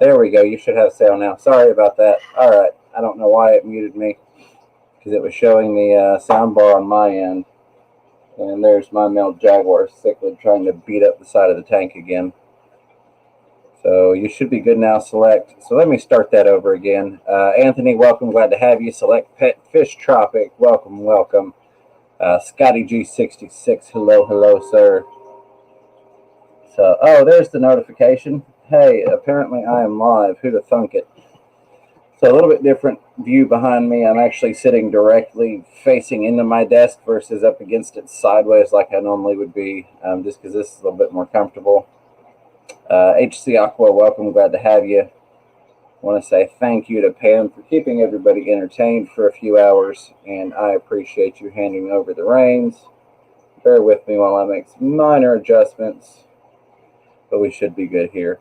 There we go. You should have sound now. Sorry about that. All right. I don't know why it muted me because it was showing the sound bar on my end. And there's my male Jaguar cichlid trying to beat up the side of the tank again. So you should be good now, Select. So let me start that over again. Anthony, welcome. Glad to have you. Select Pet Fish Tropic, welcome, welcome. Scotty G66, hello, hello, sir. So, oh, there's the notification. Hey, apparently I am live. Who'd have thunk it? So a little bit different view behind me. I'm actually sitting directly facing into my desk versus up against it sideways like I normally would be, just because this is a little bit more comfortable. HC Aqua, welcome. Glad to have you. I want to say thank you to Pam for keeping everybody entertained for a few hours, and I appreciate you handing over the reins. Bear with me while I make some minor adjustments, but we should be good here.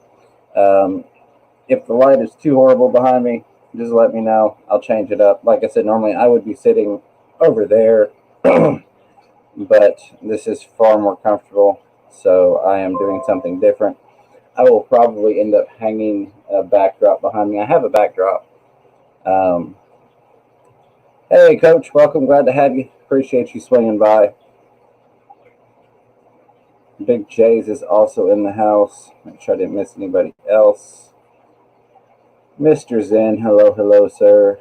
If the light is too horrible behind me, just let me know. I'll change it up. Like I said, normally I would be sitting over there, but this is far more comfortable, so I am doing something different. I will probably end up hanging a backdrop behind me. I have a backdrop. Hey, Coach, welcome. Glad to have you. Appreciate you swinging by. Big J's is also in the house. Make sure I didn't miss anybody else. Mr. Zen, hello, hello, sir.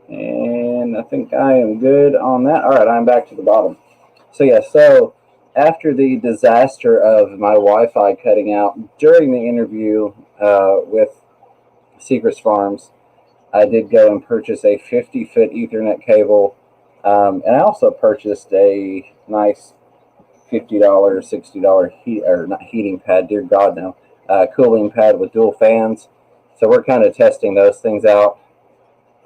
And I think I am good on that. All right, I'm back to the bottom. So, yeah, so after the disaster of my Wi-Fi cutting out during the interview with Secrets Farms, I did go and purchase a 50-foot Ethernet cable, and I also purchased a nice $50, $60 heat, or not heating pad, dear God, no, cooling pad with dual fans. So we're kind of testing those things out.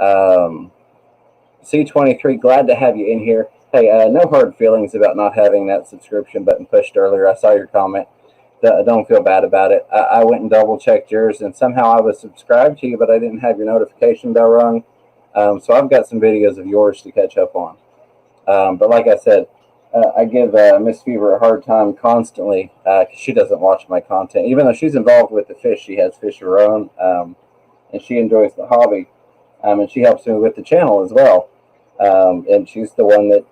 C23, glad to have you in here. Hey, no hard feelings about not having that subscription button pushed earlier. I saw your comment. Don't feel bad about it. I went and double checked yours, and somehow I was subscribed to you, but I didn't have your notification bell rung. So I've got some videos of yours to catch up on. But like I said, I give Miss Fever a hard time constantly because she doesn't watch my content. Even though she's involved with the fish, she has fish of her own, and she enjoys the hobby, and she helps me with the channel as well. And she's the one that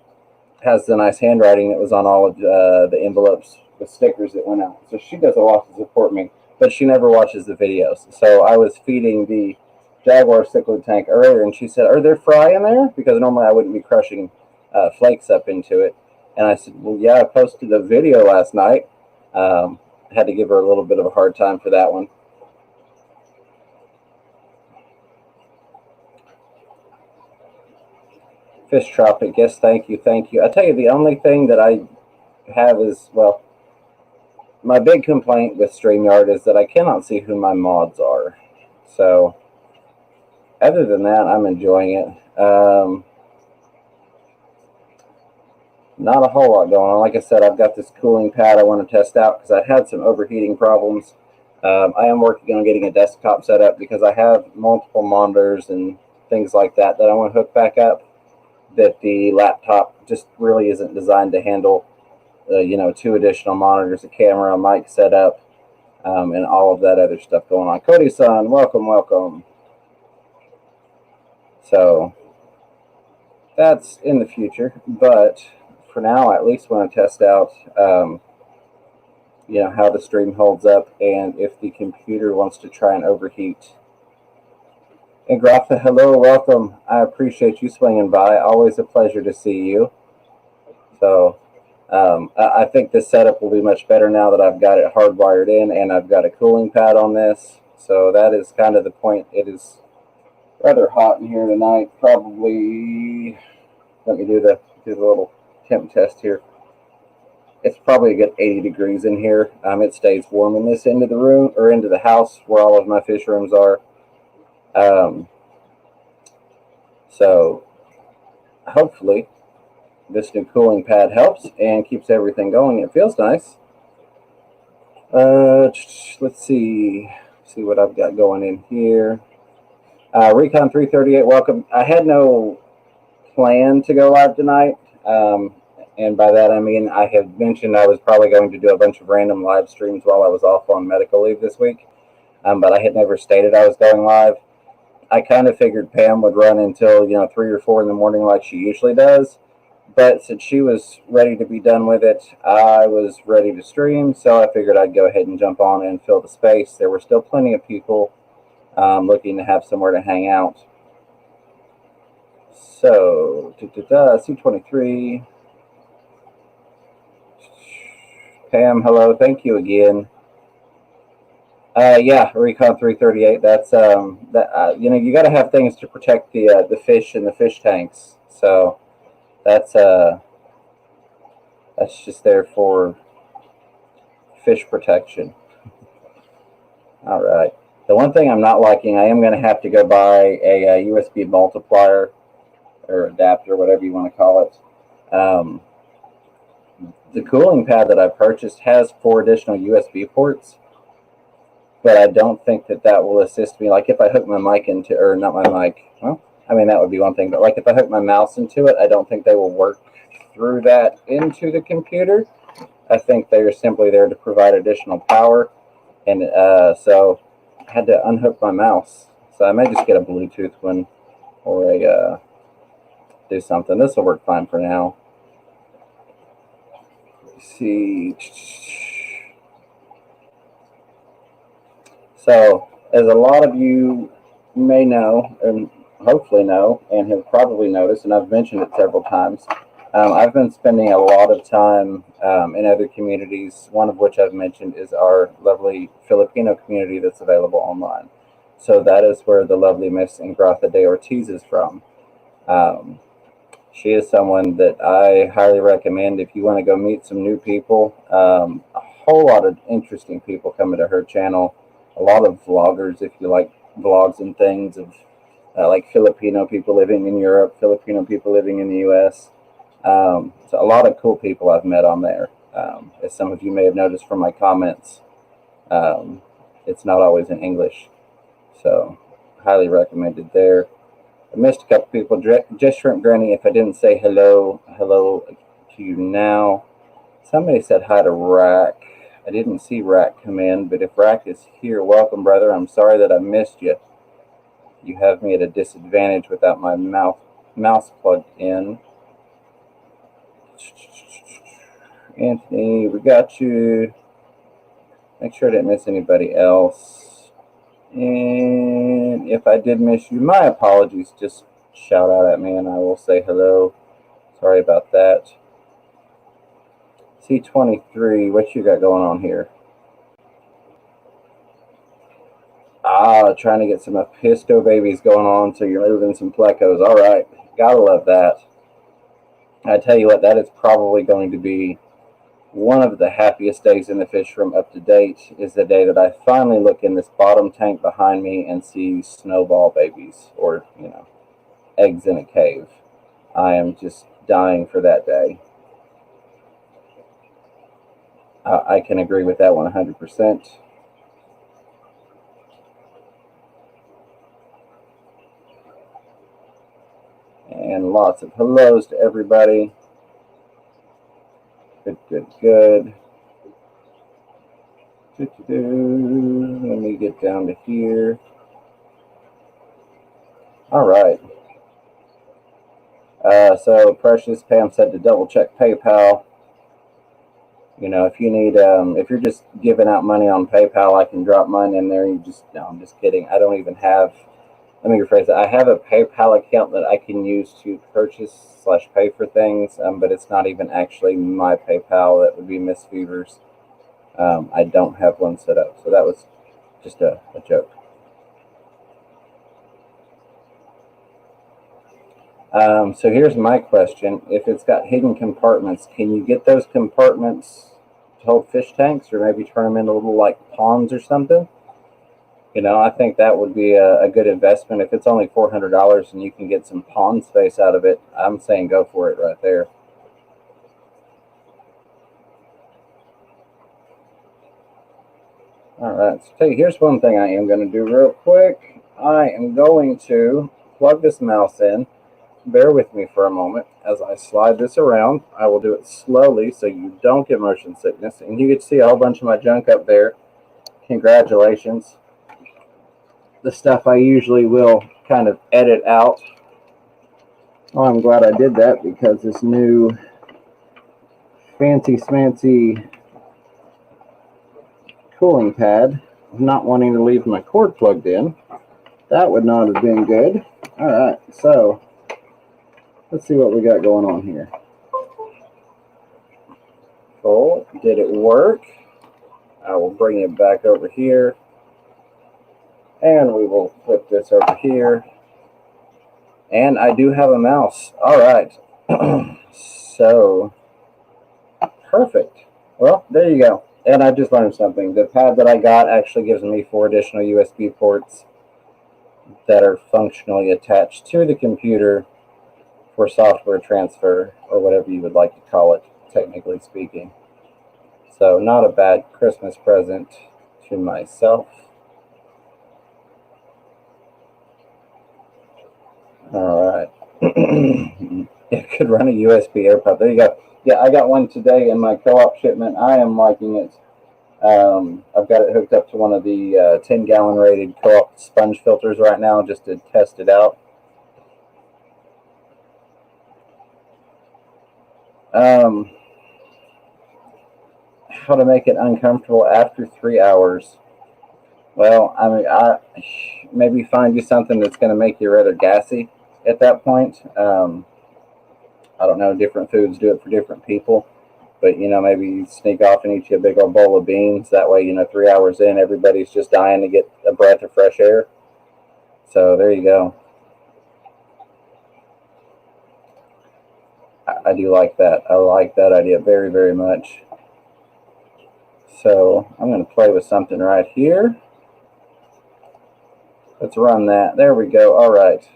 has the nice handwriting that was on all of the envelopes with stickers that went out. So she does a lot to support me, but she never watches the videos. So I was feeding the Jaguar cichlid tank earlier, and she said, "Are there fry in there?" Because normally I wouldn't be crushing flakes up into it. And I said, "Well, yeah, I posted a video last night." I had to give her a little bit of a hard time for that one. Fish Tropic, yes, thank you, thank you. I tell you, the only thing that I have is, well, my big complaint with StreamYard is that I cannot see who my mods are. So, other than that, I'm enjoying it. Not a whole lot going on. Like I said, I've got this cooling pad I want to test out because I had some overheating problems. I am working on getting a desktop set up because I have multiple monitors and things like that I want to hook back up that the laptop just really isn't designed to handle. 2 additional monitors, a camera, a mic setup, and all of that other stuff going on. Cody-san, welcome, welcome. So that's in the future, but for now, I at least want to test out, how the stream holds up and if the computer wants to try and overheat. And Grapha, hello, welcome. I appreciate you swinging by. Always a pleasure to see you. So I think this setup will be much better now that I've got it hardwired in and I've got a cooling pad on this. So that is kind of the point. It is rather hot in here tonight. Probably, let me do the little temp test here. It's probably a good 80 degrees in here. It stays warm in this end of the room, or into the house where all of my fish rooms are. So hopefully this new cooling pad helps and keeps everything going. It feels nice. Let's see what I've got going in here. Recon 338, welcome. I had no plan to go live tonight. And by that I mean I have mentioned I was probably going to do a bunch of random live streams while I was off on medical leave this week, but I had never stated I was going live. I kind of figured Pam would run until 3 or 4 in the morning like she usually does. But since she was ready to be done with it, I was ready to stream, so I figured I'd go ahead and jump on and fill the space. There were still plenty of people looking to have somewhere to hang out. So, C23. Pam, hello. Thank you again. Yeah, Recon 338. That's you got to have things to protect the fish and the fish tanks. So that's just there for fish protection. All right. The one thing I'm not liking, I am going to have to go buy a USB multiplier or adapter, whatever you want to call it. The cooling pad that I purchased has 4 additional USB ports, but I don't think that will assist me. Like if I hook my mic into, or not my mic, well, I mean, that would be one thing, but like if I hook my mouse into it, I don't think they will work through that into the computer. I think they are simply there to provide additional power. And so I had to unhook my mouse. So I may just get a Bluetooth one or do something. This will work fine for now. Let's see. So, as a lot of you may know, and hopefully know, and have probably noticed, and I've mentioned it several times, I've been spending a lot of time in other communities, one of which I've mentioned is our lovely Filipino community that's available online. So that is where the lovely Miss Ingrata de Ortiz is from. She is someone that I highly recommend if you want to go meet some new people. A whole lot of interesting people coming to her channel. A lot of vloggers, if you like vlogs and things, of like Filipino people living in Europe, Filipino people living in the U.S., so a lot of cool people I've met on there. As some of you may have noticed from my comments, it's not always in English. So, highly recommended there. I missed a couple people. Just Shrimp Granny, if I didn't say hello to you now. Somebody said hi to Rack. I didn't see Rack come in, but if Rack is here, welcome, brother. I'm sorry that I missed you. You have me at a disadvantage without my mouse plugged in. Anthony, we got you. Make sure I didn't miss anybody else. And if I did miss you, my apologies. Just shout out at me and I will say hello. Sorry about that. C23, what you got going on here? Trying to get some Apisto babies going on, so you're moving some plecos. All right, gotta love that. I tell you what, that is probably going to be one of the happiest days in the fish room up to date, is the day that I finally look in this bottom tank behind me and see snowball babies, or, eggs in a cave. I am just dying for that day. I can agree with that 100%. And lots of hellos to everybody. Good. Let me get down to here. All right. So Precious Pam said to double check PayPal. If you need, if you're just giving out money on PayPal, I can drop mine in there. No, I'm just kidding. I don't even have. Let me rephrase that. I have a PayPal account that I can use to purchase/pay for things, but it's not even actually my PayPal. That would be Miss Fever's. I don't have one set up, so that was just a joke. So here's my question. If it's got hidden compartments, can you get those compartments to hold fish tanks, or maybe turn them into little like ponds or something? I think that would be a good investment. If it's only $400 and you can get some pond space out of it, I'm saying go for it right there. All right, so here's one thing I am going to do real quick. I am going to plug this mouse in. bear with me for a moment as I slide this around. I will do it slowly so you don't get motion sickness. And you can see a whole bunch of my junk up there. Congratulations. The stuff I usually will kind of edit out. Oh, I'm glad I did that because this new fancy smancy cooling pad, not wanting to leave my cord plugged in, that would not have been good. All right, so let's see what we got going on here. Cool. Did it work? I will bring it back over here. And we will flip this over here. And I do have a mouse. All right. So, perfect. Well, there you go. And I just learned something. The pad that I got actually gives me 4 additional USB ports that are functionally attached to the computer for software transfer, or whatever you would like to call it, technically speaking. So not a bad Christmas present to myself. All right. It could run a USB AirPod. There you go. Yeah, I got one today in my co-op shipment. I am liking it. I've got it hooked up to one of the 10-gallon rated co-op sponge filters right now just to test it out. How to make it uncomfortable after 3 hours. Well, I mean, maybe find you something that's going to make you rather gassy at that point. I don't know, different foods do it for different people. But, maybe you sneak off and eat you a big old bowl of beans. That way, 3 hours in, everybody's just dying to get a breath of fresh air. So there you go. I do like that. I like that idea very, very much. So I'm going to play with something right here. Let's run that. There we go. All right.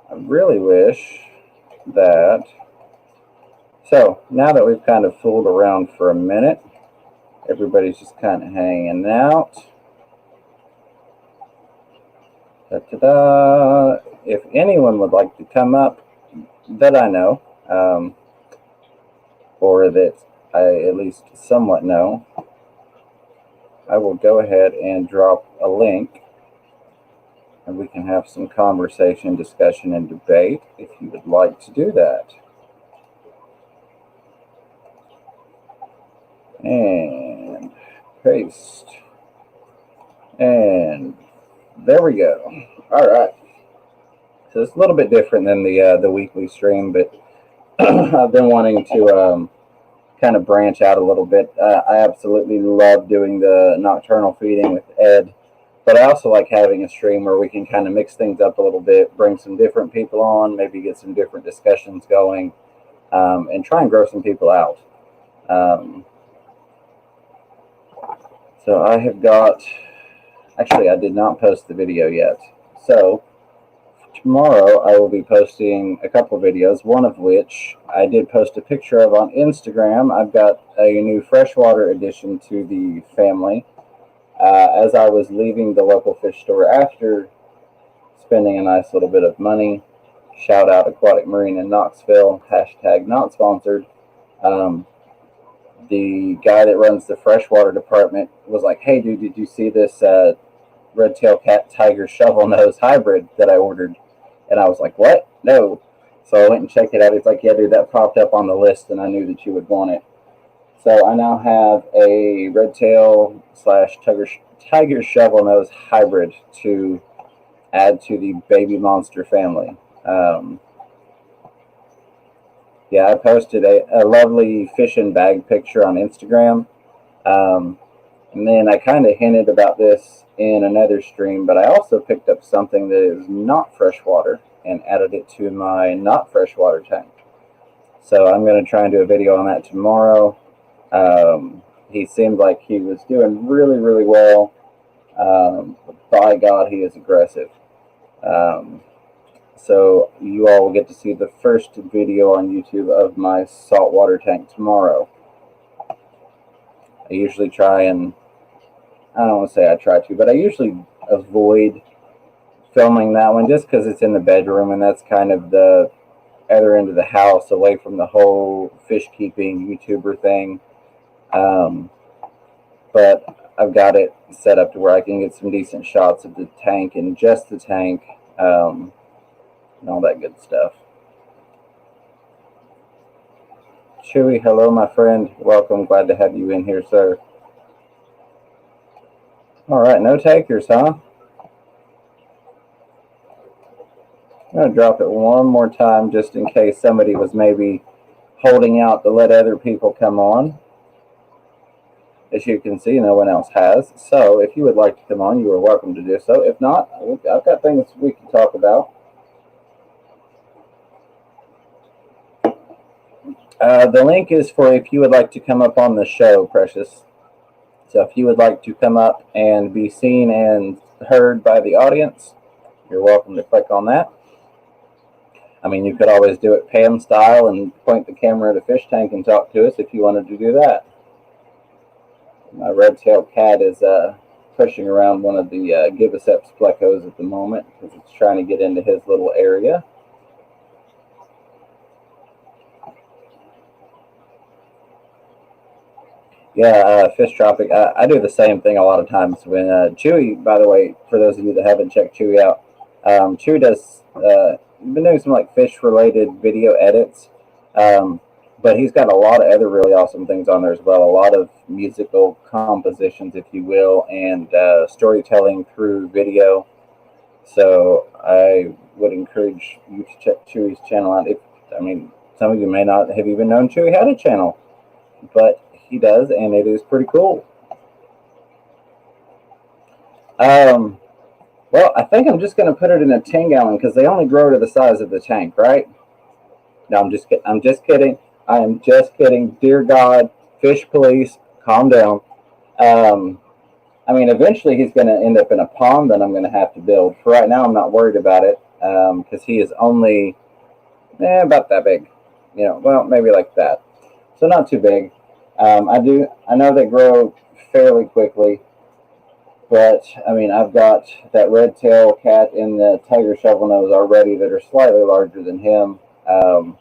I really wish that... So now that we've kind of fooled around for a minute, everybody's just kind of hanging out. Da-da-da. If anyone would like to come up that I know, or that I at least somewhat know, I will go ahead and drop a link, and we can have some conversation, discussion, and debate if you would like to do that. And paste. And there we go. All right. So it's a little bit different than the weekly stream, but I've been wanting to kind of branch out a little bit. I absolutely love doing the nocturnal feeding with Ed, but I also like having a stream where we can kind of mix things up a little bit, bring some different people on, maybe get some different discussions going, and try and grow some people out. So I have got, actually I did not post the video yet. So tomorrow I will be posting a couple videos, one of which I did post a picture of on Instagram. I've got a new freshwater addition to the family. As I was leaving the local fish store after spending a nice little bit of money, shout out Aquatic Marine in Knoxville, hashtag not sponsored. The guy that runs the freshwater department was like, hey dude, did you see this red-tailed cat tiger shovel nose hybrid that I ordered? And I was like, what? No. So I went and checked it out. He's like, yeah dude, that popped up on the list and I knew that you would want it. So I now have a red-tail / tiger shovel nose hybrid to add to the baby monster family. Yeah, I posted a lovely fishing bag picture on Instagram. And then I kind of hinted about this in another stream, but I also picked up something that is not freshwater and added it to my not freshwater tank. So I'm going to try and do a video on that tomorrow. He seemed like he was doing really, really well. By God, he is aggressive. So you all will get to see the first video on YouTube of my saltwater tank tomorrow. I usually try and, I don't want to say I try to, but I usually avoid filming that one just because it's in the bedroom, and that's kind of the other end of the house, away from the whole fish keeping YouTuber thing. But I've got it set up to where I can get some decent shots of the tank and just the tank, and all that good stuff. Chewy, hello, my friend. Welcome. Glad to have you in here, sir. All right, no takers, huh? I'm going to drop it one more time just in case somebody was maybe holding out to let other people come on. As you can see, no one else has. So if you would like to come on, you are welcome to do so. If not, I've got things we can talk about. The link is for if you would like to come up on the show, Precious. So if you would like to come up and be seen and heard by the audience, you're welcome to click on that. I mean, you could always do it Pam style and point the camera at a fish tank and talk to us if you wanted to do that. My red-tailed cat is pushing around one of the Gibiceps plecos at the moment because it's trying to get into his little area. Yeah, Fish Tropic. I do the same thing a lot of times when Chewy, by the way, for those of you that haven't checked Chewy out, Chewy does been doing some like fish related video edits, but he's got a lot of other really awesome things on there as well. A lot of musical compositions, if you will, and storytelling through video. So I would encourage you to check Chewy's channel out. Some of you may not have even known Chewy had a channel, but he does, and it is pretty cool. Well, I think I'm just going to put it in a 10-gallon because they only grow to the size of the tank, right? No, I'm just kidding. I am just kidding. Dear God, fish police, calm down. Eventually he's going to end up in a pond that I'm going to have to build. For right now, I'm not worried about it because he is only about that big. Well, maybe like that. So not too big. I know they grow fairly quickly. But, I've got that red-tail cat and the tiger shovelnose already that are slightly larger than him. And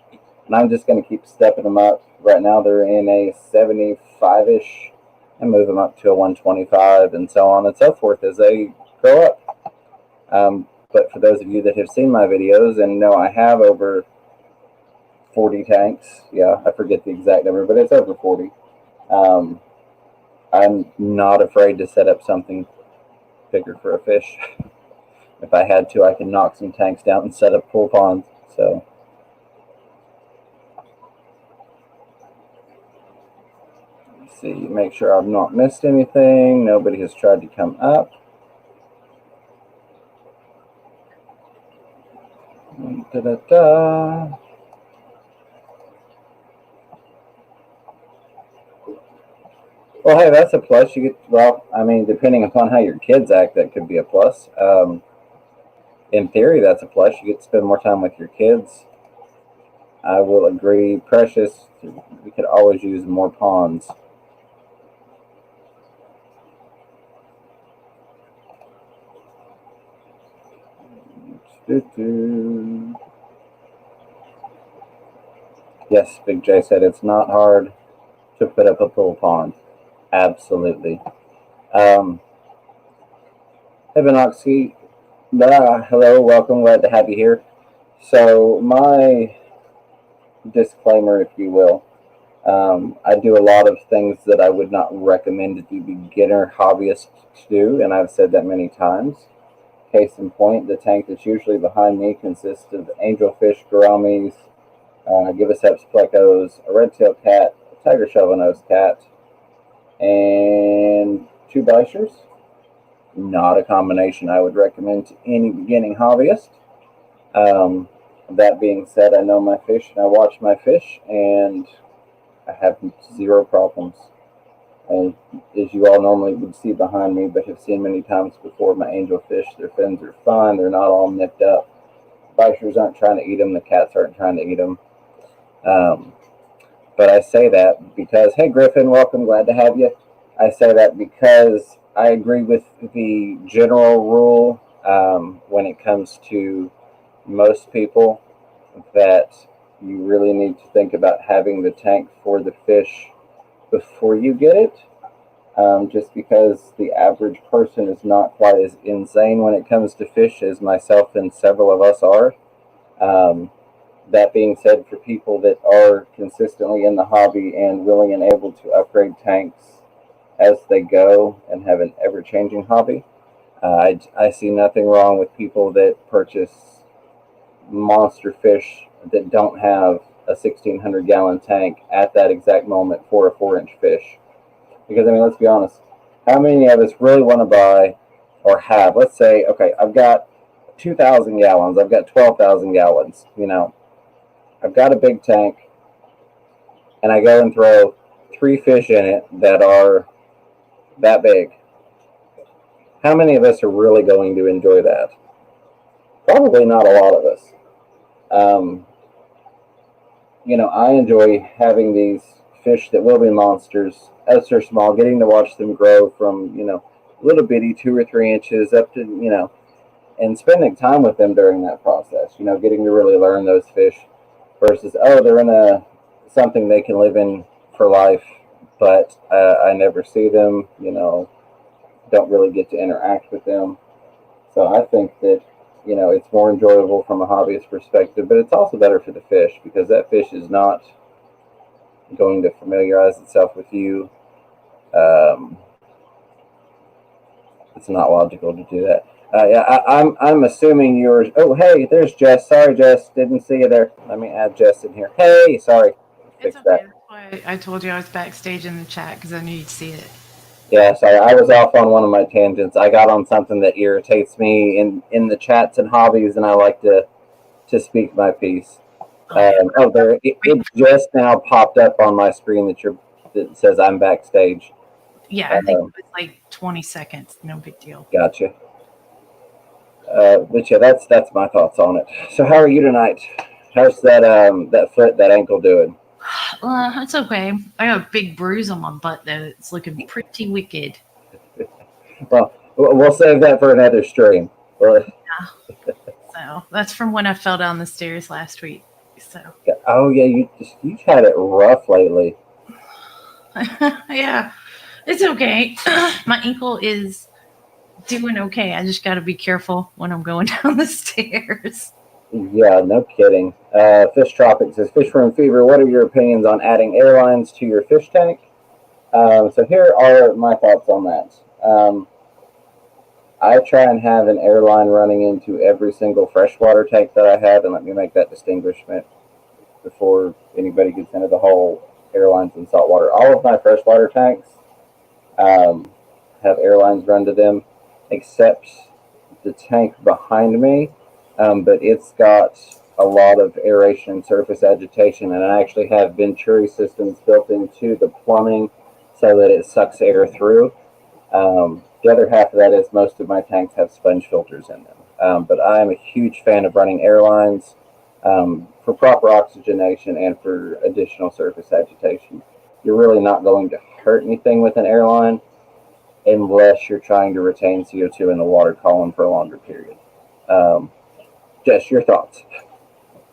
I'm just going to keep stepping them up. Right now they're in a 75-ish and move them up to a 125 and so on and so forth as they grow up. But for those of you that have seen my videos and know I have over 40 tanks. Yeah, I forget the exact number, but it's over 40. I'm not afraid to set up something bigger for a fish. If I had to, I can knock some tanks down and set up full ponds. So let's see, make sure I've not missed anything. Nobody has tried to come up. Da-da-da. Well, hey, that's a plus. You get, depending upon how your kids act, that could be a plus. In theory, that's a plus. You get to spend more time with your kids. I will agree. Precious, we could always use more ponds. Yes, Big J said it's not hard to put up a pool pond. Absolutely. Hey, Benoxy. Hello, welcome. Glad to have you here. So, my disclaimer, if you will, I do a lot of things that I would not recommend the beginner hobbyist to do, and I've said that many times. Case in point, the tank that's usually behind me consists of angelfish, gouramis, Gibiceps plecos, a red-tailed cat, a tiger shovelnose cat, and 2 Bleichers. Not a combination I would recommend to any beginning hobbyist. That being said, I know my fish and I watch my fish, and I have 0 problems. And as you all normally would see behind me, but have seen many times before, my angelfish, their fins are fine. They're not all nipped up. Bleichers aren't trying to eat them. The cats aren't trying to eat them. But I say that because, hey, Griffin, welcome. Glad to have you. I say that because I agree with the general rule when it comes to most people that you really need to think about having the tank for the fish before you get it, just because the average person is not quite as insane when it comes to fish as myself and several of us are. Um, that being said, for people that are consistently in the hobby and willing and able to upgrade tanks as they go and have an ever changing hobby, I see nothing wrong with people that purchase monster fish that don't have a 1,600 gallon tank at that exact moment for a 4-inch fish. Because, I mean, let's be honest, how many of us really want to buy or have, let's say, okay, I've got 2,000 gallons, I've got 12,000 gallons, I've got a big tank, and I go and throw 3 fish in it that are that big. How many of us are really going to enjoy that? Probably not a lot of us. Um, I enjoy having these fish that will be monsters as they're small, getting to watch them grow from, little bitty 2 or 3 inches up to, and spending time with them during that process, getting to really learn those fish versus, oh, they're in something they can live in for life, but I never see them, don't really get to interact with them. So I think that, it's more enjoyable from a hobbyist perspective, but it's also better for the fish because that fish is not going to familiarize itself with you. Um, it's not logical to do that. Yeah, I'm assuming yours. Oh, hey, there's Jess. Sorry, Jess, didn't see you there. Let me add Jess in here. Hey, sorry. It's Fix okay. that. That's why I told you I was backstage in the chat because I knew you'd see it. Yeah, sorry. I was off on one of my tangents. I got on something that irritates me in the chats and hobbies, and I like to speak my piece. Oh yeah. There it just now popped up on my screen that says I'm backstage. Yeah, I think it Um, was like 20 seconds. No big deal. gotcha. But yeah, that's my thoughts on it. So how are you tonight? How's that foot, that ankle doing? It's okay. I got a big bruise on my butt though. It's looking pretty wicked. Well, we'll save that for another stream. Well, Yeah. So that's from when I fell down the stairs last week. So oh yeah, you've had it rough lately. yeah, it's okay. My ankle is doing okay. I just got to be careful when I'm going down the stairs. Yeah, no kidding. Fish Tropic says, Fish Room Fever, what are your opinions on adding airlines to your fish tank? So here are my thoughts on that. I try and have an airline running into every single freshwater tank that I have, and let me make that distinguishment before anybody gets into the whole airlines and saltwater. All of my freshwater tanks um, have airlines run to them, except the tank behind me, but it's got a lot of aeration and surface agitation, and I actually have Venturi systems built into the plumbing so that it sucks air through. The other half of that is most of my tanks have sponge filters in them. But I am a huge fan of running airlines for proper oxygenation and for additional surface agitation. You're really not going to hurt anything with an airline unless you're trying to retain CO2 in the water column for a longer period. Um, Jess, your thoughts?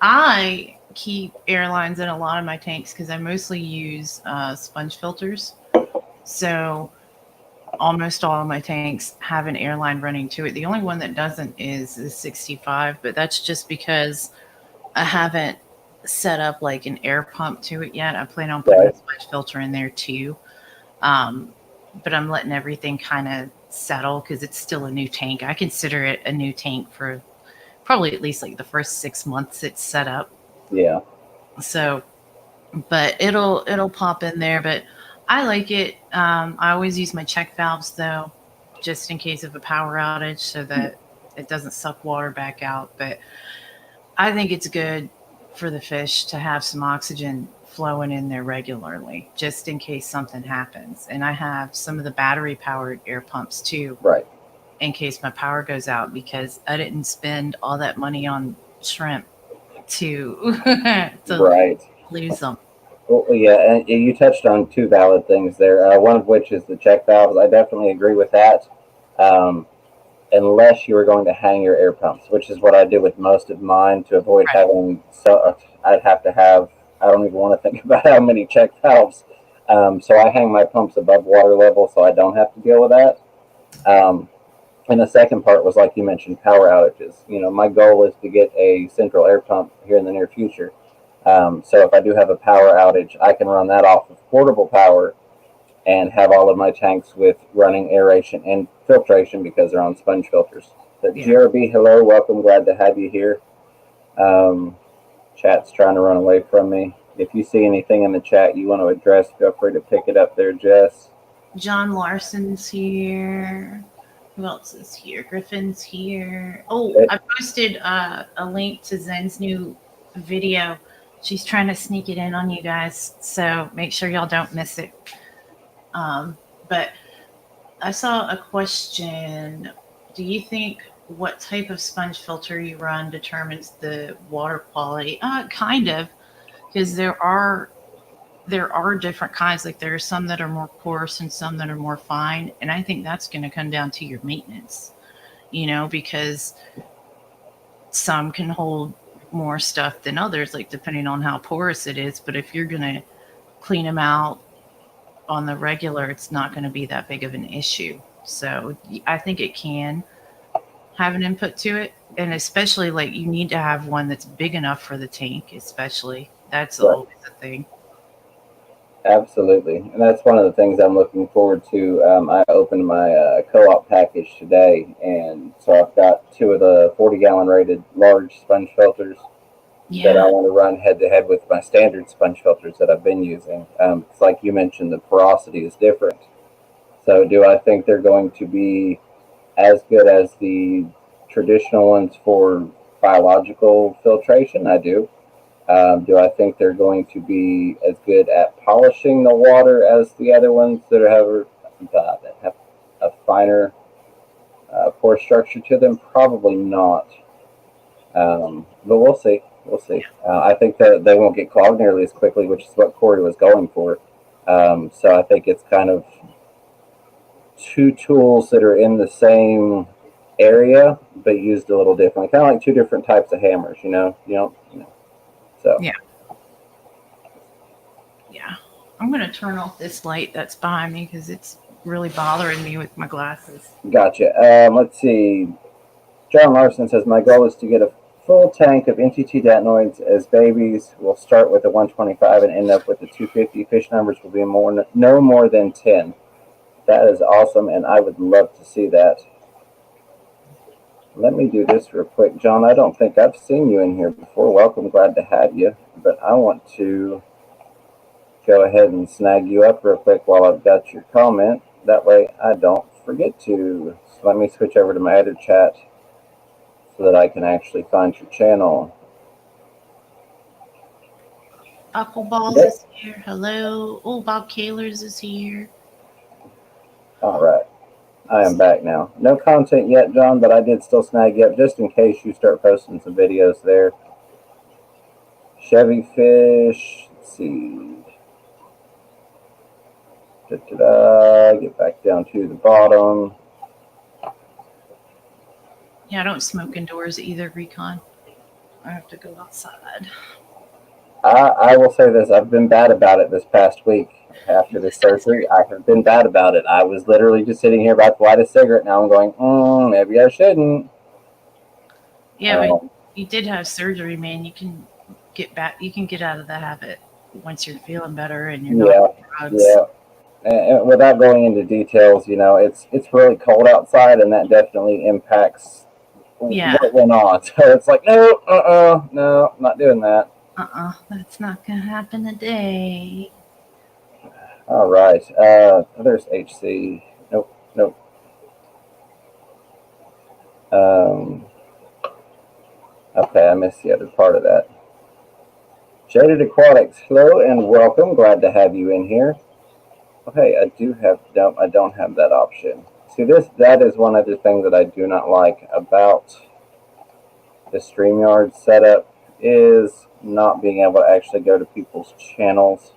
I keep airlines in a lot of my tanks because I mostly use sponge filters. So almost all of my tanks have an airline running to it. The only one that doesn't is the 65, but that's just because I haven't set up like an air pump to it yet. I plan on putting a Right. sponge filter in there too. Um, but I'm letting everything kind of settle because it's still a new tank. I consider it a new tank for probably at least like the first 6 months it's set up. Yeah. So, but it'll pop in there. But I like it. I always use my check valves though, just in case of a power outage, so that it doesn't suck water back out. But I think it's good for the fish to have some oxygen flowing in there regularly, just in case something happens. And I have some of the battery powered air pumps too, Right. in case my power goes out, because I didn't spend all that money on shrimp to to Right. lose them. Well, yeah, and you touched on two valid things there. One of which is the check valves. I definitely agree with that. Um, unless you were going to hang your air pumps, which is what I do with most of mine to avoid Right. having. So I'd have to have. I don't even want to think about how many check valves. So I hang my pumps above water level, so I don't have to deal with that. Um, and the second part was like you mentioned, power outages. My goal is to get a central air pump here in the near future. So if I do have a power outage, I can run that off of portable power and have all of my tanks with running aeration and filtration because they're on sponge filters. But Yeah. GRB, hello, welcome, glad to have you here. Chat's trying to run away from me. If you see anything in the chat you want to address, feel free to pick it up there, Jess. John Larson's here. Who else is here? Griffin's here. Oh, I posted a link to Zen's new video. She's trying to sneak it in on you guys, so make sure y'all don't miss it. But I saw a question. Do you think what type of sponge filter you run determines the water quality? Kind of, because there are different kinds. Like there are some that are more coarse and some that are more fine, and I think that's going to come down to your maintenance. Because some can hold more stuff than others, like depending on how porous it is. But if you're going to clean them out on the regular, it's not going to be that big of an issue. So I think it can have an input to it, and especially like you need to have one that's big enough for the tank. Especially that's Right. always a thing. Absolutely, and that's one of the things I'm looking forward to. I opened my co-op package today, and so I've got 2 of the 40-gallon rated large sponge filters that I want to run head to head with my standard sponge filters that I've been using. It's like you mentioned, the porosity is different. So, do I think they're going to be as good as the traditional ones for biological filtration? I do. Do I think they're going to be as good at polishing the water as the other ones that have a finer pore structure to them? Probably not. But we'll see. We'll see. I think that they won't get clogged nearly as quickly, which is what Corey was going for. So I think it's kind of 2 tools that are in the same area but used a little differently. Kind of like 2 different types of hammers. So Yeah. I'm going to turn off this light that's behind me because it's really bothering me with my glasses. Gotcha. Let's see. John Larson says, my goal is to get a full tank of NTT Datanoids as babies. We'll start with a 125 and end up with the 250. Fish numbers will be no more than 10. That is awesome, and I would love to see that. Let me do this real quick. John, I don't think I've seen you in here before. Welcome, glad to have you. But I want to go ahead and snag you up real quick while I've got your comment. That way I don't forget to. So let me switch over to my other chat so that I can actually find your channel. Appleballs is here. Hello. Oh, Bob Kaler's is here. All right. I am back now. No content yet, John, but I did still snag you up just in case you start posting some videos there. Chevy Fish. Let's see. Get back down to the bottom. Yeah, I don't smoke indoors either, Recon. I have to go outside. I will say this. I've been bad about it this past week. After this surgery, I have been bad about it. I was literally just sitting here about to light a cigarette. Now I'm going, maybe I shouldn't. Yeah, but you did have surgery, man. You can get back. You can get out of the habit once you're feeling better and you're not on drugs. Yeah. And without going into details, it's really cold outside, and that definitely impacts what went on. So it's like, no, not doing that. That's not gonna happen today. All right. There's HC. Nope. Okay, I missed the other part of that. Jaded Aquatics, hello and welcome. Glad to have you in here. Okay, I don't have that option. See, that is one other thing that I do not like about the StreamYard setup is not being able to actually go to people's channels.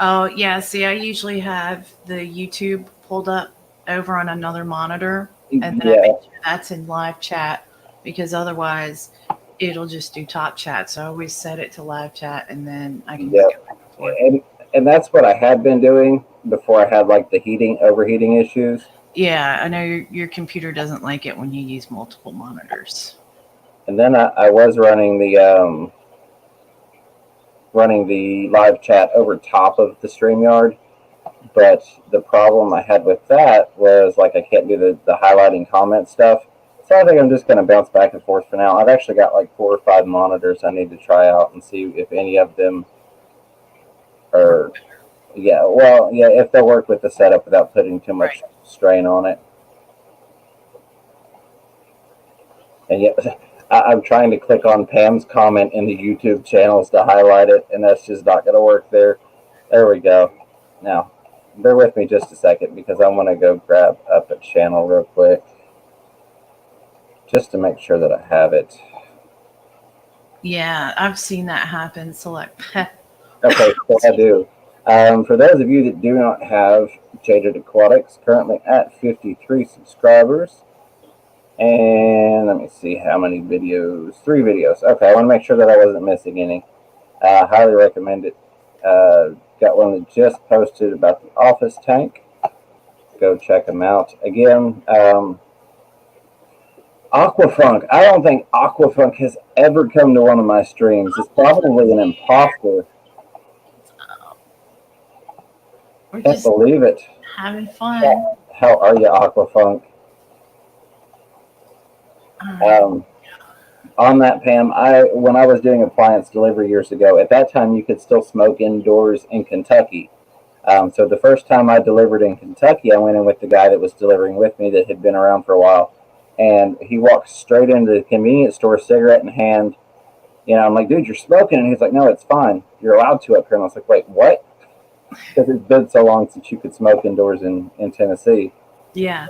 Oh, yeah. See, I usually have the YouTube pulled up over on another monitor. and then I Yeah, make sure that's in live chat because otherwise it'll just do top chat. So I always set it to live chat and then I can yeah, just go back and forth. and that's what I had been doing before I had like the overheating issues. Yeah, I know your computer doesn't like it when you use multiple monitors. And then I was running the live chat over top of the StreamYard. But the problem I had with that was like I can't do the highlighting comment stuff. So I think I'm just going to bounce back and forth for now. I've actually got like 4 or 5 monitors I need to try out and see if any of them are, yeah, well, yeah, if they'll work with the setup without putting too Right. much strain on it. And yet, I'm trying to click on Pam's comment in the YouTube channels to highlight it, and that's just not going to work there. There we go. Now, bear with me just a second because I want to go grab up a channel real quick just to make sure that I have it. Yeah, I've seen that happen. So like, Okay, so I do. For those of you that do not have Jaded Aquatics, currently at 53 subscribers. And let me see how many videos. 3 videos. Okay, I want to make sure that I wasn't missing any. Highly recommend it. Got one that just posted about the office tank. Go check them out. Again, Aquafunk. I don't think Aquafunk has ever come to one of my streams. It's probably an imposter. we're Can't just believe it. having fun. How are you, Aquafunk? Um, On that, Pam, when I was doing appliance delivery years ago, at that time you could still smoke indoors in Kentucky. So the first time I delivered in Kentucky, I went in with the guy that was delivering with me that had been around for a while, and he walked straight into the convenience store, cigarette in hand. You know, I'm like, dude, you're smoking, and he's like, no, it's fine. You're allowed to up here. And I was like, wait, what? Because it's been so long since you could smoke indoors in Tennessee. yeah.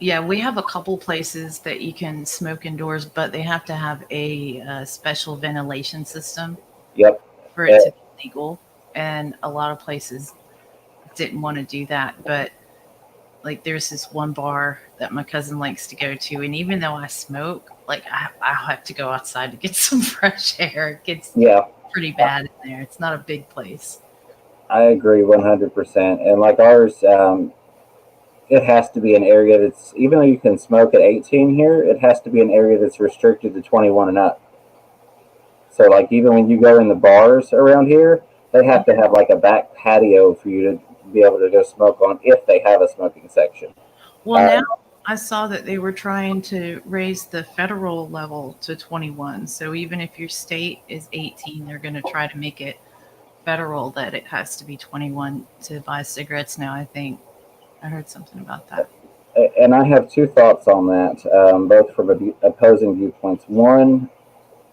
Yeah, we have a couple places that you can smoke indoors, but they have to have a, special ventilation system Yep. for it to be legal. And a lot of places didn't want to do that. But like, there's this one bar that my cousin likes to go to, and even though I smoke, like I have to go outside to get some fresh air. It gets Yeah, pretty bad in there. It's not a big place. I agree 100%. And like ours, it has to be an area that's, even though you can smoke at 18 here, it has to be an area that's restricted to 21 and up. So like even when you go in the bars around here, they have to have like a back patio for you to be able to go smoke on if they have a smoking section. Well, now I saw that they were trying to raise the federal level to 21. So even if your state is 18, they're going to try to make it federal that it has to be 21 to buy cigarettes now, I think. I heard something about that. And I have 2 thoughts on that, both from opposing viewpoints. One,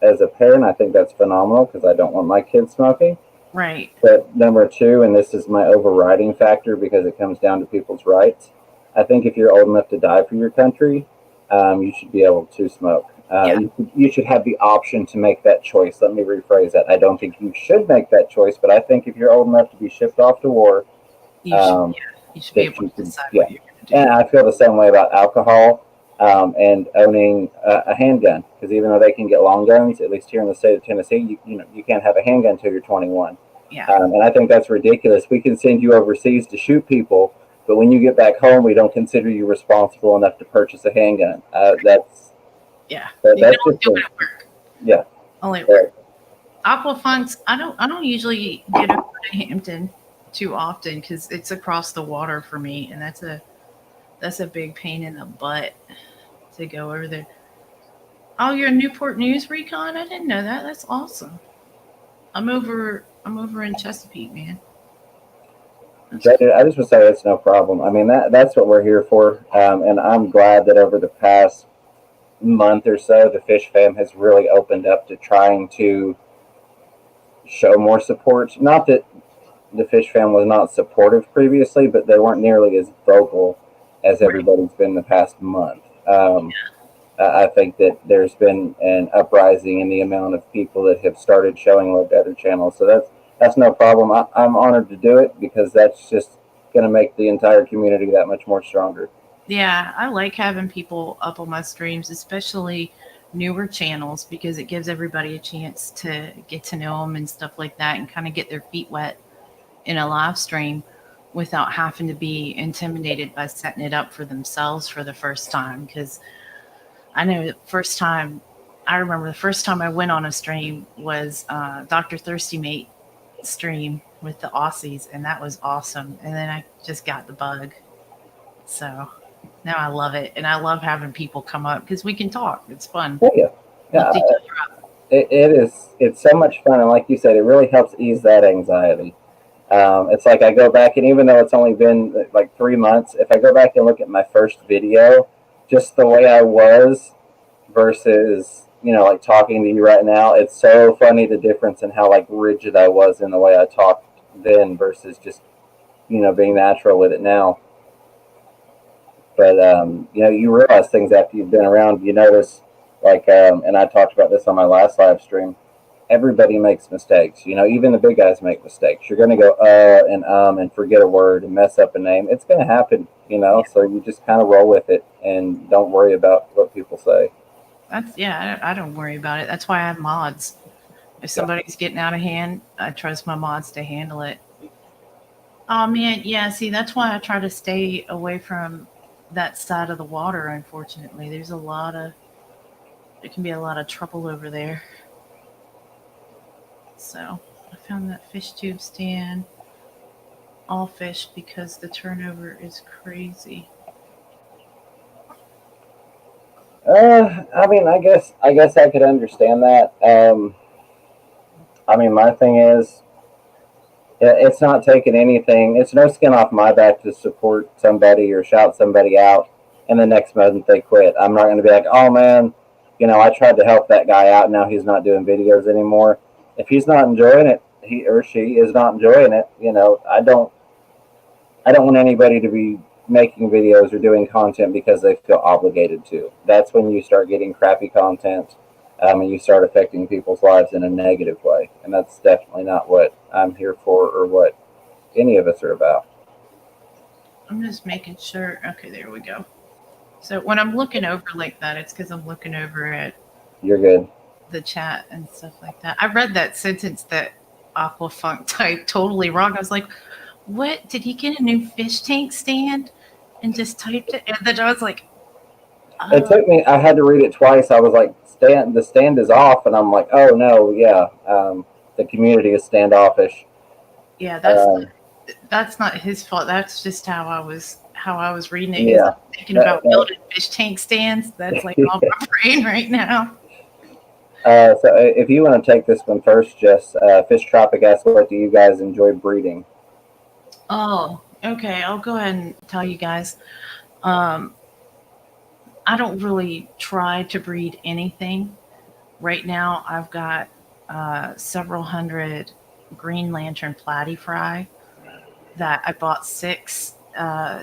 as a parent, I think that's phenomenal because I don't want my kids smoking. Right. But number 2, and this is my overriding factor because it comes down to people's rights. I think if you're old enough to die for your country, you should be able to smoke. Yeah. You should have the option to make that choice. Let me rephrase that. I don't think you should make that choice, but I think if you're old enough to be shipped off to war, You should, you should be able to decide what you're going to do. and I feel the same way about alcohol and owning a handgun. Because even though they can get long guns, at least here in the state of Tennessee, you can't have a handgun until you're 21. Yeah. And I think that's ridiculous. We can send you overseas to shoot people, but when you get back home, we don't consider you responsible enough to purchase a handgun. That's Yeah. that, You that's can only just do it at work. yeah. Only at work. Aquafunks, I don't usually get over to Hampton too often because it's across the water for me, and that's a big pain in the butt to go over there. Oh, you're in Newport News, Recon? I didn't know that. That's awesome. I'm over in Chesapeake, man. I just would say it's no problem. I mean that's what we're here for, and I'm glad that over the past month or so, the Fish Fam has really opened up to trying to show more support. Not that the Fish Fam was not supportive previously, but they weren't nearly as vocal as everybody's been the past month. I think that there's been an uprising in the amount of people that have started showing love to other channels. So that's no problem. I'm honored to do it because that's just going to make the entire community that much more stronger. Yeah, I like having people up on my streams, especially newer channels, because it gives everybody a chance to get to know them and stuff like that and kind of get their feet wet in a live stream without having to be intimidated by setting it up for themselves for the first time. Because I know the first time, I remember the first time I went on a stream was Dr. Thirsty Mate stream with the Aussies, and that was awesome. And then I just got the bug. So now I love it, and I love having people come up because we can talk. It's fun. Oh, yeah, yeah. Lift each other up. It is. It's so much fun, and like you said, it really helps ease that anxiety. It's like I go back, and even though it's only been like 3 months, if I go back and look at my first video, just the way I was versus like talking to you right now, it's so funny the difference in how like rigid I was in the way I talked then versus just being natural with it now. But you realize things after you've been around. You notice, like, and I talked about this on my last live stream. Everybody makes mistakes. Even the big guys make mistakes. You're going to go and forget a word and mess up a name. It's going to happen. So you just kind of roll with it and don't worry about what people say. That's yeah. I don't worry about it. That's why I have mods. If somebody's getting out of hand, I trust my mods to handle it. Oh man, yeah. See, that's why I try to stay away from that side of the water. Unfortunately, there's a lot of there can be a lot of trouble over there. So I found that fish tube stand all fish because the turnover is crazy. I mean, I guess I could understand that. I mean, my thing is, it's not taking anything. It's no skin off my back to support somebody or shout somebody out, and the next month they quit. I'm not going to be like, oh man, I tried to help that guy out. Now he's not doing videos anymore. If he's not enjoying it, he or she is not enjoying it. I don't want anybody to be making videos or doing content because they feel obligated to. That's when you start getting crappy content, and you start affecting people's lives in a negative way. And that's definitely not what I'm here for or what any of us are about. I'm just making sure. Okay, there we go. So when I'm looking over like that, it's because I'm looking over at You're good. the chat and stuff like that. I read that sentence that Aquafunk typed totally wrong. I was like, what? Did he get a new fish tank stand and just typed it? And then I was like, It took me. I had to read it twice. I was like, "Stand. The stand is off," and I'm like, "Oh no, yeah. The community is standoffish." yeah, Um, that's not his fault. That's just how I was reading it. Because yeah. I'm thinking about building fish tank stands. That's like all my brain right now. So if you want to take this one first, Jess, Fish Tropic asks, "What do you guys enjoy breeding?" Oh, okay. I'll go ahead and tell you guys. Um, I don't really try to breed anything. Right now, I've got several hundred Green Lantern platyfry that I bought six.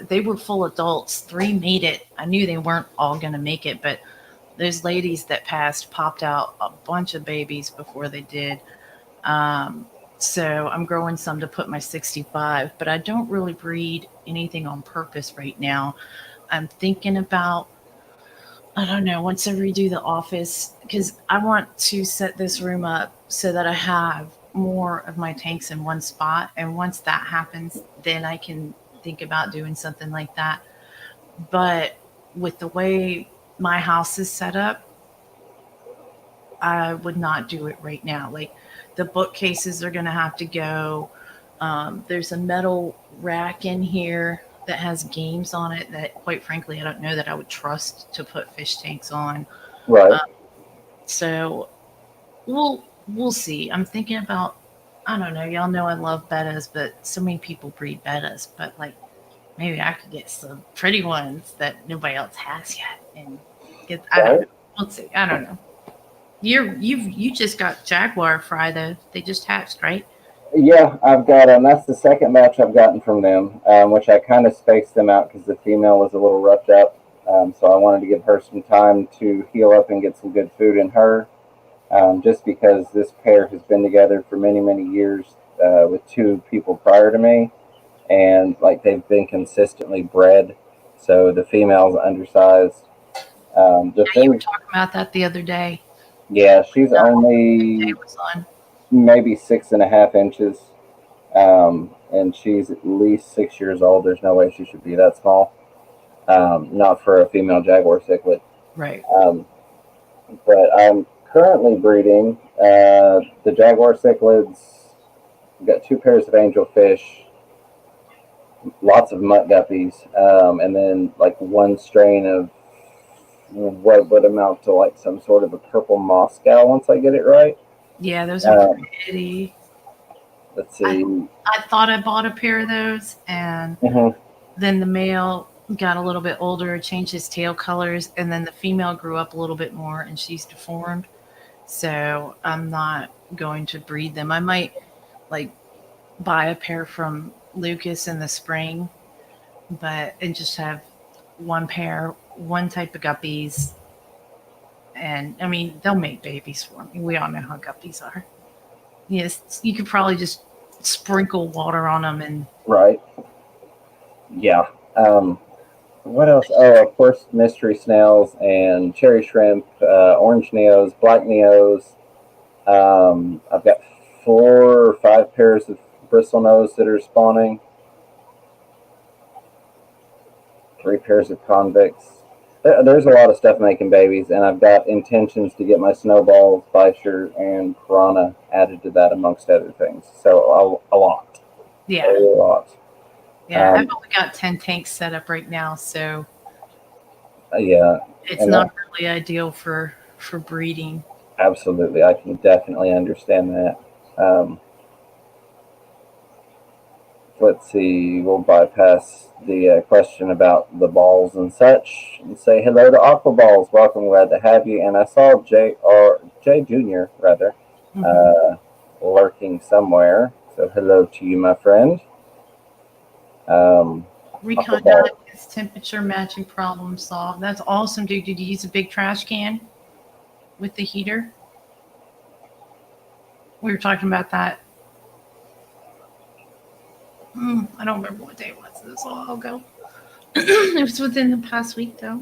They were full adults. Three made it. I knew they weren't all going to make it, but those ladies that passed popped out a bunch of babies before they did. Um, so I'm growing some to put my 65, but I don't really breed anything on purpose right now. I'm thinking about, I don't know, once I redo the office, because I want to set this room up so that I have more of my tanks in one spot. And once that happens, then I can think about doing something like that. But with the way my house is set up, I would not do it right now. Like the bookcases are going to have to go. There's a metal rack in here that has games on it that, quite frankly, I don't know that I would trust to put fish tanks on. Right. Uh, so we'll see. I'm thinking about. I don't know. Y'all know I love bettas, but so many people breed bettas. But like, maybe I could get some pretty ones that nobody else has yet, and get. I don't Right. know. We'll see. I don't know. You just got jaguar fry though. They just hatched, right? Yeah, I've got. That's the second batch I've gotten from them, which I kind of spaced them out because the female was a little roughed up. So I wanted to give her some time to heal up and get some good food in her. Just because this pair has been together for many, many years with two people prior to me, and like they've been consistently bred. So the female's undersized. Just Yeah, you were very, talking about that the other day. yeah, she's Day only was on. maybe 6.5 inches. And she's at least 6 years old. There's no way she should be that small. Not for a female jaguar cichlid. Right. But I'm currently breeding the jaguar cichlids. I've got 2 pairs of angelfish, lots of mutt guppies, and then like one strain of what would amount to like some sort of a purple Moscow once I get it right. Yeah, those are Um, pretty. let's see. I thought I bought a pair of those, and Mhm. then the male got a little bit older, changed his tail colors, and then the female grew up a little bit more, and she's deformed. So I'm not going to breed them. I might like buy a pair from Lucas in the spring, but and just have one pair, one type of guppies. And I mean, they'll make babies for me. We all know how guppies are. Yes, you could probably just sprinkle water on them and Right. Yeah. What else? Oh, of course, mystery snails and cherry shrimp, orange neos, black neos. I've got 4 or 5 pairs of bristlenose that are spawning. 3 pairs of convicts. There's a lot of stuff making babies, and I've got intentions to get my snowballs, Fisher, and piranha added to that, amongst other things. So a lot, yeah, a lot. yeah. I've Um, only got 10 tanks set up right now, so yeah, it's and not really ideal for breeding. absolutely, I can definitely understand that. Um, let's see, we'll bypass the question about the balls and such and say hello to Aqua Balls. Welcome, glad to have you. And I saw Jay Jr. rather Hmm. uh, lurking somewhere. So hello to you, my friend. Aqua Recon Balls. is temperature matching problem solved. That's awesome, dude. Did you use a big trash can with the heater? We were talking about that. I don't remember what day it was. It was a while ago. It was within the past week, though.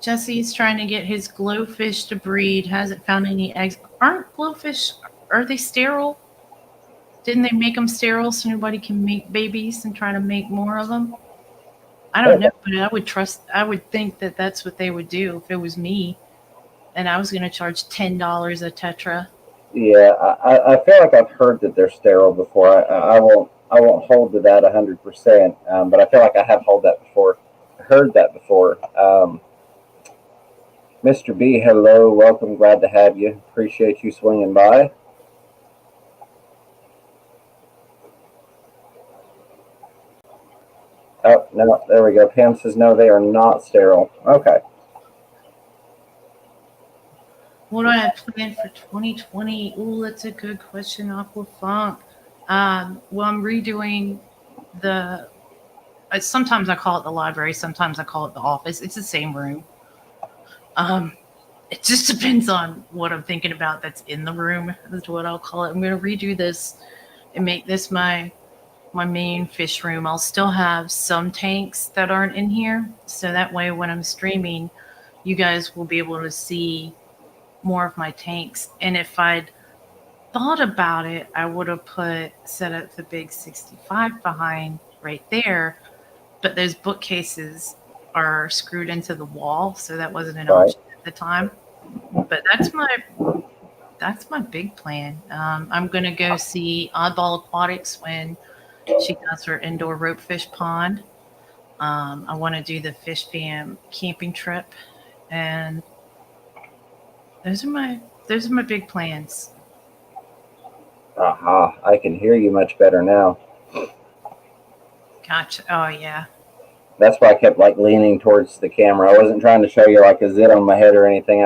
Jesse's trying to get his glowfish to breed. Hasn't found any eggs. Aren't glowfish? Are they sterile? Didn't they make them sterile so nobody can make babies and try to make more of them? I don't know, but I would trust. I would think that that's what they would do if it was me, and I was going to charge $10 a tetra. Yeah, I feel like I've heard that they're sterile before. I won't hold to that 100%, but I feel like I have heard that before. Mr. B, hello, welcome, glad to have you. Appreciate you swinging by. Oh, no, there we go. Pam says no, they are not sterile. Okay. What do I have planned for 2020? Ooh, that's a good question, Aquafunk. Well, I'm redoing the. Sometimes I call it the library. Sometimes I call it the office. It's the same room. Um, it just depends on what I'm thinking about that's in the room. That's what I'll call it. I'm going to redo this and make this my main fish room. I'll still have some tanks that aren't in here, so that way when I'm streaming, you guys will be able to see more of my tanks. And if I'd thought about it, I would have set up the big 65 behind right there, but those bookcases are screwed into the wall, so that wasn't an Right. option at the time. But that's my big plan. I'm gonna go see Oddball Aquatics when she does her indoor rope fish pond. I want to do the Fish Fam camping trip, and those are my big plans. Aha, I can hear you much better now. Gotcha. Oh yeah. That's why I kept like leaning towards the camera. I wasn't trying to show you like a zit on my head or anything.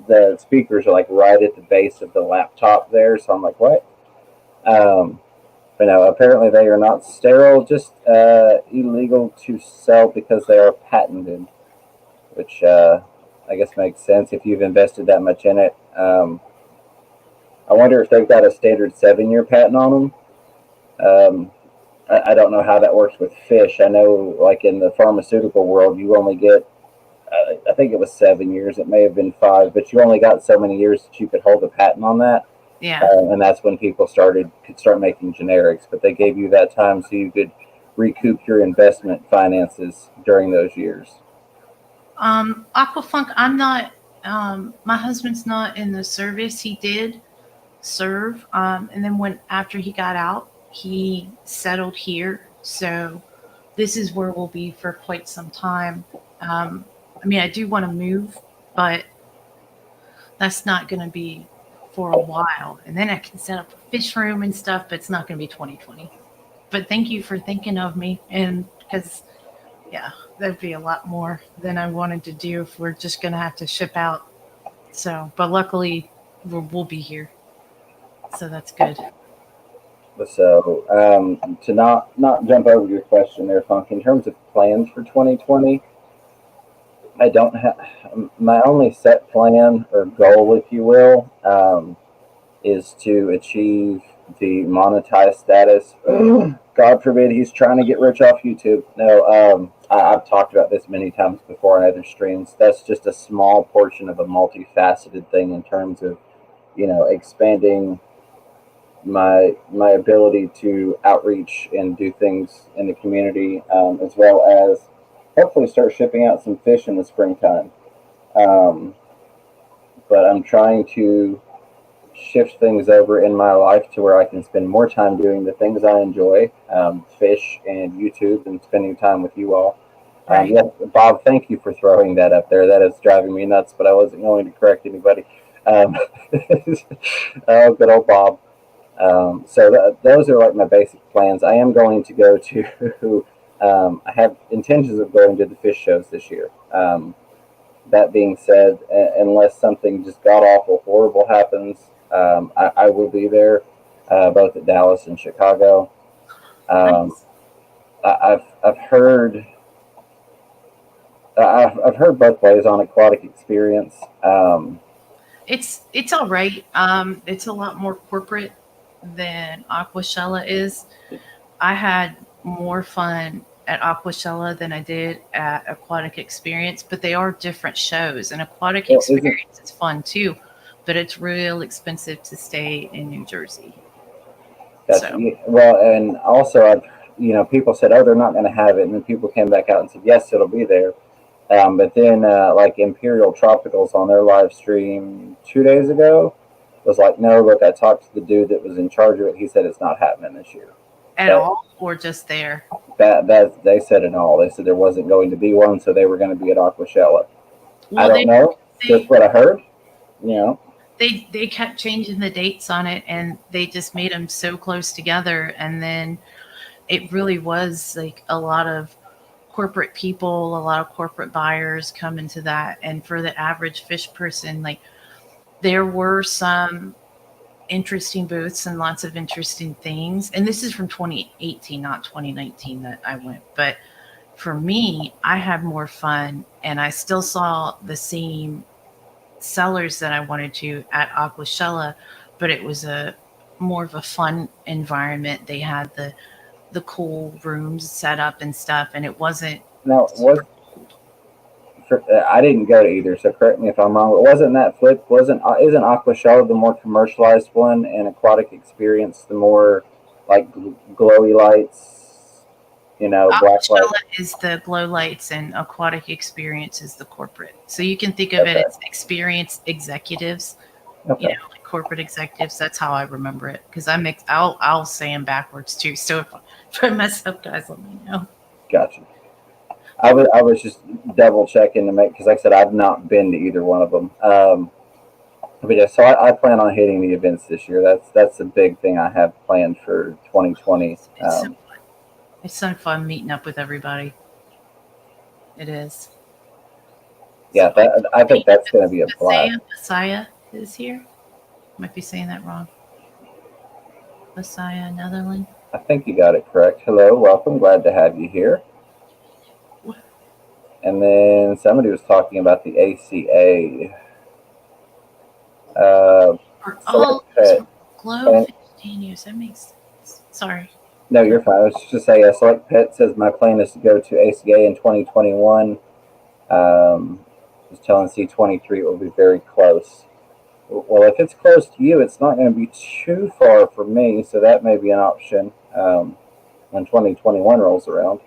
The speakers are like right at the base of the laptop there, so I'm like, what? Um, but no, apparently they are not sterile, just illegal to sell because they are patented, which I guess makes sense if you've invested that much in it. I wonder if they've got a standard 7-year patent on them. I don't know how that works with fish. I know, like in the pharmaceutical world, you only get, I think it was 7 years. It may have been 5, but you only got so many years that you could hold a patent on that. Yeah. And that's when people could start making generics. But they gave you that time so you could recoup your investment finances during those years. Aquafunk, I'm not, my husband's not in the service. He did serve. And then after he got out, he settled here. So this is where we'll be for quite some time. Um, I mean, I do want to move, but that's not going to be for a while. And then I can set up a fish room and stuff, but it's not going to be 2020. But thank you for thinking of me. And because, yeah, that'd be a lot more than I wanted to do if we're just going to have to ship out. So, but luckily, we'll be here. So that's good. So to not jump over your question there, Funk. In terms of plans for 2020, I don't have my only set plan or goal, if you will, is to achieve the monetized status. God forbid he's trying to get rich off YouTube. No, I've talked about this many times before on other streams. That's just a small portion of a multifaceted thing in terms of, expanding my ability to outreach and do things in the community, as well as hopefully start shipping out some fish in the springtime. Um, but I'm trying to shift things over in my life to where I can spend more time doing the things I enjoy, fish and YouTube, and spending time with you all. Right. Yeah, Bob, thank you for throwing that up there. That is driving me nuts, but I wasn't going to correct anybody. Um, oh, good old Bob. Those are like my basic plans. I am going to go to. I have intentions of going to the fish shows this year. That being said, unless something just god awful horrible happens, I will be there, both at Dallas and Chicago. Um, Nice. I've heard I've heard both ways on Aquatic Experience. It's all right. It's a lot more corporate than Aquashella is. I had more fun at Aquashella than I did at Aquatic Experience, but they are different shows. And Aquatic Well, isn't Experience is fun too, but it's real expensive to stay in New Jersey. Gotcha. So, Well, and also, people said, "Oh, they're not going to have it," and then people came back out and said, "Yes, it'll be there." But then, like Imperial Tropicals on their live stream 2 days ago was like, "No, look, I talked to the dude that was in charge of it. He said it's not happening this year." at That all or just there? that they said it all. They said there wasn't going to be one, so they were going to be at Aquashella. I Well, don't know, just they what I heard. You know, they kept changing the dates on it, and they just made them so close together, and then it really was like a lot of corporate people, a lot of corporate buyers come into that. And for the average fish person, like there were some interesting booths and lots of interesting things. And this is from 2018, not 2019 that I went. But for me, I had more fun and I still saw the same sellers that I wanted to at Aquashella, but it was a more of a fun environment. They had the cool rooms set up and stuff, and it wasn't now was super cold. I didn't go to either, so correct me if I'm wrong. But wasn't that flip? Wasn't isn't Aquashella the more commercialized one, and Aquatic Experience the more like glowy lights? Black light. Aquashella is the glow lights, and Aquatic Experience is the corporate. So you can think of it Okay, as experience executives, okay, like corporate executives. That's how I remember it because I mix. I'll say them backwards too. So if I mess up, guys, let me know. gotcha. I was just double checking to make because, like I said, I've not been to either one of them. But yeah, so I plan on hitting the events this year. That's a big thing I have planned for 2020. It's so fun. It's so fun meeting up with everybody. It is. Yeah, So I I think that's going to be a blast. Messiah is here. Might be saying that wrong. Messiah Netherland. I think you got it correct. Hello, welcome. Glad to have you here. And then somebody was talking about the ACA. Or Select these Pet. were glow And fish That makes sense. Sorry. No, you're fine. I was just say, Select Pet says my plan is to go to ACA in 2021. Was telling C23 it will be very close. Well, if it's close to you, it's not going to be too far for me, so that may be an option when 2021 rolls around.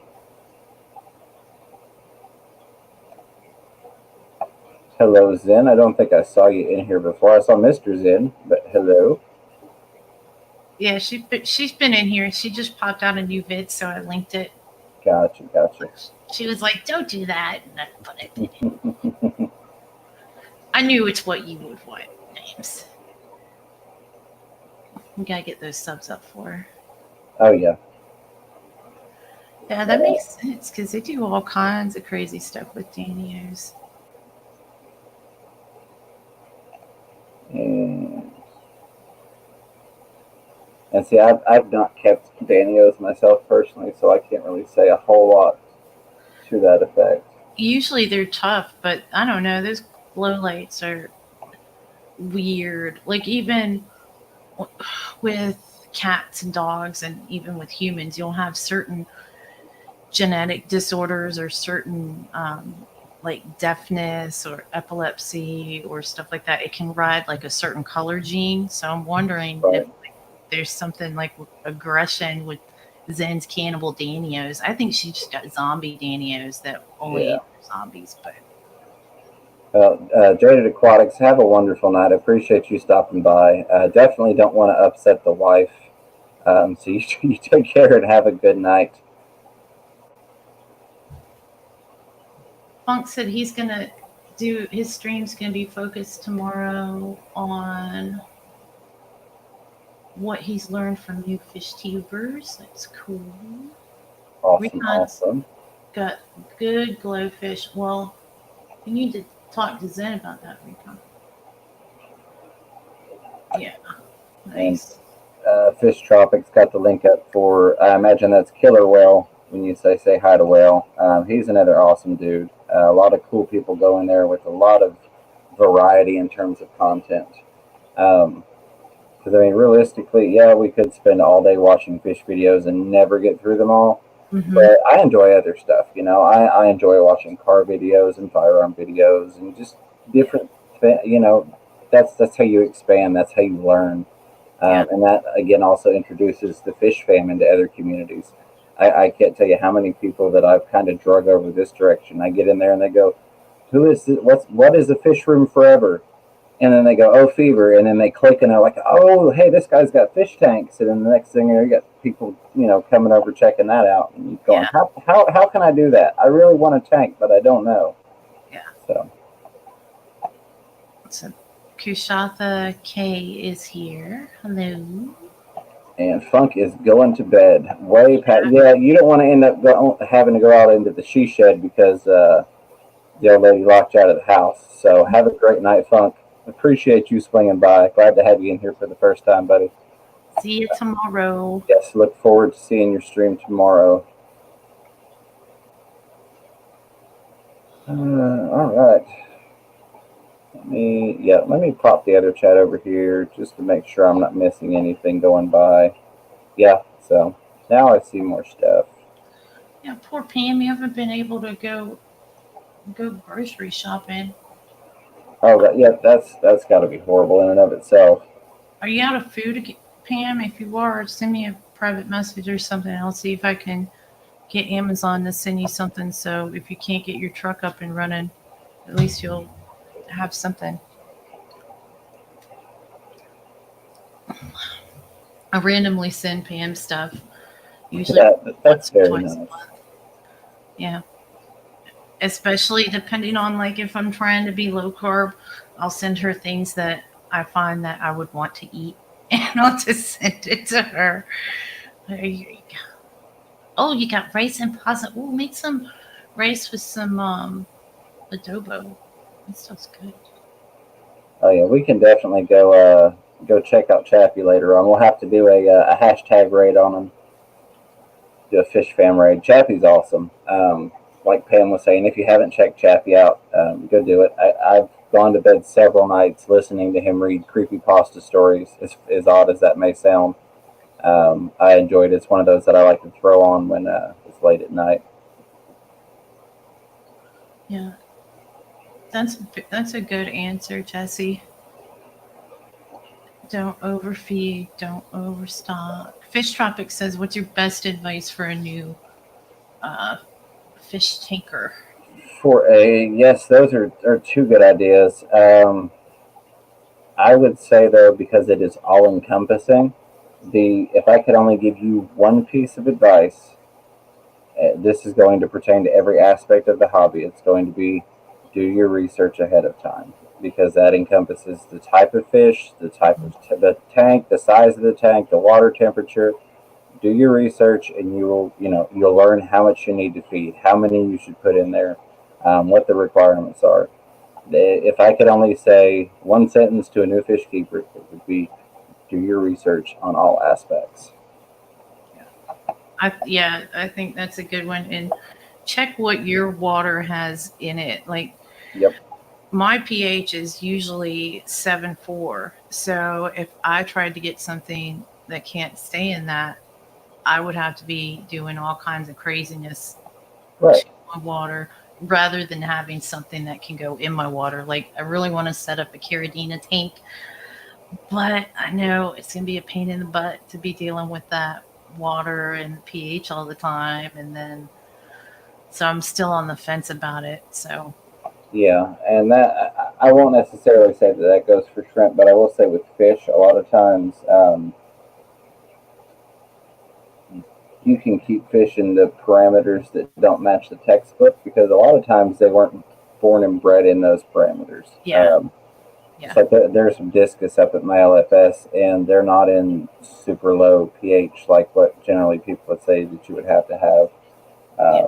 Hello, Zen. I don't think I saw you in here before. I saw Mr. Zen, but hello. Yeah, she's been in here. She just popped out a new vid, so I linked it. Gotcha. She was like, "Don't do that," but I did it. I knew it's what you would want, names. We gotta get those subs up for her. Oh, yeah. Yeah, that makes sense because they do all kinds of crazy stuff with Danios. And see, I've not kept Danios myself personally, so I can't really say a whole lot to that effect. Usually they're tough, but I don't know. Those glow lights are weird. Like even with cats and dogs, and even with humans, you'll have certain genetic disorders or certain like deafness or epilepsy or stuff like that. It can ride like a certain color gene. So I'm wondering Right. if there's something like aggression with Zen's cannibal Danios. I think she just got zombie Danios that only eat zombies. But Jaded Aquatics, have a wonderful night. I appreciate you stopping by. Definitely don't want to upset the wife. So you take care and have a good night. Funk said he's gonna do his stream's gonna be focused tomorrow on what he's learned from new fish tubers. That's cool. Awesome. Got good glowfish. Well, you need to talk to Zen about that, Recon. Yeah. Nice. Fish Tropics got the link up for, I imagine that's Killer Whale when you say hi to Whale. He's another awesome dude. A lot of cool people go in there with a lot of variety in terms of content. Because, I mean, realistically, yeah, we could spend all day watching fish videos and never get through them all. Mm-hmm. But I enjoy other stuff, you know. I enjoy watching car videos and firearm videos and just different, you know, that's how you expand, that's how you learn. And that, again, also introduces the fish fam into other communities. I can't tell you how many people that I've kind of drug over this direction. I get in there and they go, "Who is this? What is the Fish Room Forever?" And then they go, "Oh, Fever," and then they click and they're like, "Oh, hey, this guy's got fish tanks." And then the next thing you got people, you know, coming over checking that out, and you're going, how can I do that? I really want a tank, but I don't know. Yeah. So Kushatha K is here. Hello. And Funk is going to bed. Way past. Yeah, you don't want to end up having to go out into the she shed because the old lady locked you out of the house. So have a great night, Funk. Appreciate you swinging by. Glad to have you in here for the first time, buddy. See you tomorrow. Yes, look forward to seeing your stream tomorrow. All right. Let me pop the other chat over here just to make sure I'm not missing anything going by. Yeah, so now I see more stuff. Yeah, poor Pam, you haven't been able to go grocery shopping. Oh, that's got to be horrible in and of itself. Are you out of food, Pam? If you are, send me a private message or something. I'll see if I can get Amazon to send you something. So if you can't get your truck up and running, at least you'll have something. I randomly send Pam stuff. Usually that's very nice. Yeah. Especially depending on like if I'm trying to be low carb, I'll send her things that I find that I would want to eat, and I'll just send it to her. There you go. Oh, you got rice and pasta. Oh, make some rice with some adobo. That stuff's good. Oh yeah, we can definitely go check out Chappie later on. We'll have to do a hashtag raid on him. Do a fish fam raid. Chappie's awesome. Like Pam was saying, if you haven't checked Chappie out, go do it. I've gone to bed several nights listening to him read creepypasta stories, as odd as that may sound. I enjoyed it. It's one of those that I like to throw on when it's late at night. Yeah, that's a good answer, Jesse. Don't overfeed, don't overstock. Fish Tropic says, "What's your best advice for a new uh, fish tanker?" For a yes, those are two good ideas. I would say though, because it is all encompassing, the if I could only give you one piece of advice, this is going to pertain to every aspect of the hobby. It's going to be do your research ahead of time because that encompasses the type of fish, the type of the tank, the size of the tank, the water temperature. Do your research, and you'll learn how much you need to feed, how many you should put in there, what the requirements are. If I could only say one sentence to a new fish keeper, it would be do your research on all aspects. I think that's a good one. And check what your water has in it. Like Yep. my pH is usually 7.4. So if I tried to get something that can't stay in that, I would have to be doing all kinds of craziness Right. to my water rather than having something that can go in my water. Like I really want to set up a Caridina tank, but I know it's going to be a pain in the butt to be dealing with that water and pH all the time. And then, so I'm still on the fence about it. So, Yeah, and that I won't necessarily say that that goes for shrimp, but I will say with fish, a lot of times you can keep fish in the parameters that don't match the textbook because a lot of times they weren't born and bred in those parameters. yeah, It's yeah, like there's some discus up at my LFS, and they're not in super low pH like what generally people would say that you would have to have. yeah.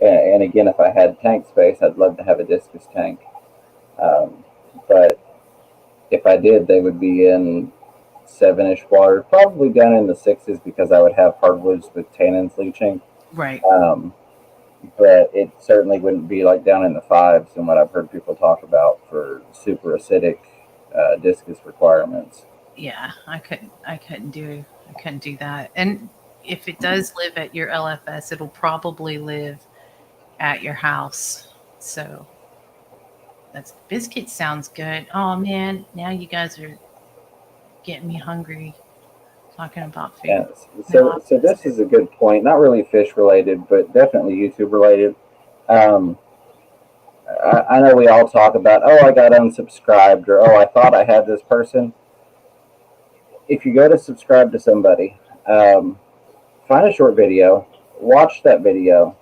And again, if I had tank space, I'd love to have a discus tank. Um, but if I did, they would be in 7-ish water, probably down in the sixes because I would have hardwoods with tannins leaching. Right. Um, but it certainly wouldn't be like down in the fives and what I've heard people talk about for super acidic discus requirements. Yeah, I couldn't do that. And if it does live at your LFS, it'll probably live at your house. So that's biscuit sounds good. Oh man, now you guys are getting me hungry talking about food. And Now so this is a good point. Not really fish related, but definitely YouTube related. Um, I know we all talk about, oh, I got unsubscribed, or oh, I thought I had this person. If you go to subscribe to somebody, find a short video, watch that video,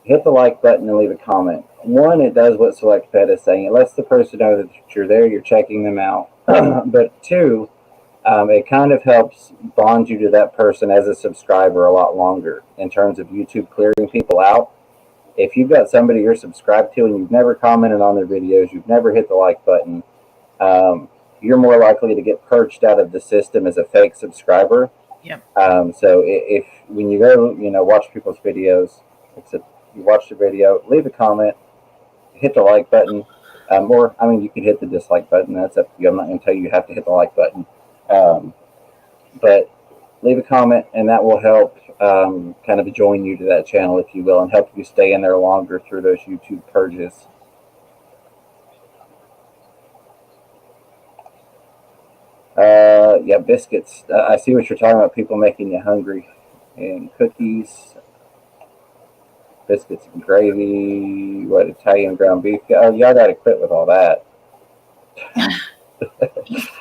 hit the like button, and leave a comment. One, it does what Select Pet is saying. It lets the person know that you're there, you're checking them out. But two, it kind of helps bond you to that person as a subscriber a lot longer in terms of YouTube clearing people out. If you've got somebody you're subscribed to and you've never commented on their videos, you've never hit the like button, um, you're more likely to get purged out of the system as a fake subscriber. yep. So if when you go, watch people's videos, except you watch the video, leave a comment, hit the like button, or I mean, you can hit the dislike button. That's up to you. I'm not going to tell you have to hit the like button, um, but leave a comment, and that will help kind of join you to that channel, if you will, and help you stay in there longer through those YouTube purges. Yeah, biscuits. I see what you're talking about. People making you hungry, and cookies, biscuits and gravy. What Italian ground beef? Oh, y'all got to quit with all that.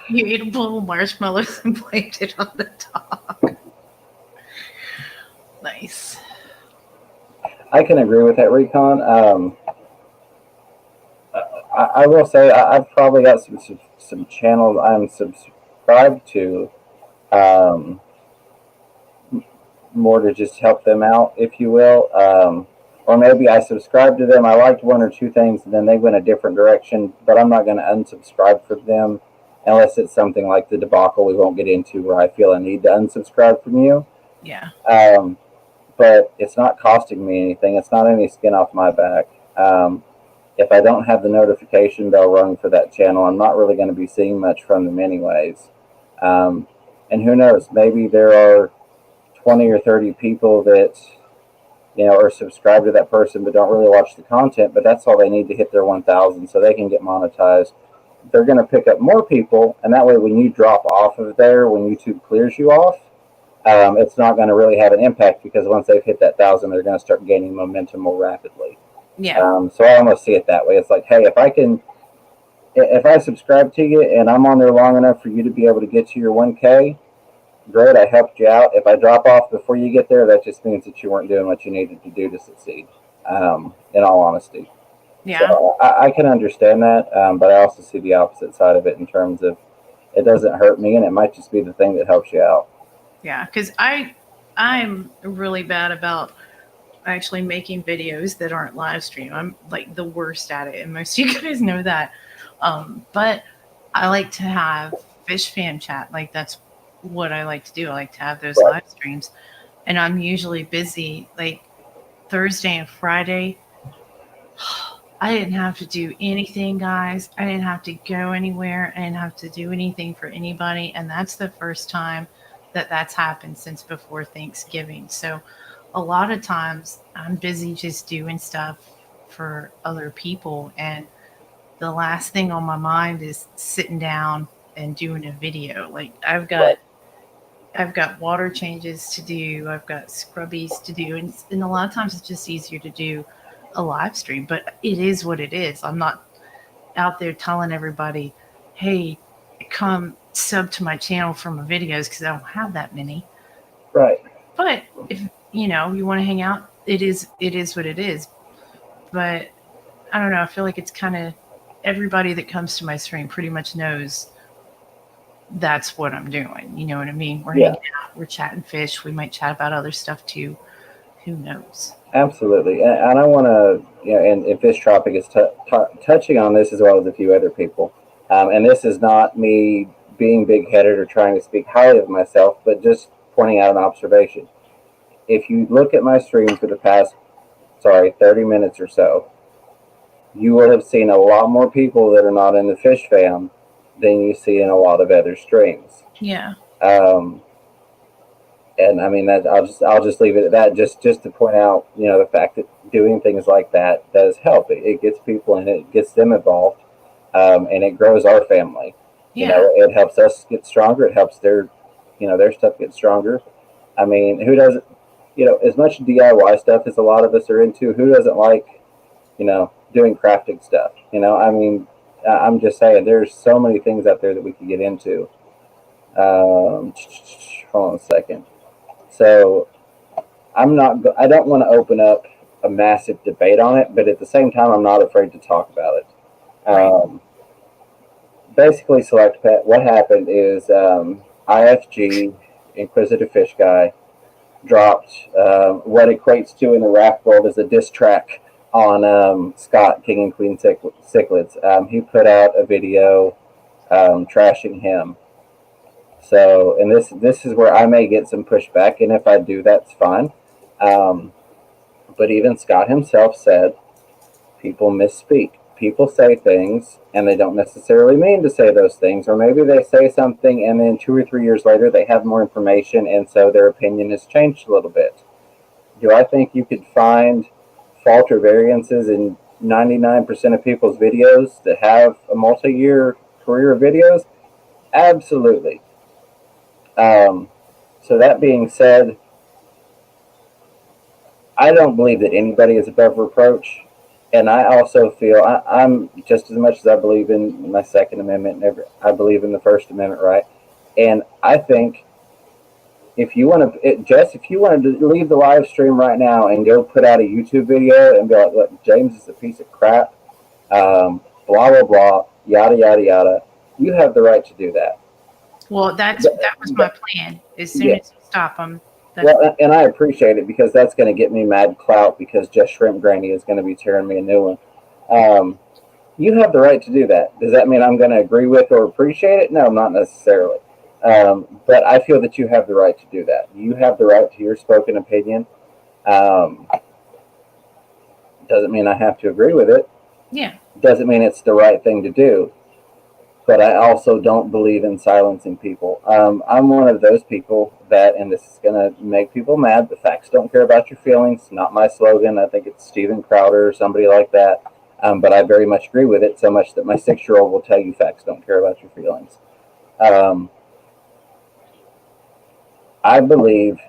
You ate a bowl of marshmallows and played it on the top. Nice. I can agree with that, Recon. I will say I've probably got some channels I'm subscribed to, um, more to just help them out, if you will. Or maybe I subscribed to them. I liked one or two things, and then they went a different direction. But I'm not going to unsubscribe from them unless it's something like the debacle we won't get into, where I feel I need to unsubscribe from you. Yeah. But it's not costing me anything. It's not any skin off my back. If I don't have the notification bell rung for that channel, I'm not really going to be seeing much from them anyways. And who knows, maybe there are 20 or 30 people that, are subscribed to that person but don't really watch the content, but that's all they need to hit their 1,000 so they can get monetized. They're going to pick up more people, and that way when you drop off of there, when YouTube clears you off, it's not going to really have an impact, because once they've hit that 1,000, they're going to start gaining momentum more rapidly. Yeah. So I almost see it that way. It's like, hey, if I subscribe to you and I'm on there long enough for you to be able to get to your 1K, great, I helped you out. If I drop off before you get there, that just means that you weren't doing what you needed to do to succeed, in all honesty. Yeah. So I can understand that, but I also see the opposite side of it in terms of it doesn't hurt me, and it might just be the thing that helps you out. Yeah, because I'm really bad about actually making videos that aren't live stream. I'm like the worst at it, and most of you guys know that. But I like to have fish fam chat. Like that's what I like to do. I like to have those Right. live streams, and I'm usually busy. Like Thursday and Friday, I didn't have to do anything, guys. I didn't have to go anywhere. I didn't have to do anything for anybody, and that's the first time that that's happened since before Thanksgiving. So a lot of times I'm busy just doing stuff for other people, and the last thing on my mind is sitting down and doing a video. Like I've got water changes to do, I've got scrubbies to do, and a lot of times it's just easier to do a live stream, but it is what it is. I'm not out there telling everybody, hey, come sub to my channel for my videos, because I don't have that many. Right. But if you want to hang out, it is what it is. But I don't know, I feel like it's kind of everybody that comes to my stream pretty much knows that's what I'm doing. You know what I mean? We're hanging out, we're chatting fish, we might chat about other stuff too. Who knows? Absolutely, and I want to, and Fish Tropic is touching on this as well as a few other people. And this is not me being big-headed or trying to speak highly of myself, but just pointing out an observation. If you look at my stream for the past, 30 minutes or so, you will have seen a lot more people that are not in the Fish fam than you see in a lot of other streams. Yeah. And I mean that I'll just leave it at that. Just to point out, the fact that doing things like that does help. It gets people in, it gets them involved, and it grows our family. Yeah. It helps us get stronger. It helps their stuff get stronger. I mean, who doesn't? As much DIY stuff as a lot of us are into, who doesn't like, doing crafting stuff? I mean, I'm just saying, there's so many things out there that we could get into. Hold on a second. So I don't want to open up a massive debate on it, but at the same time, I'm not afraid to talk about it. Basically, Select Pet, what happened is IFG, Inquisitive Fish Guy, dropped what equates to in the raft world as a diss track on Scott, King and Queen Cichlids. He put out a video trashing him. So, and this is where I may get some pushback, and if I do, that's fine. But even Scott himself said people misspeak. People say things, and they don't necessarily mean to say those things, or maybe they say something, and then 2 or 3 years later, they have more information, and so their opinion has changed a little bit. Do I think you could find fault or variances in 99% of people's videos that have a multi-year career of videos? Absolutely. So that being said, I don't believe that anybody is above reproach, and I also feel I'm just as much as I believe in my Second Amendment. I believe in the First Amendment, right? And I think if you want to, Jess, if you wanted to leave the live stream right now and go put out a YouTube video and be like, "Look, James is a piece of crap," blah blah blah, yada yada yada, you have the right to do that. Well, that was my plan. As soon as you stop them. Well, and I appreciate it, because that's going to get me mad clout, because Just Shrimp Granny is going to be tearing me a new one. You have the right to do that. Does that mean I'm going to agree with or appreciate it? No, not necessarily. But I feel that you have the right to do that. You have the right to your spoken opinion. Doesn't mean I have to agree with it. Yeah. Doesn't mean it's the right thing to do. but I also don't believe in silencing people. I'm one of those people that, and this is going to make people mad, the facts don't care about your feelings. Not my slogan. I think it's Steven Crowder or somebody like that. But I very much agree with it, so much that my 6-year-old will tell you facts don't care about your feelings. I believe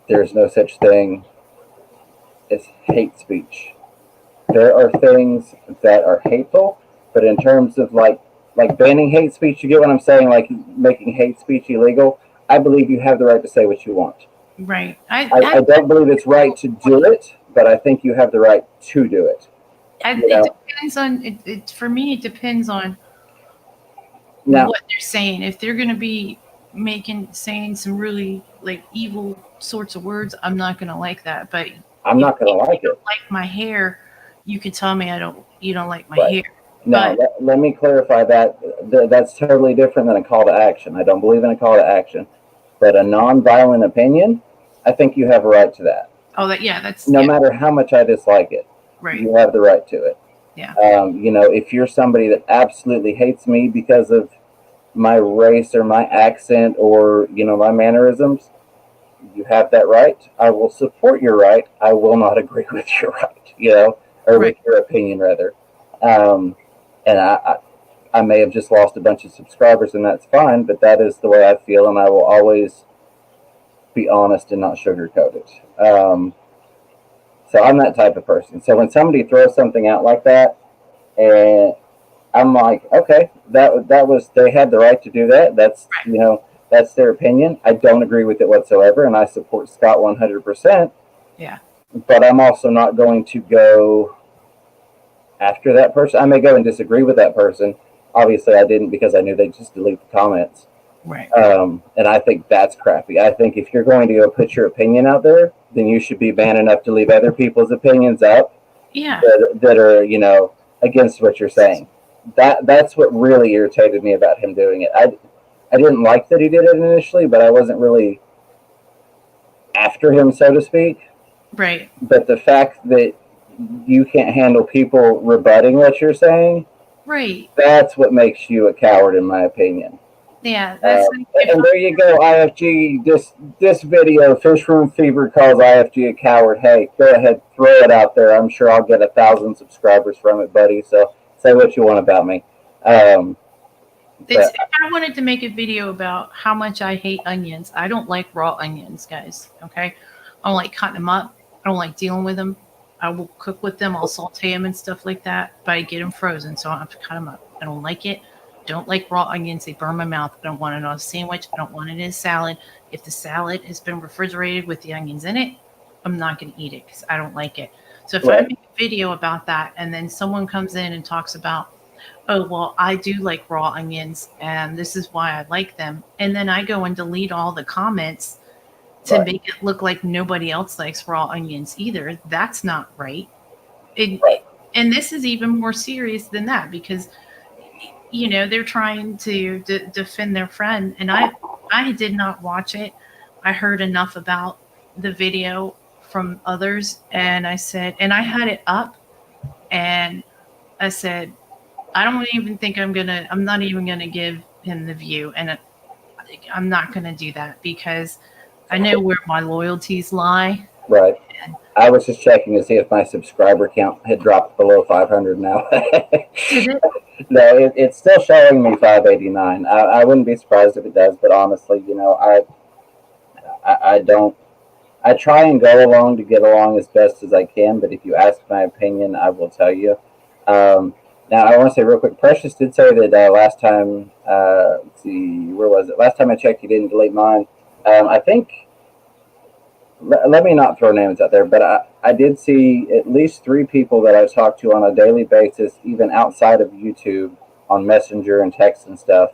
there's no such thing as hate speech. There are things that are hateful, but in terms of like banning hate speech, you get what I'm saying? Like making hate speech illegal. I believe you have the right to say what you want. Right. I don't believe it's right to do it, but I think you have the right to do it. It depends on it. For me, it depends on what they're saying. If they're going to be saying some really like evil sorts of words, I'm not going to like that. But I'm not going to like it. Like my hair, you could tell me you don't like my hair. No, let me clarify that. That's totally different than a call to action. I don't believe in a call to action, but a non-violent opinion, I think you have a right to that. Oh, that's no matter how much I dislike it. Right. You have the right to it. Yeah. If you're somebody that absolutely hates me because of my race or my accent or my mannerisms, you have that right. I will support your right. I will not agree with your right. Or with your opinion rather. And I may have just lost a bunch of subscribers, and that's fine. But that is the way I feel, and I will always be honest and not sugarcoat it. So I'm that type of person. So when somebody throws something out like that, and I'm like, okay, that was, they had the right to do that. That's that's their opinion. I don't agree with it whatsoever, and I support Scott 100%. Yeah. But I'm also not going to go after that person. I may go and disagree with that person. Obviously, I didn't, because I knew they'd just delete the comments. Right. And I think that's crappy. I think if you're going to go put your opinion out there, then you should be man enough to leave other people's opinions up. Yeah. That are against what you're saying. That's what really irritated me about him doing it. I didn't like that he did it initially, but I wasn't really after him, so to speak. Right. But the fact that you can't handle people rebutting what you're saying, right, that's what makes you a coward, in my opinion. Yeah, and there you go, IFG. This video, Fish Room Fever calls IFG a coward. Hey, go ahead, throw it out there. I'm sure I'll get 1,000 subscribers from it, buddy. So say what you want about me. I wanted to make a video about how much I hate onions. I don't like raw onions, guys. Okay, I don't like cutting them up. I don't like dealing with them. I will cook with them. I'll saute them and stuff like that, but I get them frozen, so I don't have to cut them up. I don't like it. Don't like raw onions. They burn my mouth. I don't want it on a sandwich. I don't want it in a salad. If the salad has been refrigerated with the onions in it, I'm not going to eat it because I don't like it. So if I make a video about that and then someone comes in and talks about, oh, well, I do like raw onions and this is why I like them, and then I go and delete all the comments to make it look like nobody else likes raw onions either, that's not right. And this is even more serious than that because they're trying to defend their friend, and I did not watch it. I heard enough about the video from others, and I said, and I had it up, and I said, I don't even think I'm not even gonna give him the view, and I'm not gonna do that because I know where my loyalties lie. Right. I was just checking to see if my subscriber count had dropped below 500 now. No, it's still showing me 589. I wouldn't be surprised if it does, but honestly, I don't. I try and go along to get along as best as I can, but if you ask my opinion, I will tell you. Now, I want to say real quick, Precious did say that last time, let's see, where was it? Last time I checked, he didn't delete mine. I think, let me not throw names out there, but I did see at least 3 people that I talk to on a daily basis, even outside of YouTube, on Messenger and text and stuff,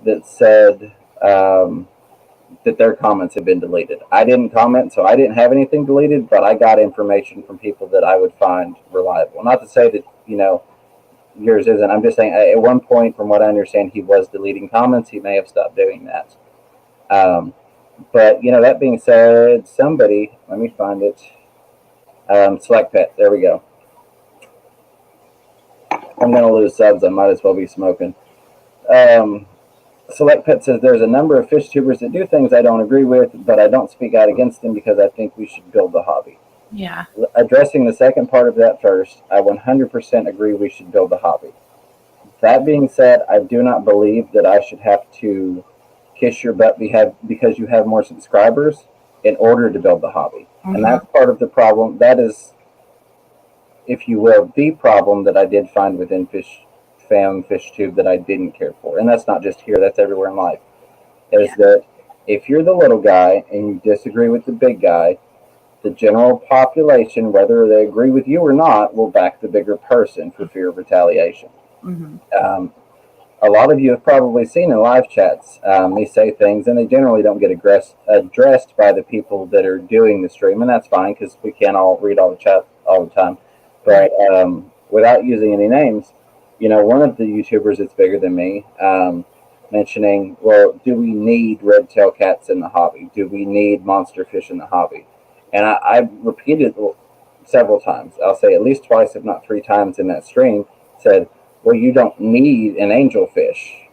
that said that their comments had been deleted. I didn't comment, so I didn't have anything deleted, but I got information from people that I would find reliable. Not to say that, yours isn't. I'm just saying, at one point, from what I understand, he was deleting comments. He may have stopped doing that. But, that being said, somebody, let me find it. Select Pet, there we go. I'm going to lose subs. I might as well be smoking. Select Pet says there's a number of fish tubers that do things I don't agree with, but I don't speak out against them because I think we should build the hobby. Yeah. Addressing the second part of that first, I 100% agree we should build the hobby. That being said, I do not believe that I should have to kiss your butt because you have more subscribers in order to build the hobby. Mhm. And that's part of the problem. That is, if you will, the problem that I did find within FishTube that I didn't care for. And that's not just here, that's everywhere in life. Is that if you're the little guy and you disagree with the big guy, the general population, whether they agree with you or not, will back the bigger person for fear of retaliation. Mm-hmm. A lot of you have probably seen in live chats me say things, and they generally don't get addressed by the people that are doing the stream, and that's fine because we can't all read all the chat all the time. But without using any names, one of the YouTubers that's bigger than me mentioning, well, do we need red-tailed cats in the hobby? Do we need monster fish in the hobby? And I repeated several times. I'll say at least twice, if not 3 times in that stream, said, well, you don't need an angelfish,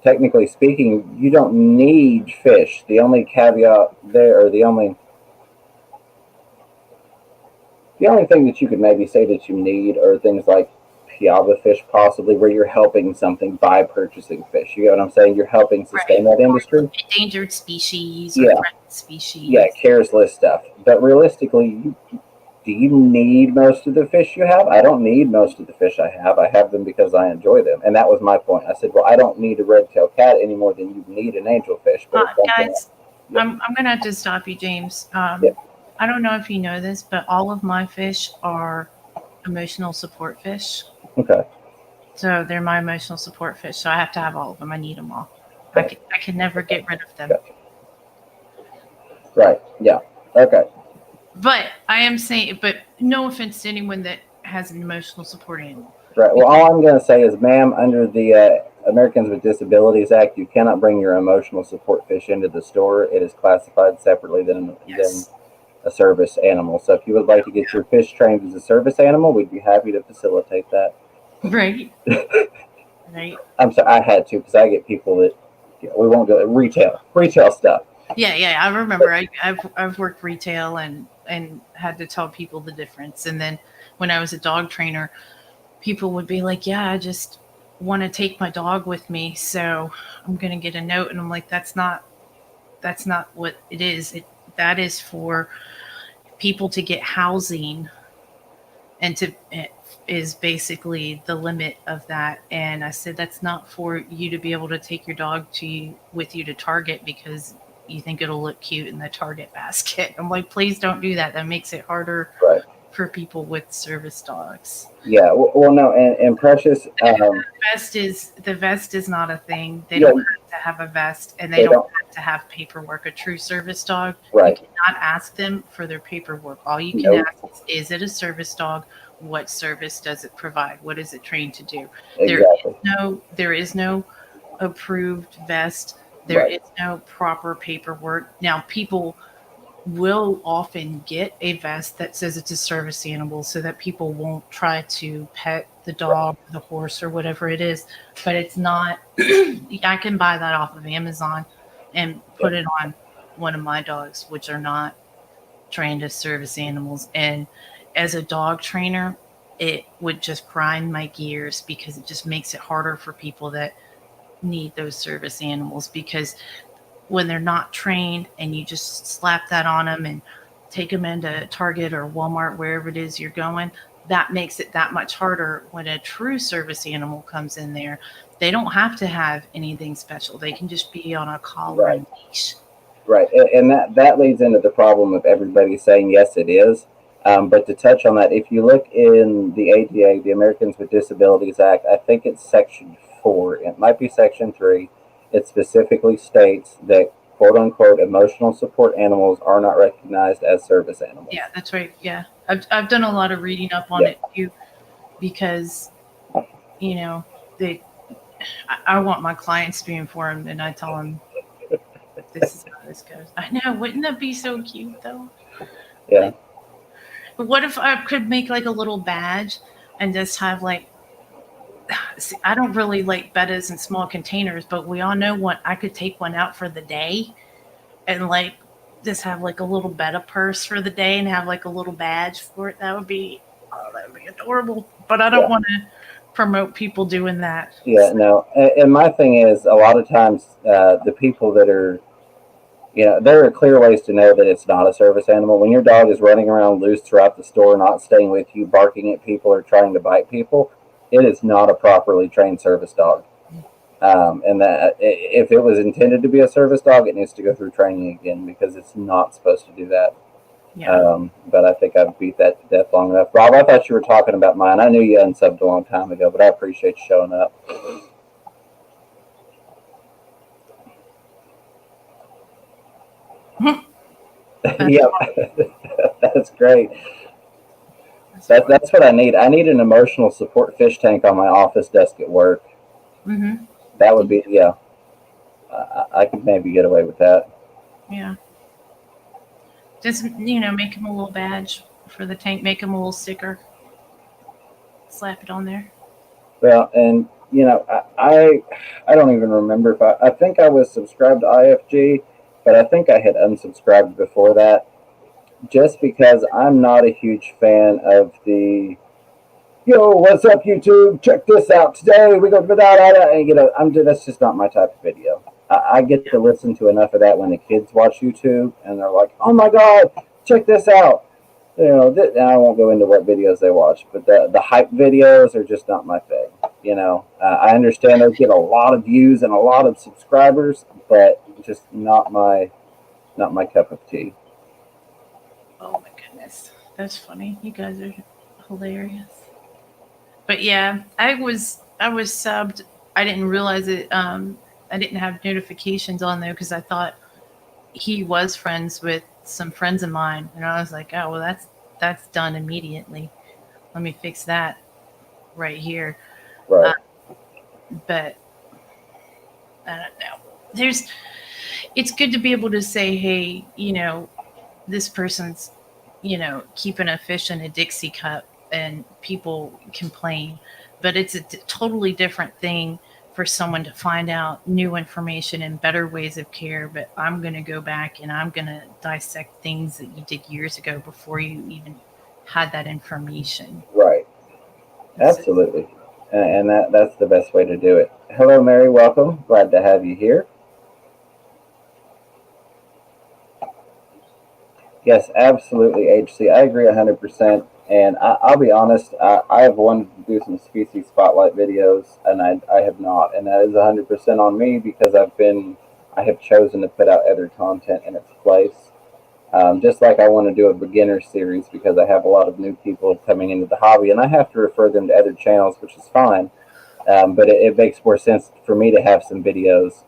Technically speaking, you don't need fish. The only caveat there, or the only thing that you could maybe say that you need are things like piaba fish, possibly, where you're helping something by purchasing fish. You get what I'm saying? You're helping sustain that industry. Endangered species or threatened species. Yeah, CARES list stuff. But realistically, do you need most of the fish you have? I don't need most of the fish I have. I have them because I enjoy them. And that was my point. I said, well, I don't need a red-tailed cat any more than you need an angelfish. Guys, I'm going to have to stop you, James. I don't know if you know this, but all of my fish are emotional support fish. Okay. So they're my emotional support fish. So I have to have all of them. I need them all. Okay. I can never get rid of them. Okay. Right. Yeah. Okay. But I am saying, but no offense to anyone that has an emotional support animal. Right. Well, all I'm going to say is, ma'am, under the Americans with Disabilities Act, you cannot bring your emotional support fish into the store. It is classified separately than a service animal. So if you would like to get your fish trained as a service animal, we'd be happy to facilitate that. Right. Right. I'm sorry, I had to, because I get people that we won't go retail stuff. Yeah. I remember I've worked retail and had to tell people the difference. And then when I was a dog trainer, people would be like, yeah, I just want to take my dog with me, so I'm going to get a note. And I'm like, that's not what it is. That is for people to get housing, and it is basically the limit of that. And I said, that's not for you to be able to take your dog with you to Target because you think it'll look cute in the Target basket. I'm like, please don't do that. That makes it harder for people with service dogs. Yeah, well, no, and Precious. The vest is not a thing. They don't have to have a vest, and they don't have to have paperwork. A true service dog, you cannot ask them for their paperwork. All you can ask is it a service dog? What service does it provide? What is it trained to do? Exactly. There is no approved vest. There is no proper paperwork. Now, people will often get a vest that says it's a service animal so that people won't try to pet the dog, the horse, or whatever it is. But it's not, I can buy that off of Amazon and put it on one of my dogs, which are not trained as service animals. And as a dog trainer, it would just grind my gears because it just makes it harder for people that need those service animals, because when they're not trained and you just slap that on them and take them into Target or Walmart, wherever it is you're going, that makes it that much harder when a true service animal comes in there. They don't have to have anything special. They can just be on a collar and leash. Right. And that leads into the problem of everybody saying, yes, it is. But to touch on that, if you look in the ADA, the Americans with Disabilities Act, I think it's Section 4. It might be Section 3. It specifically states that, quote unquote, emotional support animals are not recognized as service animals. Yeah, that's right. Yeah. I've done a lot of reading up on it too, because, I want my clients to be informed, and I tell them this is how this goes. I know. Wouldn't that be so cute though? Yeah. But what if I could make like a little badge and just have like see, I don't really like bettas in small containers, but we all know what I could take one out for the day and like just have like a little betta purse for the day and have like a little badge for it. That would be adorable. But I don't Yeah. want to promote people doing that. Yeah, no. And my thing is, a lot of times, the people that are, there are clear ways to know that it's not a service animal. When your dog is running around loose throughout the store, not staying with you, barking at people, or trying to bite people, it is not a properly trained service dog. And that if it was intended to be a service dog, it needs to go through training again because it's not supposed to do that. Yeah. But I think I've beat that to death long enough. Rob, I thought you were talking about mine. I knew you unsubbed a long time ago, but I appreciate you showing up. Yeah, that's great. That's what I need. I need an emotional support fish tank on my office desk at work. Mm-hmm. That would be, yeah. I could maybe get away with that. Yeah. Just make him a little badge for the tank. Make him a little sticker. Slap it on there. Well, and I don't even remember if I think I was subscribed to IFG, but I think I had unsubscribed before that, just because I'm not a huge fan of the yo, what's up YouTube? Check this out today. We go that's just not my type of video. I get to listen to enough of that when the kids watch YouTube and they're like, oh my god, check this out. I won't go into what videos they watch, but the hype videos are just not my thing. I understand those get a lot of views and a lot of subscribers, but just not my cup of tea. Oh my goodness, that's funny. You guys are hilarious. But yeah, I was subbed. I didn't realize it. I didn't have notifications on there because I thought he was friends with some friends of mine, and I was like, oh well, that's done immediately. Let me fix that right here. Right. But I don't know. It's good to be able to say, hey, this person's, keeping a fish in a Dixie cup, and people complain, but it's a totally different thing for someone to find out new information and better ways of care. But I'm going to go back and I'm going to dissect things that you did years ago before you even had that information. Right. Absolutely. And that's the best way to do it. Hello, Mary. Welcome. Glad to have you here. Yes, absolutely, HC. I agree 100%. And I'll be honest, I have wanted to do some species spotlight videos, and I have not. And that is 100% on me because I have chosen to put out other content in its place. Just like I want to do a beginner series because I have a lot of new people coming into the hobby, and I have to refer them to other channels, which is fine. But it makes more sense for me to have some videos,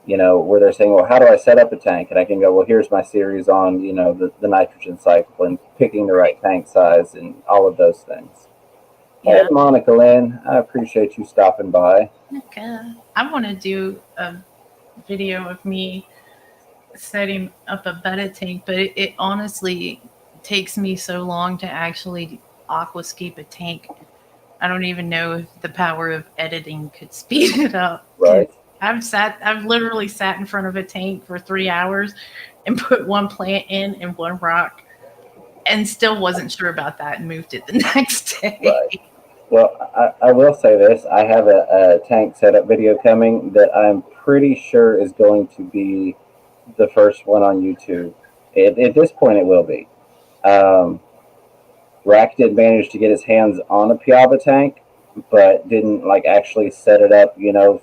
where they're saying, well, how do I set up a tank? And I can go, well, here's my series on, the nitrogen cycle and picking the right tank size and all of those things. Yeah. Hey, Monica Lynn, I appreciate you stopping by. Okay. I want to do a video of me setting up a betta tank, but it honestly takes me so long to actually aquascape a tank. I don't even know if the power of editing could speed it up. Right. I've literally sat in front of a tank for 3 hours and put one plant in and one rock and still wasn't sure about that and moved it the next day. Right. Well, I will say this. I have a tank setup video coming that I'm pretty sure is going to be the first one on YouTube. At this point, it will be. Rack did manage to get his hands on a Piava tank, but didn't actually set it up,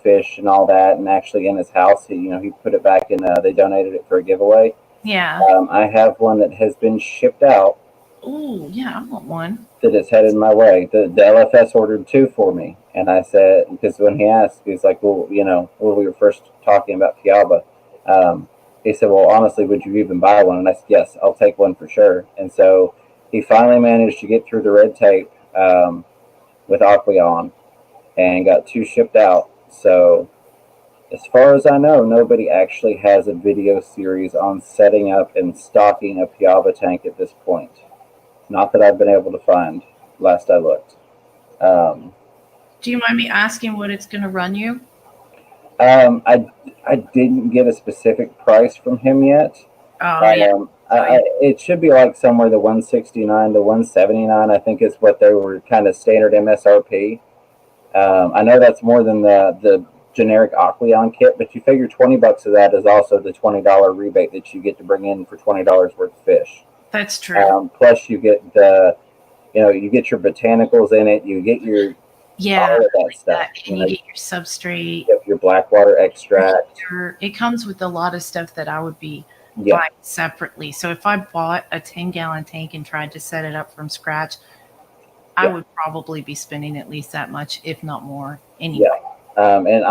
fish and all that, and actually in his house, he put it back in. They donated it for a giveaway. Yeah. I have one that has been shipped out. Oh, yeah, I want one. That is headed my way. The LFS ordered 2 for me, and I said, because when he asked, he's like, well, when we were first talking about Piava, he said, well, honestly, would you even buy one? And I said, yes, I'll take one for sure. And so he finally managed to get through the red tape with Aqueon and got 2 shipped out. So as far as I know, nobody actually has a video series on setting up and stocking a Piava tank at this point. Not that I've been able to find, last I looked. Um, Do you mind me asking what it's going to run you? I didn't get a specific price from him yet. Oh yeah, oh yeah, It should be like somewhere the 169 to 179. I think is what they were kind of standard MSRP. I know that's more than the generic Aqueon kit, but you figure $20 of that is also the $20 rebate that you get to bring in for $20 worth of fish. that's true. Plus, you get you get your botanicals in it. You get your Yeah, all of that like stuff. that, and you get your substrate. You get your Blackwater extract. It comes with a lot of stuff that I would be Yeah, buying separately. So if I bought a 10-gallon tank and tried to set it up from scratch, I yeah, would probably be spending at least that much, if not more, yeah. anyway. And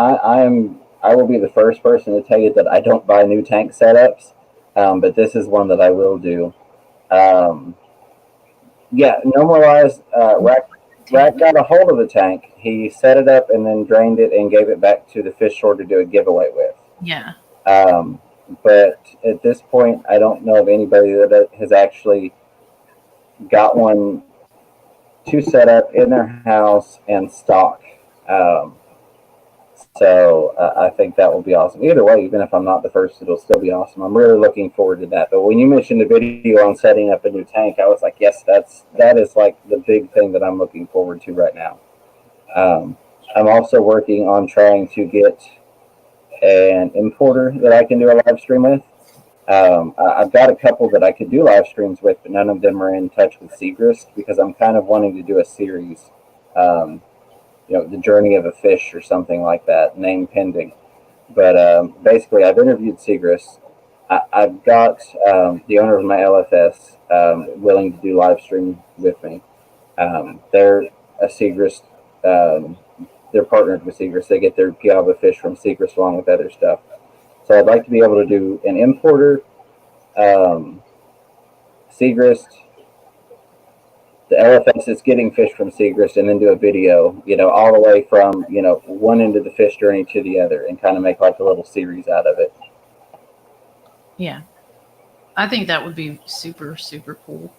I will be the first person to tell you that I don't buy new tank setups, but this is one that I will do. Um, yeah, normalized Rack got a hold of the tank. He set it up and then drained it and gave it back to the fish store to do a giveaway with. Yeah. Um, but at this point, I don't know of anybody that has actually got one to set up in their house and stock. Um, so I think that will be awesome. Either way, even if I'm not the first, it'll still be awesome. I'm really looking forward to that. But when you mentioned the video on setting up a new tank, I was like, yes, that is like the big thing that I'm looking forward to right now. Um, I'm also working on trying to get an importer that I can do a live stream with. I've got a couple that I could do live streams with, but none of them are in touch with Seagrist because I'm kind of wanting to do a series. Um, the journey of a fish or something like that, name pending. But basically, I've interviewed Seagrist. I've got the owner of my LFS willing to do live stream with me. They're a Seagrist. Um, they're partnered with Seagrist. They get their Piava fish from Seagrist along with other stuff. So I'd like to be able to do an importer, um, Seagrist, the LFS is getting fish from Seagrist, and then do a video, all the way from, one end of the fish journey to the other and kind of make like a little series out of it. Yeah. I think that would be super, super cool.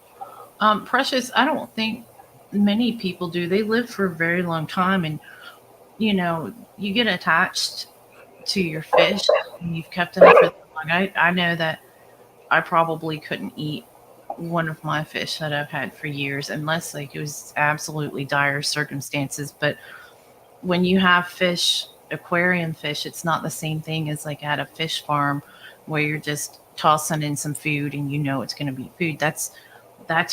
Precious, I don't think many people do. They live for a very long time, and you get attached to your fish, and you've kept them for long. I know that I probably couldn't eat one of my fish that I've had for years unless like it was absolutely dire circumstances. But when you have fish, aquarium fish, it's not the same thing as like at a fish farm where you're just tossing in some food and it's going to be food. That's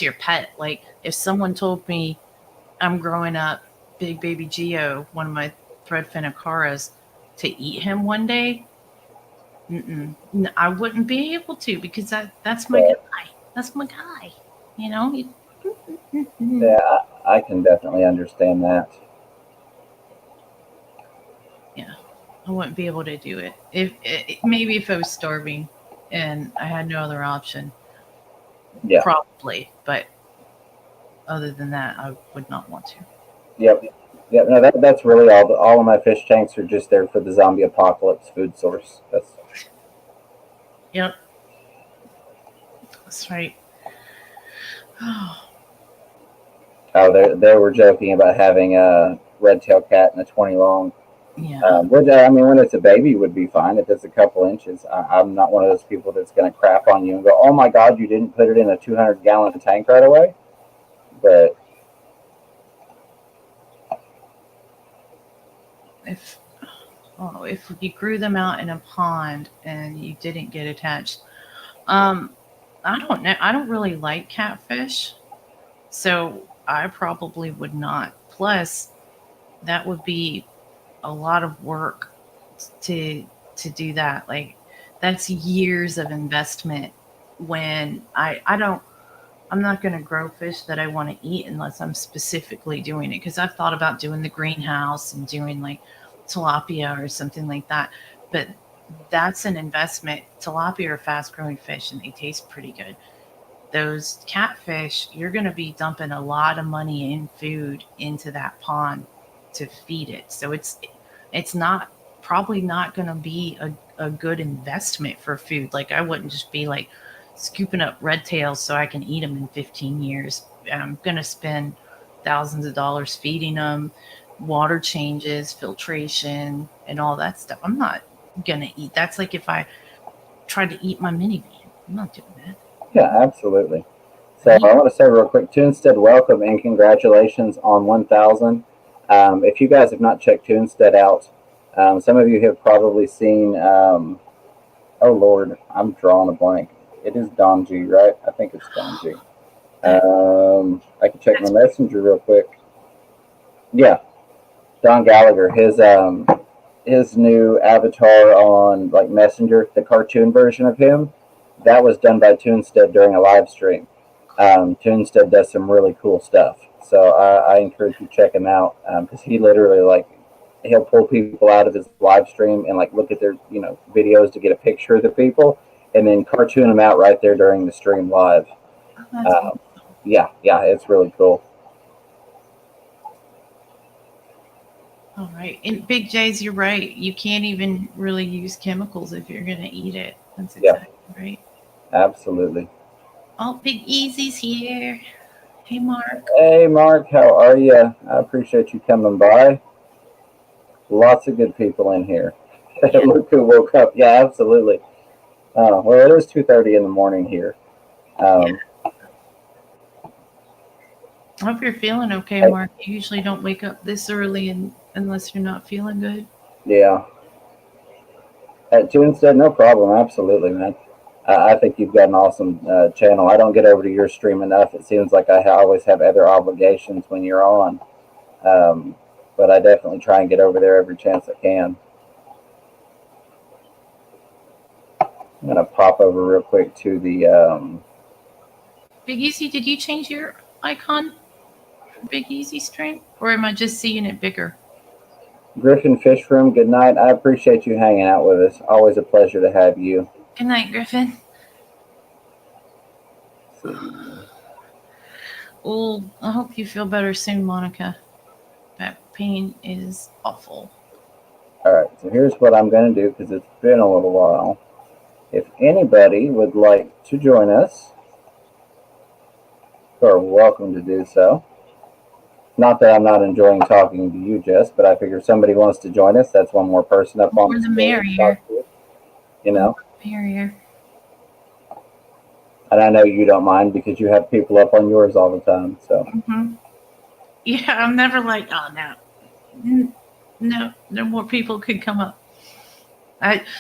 your pet. Like if someone told me I'm growing up big baby Geo, one of my threadfin acaras, to eat him one day, I wouldn't be able to because that's my guy. That's my guy. You know. Yeah, I can definitely understand that. Yeah, I wouldn't be able to do it. If maybe if I was starving and I had no other option, Yeah. probably. But other than that, I would not want to. Yep. Yep. No, that's really all. All of my fish tanks are just there for the zombie apocalypse food source. Yep, that's right. Oh, they were joking about having a red-tailed cat and a 20 long. Yeah. Which I mean, when it's a baby, would be fine if it's a couple inches. I'm not one of those people that's going to crap on you and go, "Oh my God, you didn't put it in a 200-gallon tank right away." But if you grew them out in a pond and you didn't get attached, I don't know. I don't really like catfish, so I probably would not. Plus, that would be a lot of work to do that. Like that's years of investment when I don't I'm not going to grow fish that I want to eat unless I'm specifically doing it because I've thought about doing the greenhouse and doing like tilapia or something like that. But that's an investment. Tilapia are fast growing fish and they taste pretty good. Those catfish, you're going to be dumping a lot of money in food into that pond to feed it. So it's not probably not going to be a good investment for food. Like I wouldn't just be like scooping up red tails so I can eat them in 15 years. I'm going to spend thousands of dollars feeding them, water changes, filtration, and all that stuff. I'm not gonna eat. That's like if I tried to eat my minivan. I'm not doing that. Yeah, absolutely. So I want to say real quick, Tunestead, welcome and congratulations on 1,000. If you guys have not checked Tunestead out, some of you have probably seen. Oh Lord, I'm drawing a blank. It is Don G, right? I think it's Don G. I can check my messenger real quick. Yeah, Don Gallagher. His new avatar on like Messenger, the cartoon version of him, that was done by Tunestead during a live stream. Tunestead does some really cool stuff, so I encourage you to check him out because he literally like he'll pull people out of his live stream and like look at their videos to get a picture of the people and then cartoon them out right there during the stream live. Yeah, it's really cool. All right. And Big J's, you're right. You can't even really use chemicals if you're going to eat it. That's exactly right. Absolutely. Oh, Big Easy's here. Hey, Mark. Hey, Mark. How are you? I appreciate you coming by. Lots of good people in here. Yeah. Look who woke up. Yeah, absolutely. Well, it was 2:30 in the morning here. I hope you're feeling okay, Mark. You usually don't wake up this early unless you're not feeling good. Yeah. At Tunestead, no problem. Absolutely, man. I think you've got an awesome channel. I don't get over to your stream enough. It seems like I always have other obligations when you're on. But I definitely try and get over there every chance I can. I'm going to pop over real quick to the... Big Easy, did you change your icon? Big Easy stream? Or am I just seeing it bigger? Griffin Fish Room, good night. I appreciate you hanging out with us. Always a pleasure to have you. Good night, Griffin. Well, I hope you feel better soon, Monica. That pain is awful. All right, so here's what I'm going to do because it's been a little while. If anybody would like to join us, you are welcome to do so. Not that I'm not enjoying talking to you, Jess, but I figure if somebody wants to join us, that's one more person up on the merrier. You know? Merrier. And I know you don't mind because you have people up on yours all the time. So. Mm-hmm. Yeah, I'm never like, oh no, no more people could come up.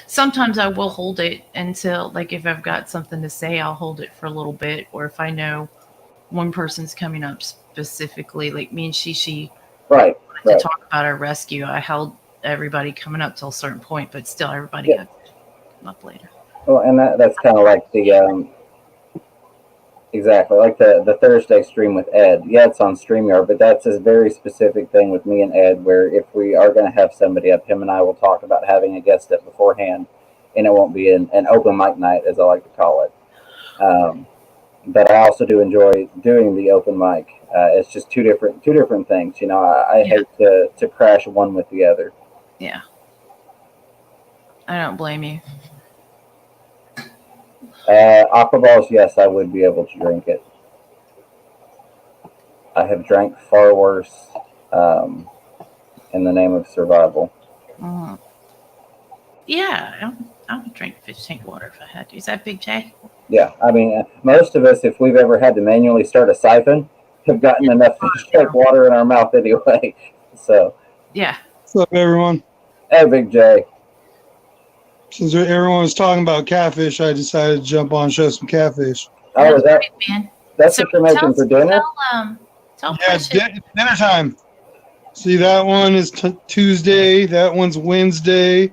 Sometimes I will hold it until, like, if I've got something to say, I'll hold it for a little bit, or if I know one person's coming up specifically, like me and Shishi right to talk about our rescue. I held everybody coming up till a certain point, but still everybody got to come up later. Well, and that's kind of like the exactly like the Thursday stream with Ed. Yeah, it's on StreamYard, but that's a very specific thing with me and Ed, where if we are going to have somebody up, him and I will talk about having a guest up beforehand, and it won't be an open mic night, as I like to call it. But I also do enjoy doing the open mic. It's just two different things. You know, I hate to crash one with the other. Yeah. I don't blame you. Aqua balls, yes, I would be able to drink it. I have drank far worse in the name of survival. Yeah, I would drink fish tank water if I had to. Is that Big J? Yeah, I mean, most of us, if we've ever had to manually start a siphon, have gotten enough fish tank water in our mouth anyway. So. Yeah. What's up, everyone? Hey, Big J. Since everyone was talking about catfish, I decided to jump on and show some catfish. Oh, is that? Man. That's what you're making for dinner? Tell Yeah, it's dinner time. See, that one is Tuesday. That one's Wednesday.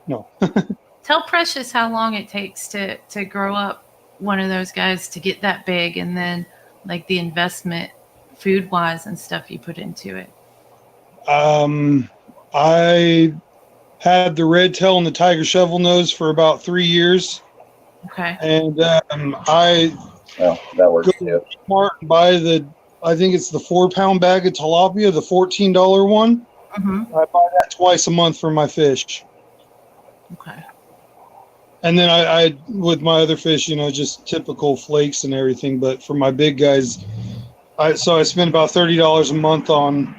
No. Tell Precious how long it takes to grow up one of those guys to get that big, and then like the investment food-wise and stuff you put into it. I had the red tail and the tiger shovel nose for about 3 years. Okay. And that works too. Smart and buy I think it's the 4-pound bag of tilapia, the $14 one. Mm-hmm. I buy that twice a month for my fish. Okay. And then I with my other fish, just typical flakes and everything. But for my big guys, I spend about $30 a month on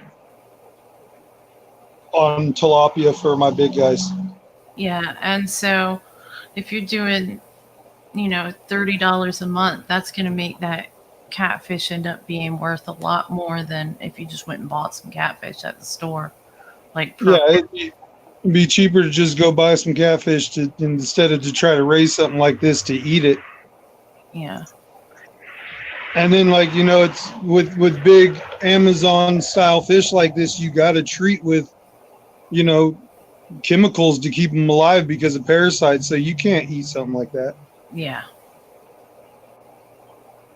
tilapia for my big guys. Yeah, and so if you're doing, $30 a month, that's going to make that catfish end up being worth a lot more than if you just went and bought some catfish at the store. Like, Yeah, it'd be cheaper to just go buy some catfish instead of to try to raise something like this to eat it. yeah, And then, like, it's with big Amazon style fish like this, you got to treat with, chemicals to keep them alive because of parasites. So you can't eat something like that. yeah,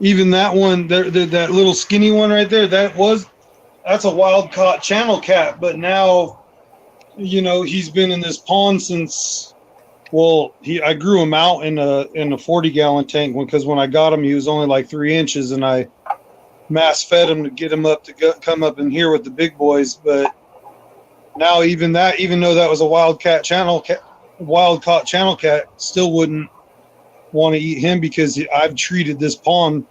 Even that one, that little skinny one right there, that's a wild caught channel cat. But now, he's been in this pond since. Well, I grew him out in a 40-gallon tank because when I got him, he was only like 3 inches, and I mass fed him to get him up to come up in here with the big boys. But now even though that was a wild caught channel cat, still wouldn't want to eat him because I've treated this pond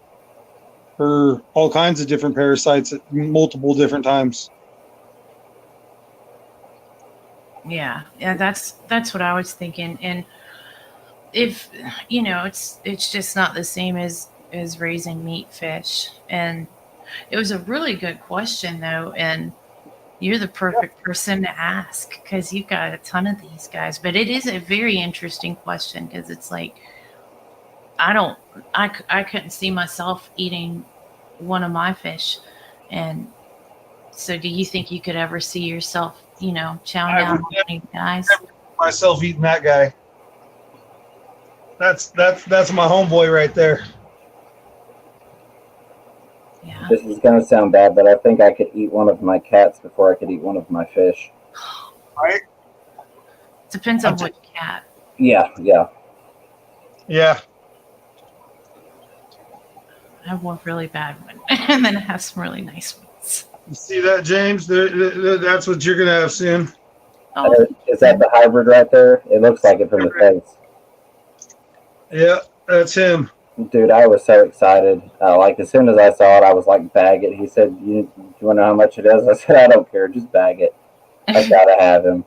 for all kinds of different parasites at multiple different times. yeah. That's what I was thinking. And if it's just not the same as raising meat fish. And it was a really good question though, and you're the perfect person to ask because you've got a ton of these guys. But it is a very interesting question because it's like I couldn't see myself eating one of my fish. And so do you think you could ever see yourself, chowing down on these guys? Myself eating that guy. That's my homeboy right there. Yeah. This is going to sound bad, but I think I could eat one of my cats before I could eat one of my fish. Right? Depends on what cat. Yeah. Yeah. I have one really bad one, and then I have some really nice ones. You see that, James? That's what you're going to have soon. Oh, Is that the hybrid right there? It looks like it from the face. Yeah, that's him. Dude, I was so excited. Like, as soon as I saw it, I was like, bag it. He said, you want to know how much it is? I said, I don't care. Just bag it. I got to have him.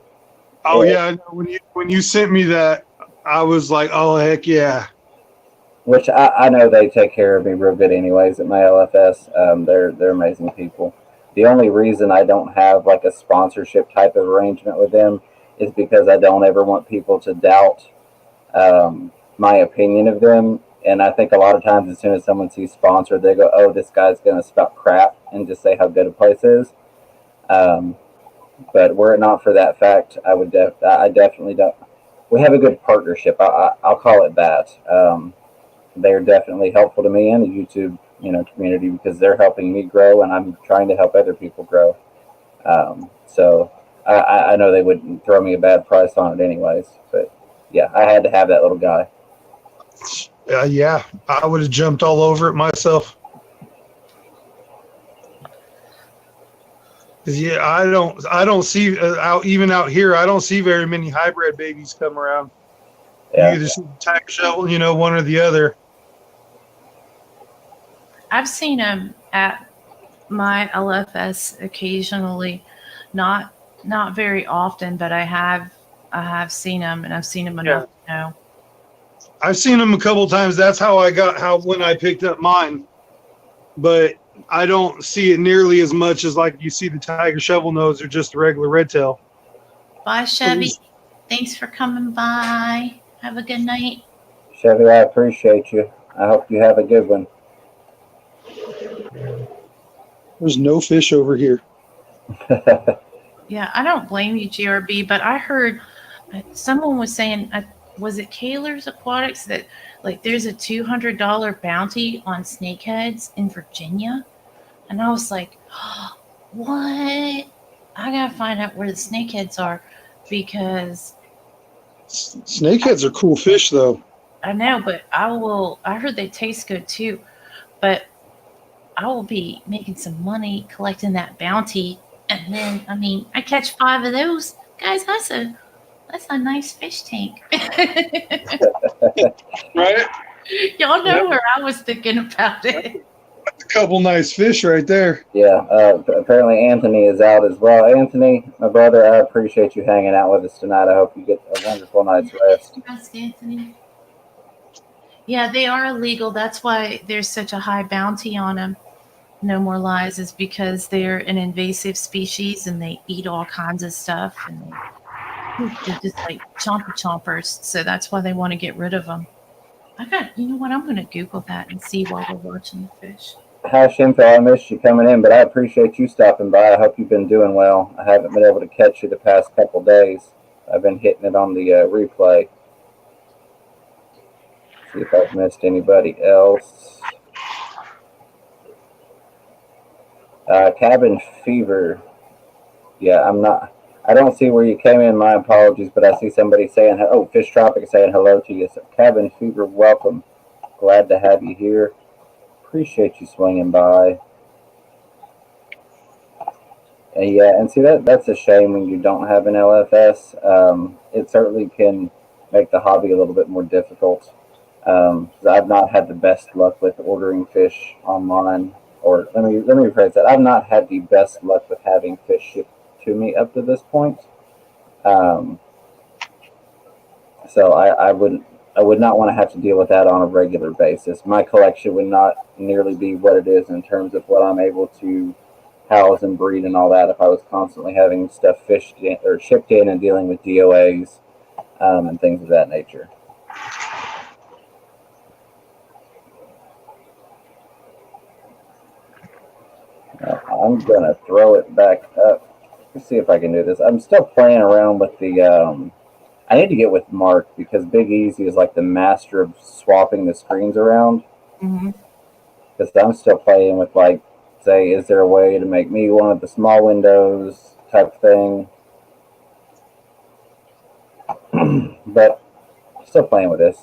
Oh, yeah. When you sent me that, I was like, oh, heck yeah. Which I know they take care of me real good anyways at my LFS. They're amazing people. The only reason I don't have like a sponsorship type of arrangement with them is because I don't ever want people to doubt my opinion of them. And I think a lot of times as soon as someone sees sponsored, they go, oh, this guy's going to spout crap and just say how good a place is. But were it not for that fact, I definitely don't. We have a good partnership. I'll call it that. They're definitely helpful to me and the YouTube, community because they're helping me grow and I'm trying to help other people grow. So I know they wouldn't throw me a bad price on it anyways, but yeah, I had to have that little guy. Yeah, I would have jumped all over it myself. Yeah, I don't see even out here. I don't see very many hybrid babies come around. Yeah. You either see the tiger shovel, one or the other. I've seen them at my LFS occasionally, not very often, but I have seen them, and I've seen them enough to know. I've seen them a couple of times. That's how when I picked up mine, but I don't see it nearly as much as like you see the tiger shovel nose or just the regular red tail. Bye, Chevy. Thanks for coming by. Have a good night. Chevy, I appreciate you. I hope you have a good one. There's no fish over here. Yeah, I don't blame you, GRB, but I heard someone was saying, was it Kaler's Aquatics, that like there's a $200 bounty on snakeheads in Virginia? And I was like, oh, what? I gotta find out where the snakeheads are because Snakeheads are cool fish, though. I know, but I heard they taste good too, but I will be making some money collecting that bounty. And then, I catch 5 of those. Guys, that's a nice fish tank. Right? Y'all know where I was thinking about it. a couple nice fish right there. Yeah, apparently Anthony is out as well. Anthony, my brother, I appreciate you hanging out with us tonight. I hope you get a wonderful night's rest. Ask Anthony. Yeah, they are illegal. That's why there's such a high bounty on them. No More Lies is because they're an invasive species and they eat all kinds of stuff and they're just like chompers. So that's why they want to get rid of them. You know what? I'm going to Google that and see while we're watching the fish. Hash info, I missed you coming in, but I appreciate you stopping by. I hope you've been doing well. I haven't been able to catch you the past couple days. I've been hitting it on the replay. See if I've missed anybody else. Cabin Fever. Yeah, I don't see where you came in. My apologies, but I see somebody saying, oh, Fish Tropic is saying hello to you. So Cabin Fever, welcome. Glad to have you here. Appreciate you swinging by. And yeah, and see that's a shame when you don't have an LFS. It certainly can make the hobby a little bit more difficult. I've not had the best luck with ordering fish online, or let me rephrase that. I've not had the best luck with having fish shipped to me up to this point. So I would not want to have to deal with that on a regular basis. My collection would not nearly be what it is in terms of what I'm able to house and breed and all that if I was constantly having stuff fished in, or shipped in and dealing with DOAs and things of that nature. I'm going to throw it back up. Let's see if I can do this. I'm still playing around with the... I need to get with Mark because Big Easy is like the master of swapping the screens around. Because I'm still playing with, like, say, is there a way to make me one of the small windows type thing? But still playing with this.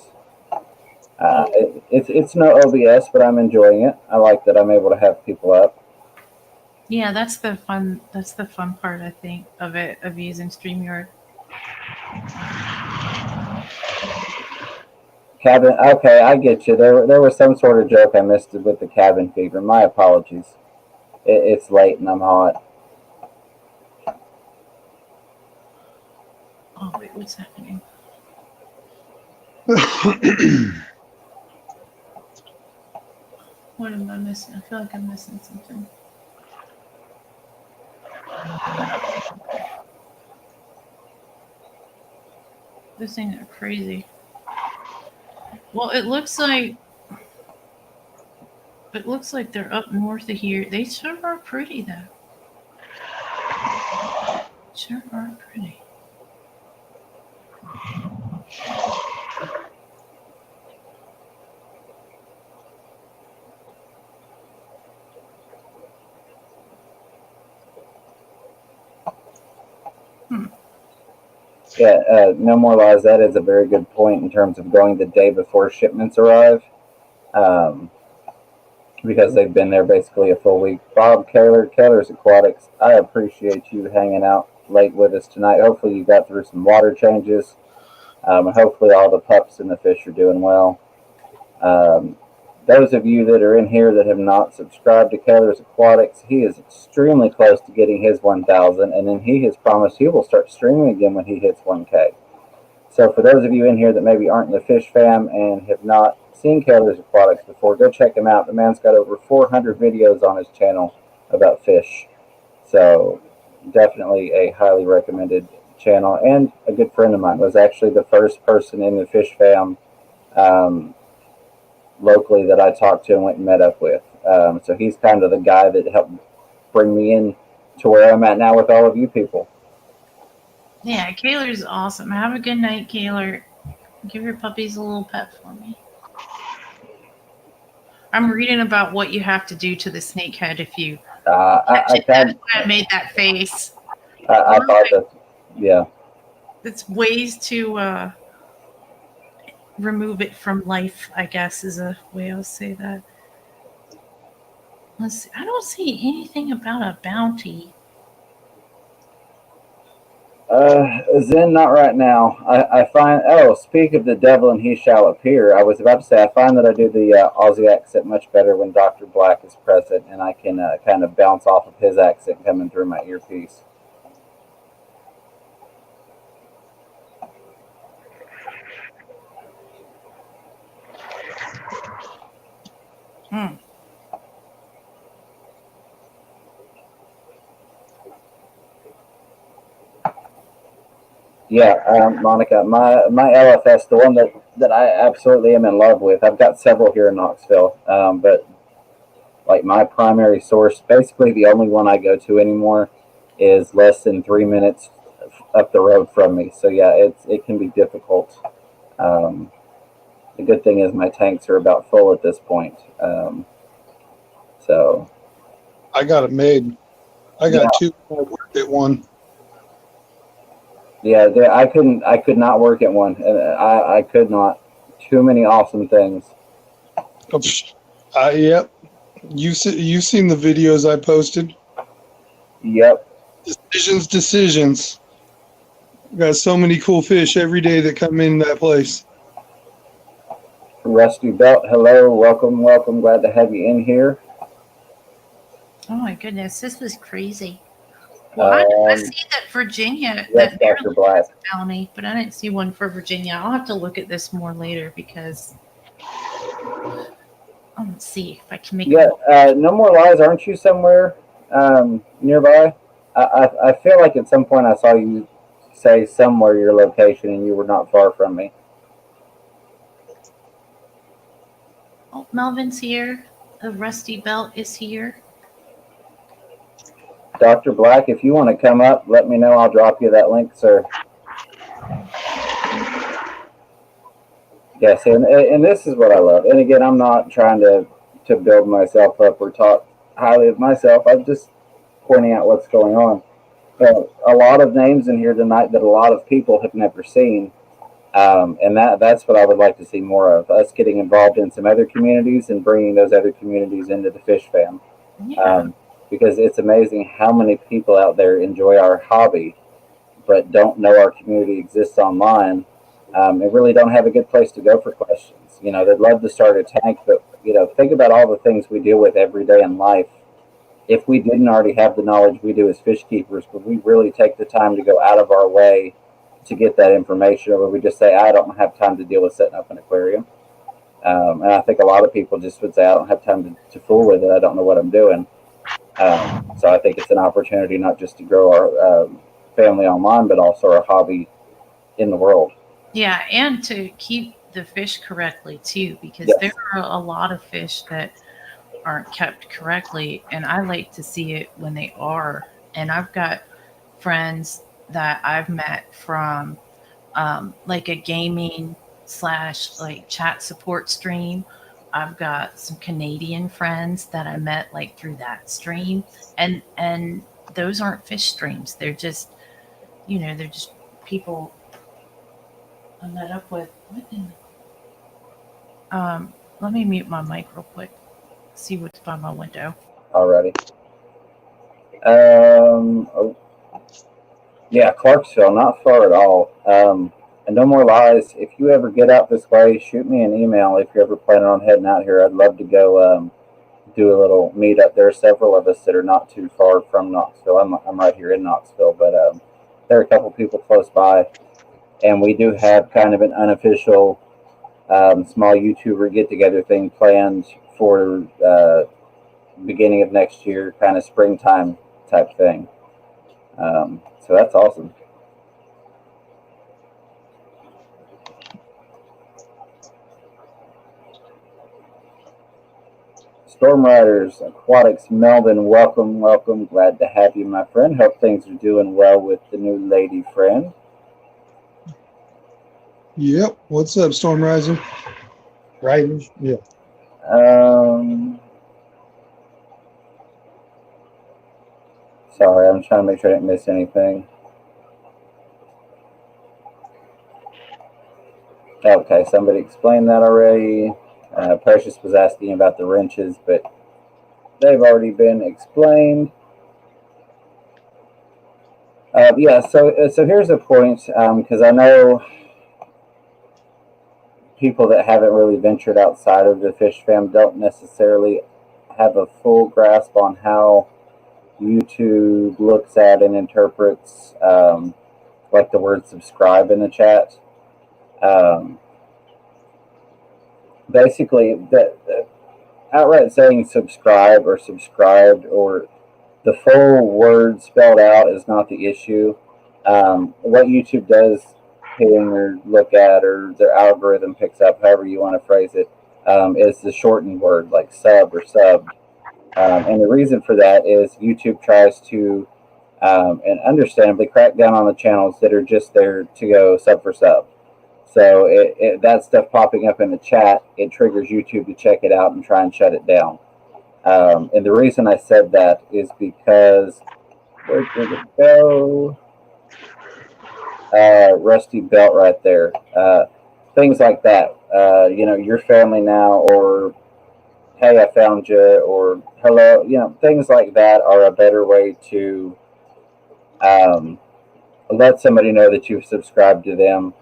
It's no OBS, but I'm enjoying it. I like that I'm able to have people up. Yeah, that's the fun part, I think, of using StreamYard. Cabin, okay, I get you. There was some sort of joke I missed with the cabin fever. My apologies. It's late and I'm hot. Oh wait, what's happening? What am I missing? I feel like I'm missing something. This thing is crazy. Well, it looks like they're up north of here. They sure are pretty though. Sure are pretty. Yeah, No More Lies. That is a very good point in terms of going the day before shipments arrive, because they've been there basically a full week. Bob Kaler's Aquatics, I appreciate you hanging out late with us tonight. Hopefully you got through some water changes. Hopefully all the pups and the fish are doing well. Those of you that are in here that have not subscribed to Kaler's Aquatics, he is extremely close to getting his 1,000, and then he has promised he will start streaming again when he hits 1K. So for those of you in here that maybe aren't in the fish fam and have not seen Kaler's Aquatics before, go check him out. The man's got over 400 videos on his channel about fish. So definitely a highly recommended channel, and a good friend of mine. Was actually the first person in the fish fam locally that I talked to and went and met up with. So he's kind of the guy that helped bring me in to where I'm at now with all of you people. Yeah, Kaler's awesome. Have a good night, Kaler. Give your puppies a little pet for me. I'm reading about what you have to do to the snakehead if you catch it. That's why I made that face. I thought that, yeah. It's ways to remove it from life, I guess, is a way I'll say that. Let's see. I don't see anything about a bounty. Zen, not right now. I find, oh, speak of the devil and he shall appear. I was about to say, I find that I do the Aussie accent much better when Dr. Black is present and I can kind of bounce off of his accent coming through my earpiece. Hmm. Yeah, Monica, my LFS, the one that I absolutely am in love with. I've got several here in Knoxville, but like my primary source, basically the only one I go to anymore, is less than 3 minutes up the road from me. So yeah, it can be difficult. Um, the good thing is my tanks are about full at this point. So I got it made. I got yeah, two. I worked at one. yeah, I could not work at one, and I could not. Too many awesome things. Oh, yep. You've seen the videos I posted. Yep. Decisions. Got so many cool fish every day that come in that place. Rusty Belt, hello, welcome, welcome. Glad to have you in here. Oh my goodness, this was crazy. Well, I see that Virginia, Yes, that Dr. Black. bounty, but I didn't see one for Virginia. I'll have to look at this more later because let's see if I can make. Yeah, no more lies. Aren't you somewhere nearby? I feel like at some point I saw you say somewhere your location, and you were not far from me. Oh, Melvin's here. The Rusty Belt is here. Dr. Black, if you want to come up, let me know. I'll drop you that link, sir. Yes, and this is what I love. And again, I'm not trying to build myself up or talk highly of myself. I'm just pointing out what's going on. A lot of names in here tonight that a lot of people have never seen. And that's what I would like to see more of. Us getting involved in some other communities and bringing those other communities into the Fish Fam. Yeah. Because it's amazing how many people out there enjoy our hobby, but don't know our community exists online, and really don't have a good place to go for questions. You know, they'd love to start a tank, but think about all the things we deal with every day in life. If we didn't already have the knowledge we do as fish keepers, would we really take the time to go out of our way to get that information, or would we just say, I don't have time to deal with setting up an aquarium? And I think a lot of people just would say, I don't have time to fool with it. I don't know what I'm doing. So I think it's an opportunity not just to grow our family online, but also our hobby in the world. Yeah, and to keep the fish correctly too, because Yes. there are a lot of fish that aren't kept correctly, and I like to see it when they are. And I've got friends that I've met from like a gaming / like chat support stream. I've got some Canadian friends that I met like through that stream, and those aren't fish streams. They're just they're just people I met up with. Let me mute my mic real quick. See what's by my window. Alrighty. Yeah, Clarksville, not far at all. And no more lies. If you ever get out this way, shoot me an email if you're ever planning on heading out here. I'd love to go do a little meet up. There are several of us that are not too far from Knoxville. I'm right here in Knoxville, but there are a couple people close by, and we do have kind of an unofficial small YouTuber get-together thing planned for beginning of next year, kind of springtime type thing. So that's awesome. Storm Riders Aquatics, Melvin, welcome, welcome. Glad to have you, my friend. Hope things are doing well with the new lady friend. Yep. What's up, Storm Riser? Riders. Yeah. Sorry, I'm trying to make sure I didn't miss anything. Okay, somebody explained that already. Precious was asking about the wrenches, but they've already been explained. Yeah, so here's the point, because I know people that haven't really ventured outside of the fish fam don't necessarily have a full grasp on how YouTube looks at and interprets like the word subscribe in the chat. Um, Basically, that outright saying subscribe or subscribed or the full word spelled out is not the issue. What YouTube does ping or look at, or their algorithm picks up, however you want to phrase it, is the shortened word like sub or subbed. And the reason for that is YouTube tries to, and understandably, crack down on the channels that are just there to go sub for sub. So that stuff popping up in the chat, it triggers YouTube to check it out and try and shut it down. And the reason I said that is because, where did it go? Rusty belt right there. Things like that. Your family now, or hey, I found you, or hello. Things like that are a better way to let somebody know that you've subscribed to them.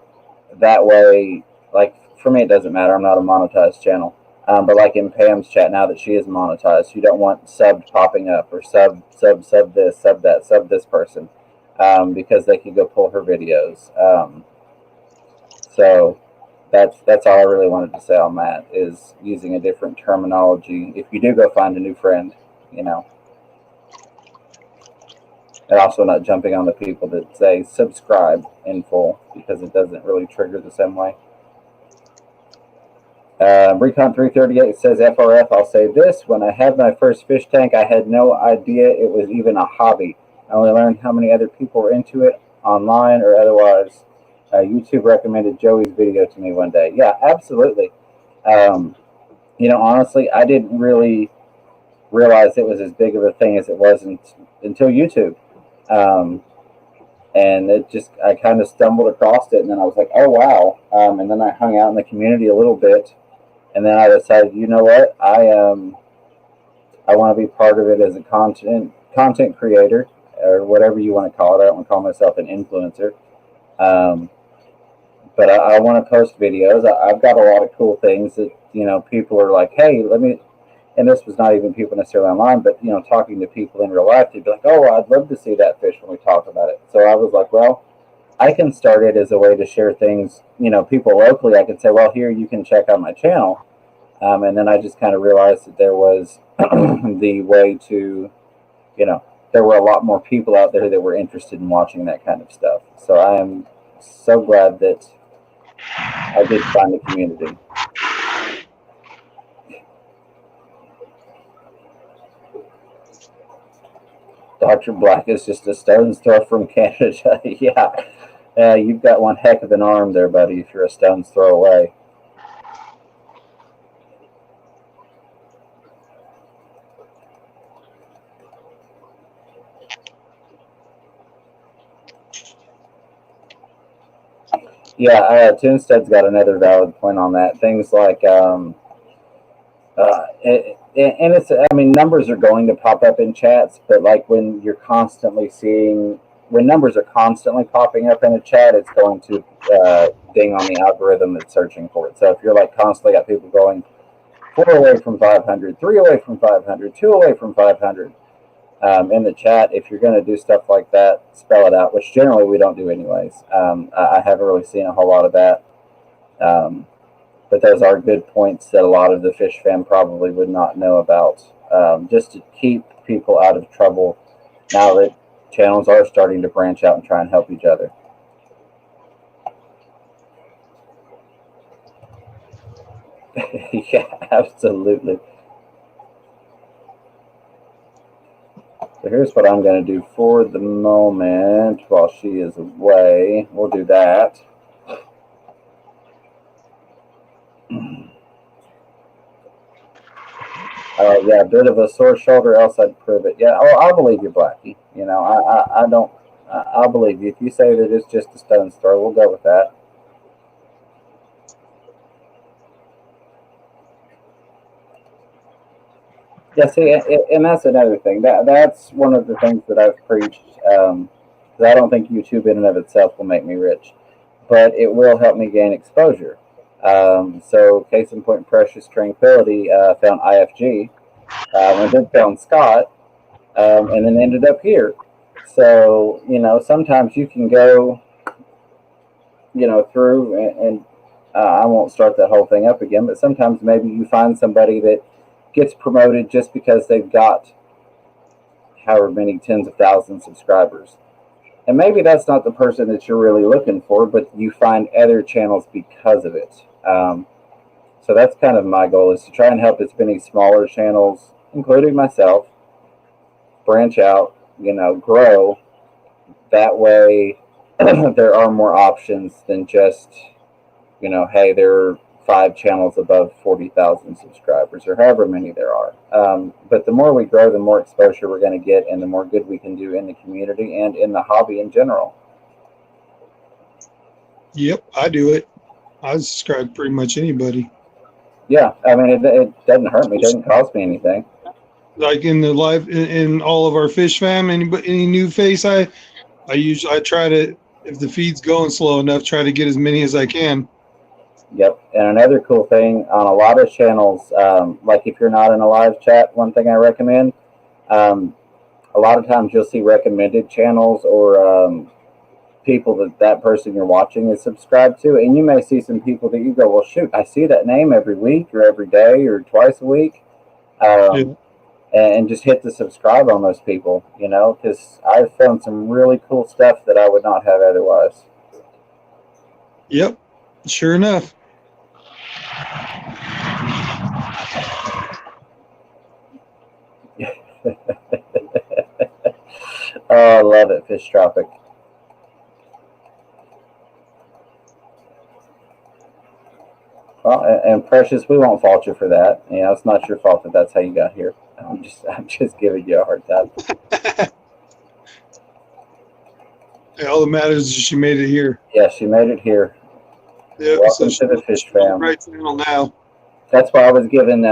That way, like for me, it doesn't matter. I'm not a monetized channel. But like in Pam's chat, now that she is monetized, you don't want subbed popping up or sub this, sub that, sub this person, because they could go pull her videos. So that's all I really wanted to say on that, is using a different terminology. If you do go find a new friend, and also not jumping on the people that say subscribe in full, because it doesn't really trigger the same way. Recon 338 says, FRF, I'll say this. When I had my first fish tank, I had no idea it was even a hobby. I only learned how many other people were into it, online or otherwise. YouTube recommended Joey's video to me one day. Yeah, absolutely. Honestly, I didn't really realize it was as big of a thing as it was until YouTube. And I kind of stumbled across it, and then I was like, oh, wow. And then I hung out in the community a little bit. And then I decided, you know what, I want to be part of it as a content creator, or whatever you want to call it. I don't want to call myself an influencer, but I want to post videos. I've got a lot of cool things that people are like, hey, let me. And this was not even people necessarily online, but talking to people in real life, they'd be like, oh, I'd love to see that fish when we talk about it. So I was like, well, I can start it as a way to share things, people locally. I can say, well, here, you can check out my channel. And then I just kind of realized that there was the way to, there were a lot more people out there that were interested in watching that kind of stuff. So I am so glad that I did find the community. Dr. Black is just a stone's throw from Canada. Yeah, you've got one heck of an arm there, buddy, if you're a stone's throw away. Yeah, Toonstead's got another valid point on that. Things like, numbers are going to pop up in chats, but like when numbers are constantly popping up in a chat, it's going to ding on the algorithm that's searching for it. So if you're like constantly got people going 4 away from 500, 3 away from 500, 2 away from 500 in the chat, if you're going to do stuff like that, spell it out, which generally we don't do anyways. I haven't really seen a whole lot of that. But those are good points that a lot of the fish fam probably would not know about, just to keep people out of trouble now that channels are starting to branch out and try and help each other. Yeah, absolutely. So here's what I'm going to do for the moment while she is away. We'll do that. Yeah, a bit of a sore shoulder, else I'd prove it. Yeah, I'll believe you, Blackie. I'll believe you. If you say that it's just a stone's throw, we'll go with that. Yeah, see, and that's another thing. That's one of the things that I've preached because I don't think YouTube in and of itself will make me rich, but it will help me gain exposure. So, case in point, Precious Tranquility found IFG, and then found Scott, and then ended up here. So, sometimes you can go, through and I won't start that whole thing up again, but sometimes maybe you find somebody that gets promoted just because they've got however many tens of thousands of subscribers. And maybe that's not the person that you're really looking for, but you find other channels because of it. So that's kind of my goal, is to try and help as many smaller channels, including myself, branch out, grow. That way there are more options than just, hey, there are 5 channels above 40,000 subscribers, or however many there are. But the more we grow, the more exposure we're going to get, and the more good we can do in the community and in the hobby in general. Yep, I do it. I subscribe to pretty much anybody. Yeah, I mean, it doesn't hurt me. It doesn't cost me anything. Like in the live, in all of our fish fam, any new face, I try to, if the feed's going slow enough, try to get as many as I can. Yep. And another cool thing on a lot of channels, like if you're not in a live chat, one thing I recommend, a lot of times you'll see recommended channels or people that person you're watching is subscribed to, and you may see some people that you go, well, shoot, I see that name every week or every day or twice a week. And just hit the subscribe on those people, because I've found some really cool stuff that I would not have otherwise. Yep, sure enough. Oh, I love it, Fish Tropic. Well, and Precious, we won't fault you for that. It's not your fault that that's how you got here. I'm just giving you a hard time. Yeah, all that matters is she made it here. Yeah, she made it here. Yep, Welcome to the Fish Fam. Right channel now. That's why I was giving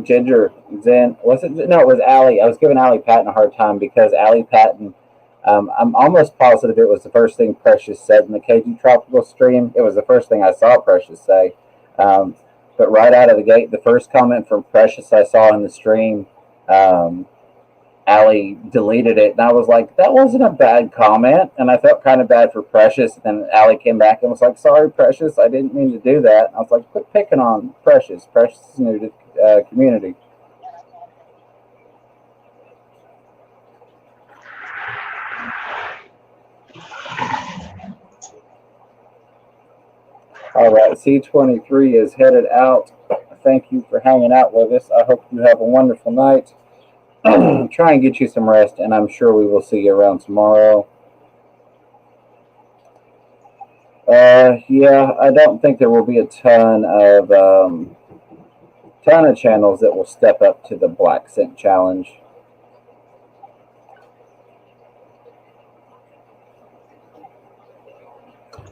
Ginger Zen. Was it? No, it was Allie. I was giving Allie Patton a hard time because Allie Patton. I'm almost positive it was the first thing Precious said in the KG Tropical stream. It was the first thing I saw Precious say. But right out of the gate, the first comment from Precious I saw in the stream, Allie deleted it, and I was like, that wasn't a bad comment, and I felt kind of bad for Precious. And then Allie came back and was like, sorry, Precious, I didn't mean to do that. And I was like, quit picking on Precious. Precious is new to the community. All right, C23 is headed out. Thank you for hanging out with us. I hope you have a wonderful night. Try and get you some rest, and I'm sure we will see you around tomorrow. Yeah, I don't think there will be a ton of channels that will step up to the Black Scent Challenge.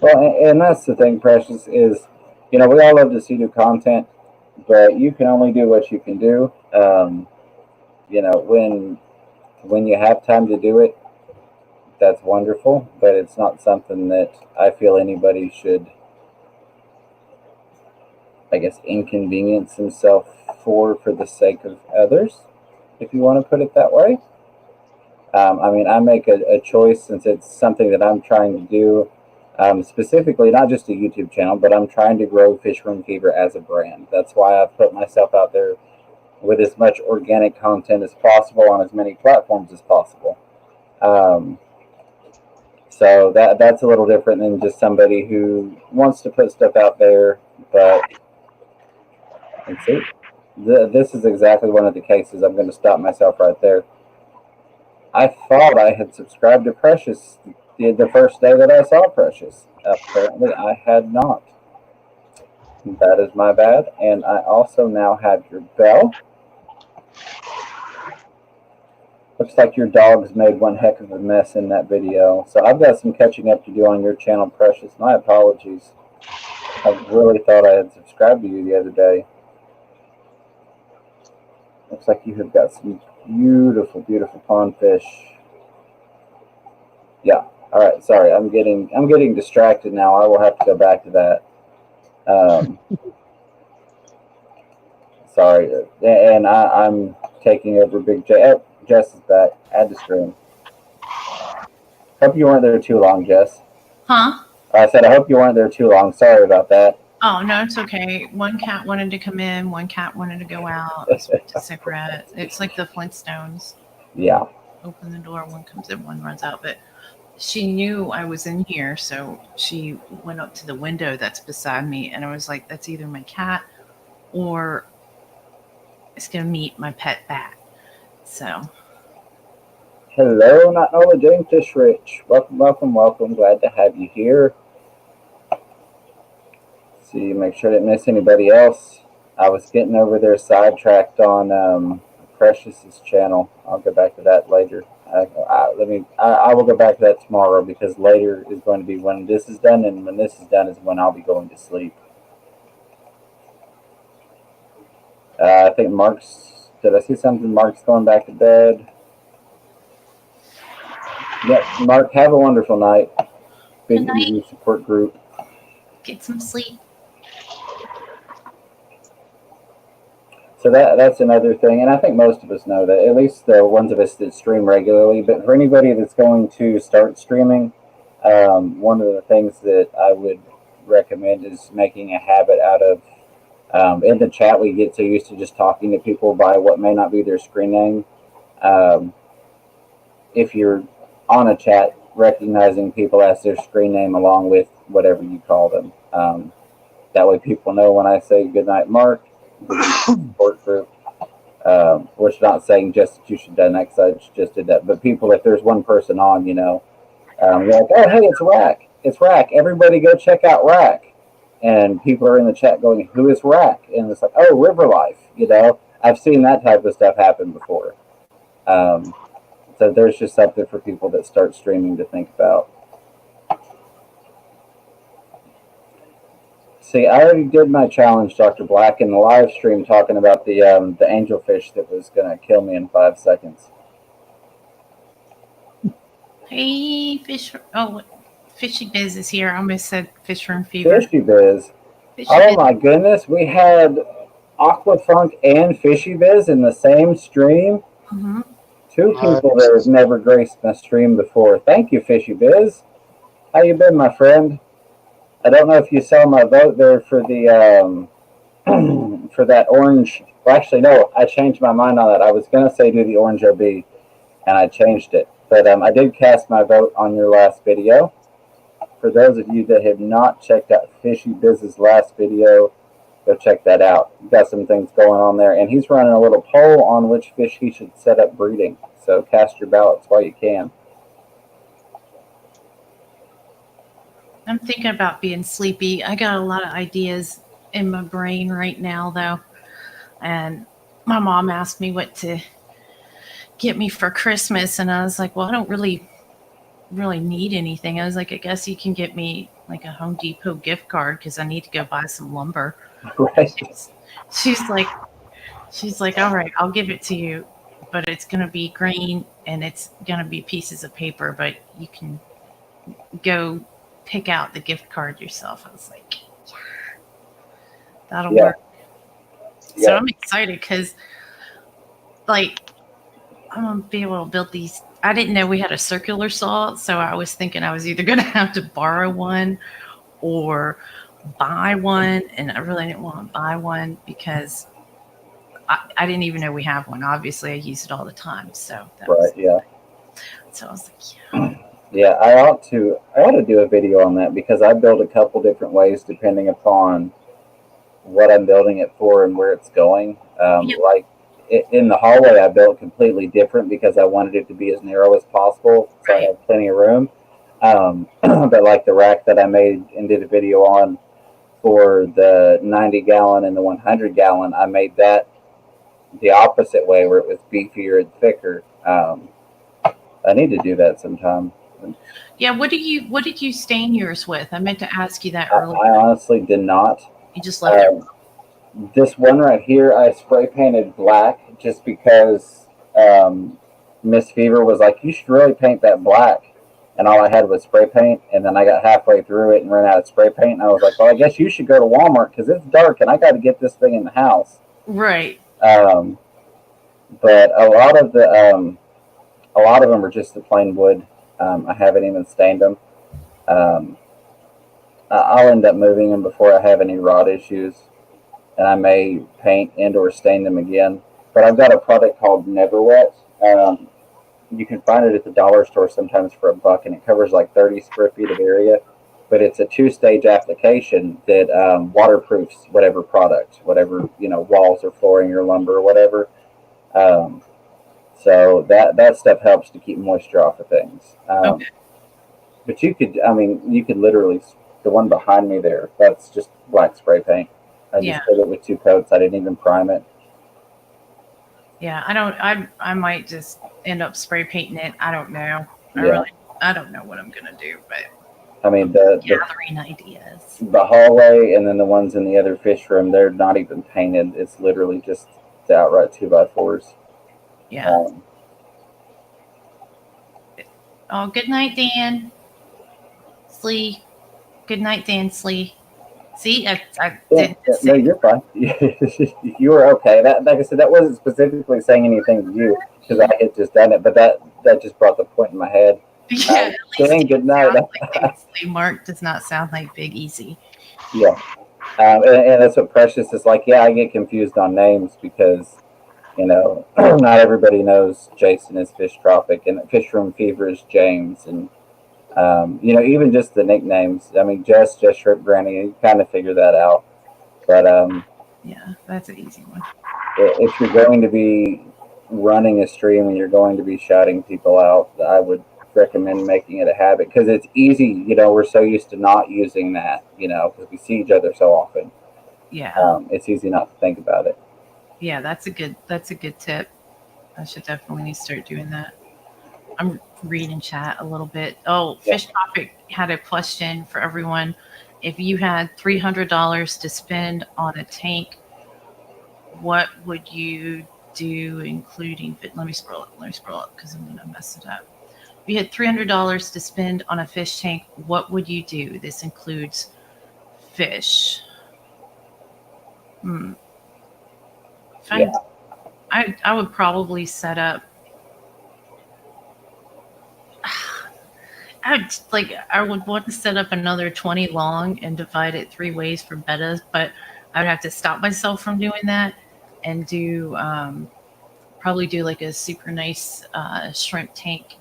Well, and that's the thing, Precious, is, we all love to see new content, but you can only do what you can do. When you have time to do it, that's wonderful, but it's not something that I feel anybody should, I guess, inconvenience himself for the sake of others, if you want to put it that way. I make a choice, since it's something that I'm trying to do, specifically not just a YouTube channel, but I'm trying to grow Fish Room Fever as a brand. That's why I've put myself out there with as much organic content as possible on as many platforms as possible. So that's a little different than just somebody who wants to put stuff out there. But let's see, this is exactly one of the cases. I'm going to stop myself right there. I thought I had subscribed to Precious the first day that I saw Precious. Apparently I had not. That is my bad. And I also now have your bell. Looks like your dogs made one heck of a mess in that video. So I've got some catching up to do on your channel, Precious. My apologies. I really thought I had subscribed to you the other day. Looks like you have got some beautiful, beautiful pond fish. Yeah, All right, sorry, I'm getting distracted now. I will have to go back to that. Sorry, and I'm taking over Big J. Oh, Jess is back. Add to stream. Hope you weren't there too long, Jess. Huh? I said I hope you weren't there too long. Sorry about that. Oh, no, it's okay. One cat wanted to come in, one cat wanted to go out. I smoked a cigarette. It's like the Flintstones. Yeah. Open the door, one comes in, one runs out. But she knew I was in here, so she went up to the window that's beside me, and I was like, that's either my cat or it's going to meet my pet bat. So, Hello, not Nola Jane Fish Rich. Welcome, welcome, welcome. Glad to have you here. See, make sure I didn't miss anybody else. I was getting over there sidetracked on Precious's channel. I'll go back to that later. I will go back to that tomorrow because later is going to be when this is done, and when this is done is when I'll be going to sleep. I think Mark's. Did I see something? Mark's going back to bed. Yep, Mark. Have a wonderful night. Big Good night. Easy support group. get some sleep. So that's another thing, and I think most of us know that, at least the ones of us that stream regularly. But for anybody that's going to start streaming, one of the things that I would recommend is making a habit out of, in the chat we get so used to just talking to people by what may not be their screen name. If you're on a chat, recognizing people as their screen name along with whatever you call them. That way people know when I say goodnight, Mark, support group, which not saying just that you should have done that because I just did that, but people, if there's one person on, you're like, oh, hey, it's Rack. It's Rack. Everybody go check out Rack. And people are in the chat going, who is Rack? And it's like, oh, River Life. I've seen that type of stuff happen before. So there's just something for people that start streaming to think about. See, I already did my challenge, Dr. Black, in the live stream talking about the angelfish that was going to kill me in 5 seconds. Hey, Fishy Biz is here. I almost said Fisher and Fever. Fishy Biz. Fishy Oh Biz. my goodness, we had Aquafunk and Fishy Biz in the same stream. Mm-hmm. Two people that have never graced my stream before. Thank you, Fishy Biz. How you been, my friend? I don't know if you saw my vote there for the for that orange. Well, actually, no, I changed my mind on that. I was gonna say do the orange OB, and I changed it. But I did cast my vote on your last video. For those of you that have not checked out Fishy Biz's last video, go check that out. We've got some things going on there, and he's running a little poll on which fish he should set up breeding. So cast your ballots while you can. I'm thinking about being sleepy. I got a lot of ideas in my brain right now, though. And my mom asked me what to get me for Christmas, and I was like, well, I don't really need anything. I was like, I guess you can get me like a Home Depot gift card because I need to go buy some lumber. Right. She's like, all right, I'll give it to you, but it's gonna be green and it's gonna be pieces of paper, but you can go pick out the gift card yourself. I was like, yeah, that'll work. Yeah. So I'm excited because, like, I'm gonna be able to build these. I didn't know we had a circular saw, so I was thinking I was either gonna have to borrow one or buy one, and I really didn't want to buy one because I didn't even know we have one. Obviously, I use it all the time, so that was, Yeah. So I was like, yeah. Yeah, I ought to do a video on that because I build a couple different ways depending upon what I'm building it for and where it's going. Like in the hallway, I built completely different because I wanted it to be as narrow as possible, so I have plenty of room. But like the rack that I made and did a video on for the 90-gallon and the 100-gallon, I made that the opposite way where it was beefier and thicker. I need to do that sometime. Yeah, what did you stain yours with? I meant to ask you that earlier. I honestly did not. You just left it. This one right here, I spray painted black just because Miss Fever was like, you should really paint that black. and all I had was spray paint. And then I got halfway through it and ran out of spray paint. And I was like, well, I guess you should go to Walmart because it's dark and I got to get this thing in the house. Right. Um, but a lot of them are just the plain wood. I haven't even stained them. Um, I'll end up moving them before I have any rot issues, and I may paint and or stain them again. But I've got a product called Never Wet. You can find it at the dollar store sometimes for $1, and it covers like 30 square feet of area. But it's a 2-stage application that waterproofs whatever product, whatever walls or flooring or lumber or whatever. So that stuff helps to keep moisture off of things. Okay. But you could literally, the one behind me there, that's just black spray paint. I Yeah. just did it with 2 coats. I didn't even prime it. Yeah, I might just end up spray painting it. I don't know. Yeah. I don't know what I'm gonna do, but I mean, the gathering ideas. hallway and then the ones in the other fish room, they're not even painted. It's literally just the outright 2x4s. Yeah. Oh, good night, Dan. Slee. Good night, Dan Slee. See, I didn't No, say. you're fine. You were okay. That, like I said, that wasn't specifically saying anything to you because I had just done it, but that just brought the point in my head. Yeah, at least Dan, it good night. sounds like Dan Slee. Mark does not sound like Big Easy. Yeah. And that's what Precious is like. Yeah, I get confused on names because, not everybody knows Jason is Fish Tropic and Fish Room Fever is James. And, even just the nicknames. I mean, Jess Shrimp Granny, you kind of figure that out. But Yeah, that's an easy one. if you're going to be running a stream and you're going to be shouting people out, I would recommend making it a habit because it's easy. We're so used to not using that, because we see each other so often. Yeah. It's easy not to think about it. Yeah, that's a good tip. I should definitely start doing that. I'm reading chat a little bit. Oh, Yeah. Fish Topic had a question for everyone. If you had $300 to spend on a tank, what would you do, including fit? Let me scroll up because I'm gonna mess it up. If you had $300 to spend on a fish tank, what would you do? This includes fish. Yeah. I would probably set up. I would want to set up another 20 long and divide it 3 ways for bettas, but I would have to stop myself from doing that and do probably do like a super nice shrimp tank.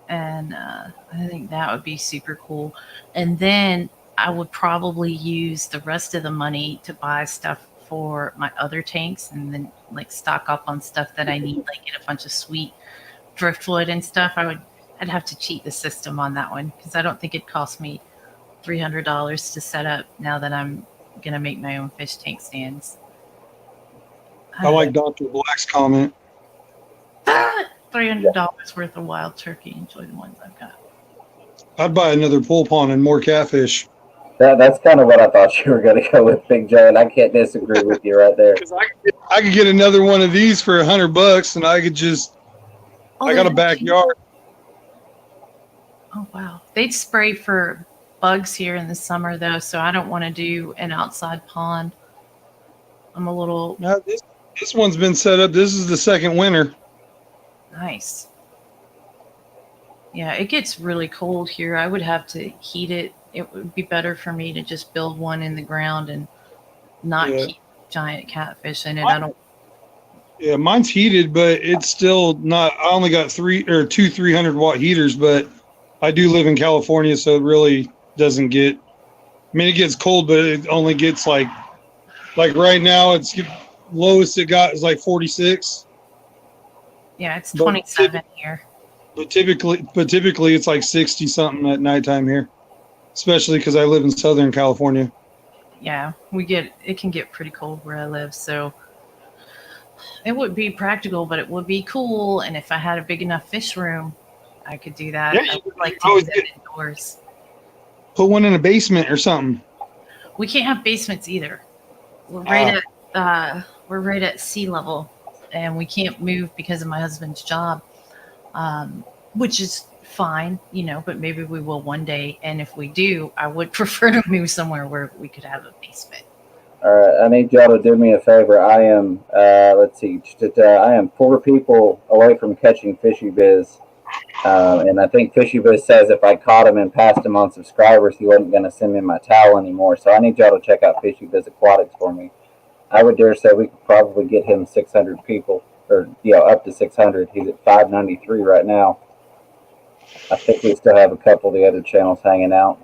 And I think that would be super cool. And then I would probably use the rest of the money to buy stuff for my other tanks and then like stock up on stuff that I need, like get a bunch of sweet driftwood and stuff. I'd have to cheat the system on that one because I don't think it cost me $300 to set up now that I'm going to make my own fish tank stands. I like Dr. Black's comment. $300 worth of wild turkey. Enjoy the ones I've got. I'd buy another pool pond and more catfish. That's kind of what I thought you were going to go with, Big Joe, and I can't disagree with you right there. Because I could get another one of these for $100, and I could just. I got a backyard. Oh wow! They'd spray for bugs here in the summer though, so I don't want to do an outside pond. I'm a little Now, this one's been set up. This is the second winter. nice. Yeah, it gets really cold here. I would have to heat it. It would be better for me to just build one in the ground and not keep giant catfish in it. I don't. Yeah, mine's heated, but it's still not. I only got 2 300-watt heaters, but I do live in California, so it really doesn't get. I mean, it gets cold, but it only gets like right now. It's lowest it got is like 46. Yeah, it's 27 here. But typically it's like 60 something at nighttime here, especially because I live in Southern California. Yeah, it can get pretty cold where I live, so it would be practical, but it would be cool. And if I had a big enough fish room, I could do that. Yeah, I would like to do that indoors. Put one in a basement or something. We can't have basements either. We're right at sea level, and we can't move because of my husband's job, which is fine, but maybe we will one day. And if we do, I would prefer to move somewhere where we could have a basement. All right, I need y'all to do me a favor. I am, let's see, I am 4 people away from catching Fishy Biz. And I think Fishy Biz says if I caught him and passed him on subscribers, he wasn't going to send me my towel anymore. So I need y'all to check out Fishy Biz Aquatics for me. I would dare say we could probably get him 600 people, or up to 600. He's at 593 right now. I think we still have a couple of the other channels hanging out.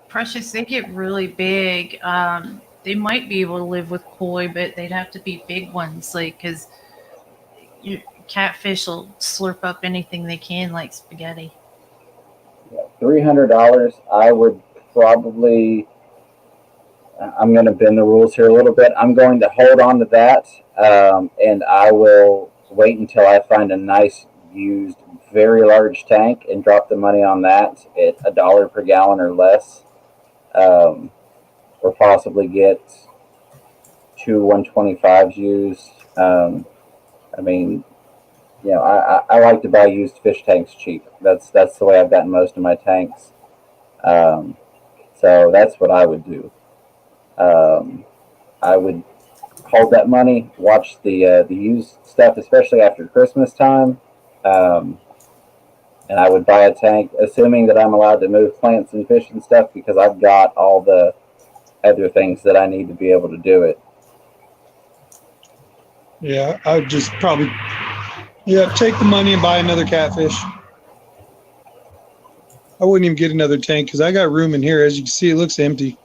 Precious, they get really big. They might be able to live with koi, but they'd have to be big ones, because catfish will slurp up anything they can like spaghetti. Yeah, $300. I would probably. I'm going to bend the rules here a little bit. I'm going to hold on to that, and I will wait until I find a nice used, very large tank and drop the money on that at $1 per gallon or less, or possibly get 2 125s used. I mean, I like to buy used fish tanks cheap. That's the way I've gotten most of my tanks. So that's what I would do. I would hold that money, watch the used stuff, especially after Christmas time, and I would buy a tank, assuming that I'm allowed to move plants and fish and stuff, because I've got all the other things that I need to be able to do it. Yeah, I would just probably take the money and buy another catfish. I wouldn't even get another tank because I got room in here. As you can see, it looks empty.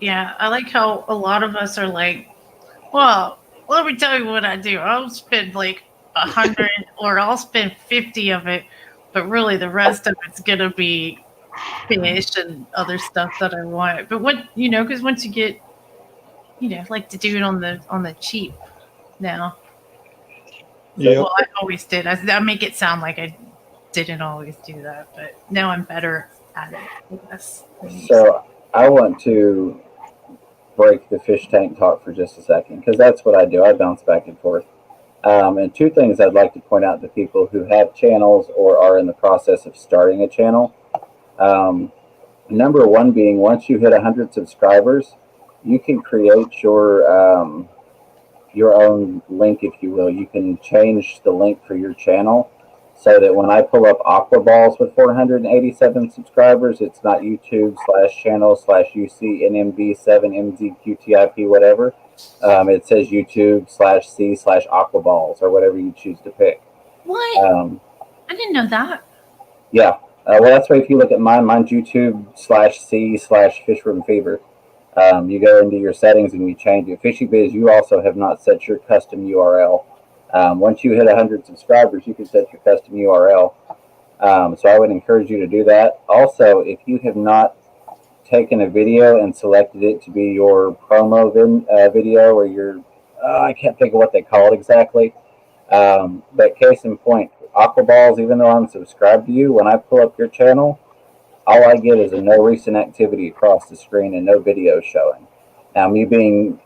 Yeah, I like how a lot of us are like, well, let me tell you what I do. I'll spend like 100 or I'll spend 50 of it, but really the rest of it's going to be fish and other stuff that I want. But because once you get, like to do it on the cheap now. Yeah. Well, I always did. I make it sound like I didn't always do that, but now I'm better at it, I guess. So I want to break the fish tank talk for just a second, because that's what I do. I bounce back and forth. And 2 things I'd like to point out to people who have channels or are in the process of starting a channel. Number 1 being, once you hit 100 subscribers, you can create your own link, if you will. You can change the link for your channel so that when I pull up Aqua Balls with 487 subscribers, it's not YouTube/channel/UCNMB7MZQTIP whatever. It says YouTube/C/Aqua Balls or whatever you choose to pick. What? I didn't know that. Yeah. Well, that's why if you look at mine's YouTube/C/Fishroom you go into your settings and you change it. Fishy Biz, you also have not set your custom URL. Once you hit 100 subscribers, you can set your custom URL. So I would encourage you to do that. Also, if you have not taken a video and selected it to be your promo video or your, I can't think of what they call it exactly. But case in point, Aqua Balls, even though I'm subscribed to you, when I pull up your channel, all I get is a no recent activity across the screen and no video showing. Now, me being,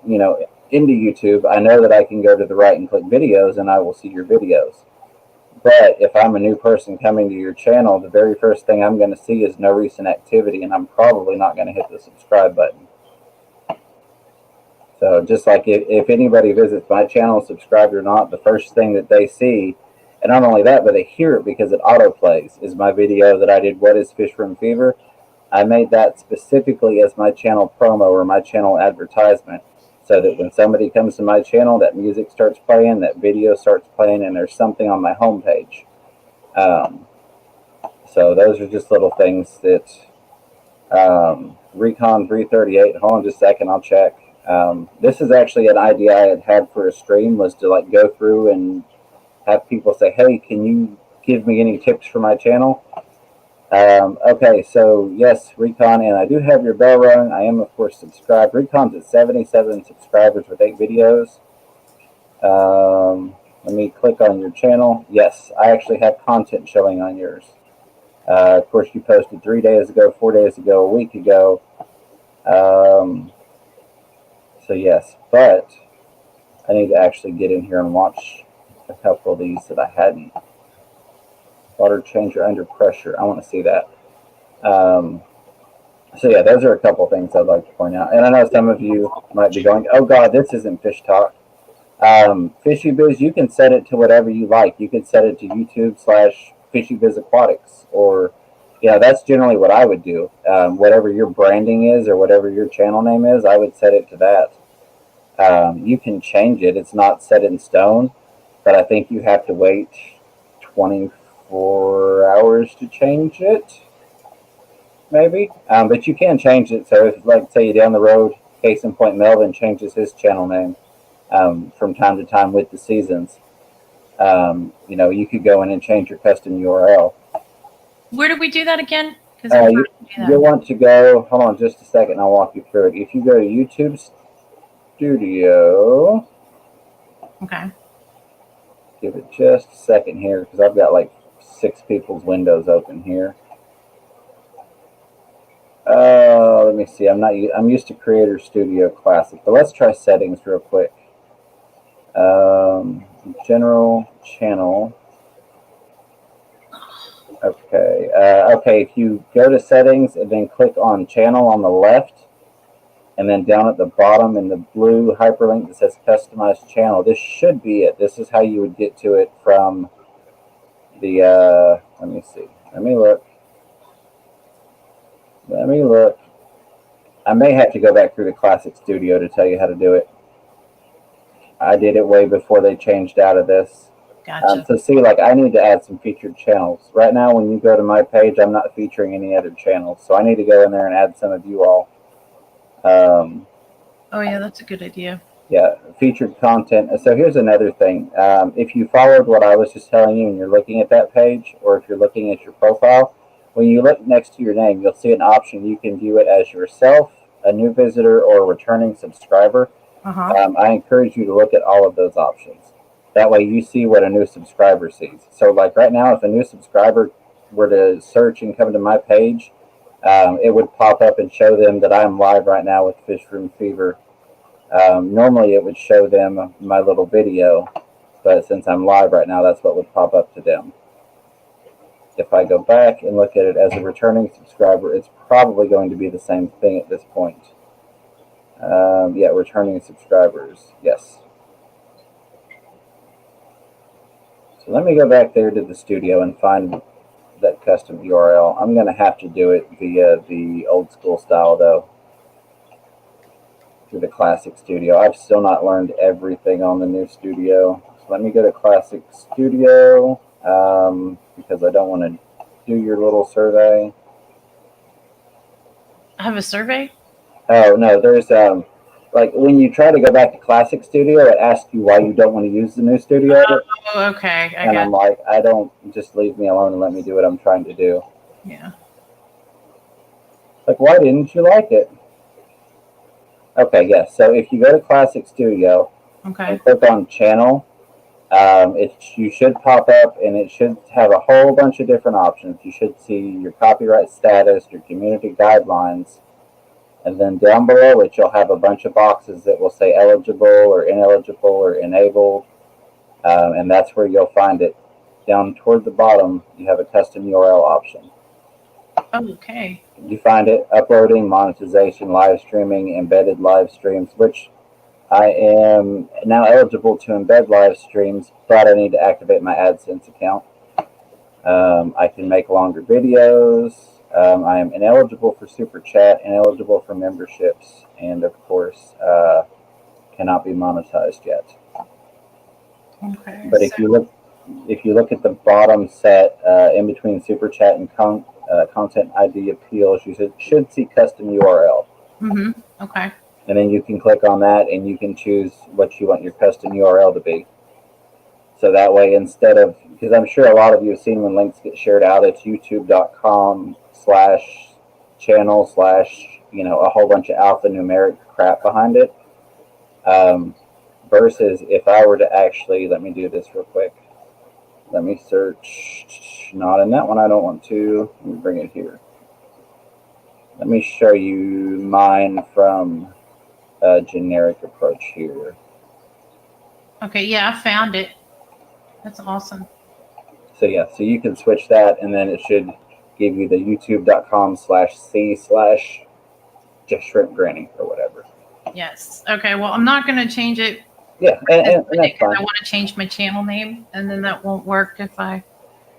into YouTube, I know that I can go to the right and click videos and I will see your videos. But if I'm a new person coming to your channel, the very first thing I'm going to see is no recent activity, and I'm probably not going to hit the subscribe button. So just like if anybody visits my channel, subscribed or not, the first thing that they see, and not only that, but they hear it because it autoplays, is my video that I did, What is Fish Room Fever? I made that specifically as my channel promo or my channel advertisement, so that when somebody comes to my channel, that music starts playing, that video starts playing, and there's something on my homepage. So those are just little things that Recon 338, hold on just a second, I'll check. This is actually an idea I had for a stream, was to like go through and have people say, hey, can you give me any tips for my channel? Okay, so yes, Recon, and I do have your bell rung. I am, of course, subscribed. Recon's at 77 subscribers with 8 videos. Let me click on your channel. Yes, I actually have content showing on yours. Of course, you posted 3 days ago, 4 days ago, a week ago. So yes, but I need to actually get in here and watch a couple of these that I hadn't. Water changer under pressure. I want to see that. So yeah, those are a couple of things I'd like to point out. And I know some of you might be going, "Oh God, this isn't Fish Talk." Fishy Biz, you can set it to whatever you like. You can set it to YouTube/Fishy Biz Aquatics, or that's generally what I would do. Whatever your branding is or whatever your channel name is, I would set it to that. You can change it. It's not set in stone, but I think you have to wait 24 hours to change it, maybe. But you can change it. So if, like, say, down the road, case in point, Melvin changes his channel name from time to time with the seasons. You could go in and change your custom URL. Where do we do that again? Because you'll want to go, hold on just a second, I'll walk you through it. If you go to YouTube Studio, okay. Give it just a second here because I've got like 6 people's windows open here. Let me see. I'm used to Creator Studio Classic, but let's try settings real quick. General channel. Okay. Okay. If you go to settings and then click on channel on the left, and then down at the bottom in the blue hyperlink that says customize channel, this should be it. This is how you would get to it from the, let me see. Let me look. I may have to go back through the Classic Studio to tell you how to do it. I did it way before they changed out of this. Gotcha. So see, like, I need to add some featured channels. Right now, when you go to my page, I'm not featuring any other channels. So I need to go in there and add some of you all. Oh yeah, that's a good idea. Yeah, featured content. So here's another thing. If you followed what I was just telling you and you're looking at that page, or if you're looking at your profile, when you look next to your name, you'll see an option. You can view it as yourself, a new visitor, or a returning subscriber. I encourage you to look at all of those options. That way you see what a new subscriber sees. So like right now, if a new subscriber were to search and come to my page, it would pop up and show them that I'm live right now with Fish Room Fever. Normally it would show them my little video, but since I'm live right now, that's what would pop up to them. If I go back and look at it as a returning subscriber, it's probably going to be the same thing at this point. Yeah, returning subscribers, yes. So let me go back there to the studio and find that custom URL. I'm going to have to do it via the old school style though, through the Classic Studio. I've still not learned everything on the new studio. So let me go to Classic Studio because I don't want to do your little survey. I have a survey? Oh, no, there's like when you try to go back to Classic Studio, it asks you why you don't want to use the new studio. Oh, okay. I'm like, I don't, just leave me alone and let me do what I'm trying to do. Yeah. Like, why didn't you like it? Okay, yes. So if you go to Classic Studio and click on channel, you should pop up and it should have a whole bunch of different options. You should see your copyright status, your community guidelines, and then down below it, you'll have a bunch of boxes that will say eligible or ineligible or enabled, and that's where you'll find it. Down toward the bottom, you have a custom URL option. Okay. You find it, uploading, monetization, live streaming, embedded live streams, which I am now eligible to embed live streams, but I need to activate my AdSense account. I can make longer videos. I am ineligible for Super Chat, ineligible for memberships, and of course, cannot be monetized yet. Okay. But if you look at the bottom set in between Super Chat and Content ID appeals, you should see custom URL. Okay. And then you can click on that and you can choose what you want your custom URL to be. So that way, instead of, because I'm sure a lot of you have seen when links get shared out, it's youtube.com/channel/ a whole bunch of alphanumeric crap behind it. Versus if I were to actually, let me do this real quick. Let me search, not in that one, I don't want to. Let me bring it here. Let me show you mine from a generic approach here. Okay, yeah, I found it. That's awesome. So yeah, so you can switch that, and then it should give you the youtube.com/c/just shrimp granny or whatever. Yes. Okay, well, I'm not going to change it Yeah, and that's because fine. I want to change my channel name, and then that won't work if I.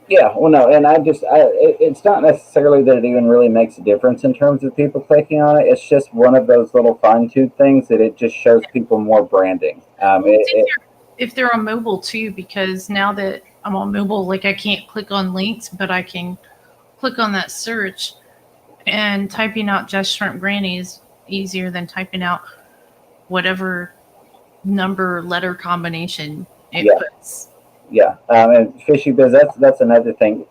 Yeah, well, no, and it's not necessarily that it even really makes a difference in terms of people clicking on it. It's just one of those little fine-tuned things that it just shows people more branding. Well, if they're on mobile too, because now that I'm on mobile, like I can't click on links, but I can click on that search, and typing out Just Shrimp Granny is easier than typing out whatever number letter combination it Yeah. puts. Yeah, and Fishy Biz, that's another thing.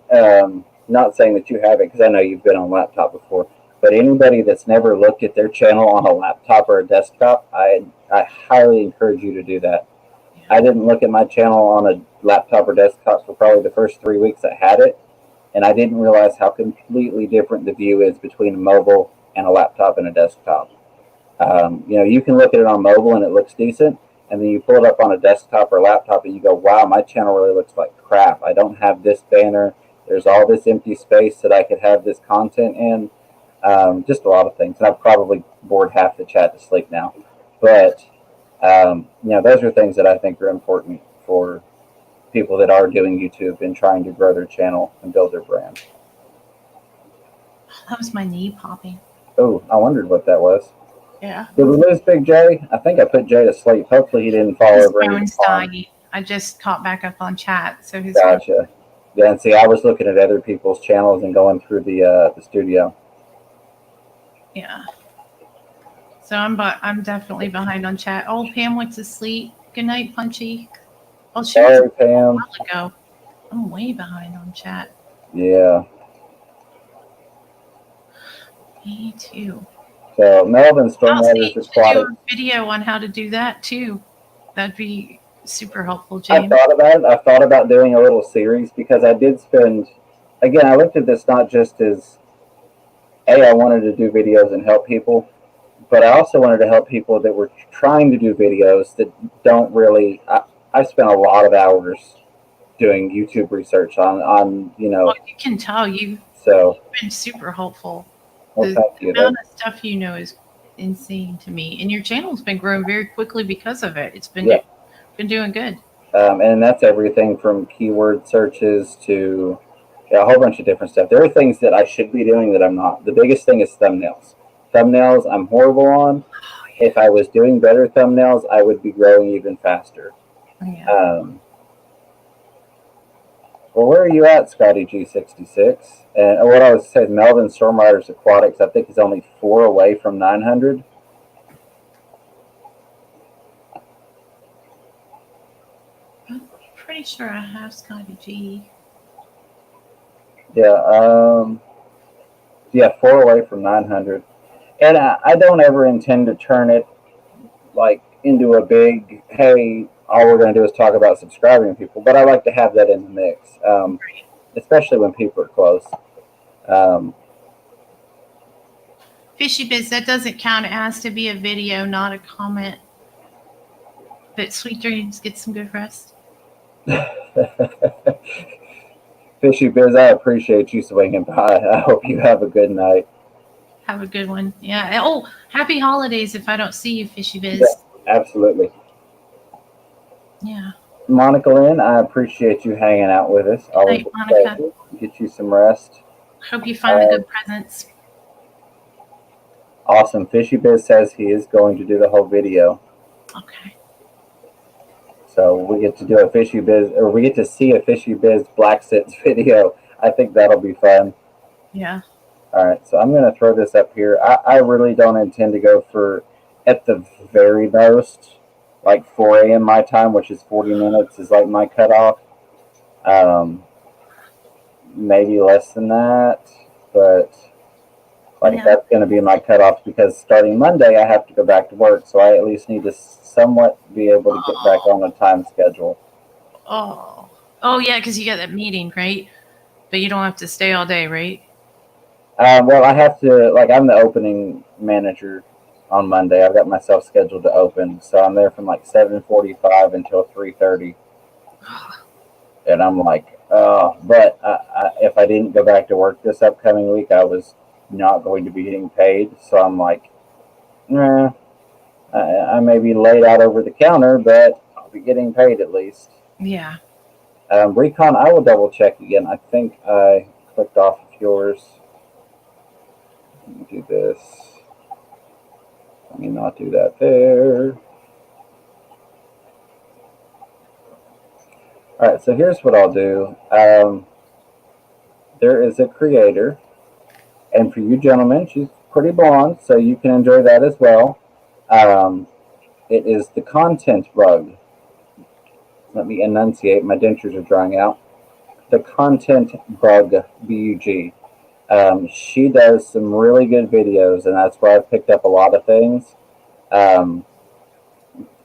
Not saying that you haven't, because I know you've been on laptop before, but anybody that's never looked at their channel on a laptop or a desktop, I highly encourage you to do that. I didn't look at my channel on a laptop or desktop for probably the first 3 weeks I had it, and I didn't realize how completely different the view is between a mobile and a laptop and a desktop. You can look at it on mobile and it looks decent, and then you pull it up on a desktop or laptop and you go, wow, my channel really looks like crap. I don't have this banner. There's all this empty space that I could have this content in. Just a lot of things. And I've probably bored half the chat to sleep now. But, those are things that I think are important for people that are doing YouTube and trying to grow their channel and build their brand. That was my knee popping. Oh, I wondered what that was. Yeah. Did we lose Big J? I think I put Jay to sleep. Hopefully he didn't fall His over into phone's the pond. dying. I just caught back up on chat, so his Gotcha. Yeah, and see, I was looking at other people's channels and going through the studio. yeah. So I'm definitely behind on chat. Oh, Pam went to sleep. Good night, Punchy. Oh, she was Sorry, Pam. a while ago. I'm way behind on chat. Yeah. Me too. So Melvin I'll Stormwater's do Aquatic. a video on how to do that too. That'd be super helpful, I James. thought about it. I thought about doing a little series because I did spend. Again, I looked at this not just as I wanted to do videos and help people, but I also wanted to help people that were trying to do videos that don't really. I spent a lot of hours doing YouTube research on Oh, you can tell you've So, been super helpful. well, thank you. The amount of stuff you know is insane to me, and your channel's been growing very quickly because of it. It's been doing good. And that's everything from keyword searches to a whole bunch of different stuff. There are things that I should be doing that I'm not. The biggest thing is thumbnails. Thumbnails, I'm horrible on. If I was doing better thumbnails, I would be growing even faster. Yeah. Well, where are you at, Scotty G66? And what I was saying, Melvin Stormriders Aquatics, I think is only 4 away from 900. I'm pretty sure I have Scotty G. Yeah, 4 away from 900. And I don't ever intend to turn it like into a big, hey, all we're going to do is talk about subscribing people. But I like to have that in the mix, especially when people are close. Fishy Biz, that doesn't count. It has to be a video, not a comment. But sweet dreams, get some good rest. Fishy Biz, I appreciate you swinging by. I hope you have a good night. Have a good one. Yeah. Oh, happy holidays if I don't see you, Fishy Biz. Yeah, absolutely. Yeah. Monica Lynn, I appreciate you hanging out with us. Night, Monica. Get you some rest. Hope you find the good presents. Awesome. Fishy Biz says he is going to do the whole video. Okay. So we get to do a Fishy Biz, or we get to see a Fishy Biz Black Sits video. I think that'll be fun. Yeah. All right, so I'm going to throw this up here. I really don't intend to go for, at the very most, like 4 a.m. my time, which is 40 minutes, is like my cutoff. Maybe less than that, but that's going to be my cutoff because starting Monday I have to go back to work, so I at least need to somewhat be able to get back on a time schedule. Oh yeah, because you got that meeting, right? But you don't have to stay all day, right? Well, I have to, I'm the opening manager on Monday. I've got myself scheduled to open, so I'm there from like 7:45 until 3:30, and I'm like, but if I didn't go back to work this upcoming week, I was not going to be getting paid. So I'm like, nah, I may be laid out over the counter, but I'll be getting paid at least. Yeah. Recon, I will double check again. I think I clicked off of yours. Let me do this. Let me not do that there. All right, so here's what I'll do. There is a creator, and for you gentlemen, she's pretty blonde, so you can enjoy that as well. It is the Content Bug. Let me enunciate. My dentures are drying out. The Content Bug, B-U-G. She does some really good videos, and that's where I've picked up a lot of things.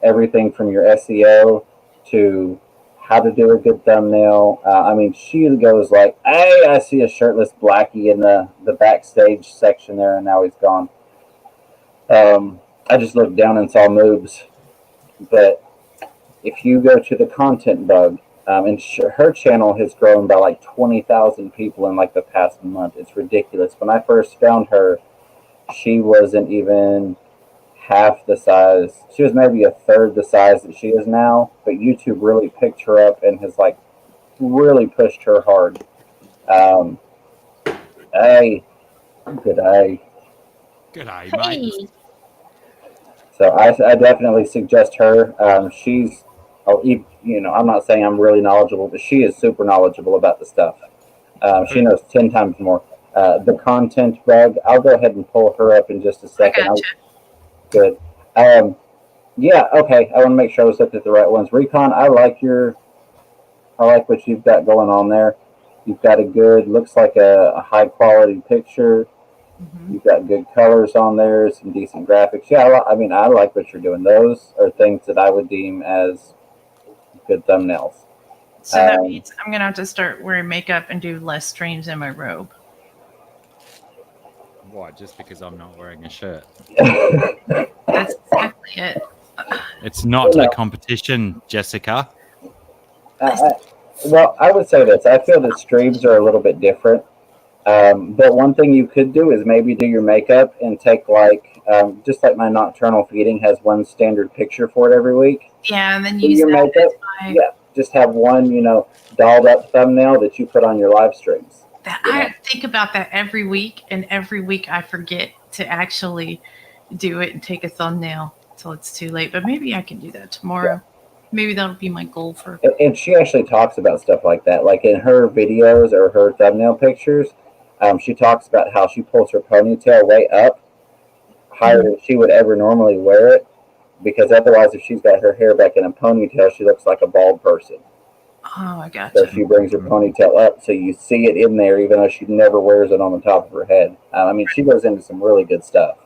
Everything from your SEO to how to do a good thumbnail. I mean, she goes like, hey, I see a shirtless Blackie in the backstage section there, and now he's gone. I just looked down and saw moobs. But if you go to the Content Bug, and her channel has grown by like 20,000 people in like the past month. It's ridiculous. When I first found her, she wasn't even half the size. She was maybe a third the size that she is now. But YouTube really picked her up and has like really pushed her hard. Hey, good day. Good day, mate. Hey. So I definitely suggest her. She's, I'm not saying I'm really knowledgeable, but she is super knowledgeable about the stuff. She knows 10 times more. The Content Bug, I'll go ahead and pull her up in just a second. Gotcha. Good. Yeah, okay. I want to make sure I was looking at the right ones. Recon, I like what you've got going on there. You've got a good, looks like a high quality picture. You've got good colors on there, some decent graphics. Yeah, I like what you're doing. Those are things that I would deem as good thumbnails. So that means I'm going to have to start wearing makeup and do less streams in my robe. Why? Just because I'm not wearing a shirt? That's exactly it. It's not a competition, Jessica. Well, I would say this. I feel that streams are a little bit different. But one thing you could do is maybe do your makeup and take just like my nocturnal feeding has one standard picture for it every week. Yeah, and then Do use your that makeup. as my... Yeah, just have one, dolled up thumbnail that you put on your live streams. I think about that every week, and every week I forget to actually do it and take a thumbnail until it's too late. But maybe I can do that tomorrow. Yeah. Maybe that'll be my goal for... And she actually talks about stuff like that. Like in her videos or her thumbnail pictures, she talks about how she pulls her ponytail way up, higher than she would ever normally wear it, because otherwise if she's got her hair back in a ponytail, she looks like a bald person. Oh, I gotcha. So she brings her ponytail up so you see it in there, even though she never wears it on the top of her head. She goes into some really good stuff.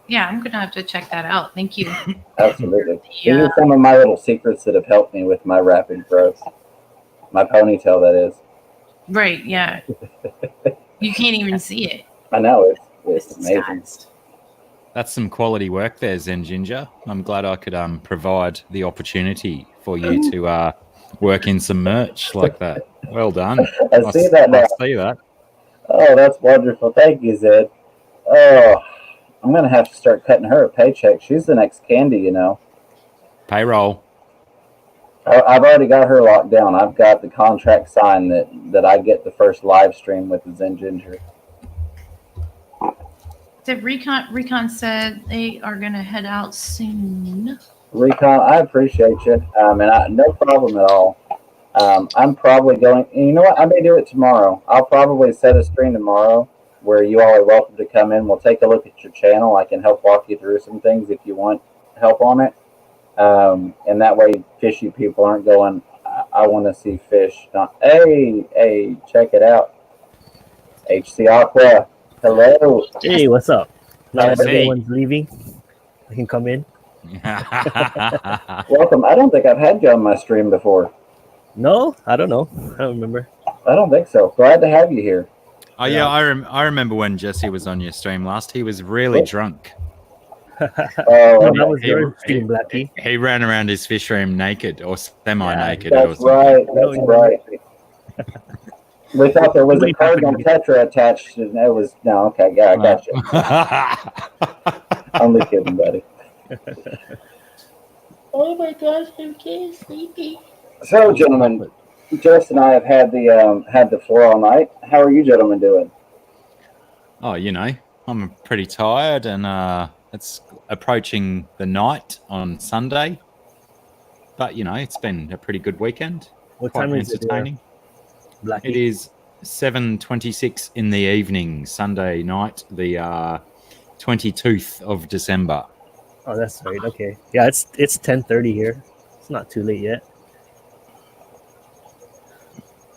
Yeah, I'm going to have to check that out. Thank you. Absolutely. These are some of my little secrets that have helped me with my rapid growth. My ponytail, that is. Right, yeah. You can't even see it. I know, it's amazing. Disguised. That's some quality work there, Zen Ginger. I'm glad I could provide the opportunity for you to work in some merch like that. Well done. I see that now. I see that. Oh, that's wonderful. Thank you, Zed. Oh, I'm going to have to start cutting her a paycheck. She's the next Candy, Payroll. I've already got her locked down. I've got the contract signed that I get the first live stream with the Zen Ginger. Did Recon said they are going to head out soon. Recon, I appreciate you. No problem at all. I'm probably going, and you know what? I may do it tomorrow. I'll probably set a stream tomorrow where you all are welcome to come in. We'll take a look at your channel. I can help walk you through some things if you want help on it. And that way fishy people aren't going, I want to see fish. Not, hey, check it out. HC Aqua, hello. Hey, what's up? Now that Hey. everyone's leaving, I can come in. Welcome. I don't think I've had you on my stream before. No, I don't know. I don't remember. I don't think so. Glad to have you here. Oh, yeah, I remember when Jesse was on your stream last. He was really drunk. Oh, No, okay. that was He- your stream, Blackie. He ran around his fish room naked or semi-naked. or That's something. right. No, That's you right. We thought there was a Really Cardinal happened. Tetra attached, and it was no. Okay, yeah, I got you. Only kidding, buddy. Oh my gosh, I'm getting sleepy. So, gentlemen, Jess and I have had the floor all night. How are you gentlemen doing? Oh, you know, I'm pretty tired, and it's approaching the night on Sunday. But you know, it's been a pretty good weekend. What Quite time is it there, entertaining. Blackie? It is 7:26 in the evening, Sunday night, the 22th of December. Oh, that's right. Okay. Yeah, it's 10:30 here. It's not too late yet.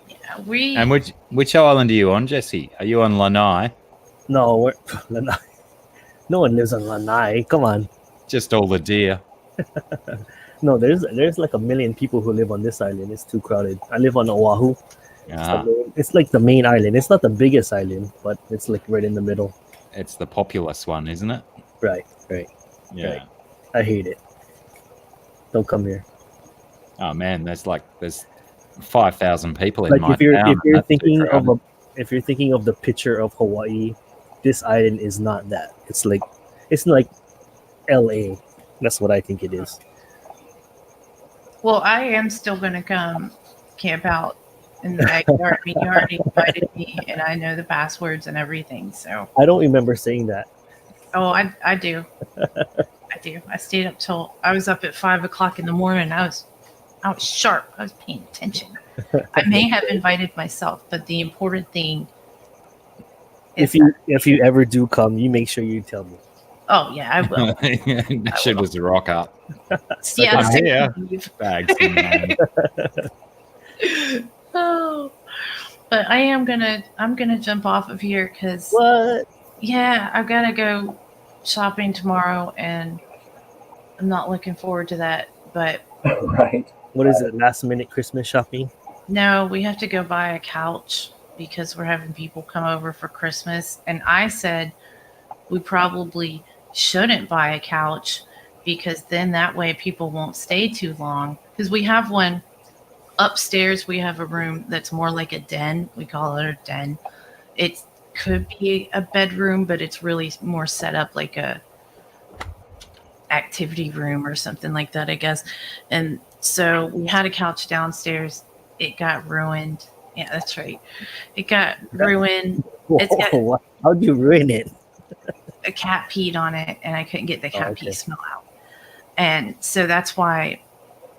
Yeah, we And which island are you on, Jesse? Are you on Lanai? No, we're Lanai. No one lives on Lanai. Come on. Just all the deer. No, there's like a million people who live on this island. It's too crowded. I live on Oahu. Ah, It's like the main island. It's not the biggest island, but it's like right in the middle. it's the populous one, isn't it? Right. Yeah. Right. I hate it. Don't come here. Oh man, there's 5,000 people in Like my if you're town. if you're That's too thinking of crowded. if you're thinking of the picture of Hawaii, this island is not that. It's like LA. That's what I think it is. Well, I am still going to come camp out in the backyard. I mean, you already invited me, and I know the passwords and everything. So, I don't remember saying that. oh, I do. I do. I stayed up till I was up at 5 o'clock in the morning. I was sharp. I was paying attention. I may have invited myself, but the important thing is If you ever do come, you make sure you tell me. oh yeah, I will. That shit was a rock up. Yeah, I'm sick here. leave. Bags in hand. Oh, but I'm gonna jump off of here because What? yeah, I've got to go shopping tomorrow, and I'm not looking forward to that. But Right. What is it? Last minute Christmas shopping? no, we have to go buy a couch because we're having people come over for Christmas, and I said we probably shouldn't buy a couch because then that way people won't stay too long because we have one upstairs. We have a room that's more like a den. We call it a den. It could be a bedroom, but it's really more set up like a activity room or something like that, I guess. And so we had a couch downstairs. It got ruined. Yeah, that's right. It got ruined. It's got- Whoa, how'd you ruin it? A cat peed on it, and I couldn't get the cat okay. pee smell out. And so that's why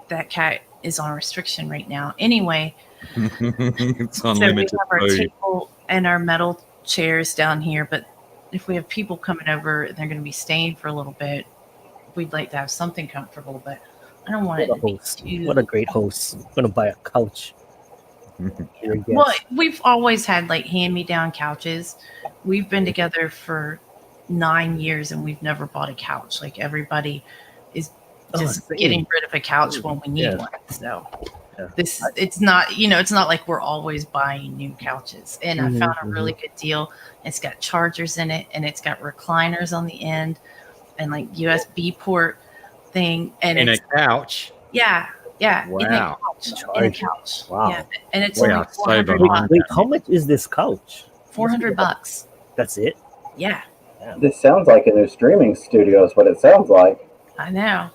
that cat is on restriction right now. Anyway, It's so we unlimited have our food. table and our metal chairs down here, but if we have people coming over and they're going to be staying for a little bit, we'd like to have something comfortable, but I don't want it What a to be host. too... What a great host. I'm gonna buy a couch. Your guess. Well, we've always had like hand-me-down couches. We've been together for 9 years and we've never bought a couch. Like everybody is just same. getting rid of a couch when we need Yeah. one. So Yeah. it's not, it's not like we're always buying new couches. And I found a Mhm, really good deal. It's got chargers in it and it's got recliners on the end and like USB port thing. And In a it's couch. yeah. In a Wow. couch. In a Chargers. couch. Wow. Yeah. And it's We only are so 400 behind. bucks. Wait, how much is this couch? $400. That's it? Yeah. This sounds like a new streaming studio. Is what it sounds like. I know.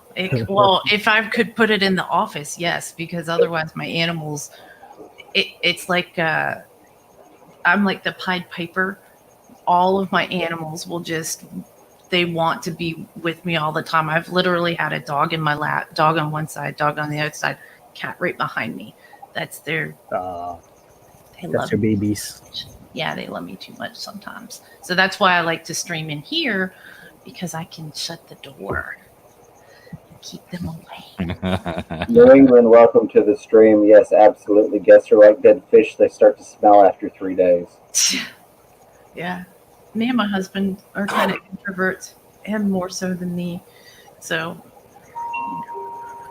Well, if I could put it in the office, yes, because otherwise my animals, it's like I'm like the Pied Piper. All of my animals will they want to be with me all the time. I've literally had a dog in my lap, dog on one side, dog on the other side, cat right behind me. That's they That's love your me. babies. Yeah, they love me too much sometimes. So that's why I like to stream in here because I can shut the door and keep them away. New England, welcome to the stream. Yes, absolutely. Guests are like dead fish. They start to smell after 3 days. Yeah. Me and my husband are kind of introverts, him more so than me. So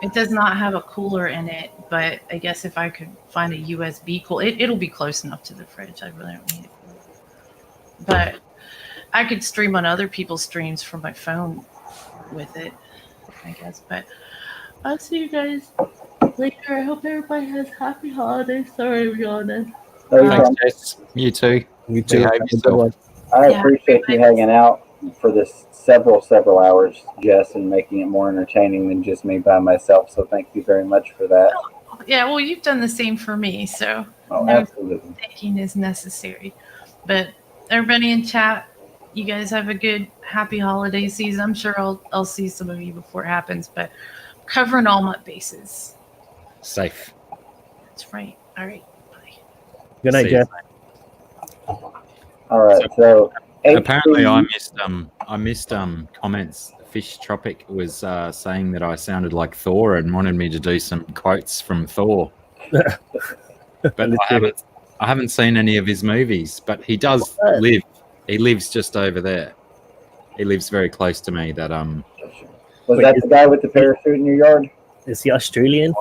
it does not have a cooler in it, but I guess if I could find a USB cooler, it'll be close enough to the fridge. I really don't need it. But I could stream on other people's streams from my phone with it, I guess. But I'll see you guys later. I hope everybody has happy holidays. Sorry, I'm yawning. No, you're Thanks, fine. Jess. You too. You too. Behave Have a good yourself. one. I Yeah. appreciate you hanging out for this several hours, Jess, and making it more entertaining than just me by myself. So thank you very much for that. Yeah, well, you've done the same for me, so Oh, no absolutely. thinking is necessary. But everybody in chat, you guys have a good, happy holiday season. I'm sure I'll see some of you before it happens, but covering all my bases. Safe. That's right. All right. Bye. Good night, See you. Jeff. All right. So Apparently, I HC missed comments. Fish Tropic was saying that I sounded like Thor and wanted me to do some quotes from Thor. But I haven't seen any of his movies. But he does What? live. He lives just over there. He lives very close to me. That was Wait, that is- the guy with the parachute in your yard? Is he Australian?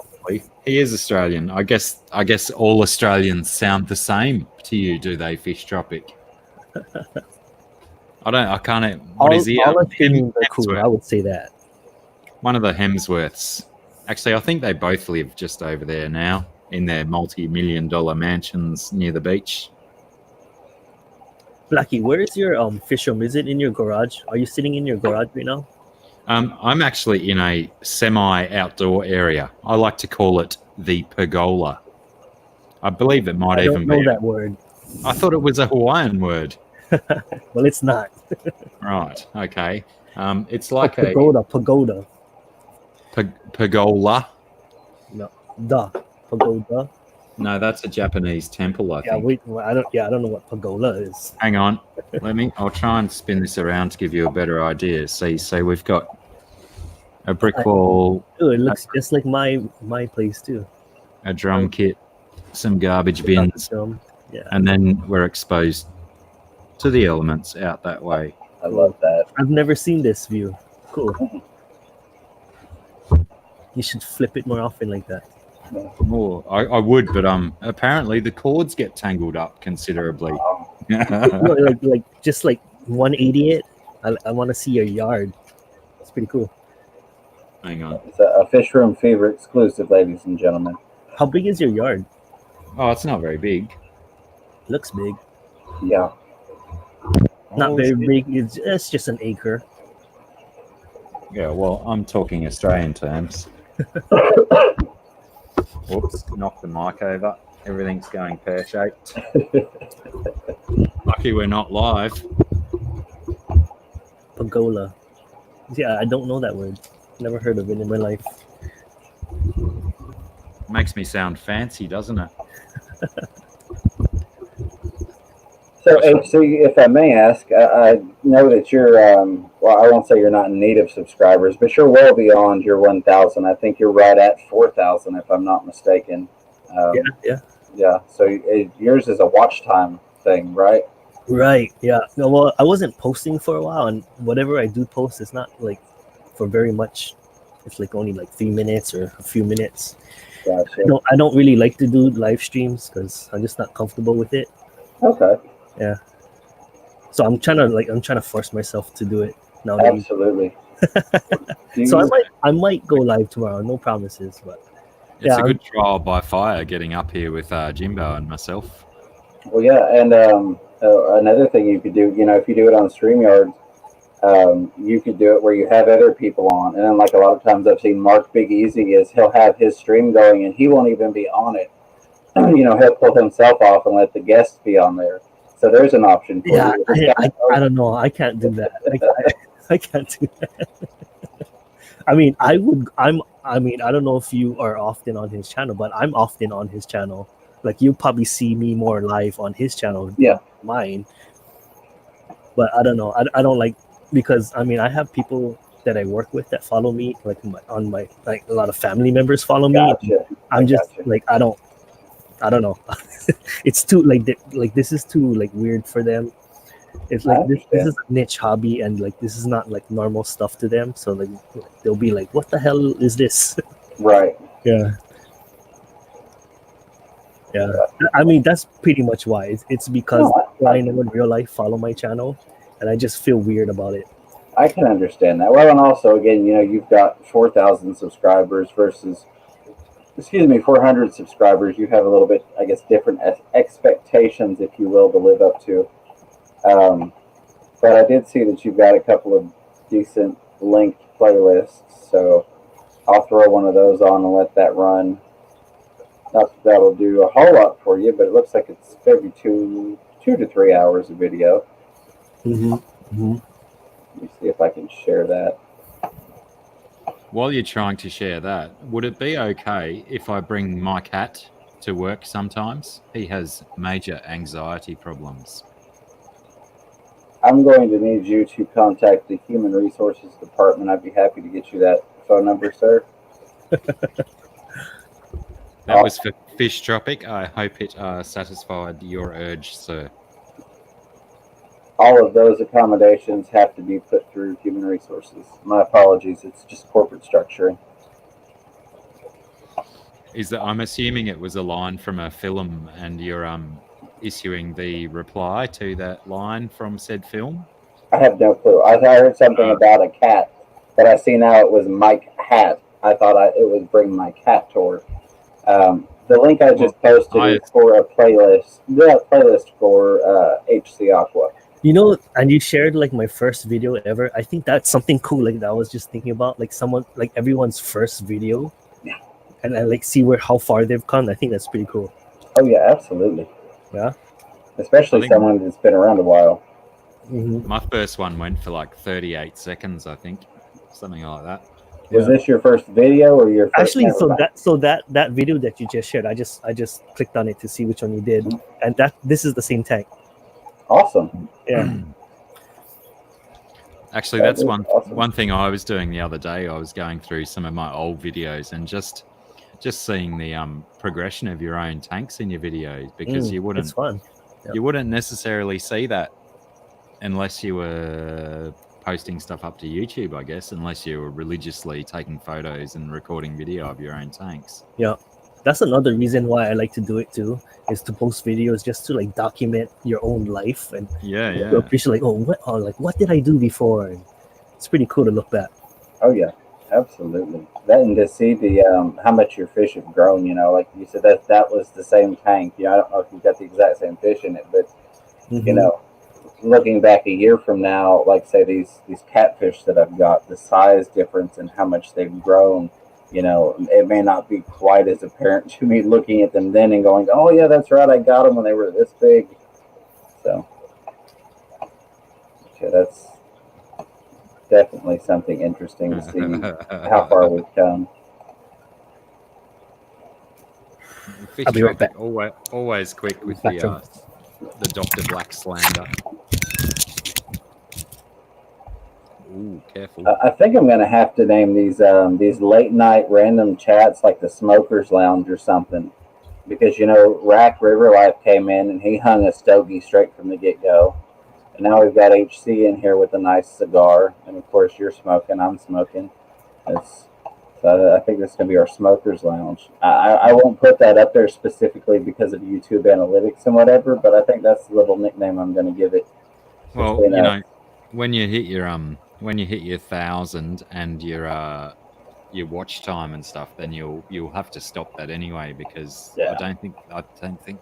he is Australian. I guess all Australians sound the same to you, do they? Fish Tropic. I can't. What is he? All Hem- Australians are cool. Hemsworth. I would say that. One of the Hemsworths. Actually, I think they both live just over there now in their multi-million-dollar mansions near the beach. Blackie, where is your fish room? Is it in your garage? Are you sitting in your garage right now? I'm actually in a semi-outdoor area. I like to call it the pergola. I believe it might I even don't know be. that word. I thought it was a Hawaiian word. Well, it's not. Right. Okay. It's like a Pagoda. pergola. Pagoda. No, that's a Japanese temple, I Yeah, think. I don't know what pagoda is. Hang on. I'll try and spin this around to give you a better idea. See, so we've got a brick wall, Ooh, it looks just like my place too. a drum kit, some garbage bins, Yeah, and then we're exposed to the elements out that way. I love that. I've never seen this view. Cool. You should flip it more often like that. More, I would, but apparently the cords get tangled up considerably. No, like just like 180 it. I want to see your yard. It's pretty cool. Hang on. It's a Fish Room Fever exclusive, ladies and gentlemen. How big is your yard? Oh, it's not very big. Looks big. Yeah. Not Oh, very shit. big. It's just an acre. Yeah, well, I'm talking Australian terms. Whoops, knocked the mic over. Everything's going pear-shaped. Lucky we're not live. Pagola. Yeah, I don't know that word. Never heard of it in my life. Makes me sound fancy, doesn't it? So, HC, if I may ask, I know that you're, well, I won't say you're not in need of subscribers, but you're well beyond your 1,000. I think you're right at 4,000, if I'm not mistaken. Yeah. So yours is a watch time thing, right? Right. Yeah. No, well, I wasn't posting for a while, and whatever I do post is not like for very much. It's like only like 3 minutes or a few minutes. Gotcha. I don't really like to do live streams because I'm just not comfortable with it. Okay. So I'm trying to force myself to do it nowadays. Absolutely. Do So you- I might go live tomorrow. No promises, but It's Yeah, a good trial by fire getting up here with Jimbo and myself. Well, yeah, and another thing you could do, if you do it on StreamYard, you could do it where you have other people on, and then like a lot of times I've seen Mark Big Easy is he'll have his stream going and he won't even be on it. He'll pull himself off and let the guests be on there. So there's an option for yeah, you. I don't know. I can't do that. I can't do that. I mean, I don't know if you are often on his channel, but I'm often on his channel. Like you probably see me more live on his channel Yeah. than mine. But I don't know. I don't like, because I mean I have people that I work with that follow me, like on my like a lot of family members follow me. Gotcha. I'm just Gotcha. like I don't know. It's too like this is too like weird for them. It's I like this understand. is a niche hobby, and like this is not like normal stuff to them. So like they'll be like, "What the hell is this?" Right. Yeah. Yeah. I mean that's pretty much why. It's because No, I know in real life follow my channel, and I just feel weird about it. I can understand that. Well, and also again, you've got 4,000 subscribers versus, 400 subscribers. You have a little bit, I guess, different expectations, if you will, to live up to. But I did see that you've got a couple of decent linked playlists, so I'll throw one of those on and let that run. Not that that'll do a whole lot for you, but it looks like it's maybe 2 to 3 hours of video. Let me see if I can share that. While you're trying to share that, would it be okay if I bring my cat to work sometimes? He has major anxiety problems. I'm going to need you to contact the Human Resources Department. I'd be happy to get you that phone number, sir. That was for Fish Tropic. I hope it satisfied your urge, sir. All of those accommodations have to be put through Human Resources. My apologies. It's just corporate structuring. I'm assuming it was a line from a film, and you're issuing the reply to that line from said film? I have no clue. I heard something about a cat, but I see now it was Mike Hat. I thought it was Bring My Cat Tour. The link I just posted is for a playlist. The playlist for HC Aqua. And you shared like my first video ever. I think that's something cool. Like that I was just thinking about, like someone, like everyone's first video, and I like see how far they've come. I think that's pretty cool. Oh yeah, absolutely. Yeah, especially someone that's been around a while. My first one went for like 38 seconds, I think, something like that. Was this your first video or your first? Actually, that video that you just shared, I just clicked on it to see which one you did, and this is the same tank. Awesome. Yeah. Actually, that's one thing I was doing the other day. I was going through some of my old videos and just seeing the progression of your own tanks in your videos, because you wouldn't. It's fun. Yep. You wouldn't necessarily see that unless you were posting stuff up to YouTube, I guess, unless you were religiously taking photos and recording video of your own tanks. Yeah. That's another reason why I like to do it too, is to post videos just to like document your own life and to appreciate what did I do before? And it's pretty cool to look back. Oh yeah, absolutely. That, and to see the how much your fish have grown, like you said, that was the same tank. I don't know if you've got the exact same fish in it, but looking back a year from now, like say these catfish that I've got, the size difference and how much they've grown. It may not be quite as apparent to me looking at them then and going, oh yeah, that's right, I got them when they were this big. So, okay, that's definitely something interesting to see how far we've come. I'll be right back. Always quick with the Dr. Black slander. Ooh, careful. I think I'm going to have to name these late night random chats like the Smokers Lounge or something, because Rack River Life came in and he hung a stogie straight from the get go, and now we've got HC in here with a nice cigar, and of course you're smoking, I'm smoking. So I think this is going to be our Smokers Lounge. I won't put that up there specifically because of YouTube analytics and whatever, but I think that's the little nickname I'm going to give it. Well, when you hit your 1,000 and your watch time and stuff, then you'll have to stop that anyway, because I don't think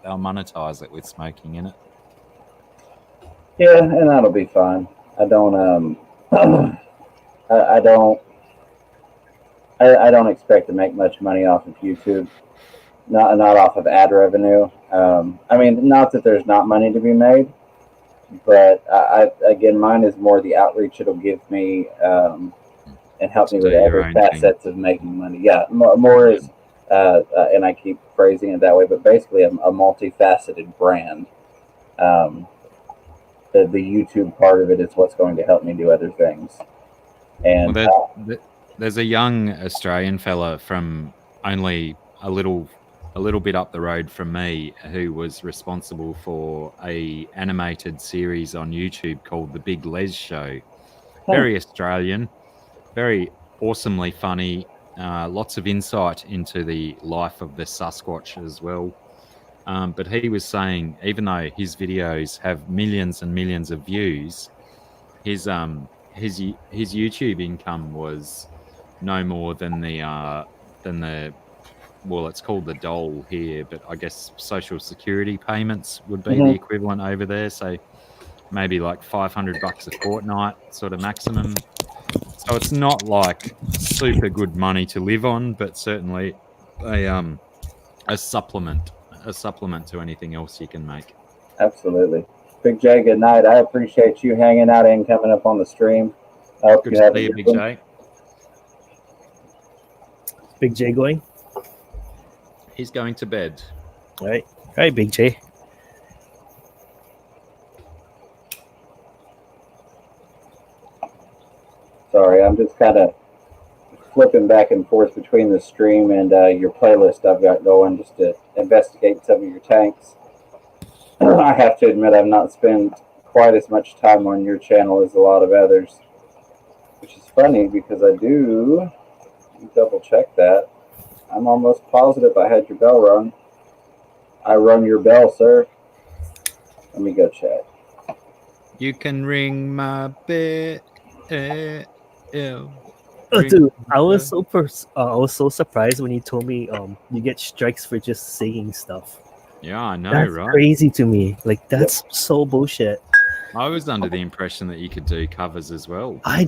they'll monetize it with smoking in it. Yeah, and that'll be fine. I don't I don't expect to make much money off of YouTube, not off of ad revenue. Not that there's not money to be made, but mine is more the outreach it'll give me and help me with every facets of making money. Yeah, more is, and I keep phrasing it that way, but basically a multifaceted brand. The YouTube part of it is what's going to help me do other things. And there's a young Australian fella from only a little bit up the road from me who was responsible for a animated series on YouTube called The Big Les Show. Very Australian, very awesomely funny, lots of insight into the life of the Sasquatch as well. But he was saying, even though his videos have millions and millions of views, his YouTube income was no more than the well, it's called the dole here, but I guess social security payments would be the equivalent over there. So maybe like $500 a fortnight, sort of maximum. So it's not like super good money to live on, but certainly a supplement to anything else you can make. Absolutely. Big J, good night. I appreciate you hanging out and coming up on the stream. I hope Good you to have see a you, good Big one. J. Big J going? He's going to bed. All right, Big J. Sorry, I'm just kind of flipping back and forth between the stream and your playlist I've got going just to investigate some of your tanks. I have to admit I've not spent quite as much time on your channel as a lot of others, which is funny because I do double check that. I'm almost positive I had your bell rung. I rung your bell, sir. Let me go check. You can ring my bell. Dude, I was so surprised when you told me you get strikes for just saying stuff. Yeah, I know, That's right? crazy to me. Like that's so bullshit. I was under the impression that you could do covers as well. I'm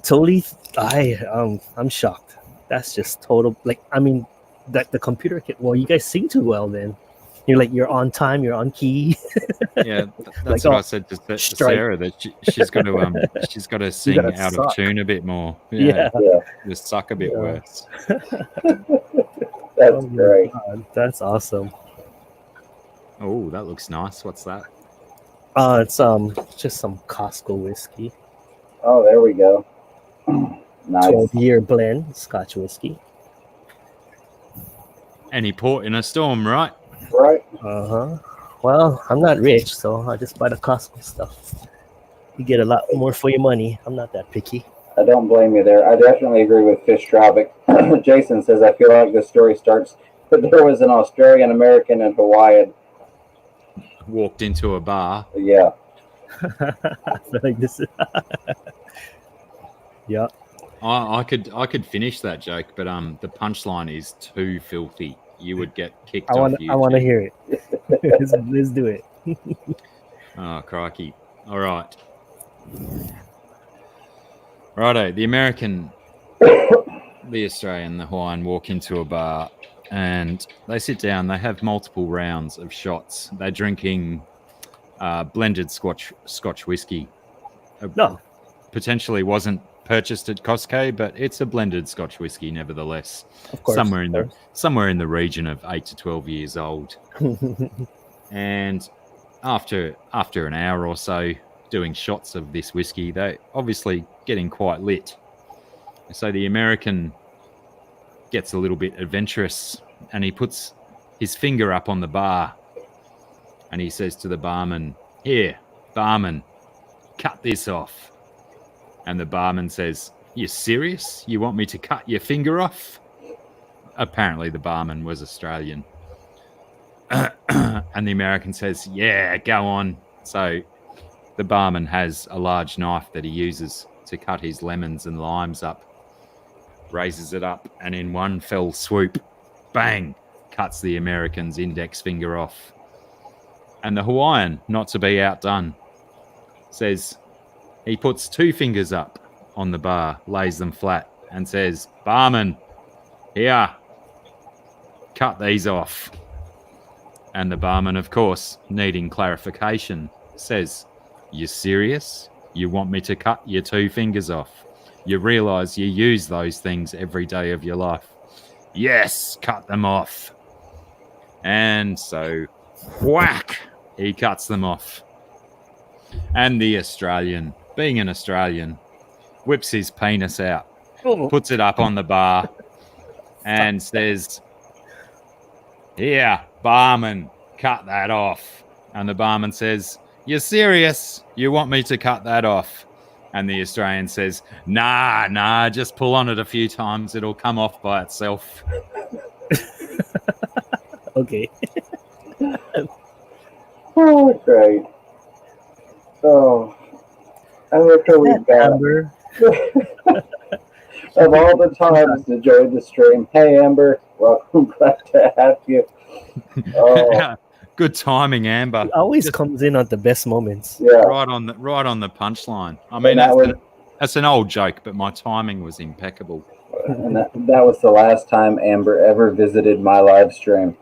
shocked. That's just total. Like, I mean, that the computer can. Well, you guys sing too well. Then you're on time. You're on key. Yeah, that's Like, what oh, I said to strike. Sarah, that she's got to sing gotta out suck. of tune a bit more. Yeah. Just suck a bit Yeah. worse. That's Oh my great. God, that's awesome. Oh, that looks nice. What's that? It's just some Costco whiskey. Oh, there we go. Nice. 12-year blend Scotch whiskey. Any port in a storm, right? Right. Well, I'm not rich, so I just buy the Costco stuff. You get a lot more for your money. I'm not that picky. I don't blame you there. I definitely agree with Fish Tropic. Jason says, I feel like this story starts, but there was an Australian American in Hawaii. Walked into a bar. Yeah. I feel like this is. Yeah. I could finish that joke, but the punchline is too filthy. You would get kicked I off want YouTube. to hear it. Let's do it. Oh, crikey. All right. Righto. The American, the Australian, the Hawaiian walk into a bar and they sit down. They have multiple rounds of shots. They're drinking blended Scotch whiskey. No. Potentially wasn't purchased at Costco, but it's a blended Scotch whiskey nevertheless. Of course. Somewhere in the region of 8 to 12 years old. And after an hour or so doing shots of this whiskey, they're obviously getting quite lit. So the American gets a little bit adventurous and he puts his finger up on the bar and he says to the barman, "Here, barman, cut this off." And the barman says, "You serious? You want me to cut your finger off?" Apparently the barman was Australian. And the American says, "Yeah, go on." So the barman has a large knife that he uses to cut his lemons and limes up, raises it up, and in one fell swoop, bang, cuts the American's index finger off. And the Hawaiian, not to be outdone, says he puts two fingers up on the bar, lays them flat, and says, "Barman, here, cut these off." And the barman, of course, needing clarification, says, "You serious? You want me to cut your two fingers off? You realize you use those things every day of your life." "Yes, cut them off." And so, whack, he cuts them off. And the Australian, being an Australian, whips his penis out, puts it up on the bar, and says, "Here, barman, cut that off." And the barman says, "You serious? You want me to cut that off?" And the Australian says, Nah, just pull on it a few times. It'll come off by itself." Okay. Oh, great. Oh, I look how we've got. Amber, Of all the times to join the stream, hey Amber, welcome. Glad to have you. Oh, Good timing, Amber. He always comes in at the best moments. yeah. Right on the punchline. I mean, that was that's an old joke, but my timing was impeccable. and that was the last time Amber ever visited my live stream.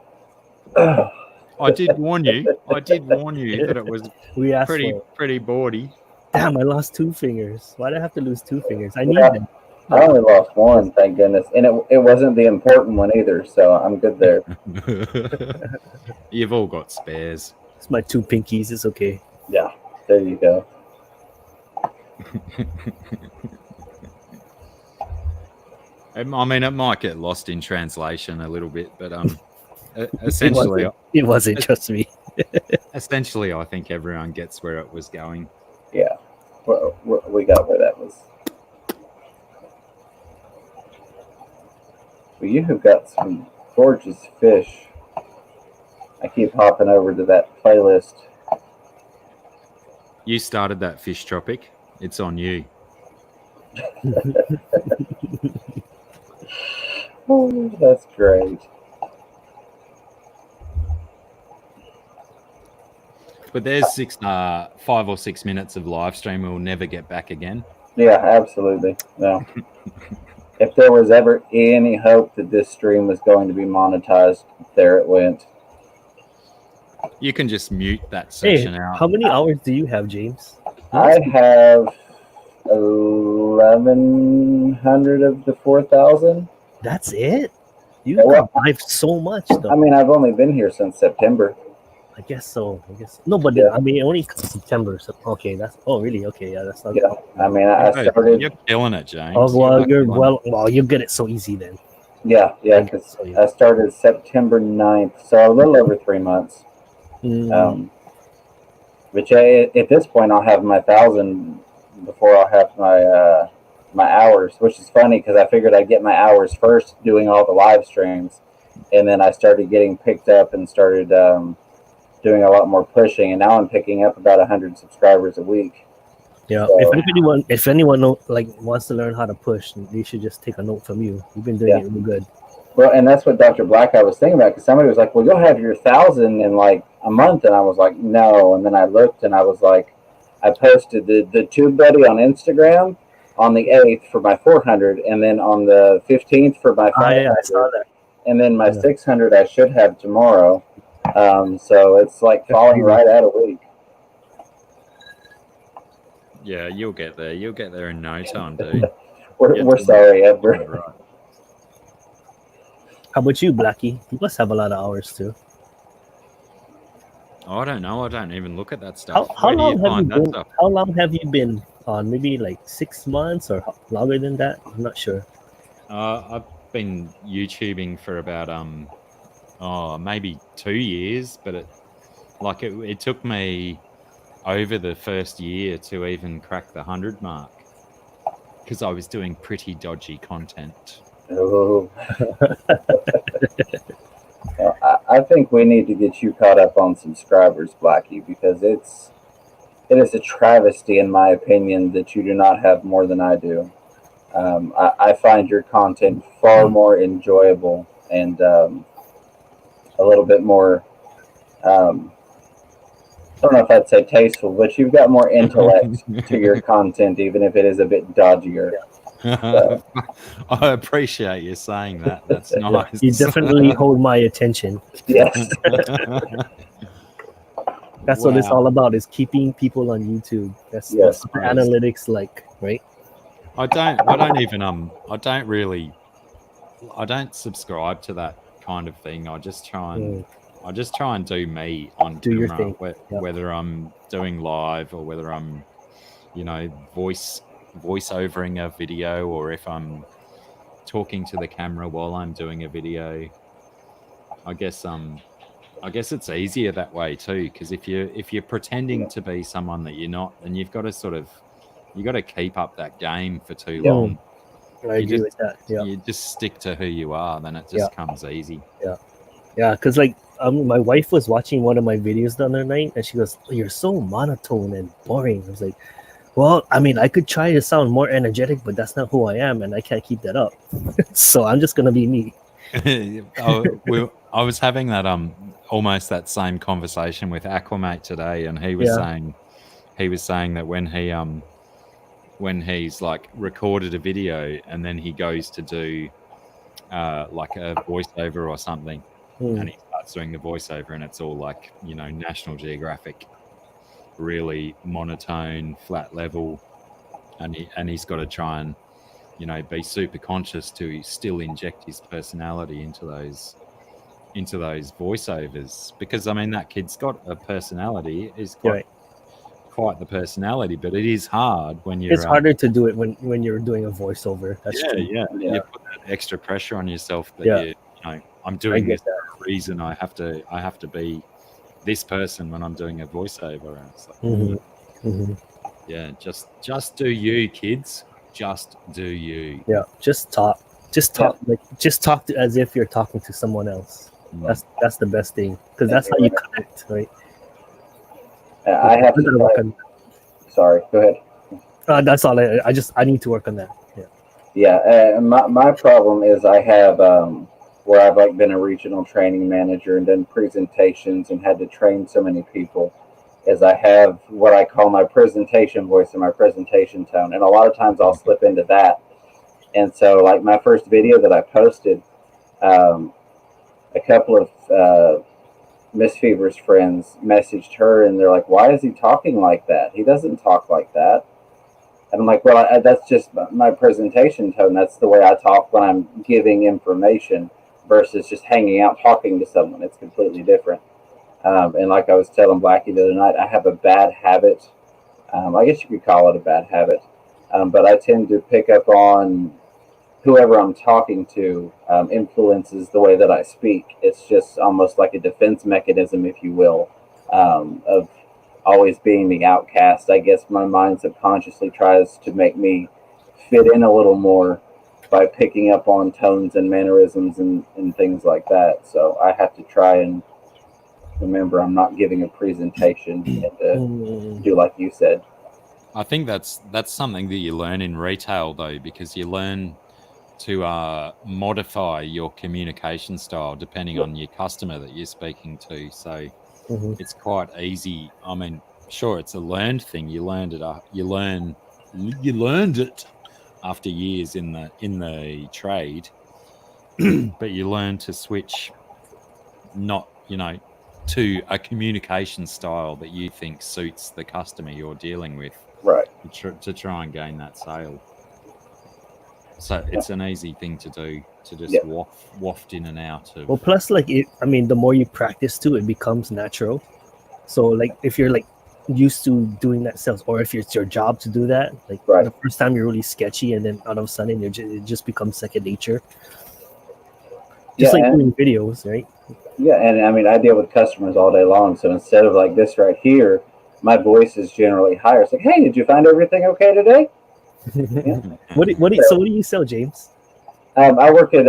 I did warn you. I did warn you that it was We asked pretty for it. pretty bawdy. Damn, I lost 2 fingers. Why did I have to lose 2 fingers? I need Yeah. them. I only lost one, thank goodness, and it wasn't the important one either, so I'm good there. You've all got spares. It's my 2 pinkies. It's okay. Yeah, there you go. I mean, it might get lost in translation a little bit, but essentially, It wasn't just me. essentially, I think everyone gets where it was going. Yeah, we got where that was. Well, you have got some gorgeous fish. I keep hopping over to that playlist. You started that fish tropic. It's on you. Oh, that's great. But there's 5 or 6 minutes of live stream we'll never get back again. Yeah, absolutely. No. If there was ever any hope that this stream was going to be monetized, there it went. You can just mute that Hey, section out. how many hours do you have, James? I have 1,100 of the 4,000. That's it? You Yeah, well, survived so much, though. I mean, I've only been here since September. I guess so. No, but Yeah. I mean, only September. So okay, that's. Oh, really? Okay, yeah, that's not. Yeah, I mean, I Hey, started. You're killing it, James. Oh well, You're you get it so easy then. Yeah, because So, yeah. I started September 9th, so a little over 3 months. Which at this point, I'll have my 1,000 before I'll have my hours, which is funny because I figured I'd get my hours first doing all the live streams, and then I started getting picked up and started doing a lot more pushing, and now I'm picking up about 100 subscribers a week. Yeah. So- If anyone wants to learn how to push, they should just take a note from you. You've been doing Yeah. it really good. Well, and that's what Dr. Black I was thinking about, because somebody was like, well, you'll have your 1,000 in like a month, and I was like, no. And then I looked and I was like, I posted the TubeBuddy on Instagram on the 8th for my 400, and then on the 15th for my 500, Yeah, I saw that. and then my Yeah. 600 I should have tomorrow. So it's like falling right out a week. Yeah, you'll get there. You'll get there in no time, dude. We're sorry, Edward. Right. How about you, Blackie? You must have a lot of hours too. I don't know. I don't even look at that stuff. How Where do long you have you find that been? stuff? How long have you been on? Maybe like 6 months or longer than that. I'm not sure. I've been YouTubing for about maybe 2 years, but it took me over the first year to even crack the 100 mark because I was doing pretty dodgy content. Oh. Well, I think we need to get you caught up on subscribers, Blackie, because it is a travesty, in my opinion, that you do not have more than I do. I find your content far more enjoyable and a little bit more. I don't know if I'd say tasteful, but you've got more intellect to your content, even if it is a bit dodgier. I appreciate you saying that. That's nice. You definitely hold my attention. Yes. That's what it's Wow. all about: is keeping people on YouTube. That's Yes. what the analytics like, right? I don't subscribe to that kind of thing. I just try and do me on Do your camera, thing. Yeah. whether I'm doing live or whether I'm, voice-overing a video, or if I'm talking to the camera while I'm doing a video. I guess it's easier that way too, because if you're pretending to be someone that you're not, then you've got to keep up that game for too Yeah. long. I You agree just- with that. Yeah. You just stick to who you are, then it just comes easy. Yeah, because my wife was watching one of my videos the other night, and she goes, "You're so monotone and boring." I was like, Well, I mean, I could try to sound more energetic, but that's not who I am, and I can't keep that up. So I'm just gonna be me. I was having that almost that same conversation with Aquamate today, and he was saying that when he's like recorded a video and then he goes to do like a voiceover or something, and he starts doing the voiceover, and it's all like, you know, National Geographic, really monotone, flat level, and he's got to try and, you know, be super conscious to still inject his personality into those voiceovers, because I mean that kid's got a personality, is quite the personality, but it is hard when you're. It's harder to do it when you're doing a voiceover. That's true. Yeah. You put that extra pressure on yourself that you know, I'm doing this for a reason. I have to be this person when I'm doing a voiceover. And it's like, yeah, just do you, kids. Just do you. Yeah, just talk. Just talk as if you're talking to someone else. That's the best thing, because that's how you connect, right? I have to work on. Sorry, go ahead. That's all. I need to work on that. My problem is I have where I've like been a regional training manager and done presentations and had to train so many people, is I have what I call my presentation voice and my presentation tone, and a lot of times I'll slip into that. And so, like my first video that I posted, a couple of Miss Fever's friends messaged her, and they're like, "Why is he talking like that? He doesn't talk like that." And I'm like, "Well, that's just my presentation tone. That's the way I talk when I'm giving information versus just hanging out talking to someone. It's completely different." And like I was telling Blackie the other night, I have a bad habit. I guess you could call it a bad habit, but I tend to pick up on whoever I'm talking to influences the way that I speak. It's just almost like a defense mechanism, if you will, of always being the outcast. I guess my mind subconsciously tries to make me fit in a little more by picking up on tones and mannerisms and things like that. So I have to try and remember I'm not giving a presentation and do like you said. I think that's something that you learn in retail, though, because you learn to modify your communication style depending on your customer that you're speaking to. So it's quite easy. I mean, sure, it's a learned thing. You learned it. You learned it after years in the trade, but you learn to switch, not, you know, to a communication style that you think suits the customer you're dealing with, right? To try and gain that sale. So it's an easy thing to do, to just waft in and out of. Well, plus, like, the more you practice too, it becomes natural. So, like, if you're like used to doing that sales, or if it's your job to do that, like the first time you're really sketchy, and then all of a sudden it just becomes second nature. Just like doing videos, right? Yeah, and I mean, I deal with customers all day long, so instead of like this right here, my voice is generally higher. It's like, "Hey, did you find everything okay today?" What do you sell, James? I work at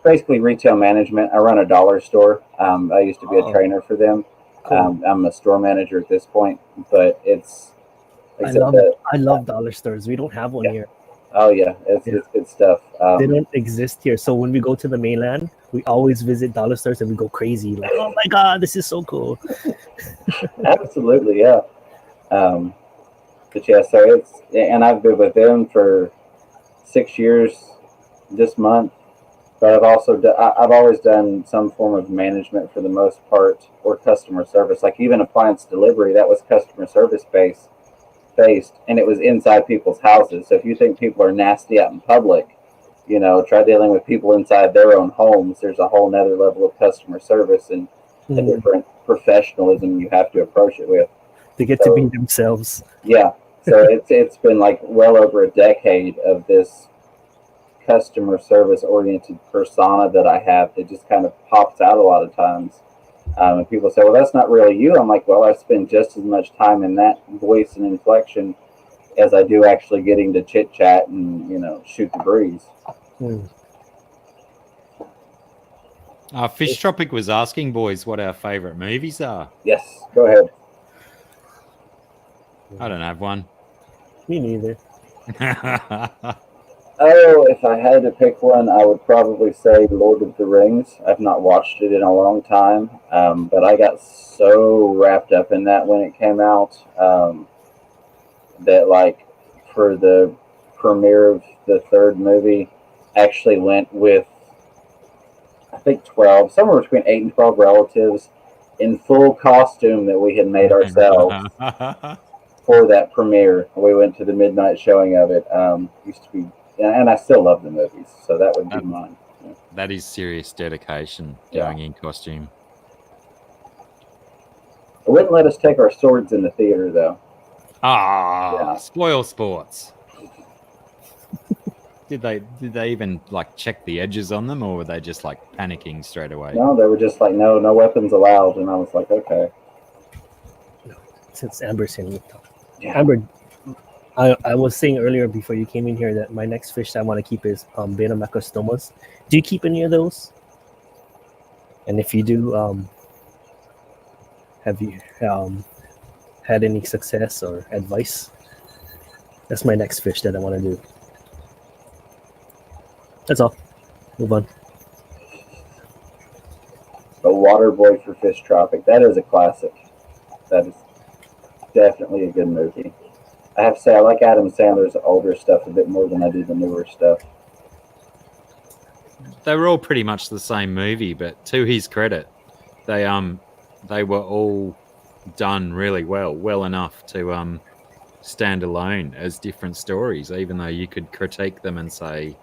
basically retail management. I run a dollar store. I used to be a trainer for them. Cool. I'm a store manager at this point, but it's. I love dollar stores. We don't have one here. Oh yeah, it's good stuff. They don't exist here. So when we go to the mainland, we always visit dollar stores and we go crazy. Like, oh my god, this is so cool. Absolutely, yeah. But yeah, so and I've been with them for 6 years this month. But I've always done some form of management for the most part, or customer service. Like even appliance delivery, that was customer service based, and it was inside people's houses. So if you think people are nasty out in public, you know, try dealing with people inside their own homes. There's a whole nother level of customer service and a different professionalism you have to approach it with. They get to be themselves. Yeah. So it's been like well over a decade of this customer service oriented persona that I have that just kind of pops out a lot of times. And people say, "Well, that's not really you." I'm like, "Well, I spend just as much time in that voice and inflection as I do actually getting to chit chat and, you know, shoot the breeze." Fish Tropic was asking, boys, what our favorite movies are. Yes, go ahead. I don't have one. Me neither. Oh, if I had to pick one, I would probably say Lord of the Rings. I've not watched it in a long time, but I got so wrapped up in that when it came out that, like, for the premiere of the third movie, actually went with, I think, 12, somewhere between 8 and 12 relatives in full costume that we had made ourselves for that premiere. We went to the midnight showing of it. Used to be, and I still love the movies, so that would be mine. Yeah. That is serious dedication, Yeah. going in costume. They wouldn't let us take our swords in the theater, though. Ah, Yeah. spoil sports. Did they even like check the edges on them, or were they just like panicking straight away? No, they were just like, no weapons allowed, and I was like, okay. Since Amber's here. Yeah. Amber, I was saying earlier before you came in here that my next fish I want to keep is Baenomachrostomas. Do you keep any of those? And if you do, have you had any success or advice? That's my next fish that I want to do. That's all. Move on. The Water Boy for Fish Tropic. That is a classic. That is definitely a good movie. I have to say, I like Adam Sandler's older stuff a bit more than I do the newer stuff. They were all pretty much the same movie, but to his credit, they were all done really well enough to stand alone as different stories, even though you could critique them and say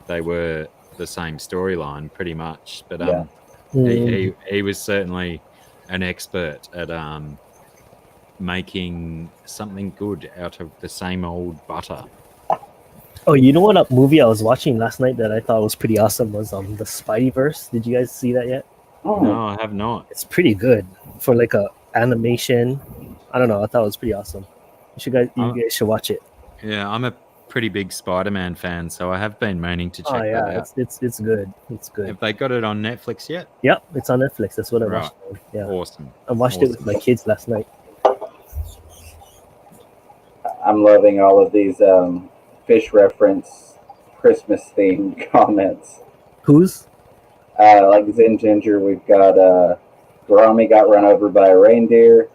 they were the same storyline pretty much. But Yeah. he was certainly an expert at making something good out of the same old butter. Oh, you know what movie I was watching last night that I thought was pretty awesome was the Spideyverse. Did you guys see that yet? Oh, No, I have not. It's pretty good for like a animation. I don't know. I thought it was pretty awesome. You guys should watch it. Yeah, I'm a pretty big Spider-Man fan, so I have been meaning to check Oh that yeah, out. it's good. It's good. Have they got it on Netflix yet? Yep, it's on Netflix. That's what I Right. watched. Yeah, Awesome. I watched it with my kids last night. I'm loving all of these fish reference Christmas themed comments. Who's? Like Zen Ginger, we've got Garami got run over by a reindeer.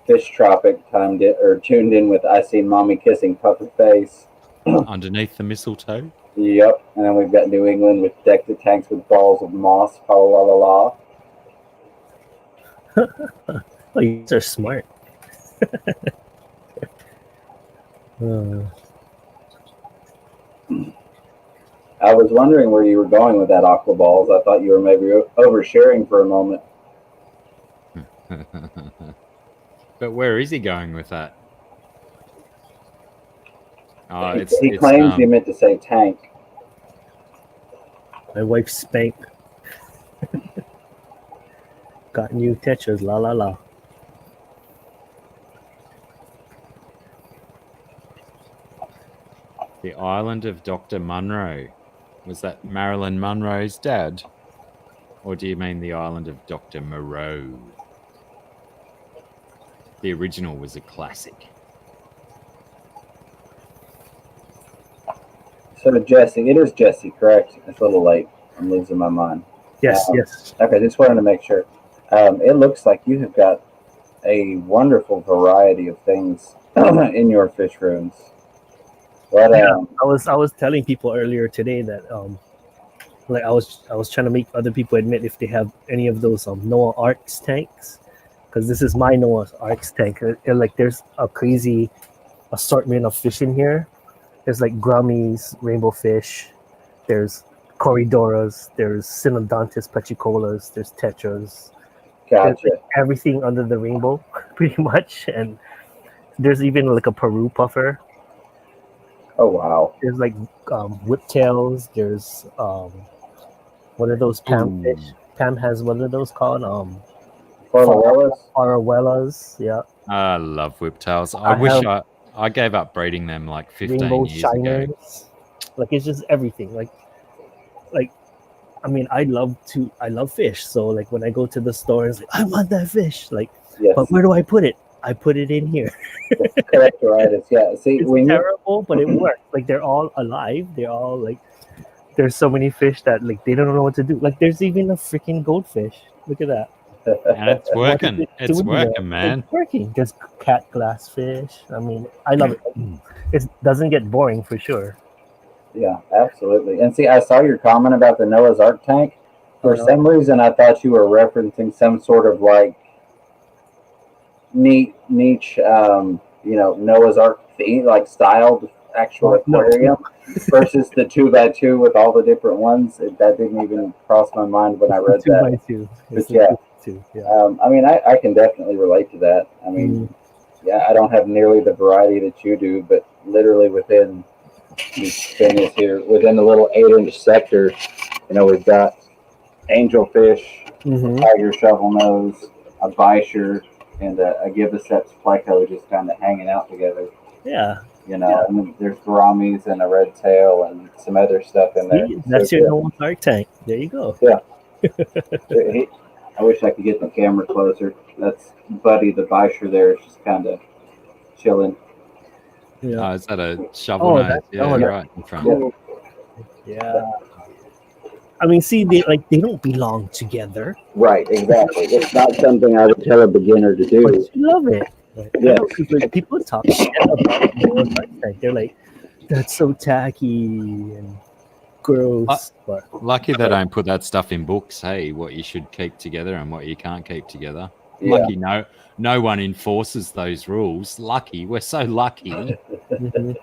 Fish Tropic tuned in with I Seen Mommy Kissing Pufferface. Underneath the mistletoe. Yep, and then we've got New England with Deck the Tanks with Balls of Moss. Pa la la la. Oh, you guys are smart. I was wondering where you were going with that aqua balls. I thought you were maybe oversharing for a moment. But where is he going with that? Oh, He claims he meant to say tank. My wife Spank got new tetras. La la la. the island of Dr. Munro. Was that Marilyn Monroe's dad? Or do you mean the island of Dr. Moreau? The original was a classic. So Jesse, it is Jesse, correct? It's a little late. I'm losing my mind. Yes, yes. Okay, just wanted to make sure. It looks like you have got a wonderful variety of things in your fish rooms. What, Yeah, I was telling people earlier today that like I was trying to make other people admit if they have any of those Noah Arks tanks, because this is my Noah Arks tank. Like there's a crazy assortment of fish in here. There's like grummies, rainbow fish. There's corridoras. There's Synodontis pachicolas. There's tetras. gotcha. There's everything under the rainbow, pretty much. And there's even like a Peru puffer. Oh, wow. There's like whiptails. There's what are those Pam Ooh. fish? Pam has what are those called? Formalellas? Arawelas. Yeah. I love whiptails. I I wish have- I gave up breeding them like 15 Rainbow years ago. shiners. Like it's just everything. Like I mean, I love fish. So like when I go to the store, it's like I want that fish. Like, Yes. but where do I put it? I put it in here. Collectoritis. Yeah. See, It's when you terrible, but it works. Like they're all alive. They're all like. There's so many fish that like they don't know what to do. Like there's even a freaking goldfish. Look at that. And it's What is working. it It's doing there? working, man. It's working. There's cat glass fish. I mean, I love it. It doesn't get boring for sure. Yeah, absolutely. And see, I saw your comment about the Noah's Ark tank. For Uh-huh. some reason, I thought you were referencing some sort of like niche, Noah's Ark theme, like styled actual No. aquarium versus the 2x2 with all the different ones. That didn't even cross my mind when I read It's a that. 2x2. It's But yeah. 2x2. Yeah. I mean, I can definitely relate to that. I mean, yeah, I don't have nearly the variety that you do, but literally within these things here, within the little 8-inch sector, we've got angelfish, Mm-hmm. tiger shovel nose, a bisher, and a gibbous pleco just kind of hanging out together. Yeah. And then there's gouramis and a red tail and some other stuff in there. See, that's So, your Noah's Ark tank. There you go. I wish I could get the camera closer. That's Buddy the bisher there, just kind of chilling. Yeah. Oh, is that a shovel Oh, nose? that's- Yeah, oh, yeah. right in front. Yeah. I mean, see, they don't belong together, Right, exactly. It's not something I would tell a beginner to do. but you love it. Like, I Yeah. know people talk shit about Noah's Ark tank. They're like, that's so tacky and gross. But Lucky they don't put that stuff in books. Hey, what you should keep together and what you can't keep together. Yeah. Lucky no one enforces those rules. Lucky, we're so lucky. mhm.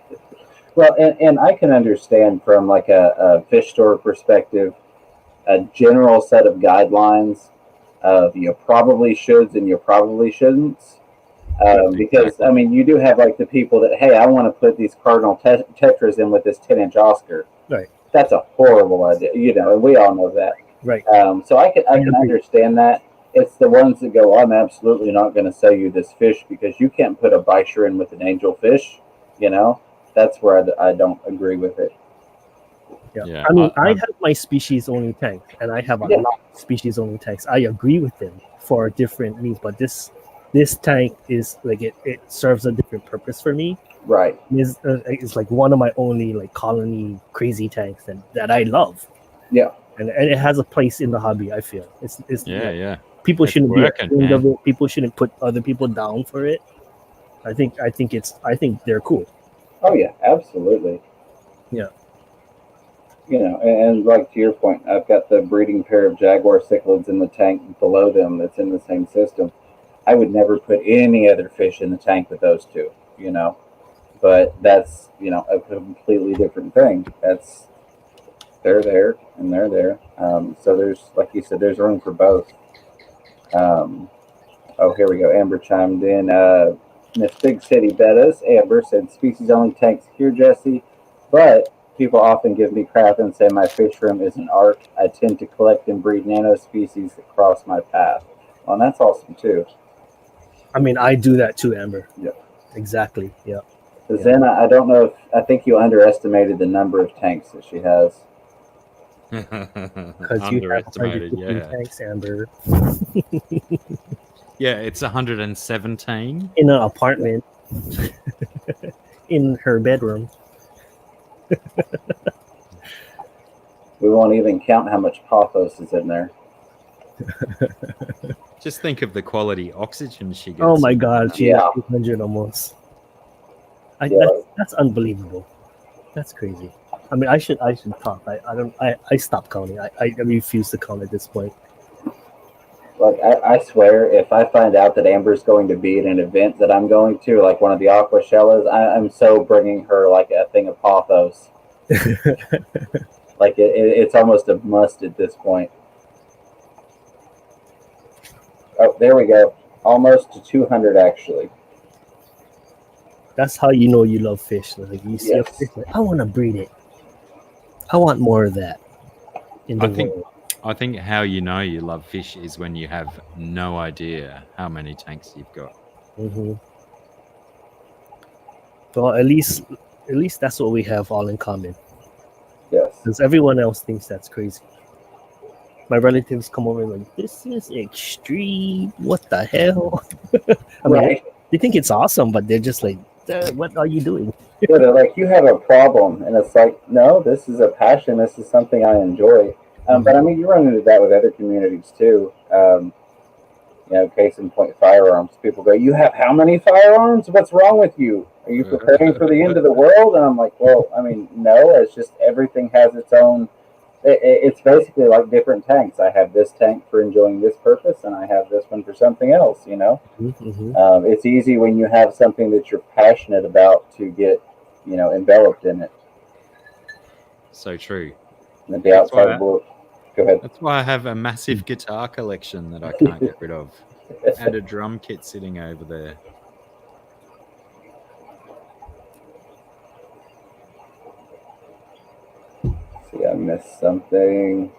Well, and I can understand from like a fish store perspective, a general set of guidelines of you probably shoulds and you probably shouldn't. Because I mean, you do have like the people that, hey, I want to put these cardinal tetras in with this 10-inch Oscar. Right. That's a horrible idea, and we all know that. Right. So I can understand that. It's the ones that go, I'm absolutely not going to sell you this fish because you can't put a bisher in with an angelfish. That's where I don't agree with it. Yeah. Yeah, I mean, I I- have my species only tank, and I have a Yeah. lot of species only tanks. I agree with them for different needs, but this tank is like it serves a different purpose for me. Right. It's like one of my only like colony crazy tanks that I love. Yeah. And it has a place in the hobby. I feel it's Yeah. people It's shouldn't be working, ashamed of man. it. People shouldn't put other people down for it. I think they're cool. Oh yeah, absolutely. Yeah. And like to your point, I've got the breeding pair of jaguar cichlids in the tank below them that's in the same system. I would never put any other fish in the tank with those two, but that's, a completely different thing. They're there and they're there. So there's, like you said, there's room for both. Here we go. Amber chimed in. Miss Big City Bettas, Amber said, species only tanks here, Jesse, but people often give me crap and say my fish room is an ark. I tend to collect and breed nano species that cross my path. Well, and that's awesome too. I mean, I do that too, Amber. Yeah. Exactly. Yeah. Because then I don't know I think you underestimated the number of tanks that she has. Because you have Underestimated, 150 yeah. tanks, Amber, Yeah, it's 117. in an apartment, in her bedroom. We won't even count how much pothos is in there. Just think of the quality oxygen she gets. Oh my God, she Yeah. has 800 almost. Yeah. That's unbelievable. That's crazy. I mean, I should count. I stopped counting. I refuse to count at this point. Like, I swear, if I find out that Amber's going to be at an event that I'm going to, like one of the Aquashellas, I'm so bringing her like a thing of pothos. Like it's almost a must at this point. Oh, there we go. Almost to 200 actually. That's how you know you love fish. Like you see a Yes. fish, like, I want to breed it. I want more of that in the world. I think how you know you love fish is when you have no idea how many tanks you've got. Mm-hmm. Well, at least that's what we have all in common. Yes. Because everyone else thinks that's crazy. My relatives come over and like, this is extreme. What the hell? I mean, Right. they think it's awesome, but they're just like, what are you doing? Yeah, they're like, you have a problem, and it's like, no, this is a passion. This is something I enjoy. But I mean, you run into that with other communities too. Case in point, firearms. People go, you have how many firearms? What's wrong with you? Are you preparing for the end of the world? And I'm like, well, I mean, no. It's just everything has its own. It's basically like different tanks. I have this tank for enjoying this purpose, and I have this one for something else. It's easy when you have something that you're passionate about to get, enveloped in it. So true. And the outside world. Go ahead. That's why I have a massive guitar collection that I can't get rid of, and a drum kit sitting over there. See, I missed something.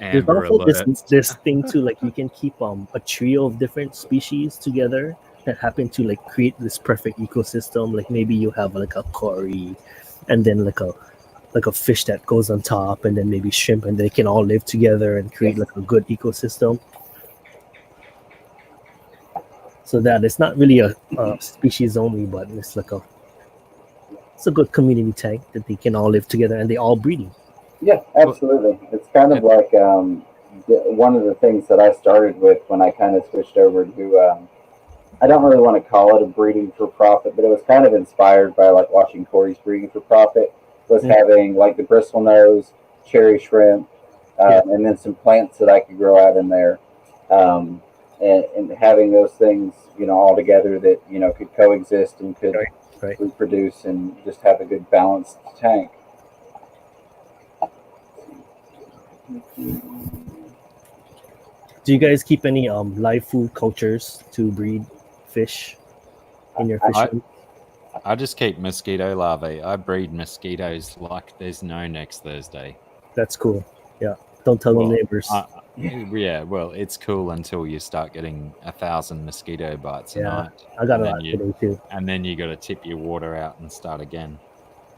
There's Amber also alert. this thing too, like you can keep a trio of different species together that happen to like create this perfect ecosystem. Like maybe you have like a cory, and then like a fish that goes on top, and then maybe shrimp, and they can all live together and create like a good ecosystem. So that it's not really a species only, but it's a good community tank that they can all live together and they all breeding. Yeah, absolutely. It's kind of like one of the things that I started with when I kind of switched over to. I don't really want to call it a breeding for profit, but it was kind of inspired by like watching Corey's breeding for profit. Was having like the bristlenose, cherry shrimp, and then some plants that I could grow out in there, and having those things, all together that could coexist and could reproduce and just have a good balanced tank. Do you guys keep any live food cultures to breed fish in your fishing? I just keep mosquito larvae. I breed mosquitoes like there's no next Thursday. That's cool. Yeah, don't tell the neighbors. Yeah, well, it's cool until you start getting 1,000 mosquito bites a night. I got a lot today too. And then you got to tip your water out and start again.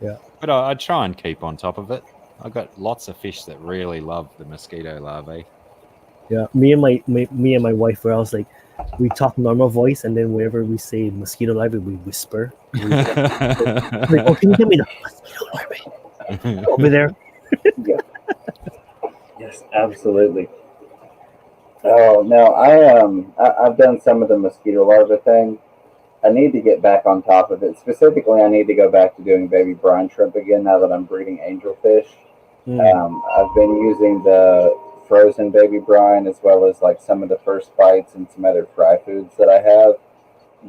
Yeah, but I try and keep on top of it. I got lots of fish that really love the mosquito larvae. Yeah, me and my wife were always like, we talk normal voice, and then whenever we say mosquito larvae, we whisper. Like, oh, can you give me the mosquito larvae over there? Yes, absolutely. Oh no, I've done some of the mosquito larvae thing. I need to get back on top of it. Specifically, I need to go back to doing baby brine shrimp again now that I'm breeding angelfish. I've been using the frozen baby brine as well as like some of the first bites and some other fry foods that I have.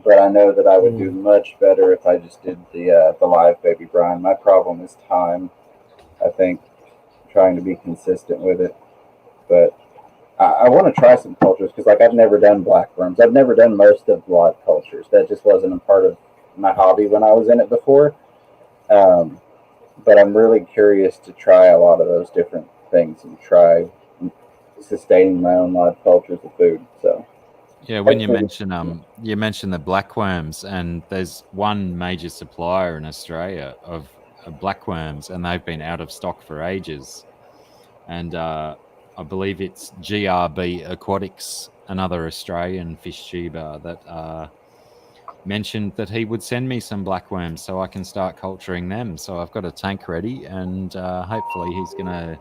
But I know that I would do much better if I just did the live baby brine. My problem is time. I think trying to be consistent with it. But I want to try some cultures because like I've never done black worms. I've never done most of live cultures. That just wasn't a part of my hobby when I was in it before. But I'm really curious to try a lot of those different things and try sustaining my own live cultures of food. So yeah, when you mention the blackworms, and there's one major supplier in Australia of blackworms, and they've been out of stock for ages. And I believe it's GRB Aquatics, another Australian fish tuber, that mentioned that he would send me some blackworms so I can start culturing them. So I've got a tank ready, and hopefully he's going to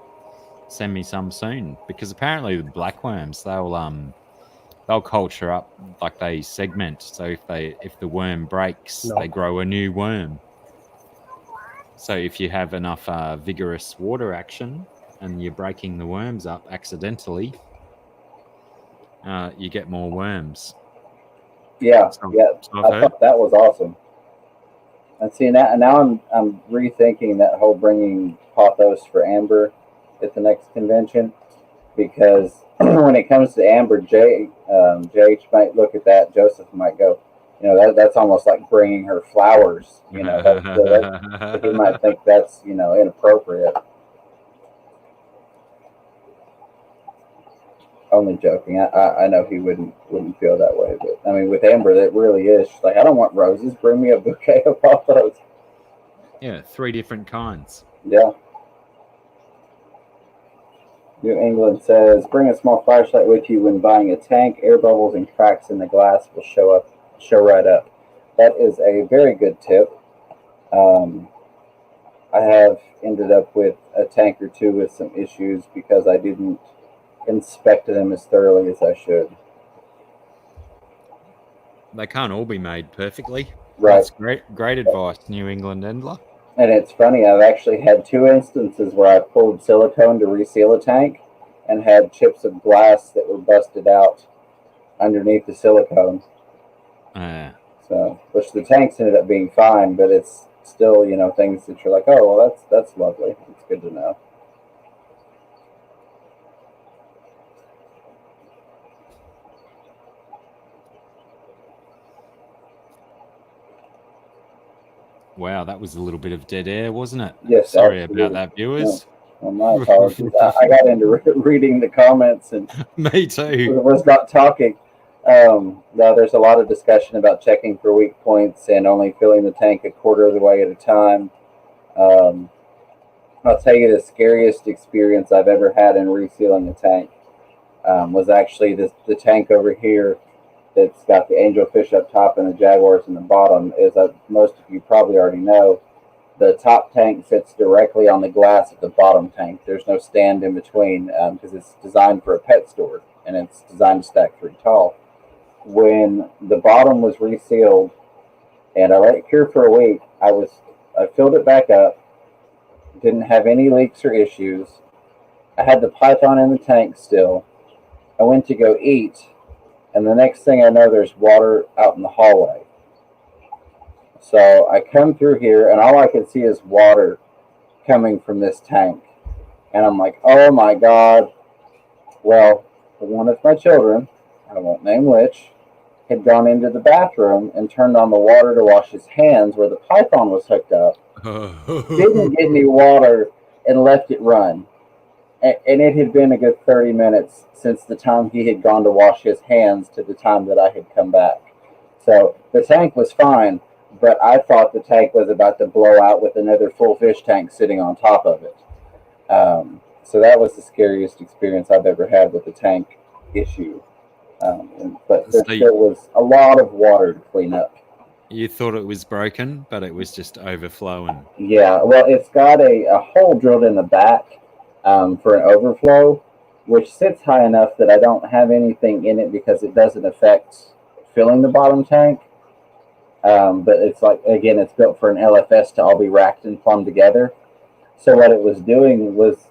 send me some soon, because apparently the blackworms, they'll culture up, like they segment. So if the worm breaks, they grow a new worm. So if you have enough vigorous water action and you're breaking the worms up accidentally, you get more worms. Yeah. I thought that was awesome. And see, now I'm rethinking that whole bringing pothos for amber at the next convention, because when it comes to amber, JH might look at that. Joseph might go, that's almost like bringing her flowers. He might think that's inappropriate. Only joking. I know he wouldn't feel that way, but I mean, with amber, that really is. She's like, I don't want roses. Bring me a bouquet of pothos. Yeah, 3 different kinds. Yeah. New England says, bring a small flashlight with you when buying a tank. Air bubbles and cracks in the glass will show show right up. That is a very good tip. I have ended up with a tank or two with some issues because I didn't inspect them as thoroughly as I should. They can't all be made perfectly. Right. That's great advice, New England Endler. And it's funny, I've actually had two instances where I pulled silicone to reseal a tank and had chips of glass that were busted out underneath the silicone. So, which the tanks ended up being fine, but it's still, things that you're like, oh, well, that's lovely. It's good to know. Wow, that was a little bit of dead air, wasn't it? Yes. Sorry absolutely. about that, viewers. Well, my apologies. I got into reading the comments and Me too. was not talking. Now, there's a lot of discussion about checking for weak points and only filling the tank a quarter of the way at a time. I'll tell you the scariest experience I've ever had in resealing a tank was actually the tank over here that's got the angelfish up top and the jaguars in the bottom. As most of you probably already know, the top tank sits directly on the glass of the bottom tank. There's no stand in between because it's designed for a pet store and it's designed to stack 3 tall. When the bottom was resealed and I let it cure for a week, I filled it back up, didn't have any leaks or issues. I had the python in the tank still. I went to go eat, and the next thing I know, there's water out in the hallway. So I come through here, and all I can see is water coming from this tank. And I'm like, oh my God. Well, one of my children, I won't name which, had gone into the bathroom and turned on the water to wash his hands where the python was hooked up. Didn't get any water and left it run. And it had been a good 30 minutes since the time he had gone to wash his hands to the time that I had come back. So the tank was fine, but I thought the tank was about to blow out with another full fish tank sitting on top of it. So that was the scariest experience I've ever had with a tank issue. But there still was a lot of water to clean up. You thought it was broken, but it was just overflowing. Yeah, well, it's got a hole drilled in the back for an overflow, which sits high enough that I don't have anything in it because it doesn't affect filling the bottom tank. But it's like, again, it's built for an LFS to all be racked and plumbed together. So what it was doing was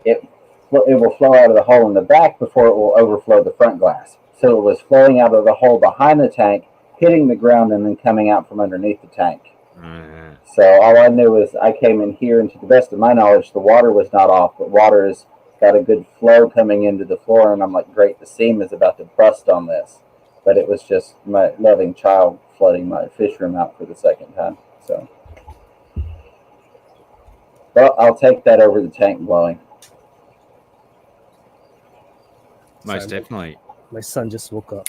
it will flow out of the hole in the back before it will overflow the front glass. So it was flowing out of the hole behind the tank, hitting the ground, and then coming out from underneath the tank. So all I knew is I came in here, and to the best of my knowledge, the water was not off, but water has got a good flow coming into the floor, and I'm like, great, the seam is about to bust on this. But it was just my loving child flooding my fish room out for the second time. So, well, I'll take that over the tank blowing. Most definitely. My son just woke up.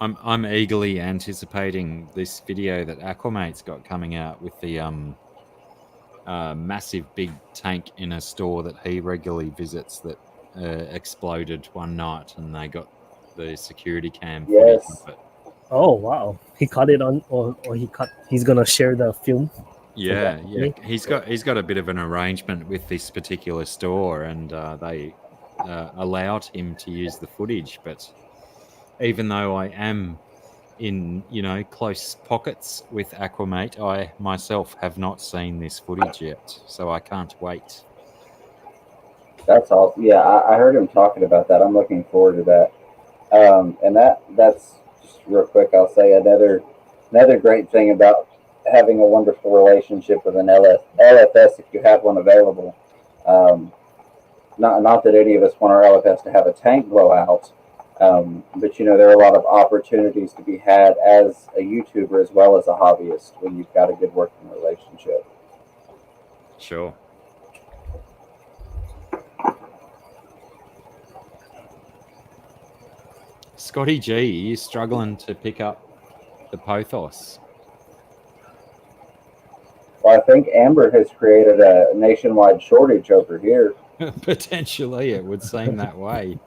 I'm eagerly anticipating this video that Aquamate's got coming out with the massive big tank in a store that he regularly visits that exploded one night, and they got the security cam footage of it. Oh wow! He caught it on, or he's gonna share the film. Yeah. He's got a bit of an arrangement with this particular store, and they allowed him to use the footage. But even though I am in close pockets with Aquamate, I myself have not seen this footage yet, so I can't wait. That's awesome. Yeah, I heard him talking about that. I'm looking forward to that. And that's just real quick. I'll say another great thing about having a wonderful relationship with an LFS if you have one available. Not that any of us want our LFS to have a tank blowout, but there are a lot of opportunities to be had as a YouTuber as well as a hobbyist when you've got a good working relationship. Sure. Scotty G, you struggling to pick up the Pothos? Well, I think Amber has created a nationwide shortage over here. Potentially, it would seem that way.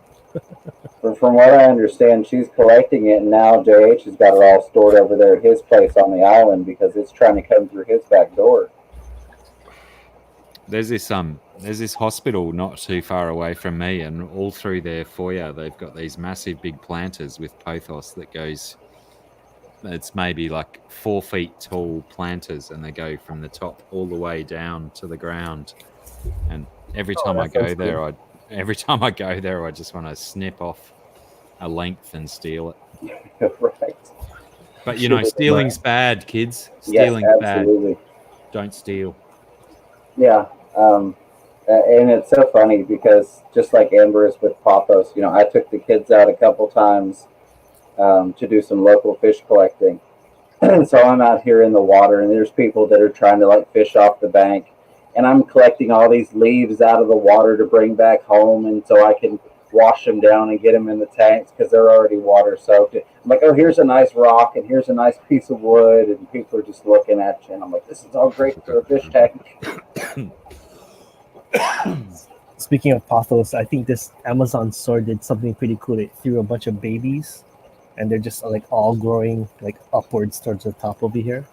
For from what I understand, she's collecting it, and now JH has got it all stored over there at his place on the island because it's trying to come through his back door. There's this hospital not too far away from me, and all through their foyer they've got these massive big planters with pothos that goes. It's maybe like 4 feet tall planters, and they go from the top all the way down to the ground. And every time I go there, I just want to snip off a length and steal it. Right. But you know, stealing's bad, kids. Yes, Stealing's bad. absolutely. Don't steal. Yeah. And it's so funny because just like Amber is with Pothos, you know, I took the kids out a couple times to do some local fish collecting. So I'm out here in the water, and there's people that are trying to like fish off the bank, and I'm collecting all these leaves out of the water to bring back home, and so I can wash them down and get them in the tanks because they're already water soaked. I'm like, oh, here's a nice rock, and here's a nice piece of wood, and people are just looking at you, and I'm like, this is all great for a fish tank. Speaking of Pothos, I think this Amazon store did something pretty cool. It threw a bunch of babies, and they're just like all growing like upwards towards the top over here.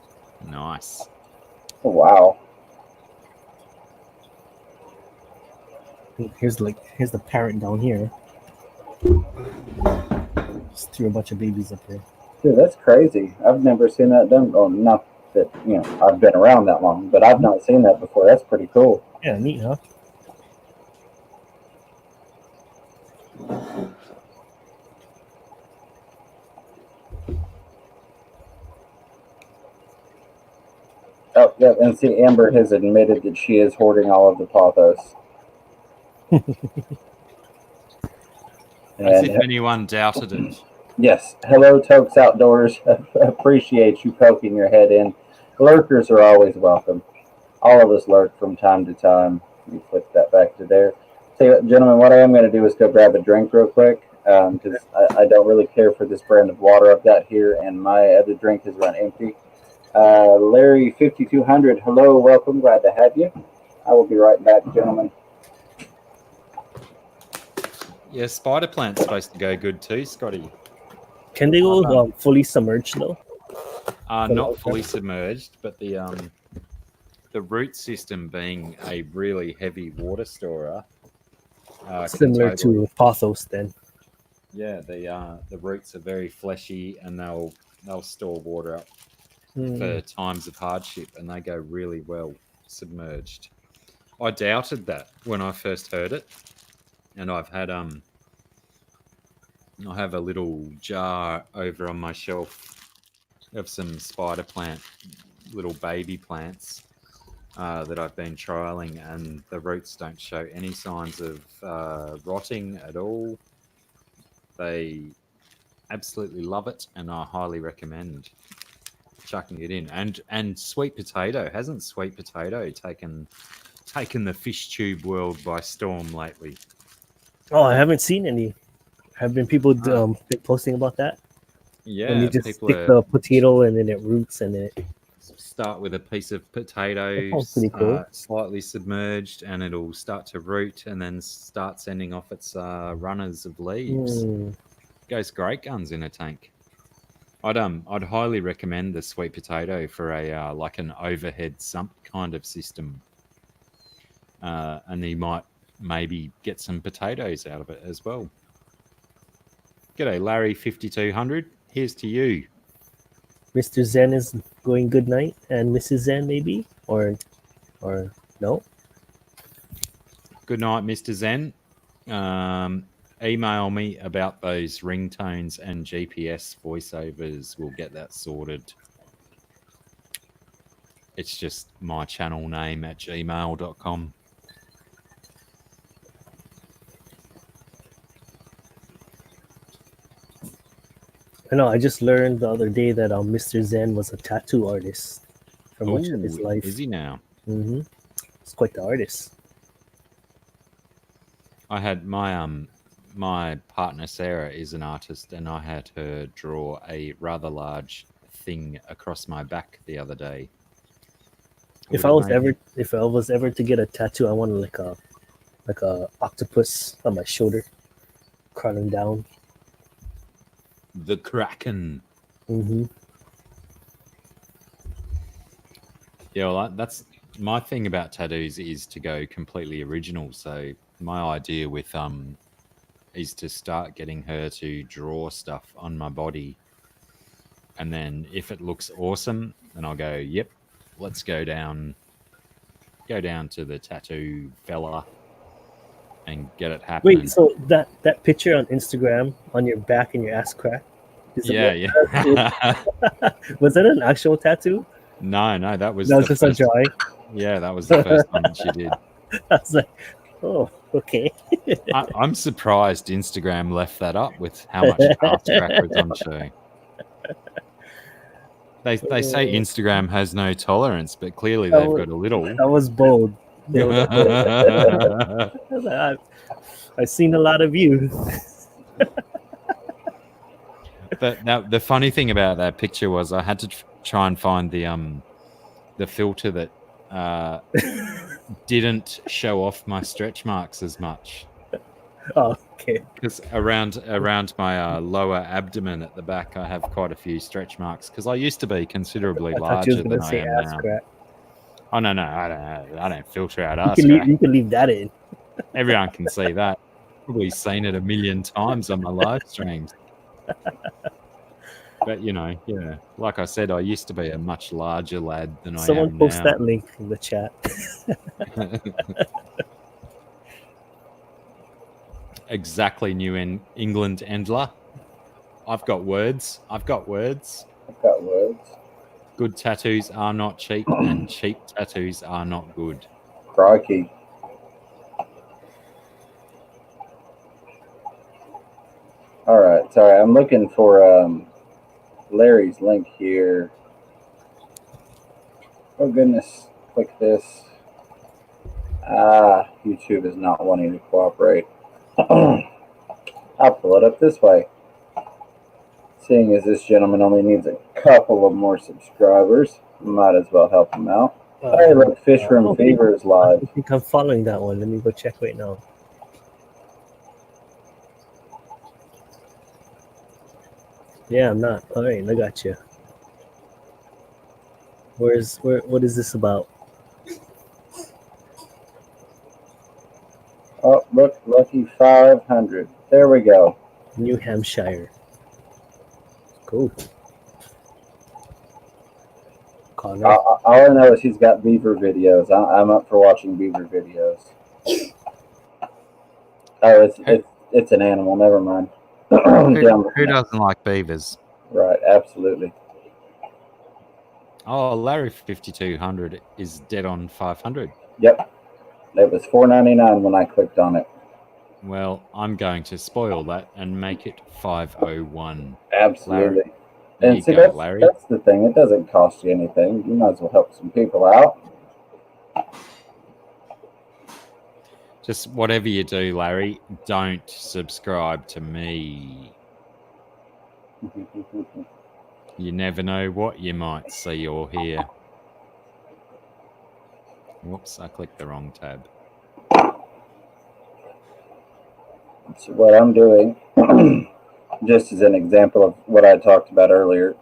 Nice. Oh, wow. Here's the parent down here. Just threw a bunch of babies up here. Dude, that's crazy. I've never seen that done. Oh, not that, you know, I've been around that long, but I've not seen that before. That's pretty cool. Yeah, neat, huh? Oh, yeah, and see, Amber has admitted that she is hoarding all of the Pothos. As if anyone doubted it. Yes, hello, Tokes Outdoors. Appreciate you poking your head in. Lurkers are always welcome. All of us lurk from time to time. Let me flip that back to there. Tell you what, gentlemen, what I am going to do is go grab a drink real quick because I don't really care for this brand of water I've got here, and my other drink is run empty. Larry 5200, hello, welcome, glad to have you. I will be right back, gentlemen. Yeah, spider plant's supposed to go good too, Scotty. Can they go fully submerged though? Not fully submerged, but the root system being a really heavy water storer. Similar to Pothos then. Yeah, the roots are very fleshy, and they'll store water up for times of hardship, and they go really well submerged. I doubted that when I first heard it, and I've had I have a little jar over on my shelf of some spider plant, little baby plants that I've been trialing, and the roots don't show any signs of rotting at all. They absolutely love it, and I highly recommend chucking it in. And sweet potato, hasn't sweet potato taken the fish tube world by storm lately? Oh, I haven't seen any. Have been people been posting about that? Yeah, and you just stick the potato and then it roots and it start with a piece of potato, cool. Slightly submerged, and it'll start to root and then start sending off its runners of leaves. Goes great guns in a tank. I'd highly recommend the sweet potato for a like an overhead sump kind of system, and you might maybe get some potatoes out of it as well. G'day, Larry 5200. Here's to you. Mr. Zen is going good night, and Mrs. Zen maybe, or no. Good night, Mr. Zen. Email me about those ringtones and GPS voiceovers. We'll get that sorted. It's just my channel name at gmail.com. I know. I just learned the other day that Mr. Zen was a tattoo artist for much of his life. Is he now? Mm-hmm. He's quite the artist. I had my partner Sarah is an artist, and I had her draw a rather large thing across my back the other day. If I was ever to get a tattoo, I wanted like a octopus on my shoulder, crawling down. the Kraken. Mm-hmm. Yeah, well, that's my thing about tattoos is to go completely original. So my idea with is to start getting her to draw stuff on my body, and then if it looks awesome, then I'll go, yep, let's go down to the tattoo fella and get it happening. Wait, so that picture on Instagram on your back and your ass crack, is it Yeah, yeah. was that an actual tattoo? No, that was That was the just a first. drawing. Yeah, that was the first one that she did. I was like, oh, okay. I'm surprised Instagram left that up with how much ass crack was on show. They say Instagram has no tolerance, but clearly they've got a little. That was bold. I've seen a lot of you. But the funny thing about that picture was I had to try and find the filter that didn't show off my stretch marks as much. Oh, okay. Because around my lower abdomen at the back, I have quite a few stretch marks. Because I used to be considerably I thought you was larger gonna than I say am ass now. crack. Oh no, I don't filter out ass You crack. can leave that in. Everyone can see that. Probably seen it a million times on my live streams. But yeah, like I said, I used to be a much larger lad than I Someone am post now. that link in the chat. Exactly, New England Endler. I've got words. I've got words. Good tattoos are not cheap, and cheap tattoos are not good. Crikey. All right, sorry, I'm looking for Larry's link here. Oh goodness, click this. YouTube is not wanting to cooperate. I'll pull it up this way. Seeing as this gentleman only needs a couple of more subscribers, might as well help him out. Hey, look, Fish Room Fever is I live. think I'm following that one. Let me go check right now. Yeah, I'm not. All right, I got you. What is this about? Oh, look, lucky 500. There we go. New Hampshire. Cool. Connor. All I know is he's got beaver videos. I'm up for watching beaver videos. Oh, it's an animal. Never mind. Who doesn't like beavers? Right, absolutely. Oh, Larry 5200 is dead on 500. Yep, it was $4.99 when I clicked on it. Well, I'm going to spoil that and make it 501. Absolutely. There And you see, go, Larry. that's the thing. It doesn't cost you anything. You might as well help some people out. Just whatever you do, Larry, don't subscribe to me. You never know what you might see or hear. Whoops, I clicked the wrong tab. So what I'm doing, just as an example of what I talked about earlier,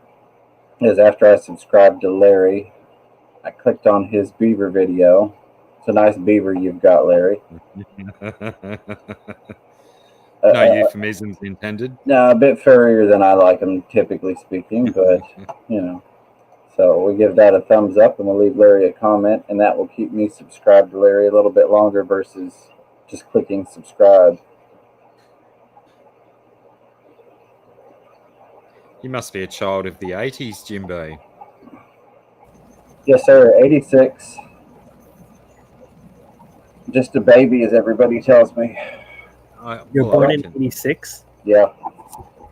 is after I subscribed to Larry, I clicked on his beaver video. It's a nice beaver you've got, Larry. No euphemisms intended. No, a bit furrier than I like them, typically speaking, but, So we give that a thumbs up, and we'll leave Larry a comment, and that will keep me subscribed to Larry a little bit longer versus just clicking subscribe. You must be a child of the 80s, Jimbo. Yes, sir. 86. Just a baby, as everybody tells me. You're born in 86? Yeah.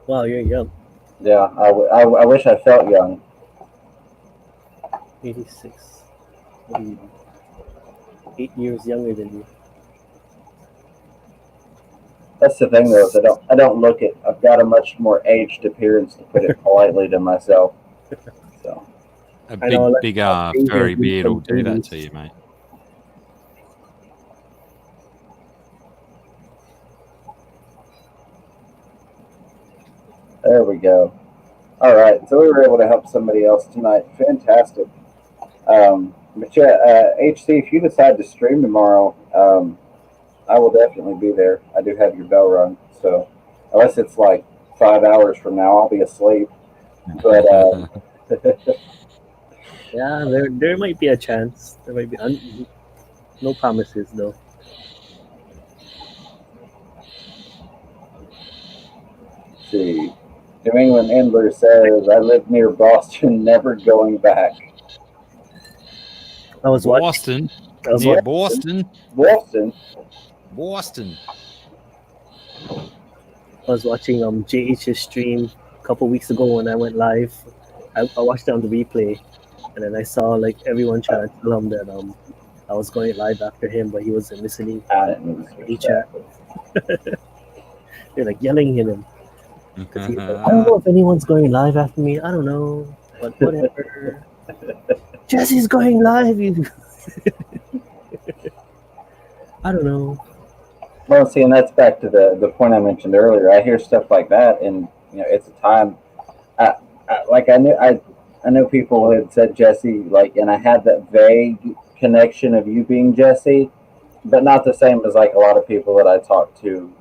Wow, you're young. Yeah, I wish I felt young. 86. What are you? 8 years younger than you. That's the thing, though, is I don't look it. I've got a much more aged appearance, to put it politely to myself. So a big furry beard will do that to you, mate. There we go. All right, so we were able to help somebody else tonight. Fantastic. But yeah, HC, if you decide to stream tomorrow, I will definitely be there. I do have your bell rung, so unless it's like 5 hours from now, I'll be asleep. But Yeah, there might be a chance. There might be no promises though. let's see. New England Endler says, "I live near Boston, never going back." I was watching. Boston. I was Near watching. Boston. Boston. Boston. I was watching JH's stream a couple weeks ago when I went live. I watched it on the replay, and then I saw like everyone trying to tell him that I was going live after him, but he wasn't listening. I didn't mean to switch Chat. that. They're like yelling at him. He's like, I don't know if anyone's going live after me. I don't know, but whatever. Jesse's going live. I don't know. Well, see, and that's back to the point I mentioned earlier. I hear stuff like that, and it's a time. I know people had said Jesse, like, and I had that vague connection of you being Jesse, but not the same as like a lot of people that I talk to,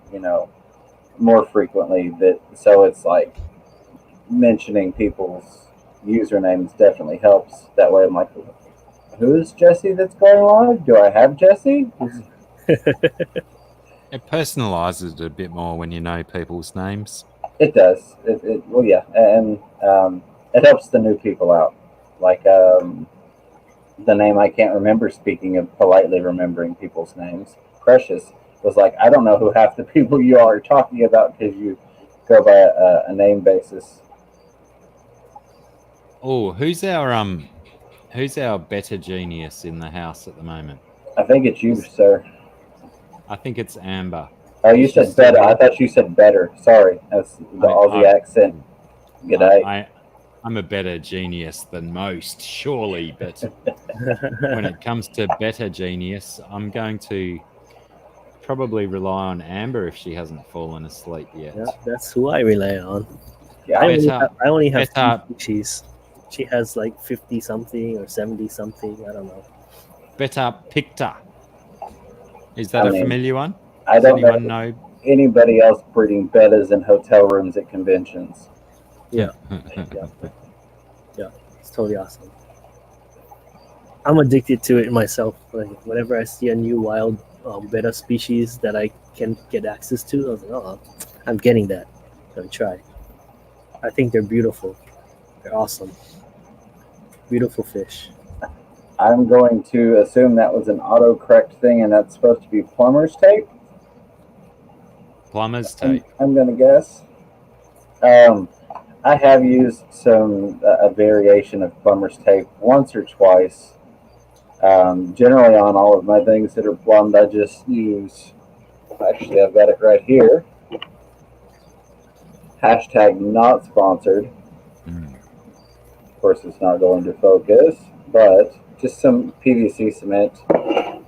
more frequently. So it's like mentioning people's usernames definitely helps. That way, I'm like, who's Jesse that's going live? Do I have Jesse? It personalizes it a bit more when you know people's names. It does. Well, yeah, and it helps the new people out. Like the name I can't remember. Speaking of politely remembering people's names, Precious was like, I don't know who half the people you are talking about because you go by a name basis. Oh, who's our better genius in the house at the moment? I think it's you, sir. I think it's Amber. Oh, you said better. I thought you said better. Sorry, that's the Aussie accent. G'day. I'm a better genius than most, surely, but when it comes to better genius, I'm going to probably rely on Amber if she hasn't fallen asleep yet. Yeah, that's who I rely on. Yeah, I only have better. 2 species. She has like 50 something or 70 something. I don't know. Beta Picta. Is that a familiar one? I don't anyone know anybody else breeding bettas in hotel rooms at conventions. Yeah. It's totally awesome. I'm addicted to it myself. Like whenever I see a new wild betta species that I can get access to, I was like, oh, I'm getting that. I'm gonna try. I think they're beautiful. They're awesome. Beautiful fish. I'm going to assume that was an autocorrect thing, and that's supposed to be plumber's tape. Plumber's tape. I'm going to guess. I have used a variation of plumber's tape once or twice. Generally on all of my things that are plumbed, I just use, actually I've got it right here, hashtag not sponsored. Of course it's not going to focus, but just some PVC cement,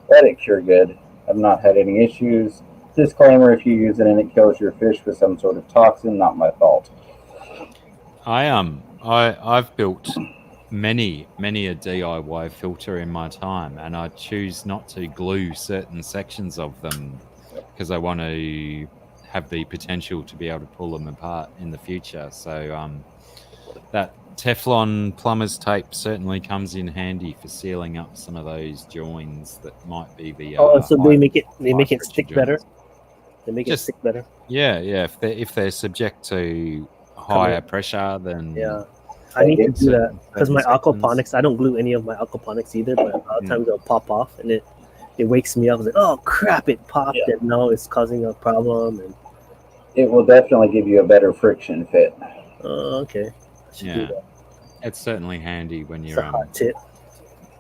let it cure good. I've not had any issues. Disclaimer, if you use it and it kills your fish with some sort of toxin, not my fault. I've built many a DIY filter in my time, and I choose not to glue certain sections of them because I want to have the potential to be able to pull them apart in the future. So that Teflon plumber's tape certainly comes in handy for sealing up some of those joins that might be the so they make it stick joints. Better. They make it stick better. Yeah. If they're subject to higher pressure, then I need to do that because my sections. aquaponics. I don't glue any of my aquaponics either, but a lot of times they'll pop off, and it wakes me up. It's like, oh crap! It popped, and now it's causing a problem. And it will definitely give you a better friction fit. Okay. I should do that. It's certainly handy when It's you're a hot tip.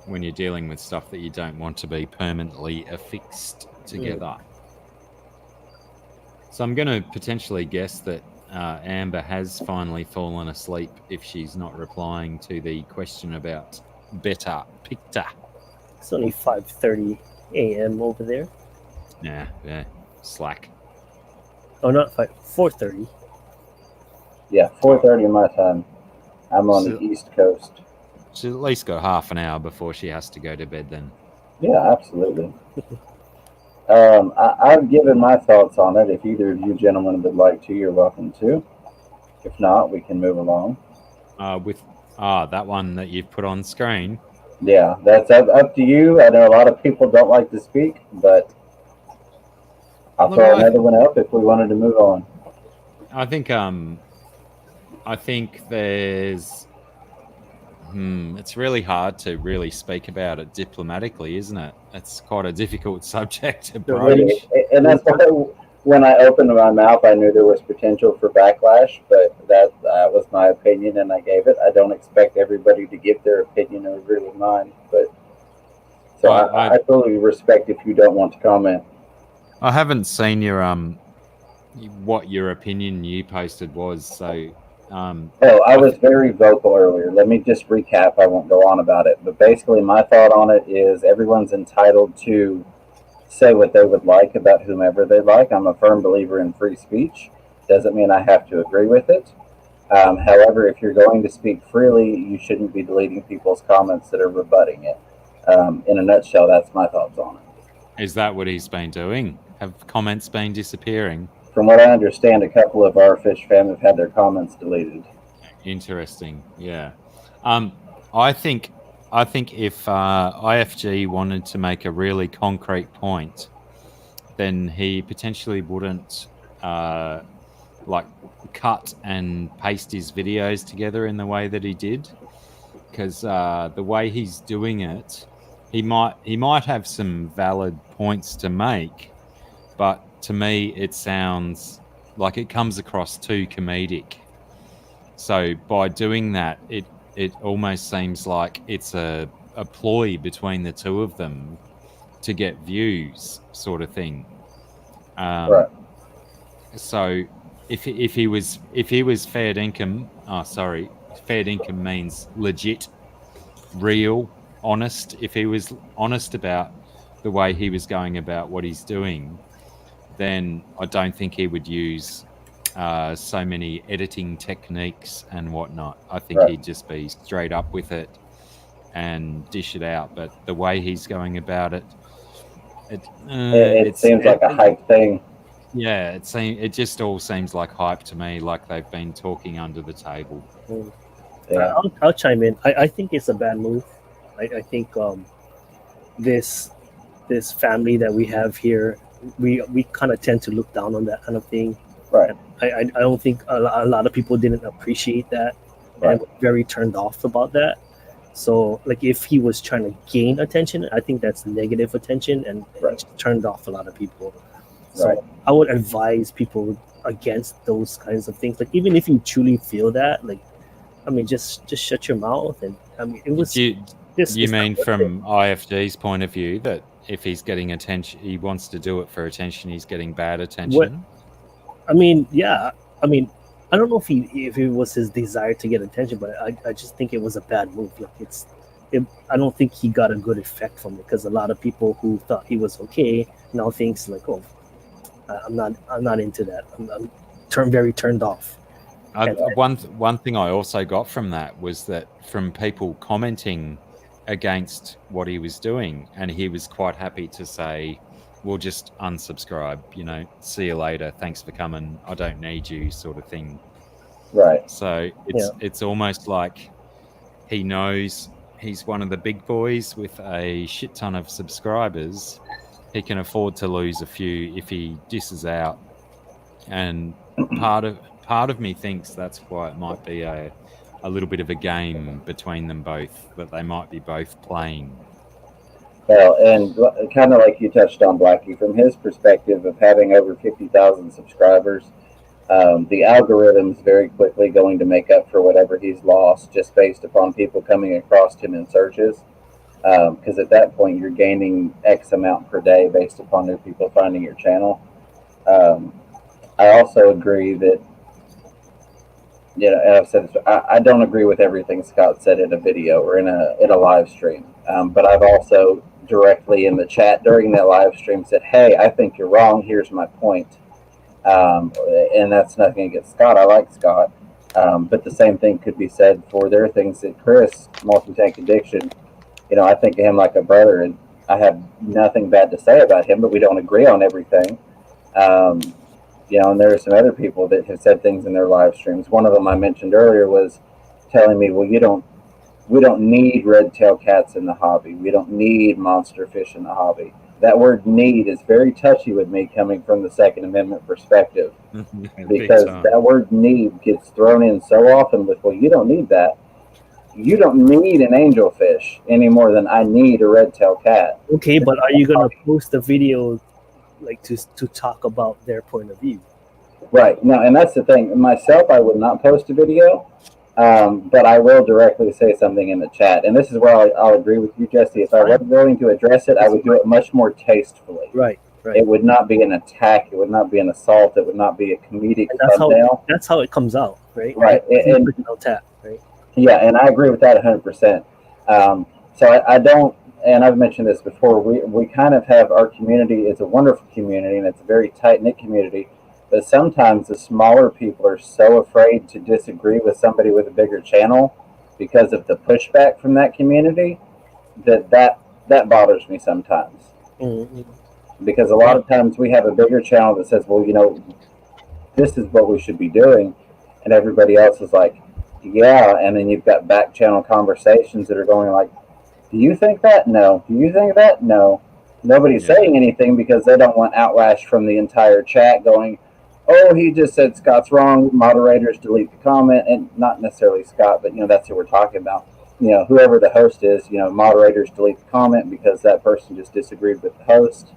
when you're dealing with stuff that you don't want to be permanently affixed together. So I'm going to potentially guess that Amber has finally fallen asleep if she's not replying to the question about Betta Picta. It's only 5:30 a.m. over there. Yeah, slack. Oh, not 4:30. Yeah, 4:30 my time. I'm on So- the East Coast. She's at least got half an hour before she has to go to bed then. Yeah, absolutely. I've given my thoughts on it. If either of you gentlemen would like to, you're welcome to. If not, we can move along. With that one that you've put on screen. Yeah, that's up to you. I know a lot of people don't like to speak, but I'll Look, throw I- another one up if we wanted to move on. I think there's it's really hard to really speak about it diplomatically, isn't it? It's quite a difficult subject to broach. And that's why when I opened my mouth, I knew there was potential for backlash, but that was my opinion and I gave it. I don't expect everybody to give their opinion or agree with mine, but so I totally respect if you don't want to comment. I haven't seen your what your opinion you posted was, so I was very vocal earlier. Let me just recap. I won't go on about it, but basically my thought on it is everyone's entitled to say what they would like about whomever they like. I'm a firm believer in free speech. Doesn't mean I have to agree with it. However, if you're going to speak freely, you shouldn't be deleting people's comments that are rebutting it. In a nutshell, that's my thoughts on it. is that what he's been doing? Have comments been disappearing? From what I understand, a couple of our Fish fam have had their comments deleted. Interesting. Yeah. I think if IFG wanted to make a really concrete point, then he potentially wouldn't like cut and paste his videos together in the way that he did, because the way he's doing it, he might have some valid points to make, but to me it sounds like it comes across too comedic. So by doing that, it almost seems like it's a ploy between the two of them to get views, sort of thing. Right. So if he was fair dinkum, fair dinkum means legit, real, honest. If he was honest about the way he was going about what he's doing, then I don't think he would use so many editing techniques and whatnot. I think Right. he'd just be straight up with it and dish it out. But the way he's going about it, It seems like a hype thing. Yeah, it just all seems like hype to me, like they've been talking under the table. Yeah. I'll chime in. I think it's a bad move. I think this family that we have here, we kind of tend to look down on that kind of thing. Right. I don't think a lot of people didn't appreciate that Right. and were very turned off about that. So, like, if he was trying to gain attention, I think that's negative attention, and Right. it turned off a lot of people. So, Right. I would advise people against those kinds of things. Like, even if you truly feel that, like, I mean, just shut your mouth. And I mean, it was. You it's not mean worth from IFG's point of view that if he's getting attention, he wants to do it for attention, he's getting bad attention? I mean, yeah. I mean, I don't know if it was his desire to get attention, but I just think it was a bad move. Like I don't think he got a good effect from it, because a lot of people who thought he was okay now thinks like, oh, I'm not into that. I'm very turned off. One thing I also got from that was that from people commenting against what he was doing, and he was quite happy to say, we'll just unsubscribe, see you later, thanks for coming, I don't need you, sort of thing. Right. So it's almost like he knows he's one of the big boys with a shit ton of subscribers. He can afford to lose a few if he disses out, and part of me thinks that's why it might be a little bit of a game between them both, that they might be both playing. Well, and kind of like you touched on, Blackie, from his perspective of having over 50,000 subscribers, the algorithm's very quickly going to make up for whatever he's lost just based upon people coming across him in searches. Because at that point, you're gaining X amount per day based upon new people finding your channel. I also agree that, I've said this, I don't agree with everything Scott said in a video or in a live stream. But I've also directly in the chat during that live stream said, hey, I think you're wrong. Here's my point. And that's nothing against Scott. I like Scott. But the same thing could be said for their things that Chris, Multi-Tank Addiction, I think of him like a brother, and I have nothing bad to say about him, but we don't agree on everything. And there are some other people that have said things in their live streams. One of them I mentioned earlier was telling me, well, we don't need red-tailed cats in the hobby. We don't need monster fish in the hobby. That word need is very touchy with me coming from the Second Amendment perspective, because that word need gets thrown in so often with, well, you don't need that. You don't need an angelfish any more than I need a red-tailed cat. Okay, but are you going to post a video like to talk about their point of view? Right. No, and that's the thing. Myself, I would not post a video. But I will directly say something in the chat. And this is where I'll agree with you, Jesse. If I was willing to address it, I would do it much more tastefully. Right. It would not be an attack. It would not be an assault. It would not be a comedic thumbnail. That's how it comes out, right? Right. And attack, right? Yeah, and I agree with that 100%. So I don't, and I've mentioned this before, we kind of have, our community is a wonderful community, and it's a very tight-knit community. But sometimes the smaller people are so afraid to disagree with somebody with a bigger channel because of the pushback from that community that bothers me sometimes. Mm-hmm. Because a lot of times we have a bigger channel that says, well, this is what we should be doing. And everybody else is like, yeah. And then you've got back channel conversations that are going like, do you think that? No. Do you think that? No. Nobody's saying anything because they don't want outlash from the entire chat going, oh, he just said Scott's wrong. Moderators delete the comment, and not necessarily Scott, but that's who we're talking about. Whoever the host is, moderators delete the comment because that person just disagreed with the host.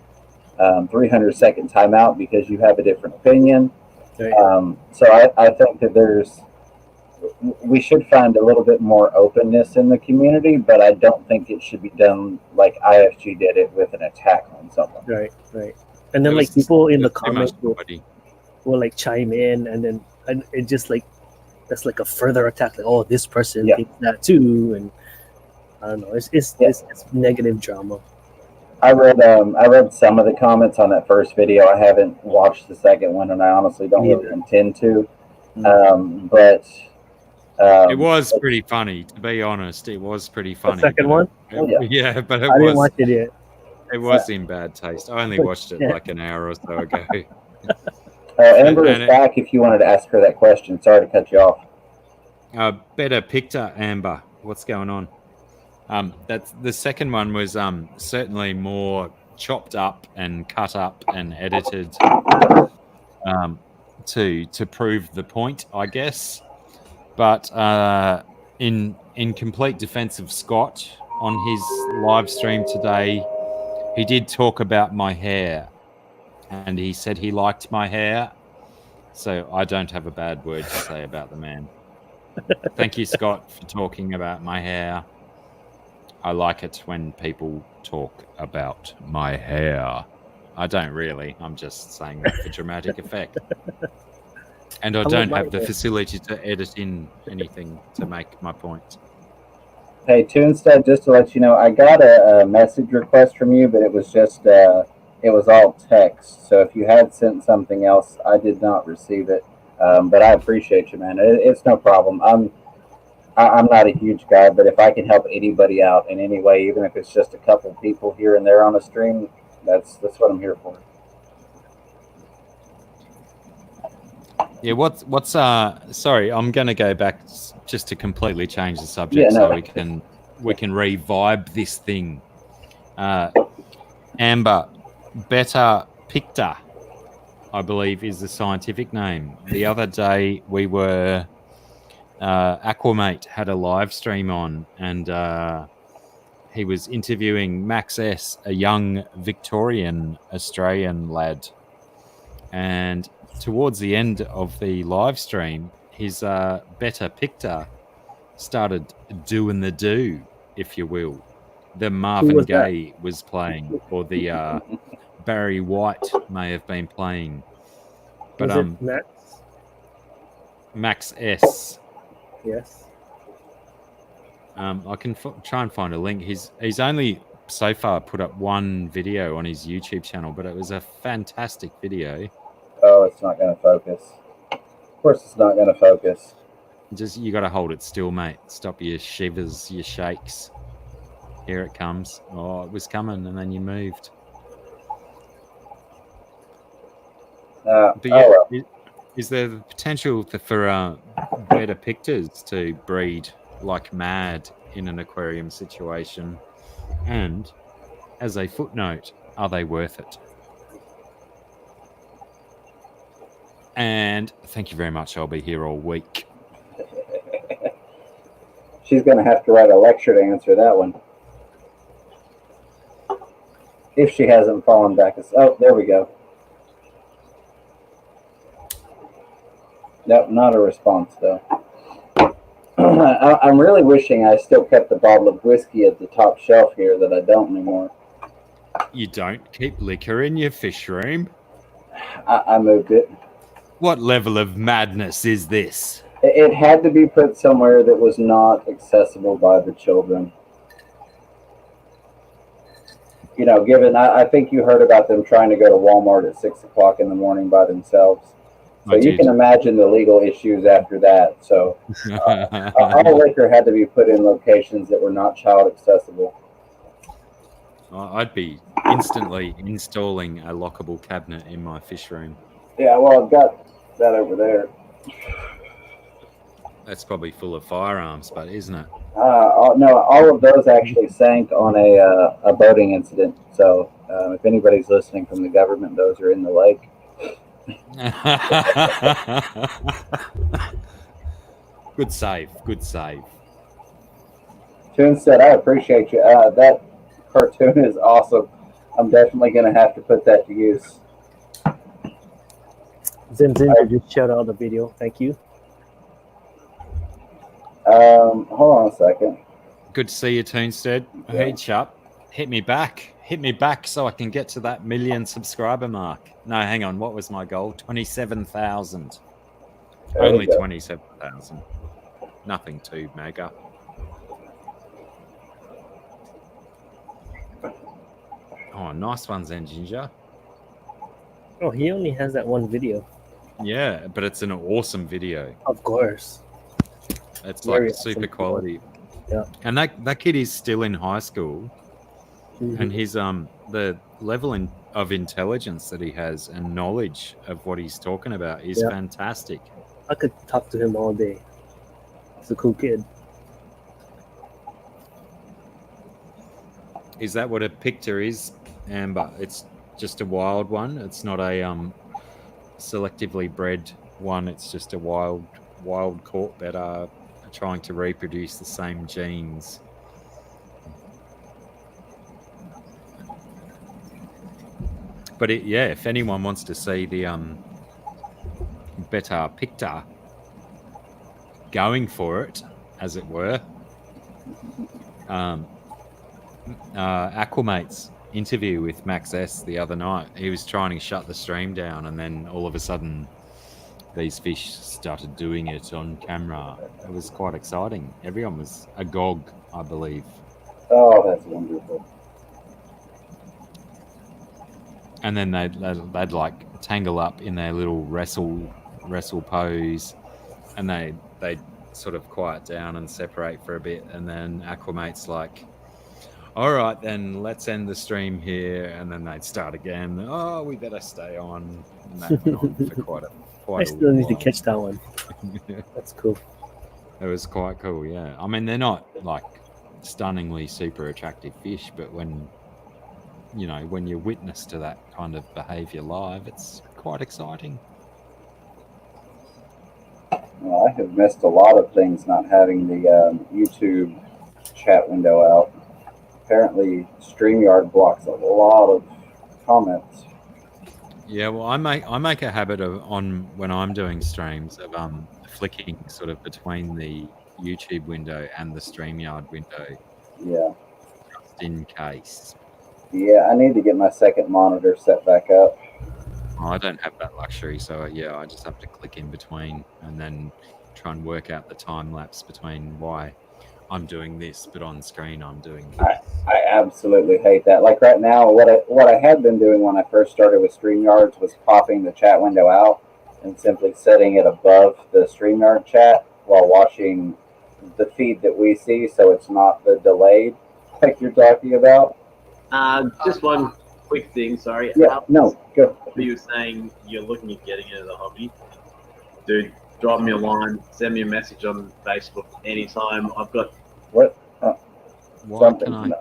300-second timeout because you have a different opinion. So I think that we should find a little bit more openness in the community, but I don't think it should be done like IFG did it with an attack on someone. Right. And then like people in the comments will like chime in, and it just like that's like a further attack. Like, oh, this person thinks that too, and I don't know. It's negative drama. I read some of the comments on that first video. I haven't watched the second one, and I honestly don't really intend to. But it was pretty funny, to be honest. It was pretty funny. The second one? Yeah, but I didn't watch it yet. It was in bad taste. I only watched it like an hour or so ago. Amber is back if you wanted to ask her that question. Sorry to cut you off. Better picture, Amber. What's going on? That's the second one was certainly more chopped up and cut up and edited to prove the point, I guess. But in complete defense of Scott, on his live stream today, he did talk about my hair, and he said he liked my hair. So I don't have a bad word to say about the man. Thank you, Scott, for talking about my hair. I like it when people talk about my hair. I don't really. I'm just saying that for dramatic effect. And I don't have the facility to edit in anything to make my point. Hey, Toonstead, just to let you know, I got a message request from you, but it was just, it was all text. So if you had sent something else, I did not receive it. But I appreciate you, man. It's no problem. I'm not a huge guy, but if I can help anybody out in any way, even if it's just a couple people here and there on a stream, that's what I'm here for. Yeah, what's sorry, I'm going to go back just to completely change the subject so we can revive this thing. Amber, Beta Picta, I believe is the scientific name. The other day we were Aquamate had a live stream on, and he was interviewing Max S, a young Victorian Australian lad. And towards the end of the live stream, his Beta Picta started doing the do, if you will. The Marvin Gaye was playing, or the Barry White may have been playing. But was it Max? Max S. Yes. I can try and find a link. He's only so far put up one video on his YouTube channel, but it was a fantastic video. Oh, it's not going to focus. Of course it's not going to focus. Just you got to hold it still, mate. Stop your shivers, your shakes. Here it comes. Oh, it was coming, and then you moved. But yeah, is there the potential for betta pictures to breed like mad in an aquarium situation? And as a footnote, are they worth it? And thank you very much. I'll be here all week. She's going to have to write a lecture to answer that one. If she hasn't fallen back. Oh, there we go. Nope, not a response, though. I'm really wishing I still kept the bottle of whiskey at the top shelf here that I don't anymore. You don't keep liquor in your fish room? I moved it. What level of madness is this? It had to be put somewhere that was not accessible by the children. You know, given, I think you heard about them trying to go to Walmart at 6 o'clock in the morning by themselves. So you can imagine the legal issues after that. So all liquor had to be put in locations that were not child accessible. I'd be instantly installing a lockable cabinet in my fish room. Yeah, well, I've got that over there. That's probably full of firearms, but isn't it? No, all of those actually sank on a boating incident. So if anybody's listening from the government, those are in the lake. Good save. Good save. Toon said, I appreciate you. That cartoon is awesome. I'm definitely going to have to put that to use. Zinzinger just shut out the video. Thank you. Hold on a second. Good to see you, Toonstead. Yeah. Hey, chap. Hit me back. Hit me back so I can get to that 1 million subscriber mark. No, hang on. What was my goal? 27,000. Only 27,000. Nothing too mega. Oh, nice one, Zen Ginger. Oh, he only has that one video. Yeah, but it's an awesome video. Of course. It's Very like super awesome. quality. Yeah. And that kid is still in high school, Mhm. and his the level of intelligence that he has and knowledge of what he's talking about is Yeah. fantastic. I could talk to him all day. He's a cool kid. Is that what a picture is, Amber? It's just a wild one. It's not a selectively bred one. It's just a wild caught that are trying to reproduce the same genes. But if anyone wants to see the Betta Picta going for it, as it were, Aquamate's interview with Max S the other night, he was trying to shut the stream down, and then all of a sudden these fish started doing it on camera. It was quite exciting. Everyone was agog, I believe. Oh, that's wonderful. And then they'd like tangle up in their little wrestle pose, and they'd sort of quiet down and separate for a bit, and then Aquamate's like, all right, then let's end the stream here, and then they'd start again. Oh, we better stay on. And that went on for quite I still need to while. catch that one. That's cool. It was quite cool, yeah. I mean, they're not like stunningly super attractive fish, but when you're witness to that kind of behavior live, it's quite exciting. Well, I have missed a lot of things not having the YouTube chat window out. Apparently, StreamYard blocks a lot of comments. Yeah, well, I make a habit of when I'm doing streams of flicking sort of between the YouTube window and the StreamYard window, Yeah. just in case. Yeah, I need to get my second monitor set back up. I don't have that luxury, so yeah, I just have to click in between and then try and work out the time lapse between why I'm doing this, but on screen I'm doing this. I absolutely hate that. Like right now, what I had been doing when I first started with StreamYards was popping the chat window out and simply setting it above the StreamYard chat. while watching the feed that we see, so it's not the delayed like you're talking about. Just one quick thing. Sorry. Yeah, no, go. You were saying you're looking at getting into the hobby, dude. Drop me a line, send me a message on Facebook anytime. I've got What? Why Something. can I? No.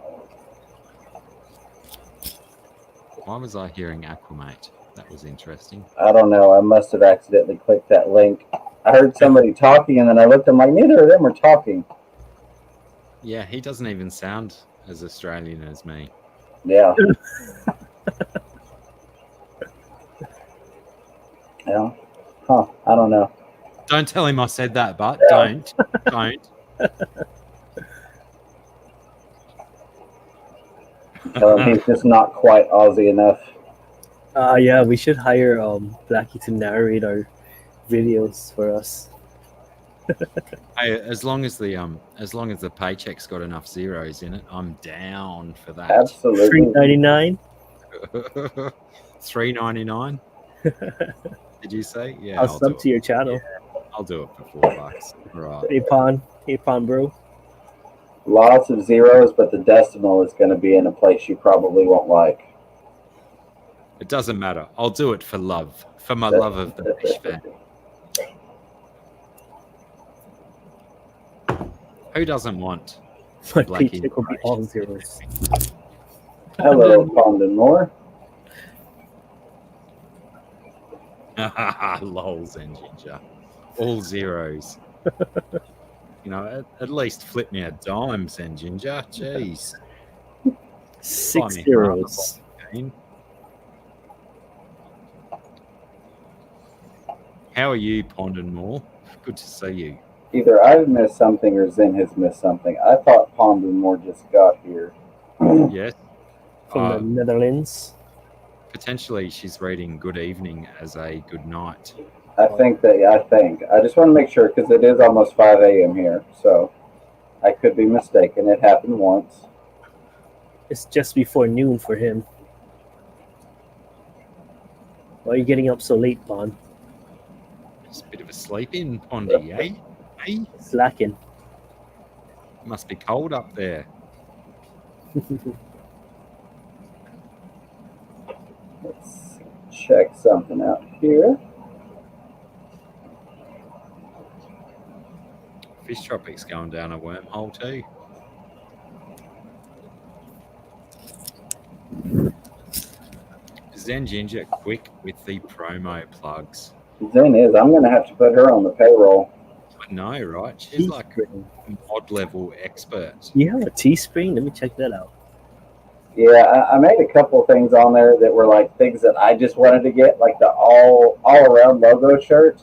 Why was I hearing Aquamate? That was interesting. I don't know. I must have accidentally clicked that link. I heard somebody talking, and then I looked. I'm like, neither of them are talking. Yeah, he doesn't even sound as Australian as me. Yeah. Yeah. Huh. I don't know. Don't tell him I said that, but don't. Tell him he's just not quite Aussie enough. Yeah, we should hire Blackie to narrate our videos for us. Hey, as long as the paycheck's got enough zeros in it, I'm down for that. Absolutely. $3.99. $3.99. Did you say? Yeah, I'll do sub it. to your channel. I'll do it for $4. Right. Hey, Pon, bro. Lots of zeros, but the decimal is going to be in a place you probably won't like. It doesn't matter. I'll do it for love, for my love of the fish fan. Who doesn't want My Blackie paycheck will be all zeros. Hello, Pondon Moore. Lols and Ginger. All zeros. You know, at least flip me a dime, Zen Ginger. Jeez. 6 Buy me zeros. half. How are you, Pondon Moore? Good to see you. Either I've missed something or Zen has missed something. I thought Pondon Moore just got here. Yes. From the Netherlands. Potentially she's reading good evening as a good night. I think. I just want to make sure because it is almost 5 a.m. here, so I could be mistaken. It happened once. It's just before noon for him. Why are you getting up so late, Pon? Just a bit of a sleep in, Pondy, eh? Hey, Slacking. must be cold up there. Let's check something out here. Fish Tropics going down a wormhole too. Zen Ginger quick with the promo plugs. Zen is. I'm going to have to put her on the payroll. I know, right? She's like a mod level expert. You have a Teespring? Let me check that out. Yeah, I made a couple of things on there that were like things that I just wanted to get, like the all around logo shirt.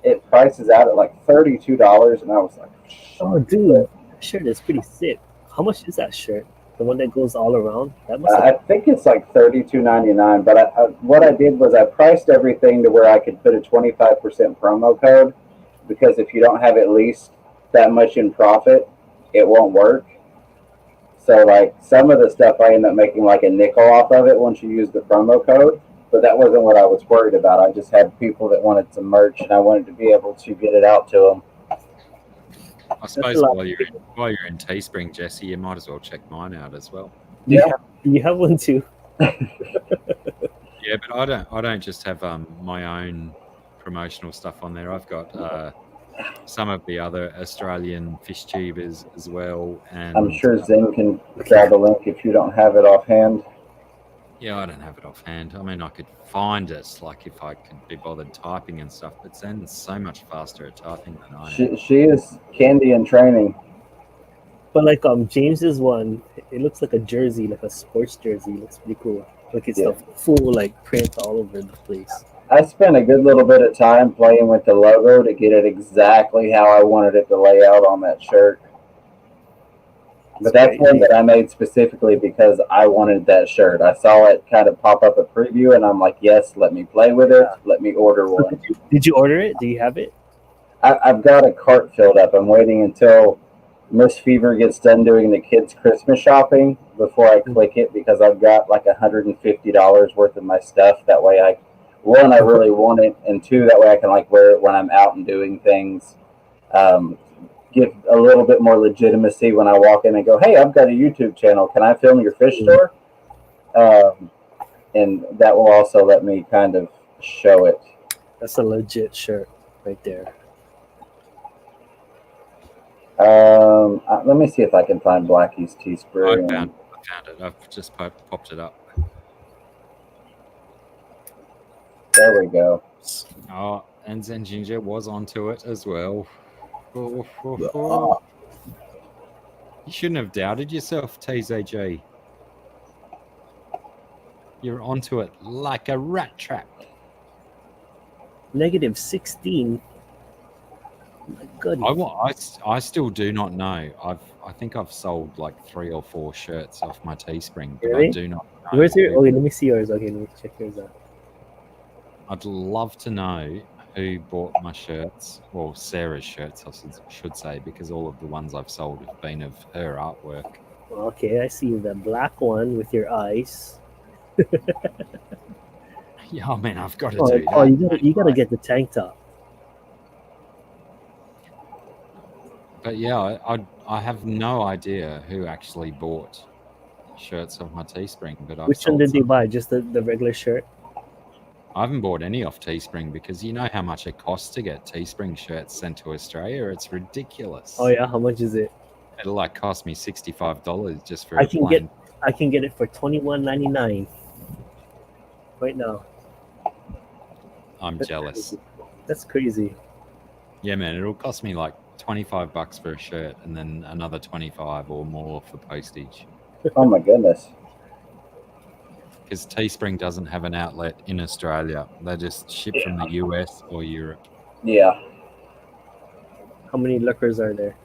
It prices out at like $32, and I was like, Oh, dude, that shirt is pretty sick. How much is that shirt? The one that goes all around? That must I have, think it's like $32.99. But what I did was I priced everything to where I could put a 25% promo code, because if you don't have at least that much in profit, it won't work. So like some of the stuff I end up making like a nickel off of it once you use the promo code. But that wasn't what I was worried about. I just had people that wanted some merch, and I wanted to be able to get it out to them. I suppose while you're in Teespring, Jesse, you might as well check mine out as well. you have one too. Yeah, but I don't just have my own promotional stuff on there. I've got some of the other Australian fish tubers as well, and I'm sure Zen can grab a link if you don't have it offhand. yeah, I don't have it offhand. I mean, I could find it, like if I could be bothered typing and stuff. But Zen's so much faster at typing than I am. She is candy in training. But like James's one, it looks like a jersey, like a sports jersey. It looks pretty cool. Like it's a full like print all over the place. I spent a good little bit of time playing with the logo to get it exactly how I wanted it to lay out on that shirt. But that's one that I made specifically because I wanted that shirt. I saw it kind of pop up a preview, and I'm like, yes, let me play with it. Let me order one. Did you order it? Do you have it? I've got a cart filled up. I'm waiting until Miss Fever gets done doing the kids' Christmas shopping before I click it, because I've got like $150 worth of my stuff. That way I really want it, and two, that way I can like wear it when I'm out and doing things. give a little bit more legitimacy when I walk in and go, "Hey, I've got a YouTube channel. Can I film your fish store?" And that will also let me kind of show it. That's a legit shirt right there. Let me see if I can find Blackie's Teespring. I found it. I've just popped it up. There we go. Oh, and Zen Ginger was onto it as well. You shouldn't have doubted yourself, TZG. You're onto it like a rat trap. Negative 16. My goodness. I still do not know. I think I've sold like 3 or 4 shirts off my Teespring, but Really? I do not know. Where's your? Okay, let me see yours. Okay, let me check yours out. I'd love to know who bought my shirts, well, Sarah's shirts, I should say, because all of the ones I've sold have been of her artwork. Okay, I see the black one with your eyes. Yeah, man, I've got to Oh, do that. oh, you gotta get the tank top. But yeah, I have no idea who actually bought shirts of my Teespring. But Which one did you buy? Just the regular shirt? I haven't bought any off Teespring because you know how much it costs to get Teespring shirts sent to Australia. It's ridiculous. Oh yeah, how much is it? It'll like cost me $65 just for I a can plain. I can get it for $21.99 right now. I'm That's jealous. crazy. That's crazy. Yeah, man, it'll cost me like $25 for a shirt and then another 25 or more for postage. Oh my goodness. Because Teespring doesn't have an outlet in Australia. They just ship from the US or Europe. Yeah. How many lookers are there?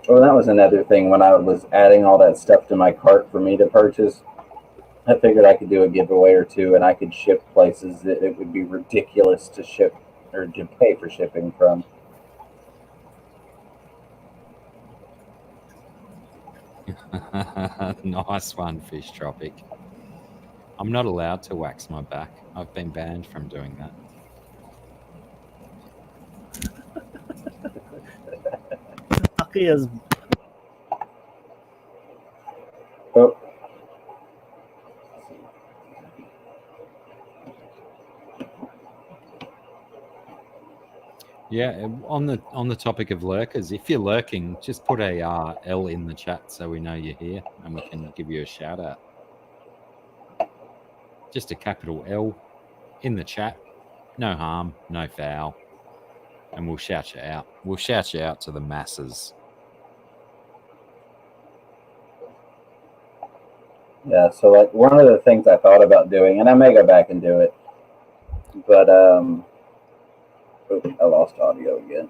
Well, that was another thing when I was adding all that stuff to my cart for me to purchase. I figured I could do a giveaway or two, and I could ship places that it would be ridiculous to ship or to pay for shipping from. Nice one, Fish Tropic. I'm not allowed to wax my back. I've been banned from doing that. Akia's Oh, Yeah, on the topic of lurkers, if you're lurking, just put a L in the chat so we know you're here and we can give you a shout out. Just a capital L in the chat. No harm, no foul. And we'll shout you out. We'll shout you out to the masses. yeah. So, like, one of the things I thought about doing, and I may go back and do it, but oh, I lost audio again.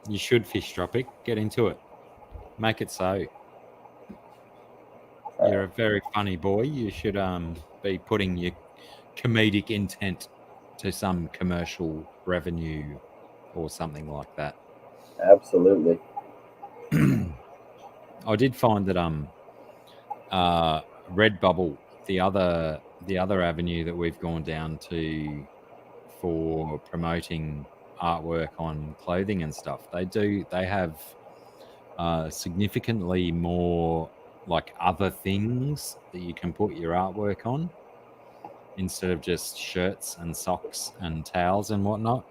You should, Fish Tropic. Get into it. Make it so. You're a very funny boy. You should be putting your comedic intent to some commercial revenue or something like that. Absolutely. I did find that Redbubble, the other avenue that we've gone down to for promoting artwork on clothing and stuff, they have significantly more like other things that you can put your artwork on instead of just shirts and socks and towels and whatnot.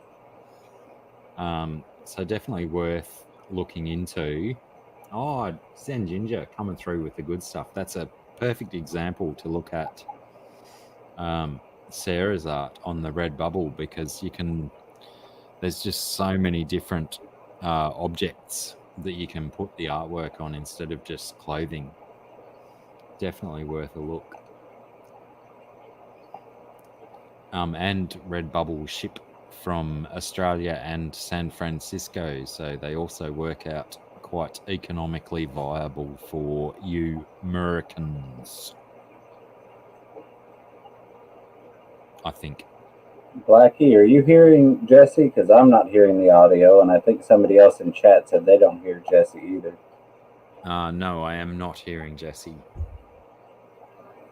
So definitely worth looking into. Oh, Zen Ginger coming through with the good stuff. That's a perfect example to look at Sarah's art on the Redbubble, because there's just so many different objects that you can put the artwork on instead of just clothing. Definitely worth a look. And Redbubble ship from Australia and San Francisco, so they also work out quite economically viable for you Americans, I think. Blackie, are you hearing Jesse? Because I'm not hearing the audio, and I think somebody else in chat said they don't hear Jesse either. No, I am not hearing Jesse.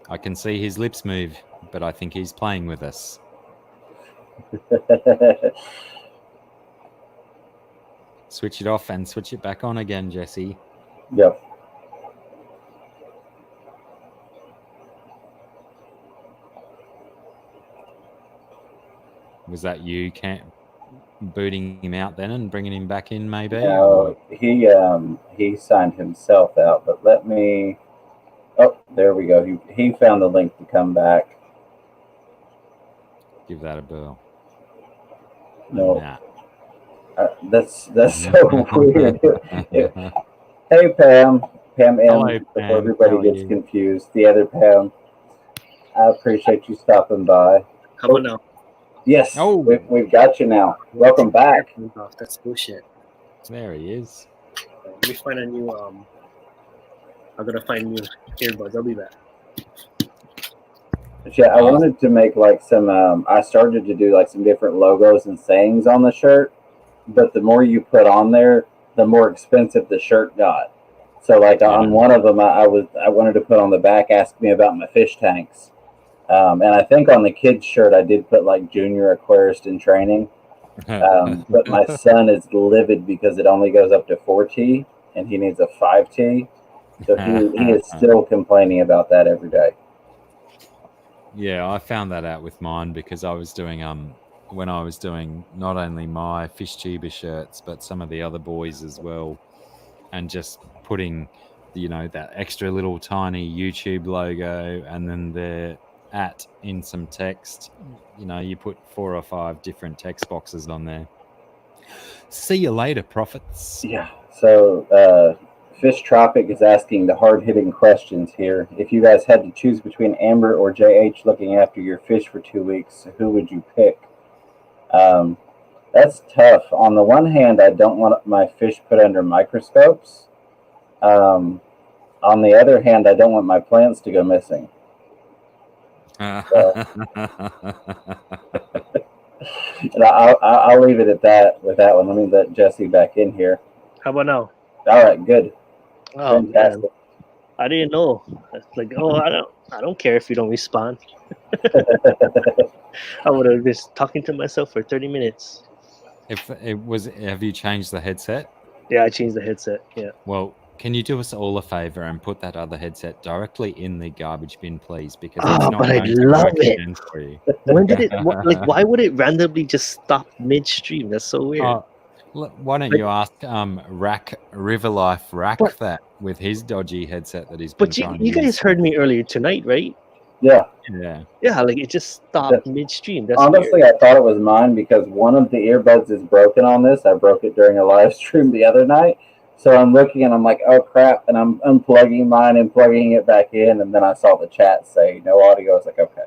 I can see his lips move, but I think he's playing with us. Switch it off and switch it back on again, Jesse. Yep. Was that you booting him out then and bringing him back in, maybe? No, he signed himself out, but let me. Oh, there we go. He found the link to come back. Give that a bell. No, Nah. that's so weird. Hey Pam, Pam M. Hello, Before Pam. everybody How are gets you? confused, the other Pam. I appreciate you stopping by. How about now? Yes, Oh. we've got you now. Welcome back. Off. That's bullshit. There he is. Let me find a new. I'm gonna find new earbuds. I'll be back. Yeah, I wanted to make like some. I started to do like some different logos and sayings on the shirt, but the more you put on there, the more expensive the shirt got. So like on one of them, I wanted to put on the back, ask me about my fish tanks, and I think on the kids' shirt I did put like junior aquarist in training, but my son is livid because it only goes up to 4T and he needs a 5T, so he is still complaining about that every day. Yeah, I found that out with mine because I was doing when I was doing not only my Fish Tuber shirts but some of the other boys as well, and just putting that extra little tiny YouTube logo and then the @ in some text. You put 4 or 5 different text boxes on there. See you later, Prophets. Yeah. So Fish Tropic is asking the hard-hitting questions here. If you guys had to choose between Amber or JH looking after your fish for 2 weeks, who would you pick? That's tough. On the one hand, I don't want my fish put under microscopes. On the other hand, I don't want my plants to go missing. So, and I'll leave it at that with that one. Let me let Jesse back in here. How about now? All right, good. Oh man, Fantastic. I didn't know. It's like, I don't care if you don't respond. I would have been talking to myself for 30 minutes. Have you changed the headset? Yeah, I changed the headset. Yeah. Well, can you do us all a favor and put that other headset directly in the garbage bin, please? Because Oh, it's not but I'd going to love work it. again for you. When did it? Why would it randomly just stop midstream? That's so weird. Why don't you ask River Life Rack that with his dodgy headset that he's been But trying to you guys use. heard me earlier tonight, right? Yeah. Yeah, like it just stopped midstream. That's honestly weird. I thought it was mine because one of the earbuds is broken on this. I broke it during a live stream the other night. So I'm looking and I'm like, oh crap, and I'm unplugging mine and plugging it back in, and then I saw the chat say no audio. I was like, okay.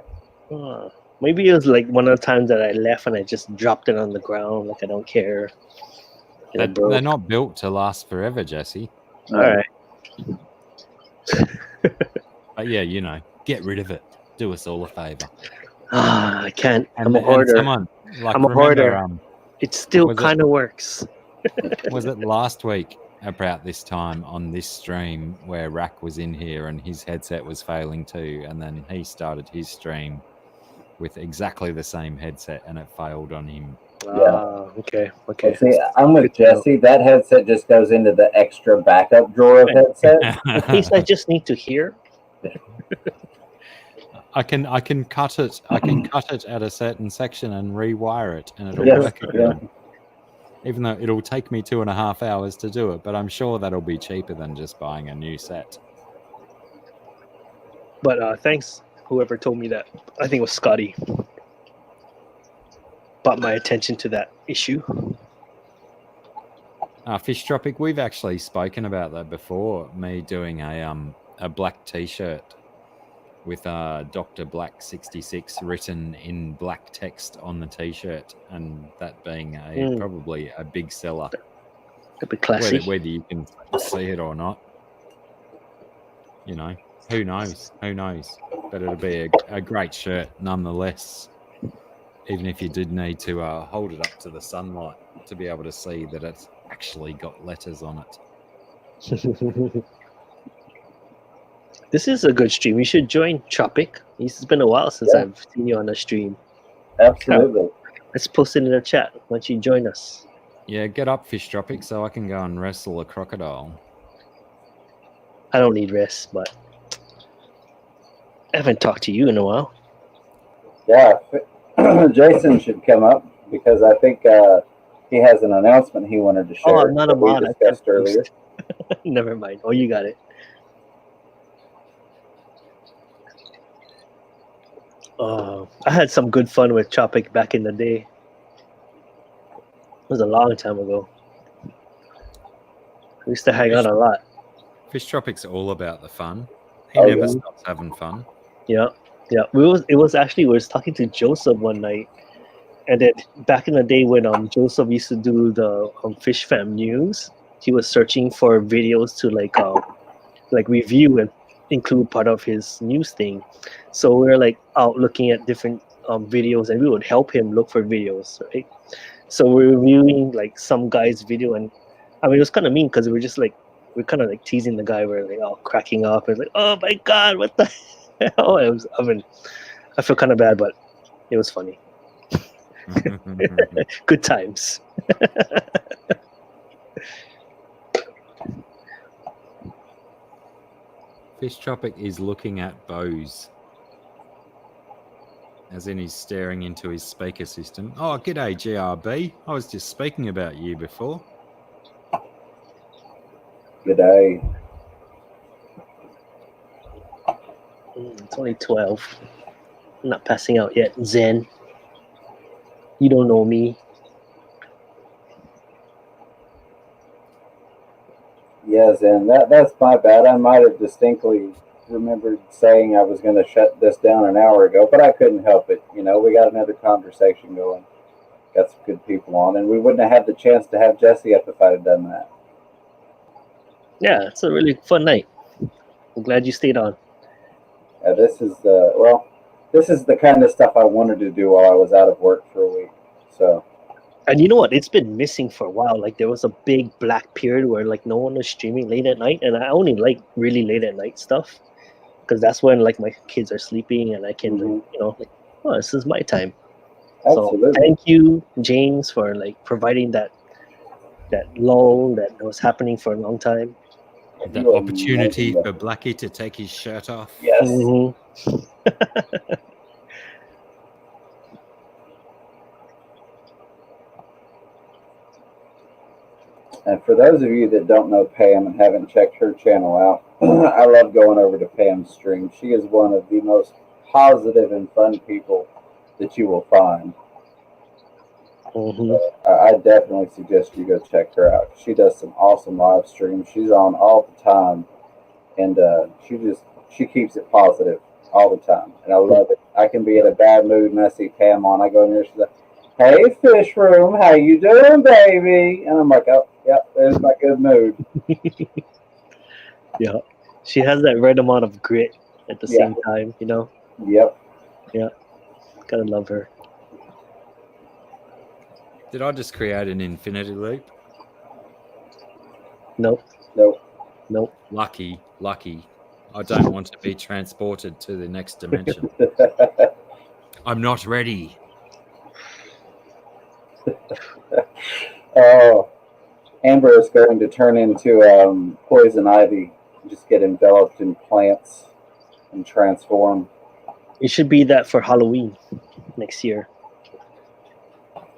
Maybe it was like one of the times that I left and I just dropped it on the ground, like I don't care. They're not built to last forever, Jesse. All right. But yeah, get rid of it. Do us all a favor. I can't. And, I'm a hoarder. Someone, I'm a hoarder. It still kind of works. Was it last week about this time on this stream where Rack was in here and his headset was failing too, and then he started his stream with exactly the same headset and it failed on him? Yeah. Okay. See, I'm with Jesse. That headset just goes into the extra backup drawer of headsets. In case I just need to hear. I can cut it. I can cut it at a certain section and rewire it, and it'll work again. Yeah. Even though it'll take me 2.5 hours to do it, but I'm sure that'll be cheaper than just buying a new set. But thanks, whoever told me that. I think it was Scotty. Brought my attention to that issue. Fish Tropic, we've actually spoken about that before. Me doing a black T-shirt with Dr. Black 66 written in black text on the T-shirt, and that being probably a big seller. A bit classy. Whether you can see it or not, who knows? But it'll be a great shirt nonetheless. even if you did need to hold it up to the sunlight to be able to see that it's actually got letters on it. This is a good stream. You should join Tropic. It's been a while since I've seen you on the stream. Absolutely. Let's post it in the chat once you join us. Yeah, get up, Fish Tropic, so I can go and wrestle a crocodile. I don't need rest, but I haven't talked to you in a while. Yeah, Jason should come up because I think he has an announcement he wanted to share. Oh, I'm not a that we mod. discussed earlier. Never mind. Oh, you got it. I had some good fun with Tropic back in the day. It was a long time ago. We used to hang out a lot. Fish Tropic's all about the fun. He Oh, never yeah. stops having fun. Yeah, yeah. It was actually, we was talking to Joseph one night, and then back in the day when Joseph used to do the Fish Fam news, he was searching for videos to like review and include part of his news thing. So we were like out looking at different videos, and we would help him look for videos, right? So we're reviewing like some guy's video, and I mean it was kind of mean because we're kind of like teasing the guy. We're like all cracking up and like, oh my god, what the hell? I feel kind of bad, but it was funny. Good times. Fish Tropic is looking at Bose. As in he's staring into his speaker system. Oh, g'day, GRB. I was just speaking about you before. Good day. It's only 12. I'm not passing out yet. Zen. You don't know me. Yes, and that's my bad. I might have distinctly remembered saying I was going to shut this down an hour ago, but I couldn't help it. You know, we got another conversation going. Got some good people on, and we wouldn't have had the chance to have Jesse up if I'd have done that. Yeah, it's a really fun night. I'm glad you stayed on. This is the kind of stuff I wanted to do while I was out of work for a week. So, And you know what? It's been missing for a while. Like there was a big black period where like no one was streaming late at night, and I only like really late at night stuff because that's when like my kids are sleeping and I can like, oh, this is my time. absolutely. So thank you, James, for like providing that lull that was happening for a long time. The You are opportunity amazing. for Blackie to take his shirt off. Yes. Mhm. And for those of you that don't know Pam and haven't checked her channel out, I love going over to Pam's stream. She is one of the most positive and fun people that you will find. Mhm. I definitely suggest you go check her out. She does some awesome live streams. She's on all the time, and she keeps it positive all the time, and I love it. I can be in a bad mood and I see Pam on. I go in there, she's like, "Hey, Fish Room, how you doing, baby?" And I'm like, "Oh, yeah, there's my good mood." Yeah, she has that right amount of grit at the Yeah. same time. You know, Yep. gotta love her. Did I just create an infinity loop? Nope, Nope. nope. Lucky. I don't want to be transported to the next dimension. I'm not ready. Oh, Amber is going to turn into poison ivy. Just get enveloped in plants and transform. It should be that for Halloween next year.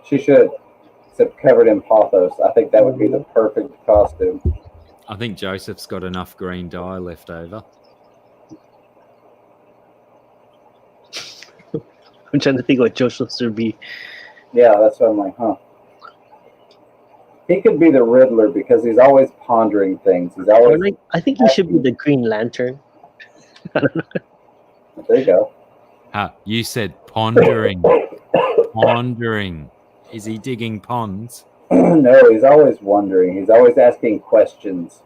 She should, except covered in pothos. I think that would be the perfect costume. I think Joseph's got enough green dye left over. I'm trying to think what Joseph should be. Yeah, that's what I'm like, huh? He could be the Riddler because he's always pondering things. He's Or always like, I think he should be the Green Lantern. there. You go. You said pondering. Pondering. Is he digging ponds? No, he's always wondering. He's always asking questions.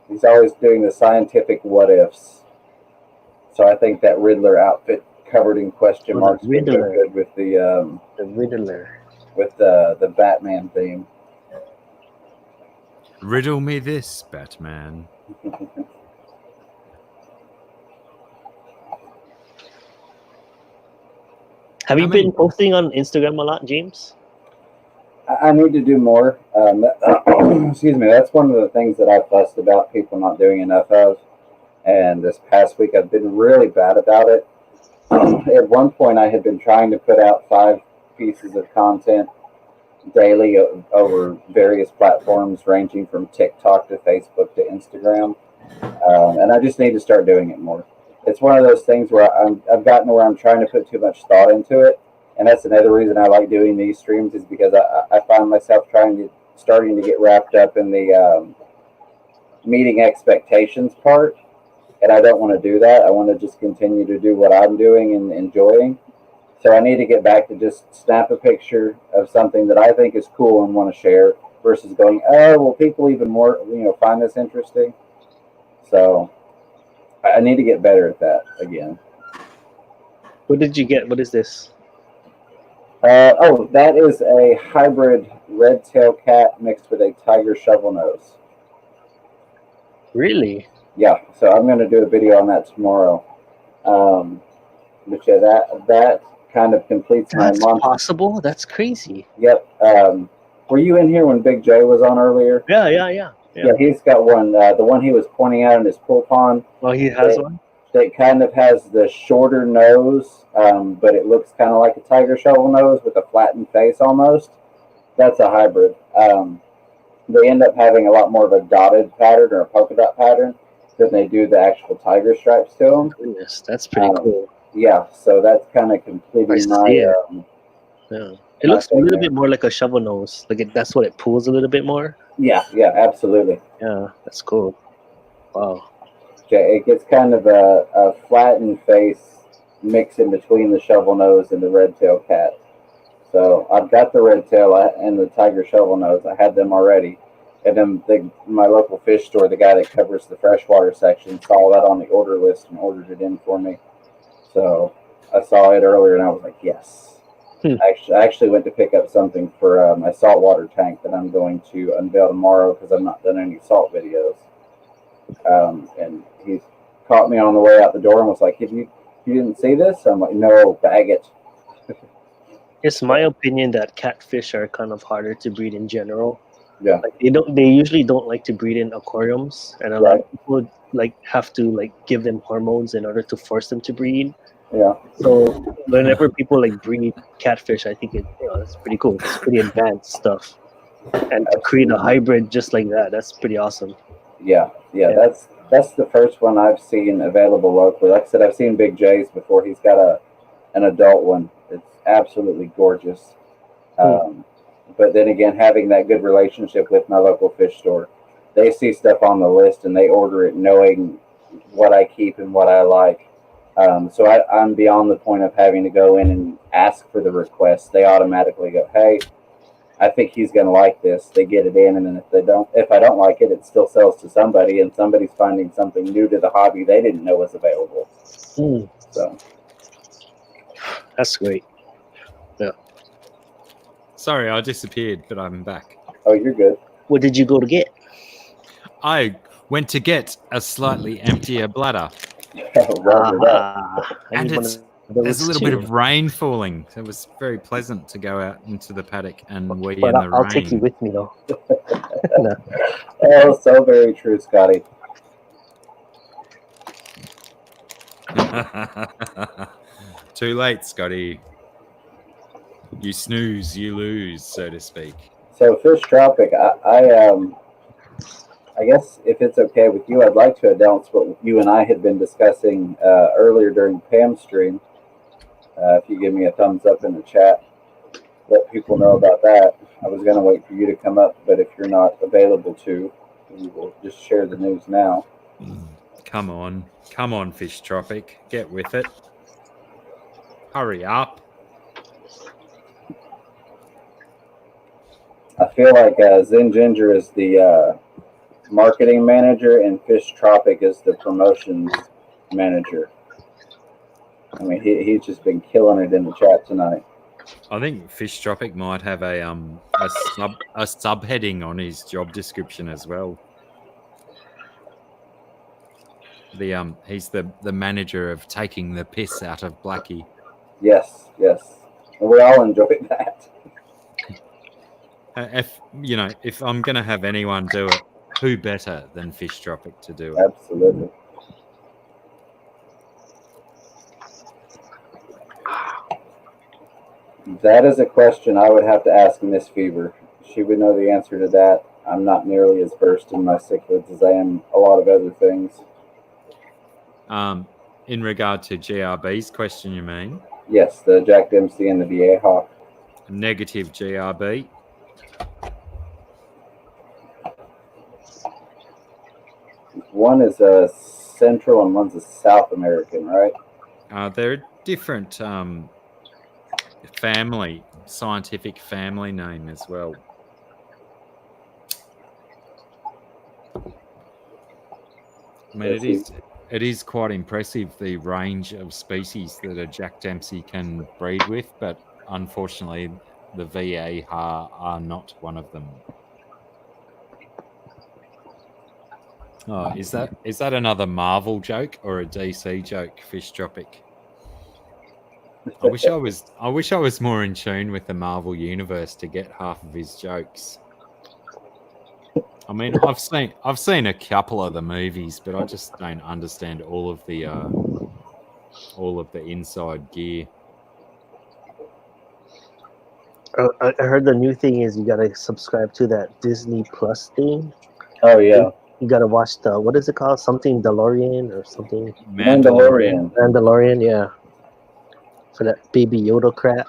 He's always doing the scientific what ifs. So I think that Riddler outfit covered in question Oh, the marks would go Riddler. good with the Riddler. Batman theme. Riddle me this, Batman. Have you How many- been posting on Instagram a lot, James? I need to do more. Excuse me. That's one of the things that I fussed about people not doing enough of. And this past week, I've been really bad about it. At one point, I had been trying to put out 5 pieces of content daily over various platforms, ranging from TikTok to Facebook to Instagram. And I just need to start doing it more. It's one of those things where I've gotten to where I'm trying to put too much thought into it. And that's another reason I like doing these streams, is because I find myself starting to get wrapped up in the meeting expectations part. And I don't want to do that. I want to just continue to do what I'm doing and enjoying. So I need to get back to just snap a picture of something that I think is cool and want to share, versus going, oh, will people even more, find this interesting? So I need to get better at that again. What did you get? What is this? That is a hybrid red-tailed cat mixed with a tiger shovel nose. Really? Yeah, so I'm going to do a video on that tomorrow. But yeah, that kind of completes That's my month. possible? That's crazy. Yep. Were you in here when Big J was on earlier? Yeah. Yeah, he's got one. The one he was pointing out in his pool pond. Well, he has Yeah. one? That kind of has the shorter nose, but it looks kind of like a tiger shovel nose with a flattened face almost. That's a hybrid. They end up having a lot more of a dotted pattern or a polka dot pattern than they do the actual tiger stripes to them. Goodness, that's pretty cool. Yeah, so that's kind of completing Nice to my. see it. Yeah. It looks a thing little there. bit more like a shovel nose. That's what it pulls a little bit more. Yeah, absolutely. Yeah, that's cool. Wow. Okay, it gets kind of a flattened face mix in between the shovel nose and the red-tailed cat. So I've got the red tail and the tiger shovel nose. I had them already. And then my local fish store, the guy that covers the freshwater section, saw that on the order list and ordered it in for me. So I saw it earlier and I was like, yes. I actually went to pick up something for my saltwater tank that I'm going to unveil tomorrow, because I've not done any salt videos. And he caught me on the way out the door and was like, you didn't see this? I'm like, no, bag it. It's my opinion that catfish are kind of harder to breed in general. Yeah. Like they usually don't like to breed in aquariums, and a lot of people have to give them hormones in order to force them to breed. Yeah. So whenever people breed catfish, I think it's pretty cool. It's pretty advanced stuff. And to create a hybrid just like that's pretty awesome. Yeah. That's the first one I've seen available locally. Like I said, I've seen Big J's before. He's got an adult one. It's absolutely gorgeous. But then again, having that good relationship with my local fish store, they see stuff on the list and they order it knowing what I keep and what I like. So I'm beyond the point of having to go in and ask for the request. They automatically go, hey, I think he's going to like this. They get it in, and then if I don't like it, it still sells to somebody, and somebody's finding something new to the hobby they didn't know was available. So that's great. Yeah. Sorry, I disappeared, but I'm back. Oh, you're good. What did you go to get? I went to get a slightly emptier bladder. And there's a little bit of rain falling. So it was very pleasant to go out into the paddock and wee in the rain. I'll take you with me, though. Oh, so very true, Scotty. Too late, Scotty. You snooze, you lose, so to speak. So, Fish Tropic, I guess if it's okay with you, I'd like to announce what you and I had been discussing earlier during Pam's stream. If you give me a thumbs up in the chat, let people know about that. I was going to wait for you to come up, but if you're not available to, we will just share the news now. Come on, Fish Tropic, get with it. Hurry up. I feel like Zen Ginger is the marketing manager and Fish Tropic is the promotions manager. I mean, he's just been killing it in the chat tonight. I think Fish Tropic might have a subheading on his job description as well. He's the manager of taking the piss out of Blackie. Yes, yes. And we all enjoyed that. If I'm gonna have anyone do it, who better than Fish Tropic to do it? Absolutely. That is a question I would have to ask Miss Fever. She would know the answer to that. I'm not nearly as versed in my cichlids as I am a lot of other things. In regard to GRB's question, you mean? Yes, the Jack Dempsey and the VA Hawk. Negative GRB. One is a Central and one's a South American, right? They're a different scientific family name as well. I mean, it is quite impressive, the range of species that a Jack Dempsey can breed with, but unfortunately, the VA are not one of them. Oh, is that another Marvel joke or a DC joke, Fish Tropic? I wish I was more in tune with the Marvel universe to get half of his jokes. I mean, I've seen a couple of the movies, but I just don't understand all of the inside gear. I heard the new thing is you gotta subscribe to that Disney Plus thing. Oh, yeah. You gotta watch what is it called? Something DeLorean or something? Mandalorian. Yeah. For that Baby Yoda crap.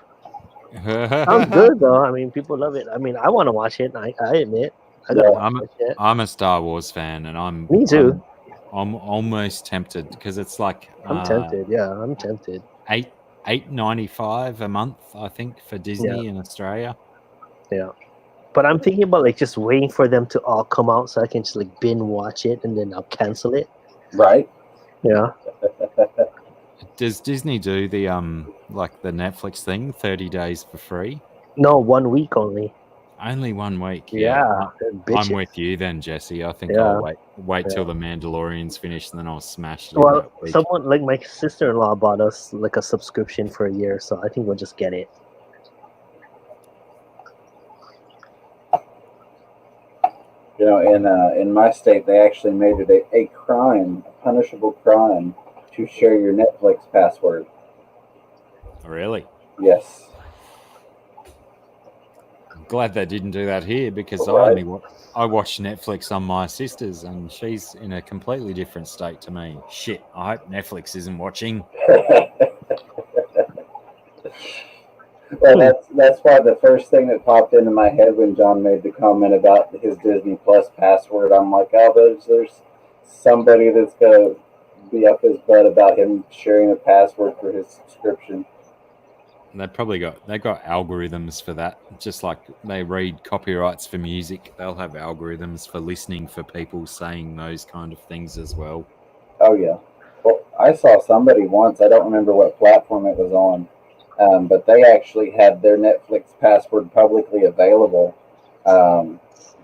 Sounds good though. I mean, people love it. I mean, I want to watch it. I admit. I'm a Star Wars fan, and Me too. I'm almost tempted because it's like I'm tempted. Yeah, I'm tempted. $8.95 a month, I think, for Disney in Australia. Yeah, but I'm thinking about like just waiting for them to all come out so I can just like binge watch it and then I'll cancel it. Right. Yeah. Does Disney do the like the Netflix thing, 30 days for free? No, 1 week only. Only 1 week. Yeah. I'm with you then, Jesse. I think I'll wait till the Mandalorian's finished and then I'll smash it. Well, someone like my sister-in-law bought us like a subscription for a year, so I think we'll just get it. You know, in my state, they actually made it a crime, a punishable crime, to share your Netflix password. Really? Yes. I'm glad they didn't do that here because I watch Netflix on my sister's and she's in a completely different state to me. Shit, I hope Netflix isn't watching. Well, that's why the first thing that popped into my head when John made the comment about his Disney Plus password, I'm like, oh, there's somebody that's going to be up his butt about him sharing a password for his subscription. And they got algorithms for that. Just like they read copyrights for music, they'll have algorithms for listening for people saying those kind of things as well. Oh, yeah. Well, I saw somebody once, I don't remember what platform it was on, but they actually had their Netflix password publicly available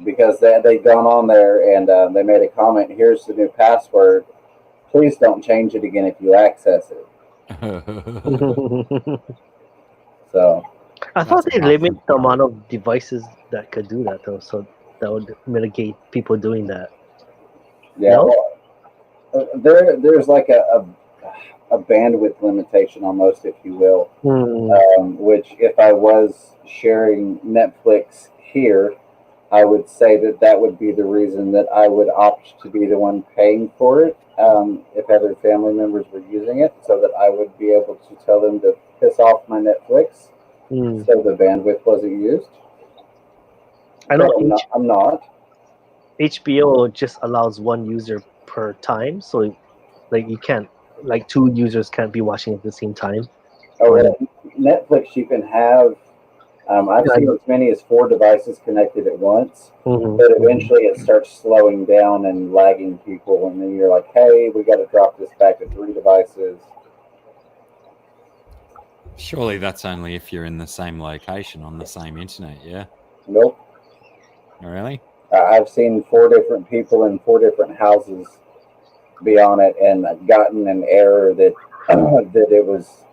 because they'd gone on there and they made a comment, here's the new password. Please don't change it again if you access it. So I thought they limit the amount of devices that could do that, though, so that would mitigate people doing that. Yeah, no? Well, there's like a bandwidth limitation almost, if you will, which if I was sharing Netflix here, I would say that would be the reason that I would opt to be the one paying for it if other family members were using it, so that I would be able to tell them to piss off my Netflix so the bandwidth wasn't used. I know I'm not. HBO just allows one user per time, so like you can't, like two users can't be watching at the same time. Oh, well, Netflix you can have. I've seen as many as 4 devices connected at once, but eventually it starts slowing down and lagging people, and then you're like, hey, we got to drop this back to 3 devices. Surely that's only if you're in the same location on the same internet, yeah? Nope. Really? I've seen 4 different people in 4 different houses be on it and gotten an error that that it was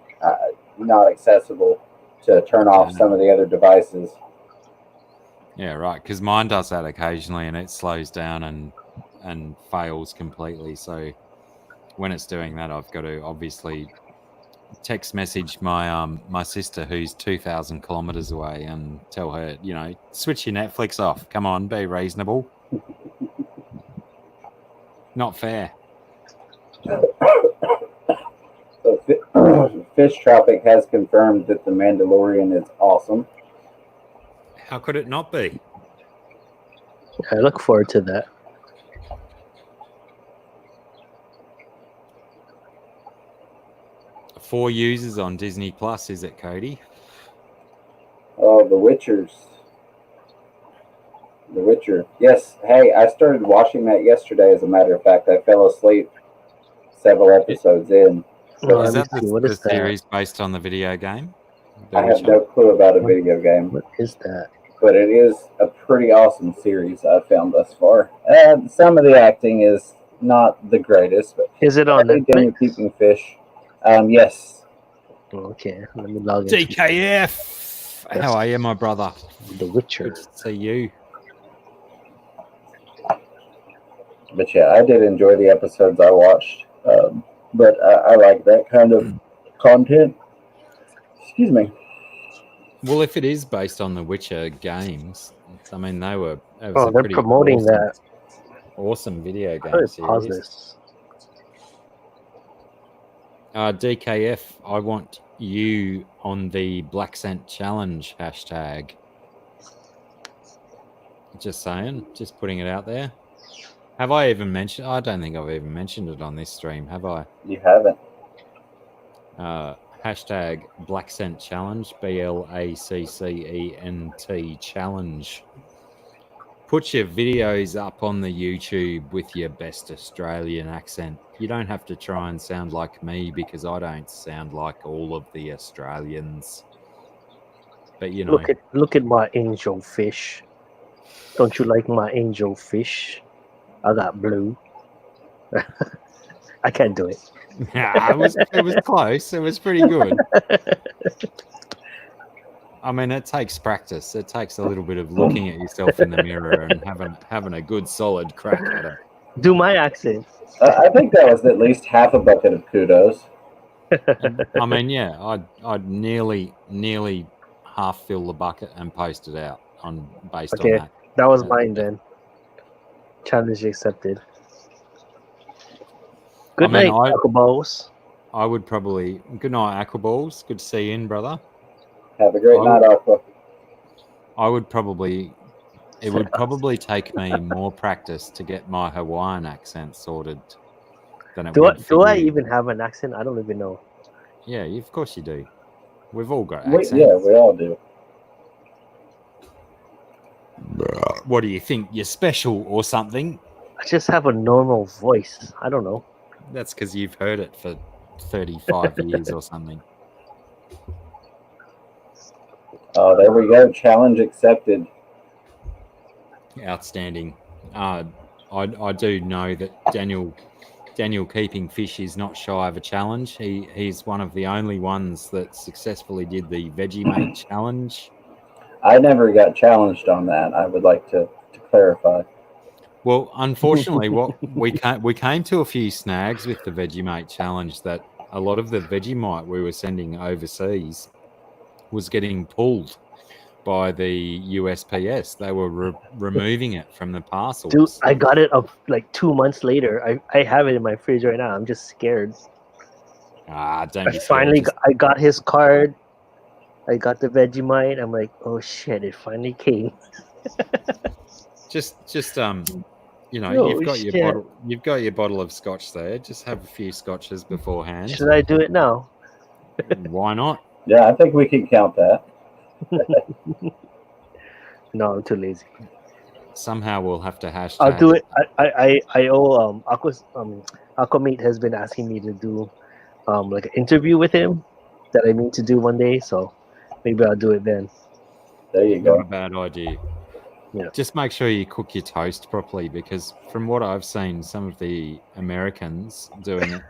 not accessible to turn off some of the other devices. Yeah, right. Because mine does that occasionally, and it slows down and fails completely. So when it's doing that, I've got to obviously text message my sister who's 2,000 kilometers away and tell her, switch your Netflix off. Come on, be reasonable. Not fair. So Fish Tropic has confirmed that The Mandalorian is awesome. How could it not be? I look forward to that. Four users on Disney Plus, is it, Cody? Oh, The Witcher. Yes. Hey, I started watching that yesterday. As a matter of fact, I fell asleep several episodes in. Is that the series based on the video game? I have no clue about a video game. What is that? But it is a pretty awesome series I've found thus far. Some of the acting is not the greatest, but is it on Netflix? Keeping Fish. Yes. Okay, let me log in. DKF! How are you, my brother? The Witcher. Good to see you. But yeah, I did enjoy the episodes I watched. But I like that kind of content. Excuse me. Well, if it is based on the Witcher games, I mean, they were. Oh, they're promoting that. Awesome video game Pause series. this. DKF, I want you on the Black Scent Challenge hashtag. Just saying, just putting it out there. Have I even mentioned? I don't think I've even mentioned it on this stream, have I? You haven't. Hashtag Black Scent Challenge, BLACCENT challenge. Put your videos up on the YouTube with your best Australian accent. You don't have to try and sound like me because I don't sound like all of the Australians. But look at my angel fish. Don't you like my angel fish? I got blue. I can't do it. Yeah, it was close. It was pretty good. I mean, it takes practice. It takes a little bit of looking at yourself in the mirror and having a good solid crack at it. Do my accent. I think that was at least half a bucket of kudos. I mean, yeah, I'd nearly half fill the bucket and post it out based on that. That was mine then. Challenge accepted. Good night, Aquaballs. I would probably. Good night, Aquaballs. Good to see you in, brother. Have a great night, Aqua. I would probably. It would probably take me more practice to get my Hawaiian accent sorted than it would. Do I even have an accent? I don't even know. Yeah, of course you do. We've all got accents. Yeah, we all do. What do you think? You're special or something? I just have a normal voice. I don't know. That's because you've heard it for 35 years or something. Oh, there we go. Challenge accepted. Outstanding. I do know that Daniel Keeping Fish is not shy of a challenge. He's one of the only ones that successfully did the Vegemite challenge. I never got challenged on that. I would like to clarify. Well, unfortunately, we came to a few snags with the Vegemite challenge that a lot of the Vegemite we were sending overseas was getting pulled by the USPS. They were removing it from the parcels. Dude, I got it up like 2 months later. I have it in my fridge right now. I'm just scared. Don't be scared. I got his card. I got the Vegemite. I'm like, oh shit! It finally came. You've got your bottle of scotch there. Just have a few scotches beforehand. Should I do it now? Why not? Yeah, I think we can count that. No, I'm too lazy. Somehow we'll have to hashtag. I'll do it. I owe Aquameat has been asking me to do like an interview with him. that I need to do one day, so maybe I'll do it then. There you Not a go. bad idea. Yeah. Just make sure you cook your toast properly, because from what I've seen, some of the Americans doing it,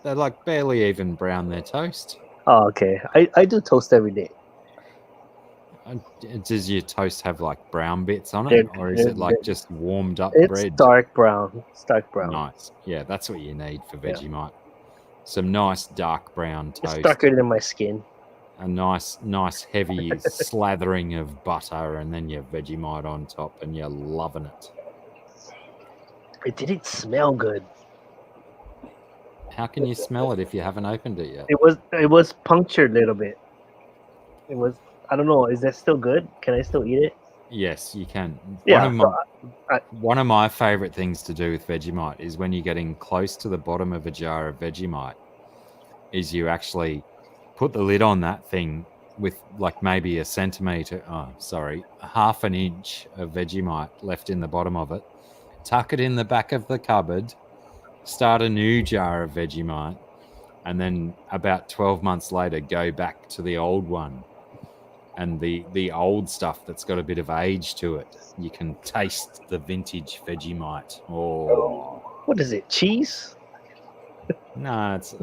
they're like barely even brown their toast. Oh, okay. I do toast every day. Does your toast have like brown bits on it, They're- or is it like they're- just warmed up It's bread? dark brown. It's dark brown. Nice. Yeah, that's what you need for Yeah. Vegemite. Some nice dark brown It's toast. darker than my skin. A nice heavy slathering of butter, and then your Vegemite on top, and you're loving it. It didn't smell good. How can you smell it if you haven't opened it yet? It was punctured a little bit. It was. I don't know. Is that still good? Can I still eat it? Yes, you can. Yeah. One of my favorite things to do with Vegemite is when you're getting close to the bottom of a jar of Vegemite, is you actually put the lid on that thing with like maybe half an inch of Vegemite left in the bottom of it. Tuck it in the back of the cupboard, start a new jar of Vegemite, and then about 12 months later, go back to the old one. And the old stuff that's got a bit of age to it, you can taste the vintage Vegemite. Oh, What is it? Cheese? no, it's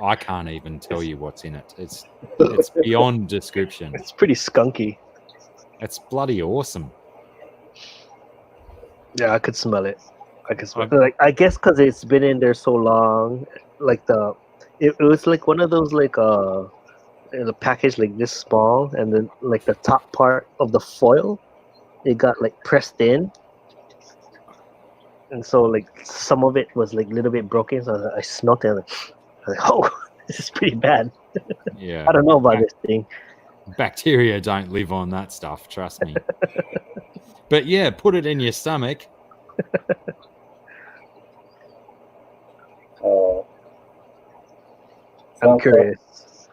I can't even tell you what's in it. It's beyond description. It's pretty skunky. It's bloody awesome. Yeah, I could smell it. I could smell it. Like, I guess because it's been in there so long, like it was like one of those like in a package like this small, and then like the top part of the foil, it got like pressed in, and so like some of it was like a little bit broken. So I smelled it. I was like, oh, this is pretty bad. Yeah. I don't know about this thing. Bacteria don't live on that stuff, trust me. But yeah, put it in your stomach. I'm curious.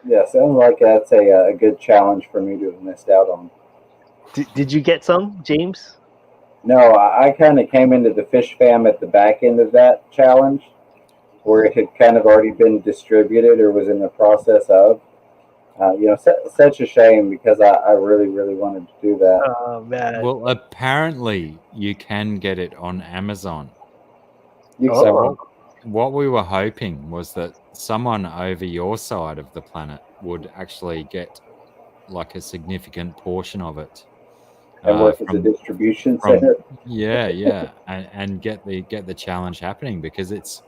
Yeah, sounds like that's a good challenge for me to have missed out on. Did you get some, James? No, I kind of came into the fish fam at the back end of that challenge, where it had kind of already been distributed or was in the process of. Such a shame, because I really, really wanted to do that. Oh man. Well, apparently you can get it on Amazon. Oh. What we were hoping was that someone over your side of the planet would actually get like a significant portion of it. And work as a distribution center. Yeah, and get the challenge happening, because it's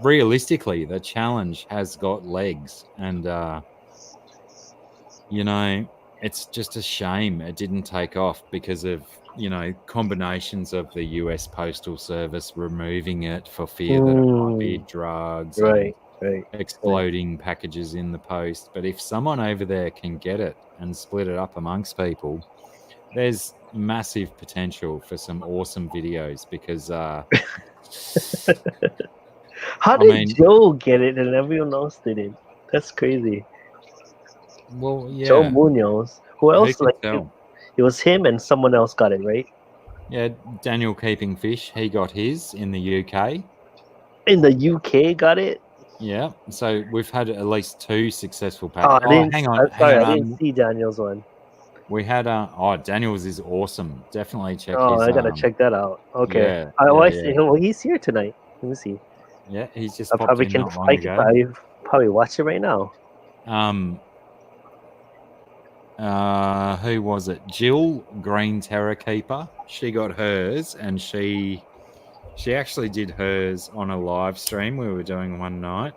realistically the challenge has got legs, and it's just a shame it didn't take off because of combinations of the US Postal Service removing it for fear that it might be drugs, Right. exploding packages in the post. But if someone over there can get it and split it up amongst people, there's massive potential for some awesome videos, because How did Joe get it and everyone else didn't? That's crazy. well, yeah, Joe Munoz. Who else? can Like tell? it was him and someone else got it, right? Yeah, Daniel Keeping Fish, he got his in the UK. In the UK, got it. Yeah, so we've had at least 2 successful Oh, packages. Hang on. I didn't see Daniel's one. We had Daniel's is awesome. Definitely check Oh, his. I gotta check that out. Okay. Yeah, I see him. Well, he's here tonight. Let me see. Yeah, he's just I popped probably in can. not long I ago. can probably watch it right now. Who was it? Jill Green Terror Keeper. She got hers, and she actually did hers on a live stream we were doing one night,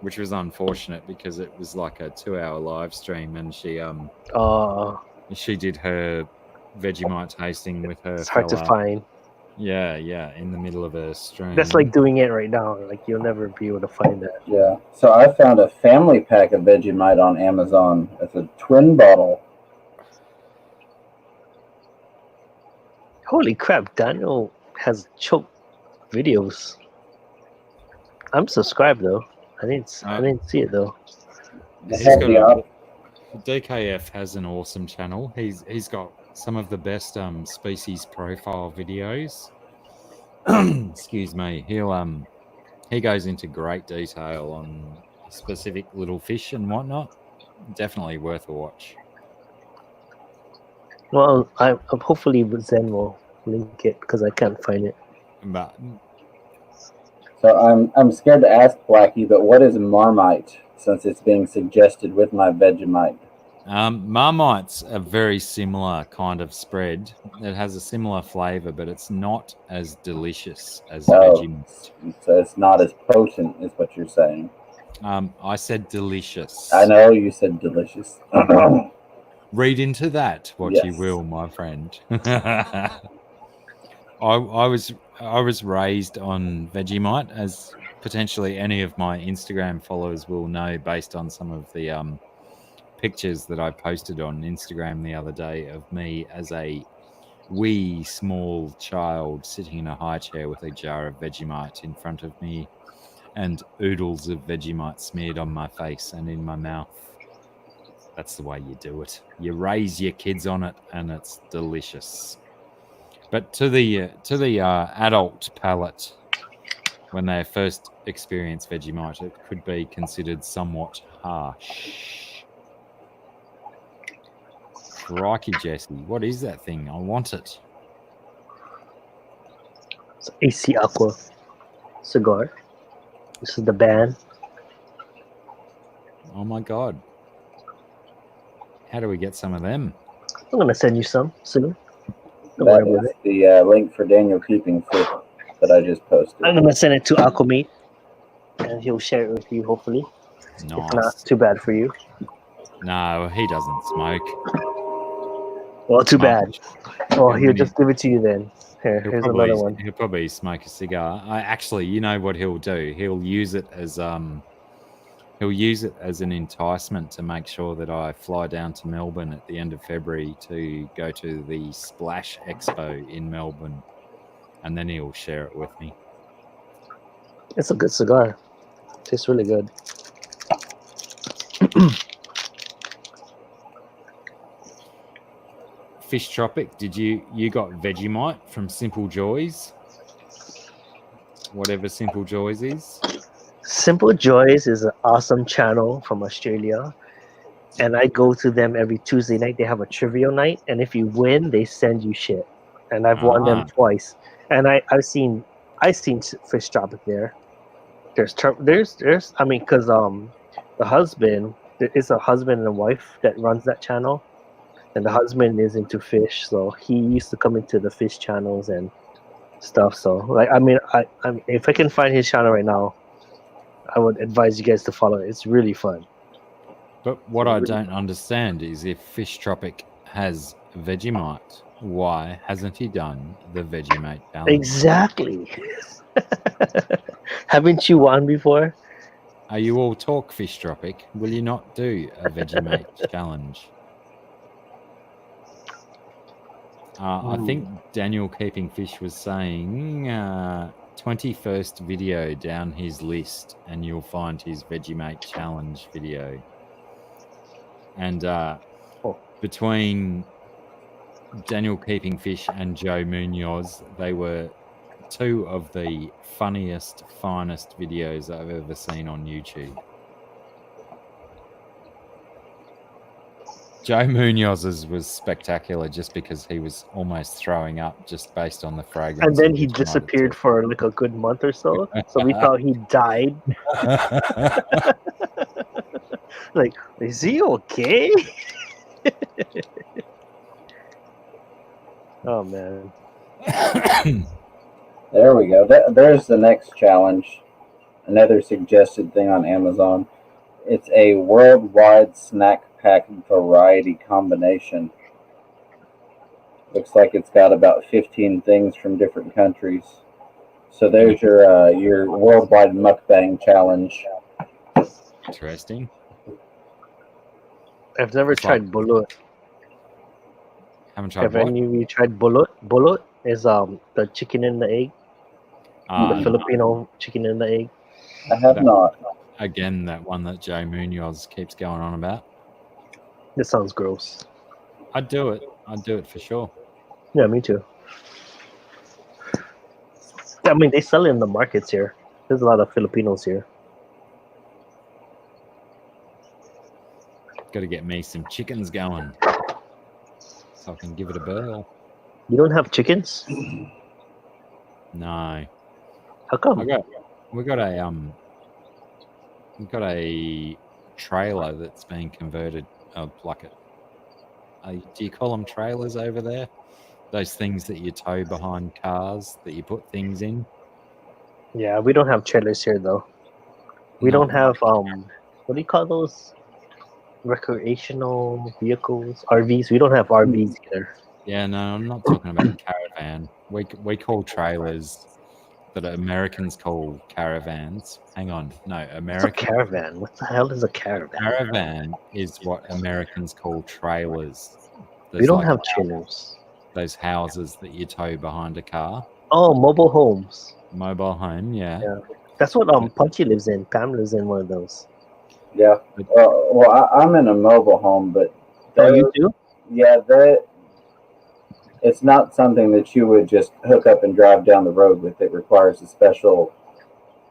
which was unfortunate because it was like a 2-hour live stream, and she did her Vegemite tasting with her. It's hard to find. Yeah, in the middle of a stream. That's like doing it right now. Like you'll never be able to find that. Yeah. So I found a family pack of Vegemite on Amazon. It's a twin bottle. Holy crap! Daniel has choke videos. I'm subscribed though. I didn't see it though. He's got DKF has an awesome channel. He's got some of the best species profile videos. Excuse me. He goes into great detail on specific little fish and whatnot. Definitely worth a watch. Well, I'm hopefully Zen will link it because I can't find it. But So I'm scared to ask Blackie, but what is Marmite? Since it's being suggested with my Vegemite. Marmite's a very similar kind of spread. It has a similar flavor, but it's not as delicious as Vegemite. So it's not as potent, is what you're saying. I said delicious. I know you said delicious. Read into that what you Yes. will, my friend. I was raised on Vegemite, as potentially any of my Instagram followers will know, based on some of the pictures that I posted on Instagram the other day of me as a wee small child sitting in a high chair with a jar of Vegemite in front of me and oodles of Vegemite smeared on my face and in my mouth. That's the way you do it. You raise your kids on it, and it's delicious. But to the adult palate, when they first experience Vegemite, it could be considered somewhat harsh. Crikey, Jesse, what is that thing? I want it. It's AC Aqua cigar. This is the band. Oh my god. How do we get some of them? I'm gonna send you some soon. Don't That worry about is it. the link for Daniel Keeping Fish that I just posted. I'm gonna send it to Aquamate, and he'll share it with you. Hopefully, it's not Nice. too bad for you. No, he doesn't smoke. Well, too bad. Oh, he'll He'll just give it to you then. Here, here's another one. He'll probably smoke a cigar. Actually, you know what he'll do? He'll use it as an enticement to make sure that I fly down to Melbourne at the end of February to go to the Splash Expo in Melbourne, and then he'll share it with me. It's a good cigar. Tastes really good. Fish Tropic, did you got Vegemite from Simple Joys? Whatever Simple Joys is. Simple Joys is an awesome channel from Australia, and I go to them every Tuesday night. They have a trivia night, and if you win, they send you shit. And I've won them twice. And I've seen Fish Tropic there. There's I mean, because the husband, there is a husband and a wife that runs that channel, and the husband is into fish, so he used to come into the fish channels and stuff. So like, I mean, if I can find his channel right now, I would advise you guys to follow it. It's really fun. But what I don't understand is if Fish Tropic has Vegemite, why hasn't he done the Vegemite challenge? Exactly. Haven't you won before? Are you all talk, Fish Tropic? Will you not do a Vegemite challenge? I think Daniel Keeping Fish was saying 21st video down his list, and you'll find his Vegemite challenge video. And between Daniel Keeping Fish and Joe Munoz, they were two of the funniest, finest videos I've ever seen on YouTube. Joe Munoz's was spectacular just because he was almost throwing up just based on the fragrance. And then of he Vegemite disappeared itself. for like a good month or so. So we thought he died. Like, is he okay? Oh man. There we go. There's the next challenge. Another suggested thing on Amazon. It's a worldwide snack pack variety combination. Looks like it's got about 15 things from different countries. So there's your worldwide mukbang challenge. Interesting. I've never It's tried bulut. Haven't tried Have what? any of you tried bulut? Bulut is the chicken in the egg, the No. Filipino chicken in the egg. I have not. Again, that one that Joe Munoz keeps going on about. This sounds gross. I'd do it. I'd do it for sure. Yeah, me too. I mean, they sell it in the markets here. There's a lot of Filipinos here. Got to get me some chickens going, so I can give it a burl. You don't have chickens? No, How come? we got a trailer that's being converted, like do you call them trailers over there? Those things that you tow behind cars that you put things in. Yeah, we don't have trailers here though. We No, don't have what do you call those? Recreational vehicles, RVs. We don't have RVs either. Yeah, no, I'm not talking about caravan. We call trailers that Americans call caravans. Hang on, no, What's a American caravan? What the hell is a caravan? caravan is what Americans call trailers. We There's don't like have trailers. those houses that you tow behind a car. Oh, mobile homes. Mobile home, yeah. Yeah. That's what Punchy lives in. Pam lives in one of those. Yeah. I'm in a mobile home, but Oh, you too? yeah, it's not something that you would just hook up and drive down the road with. It requires a special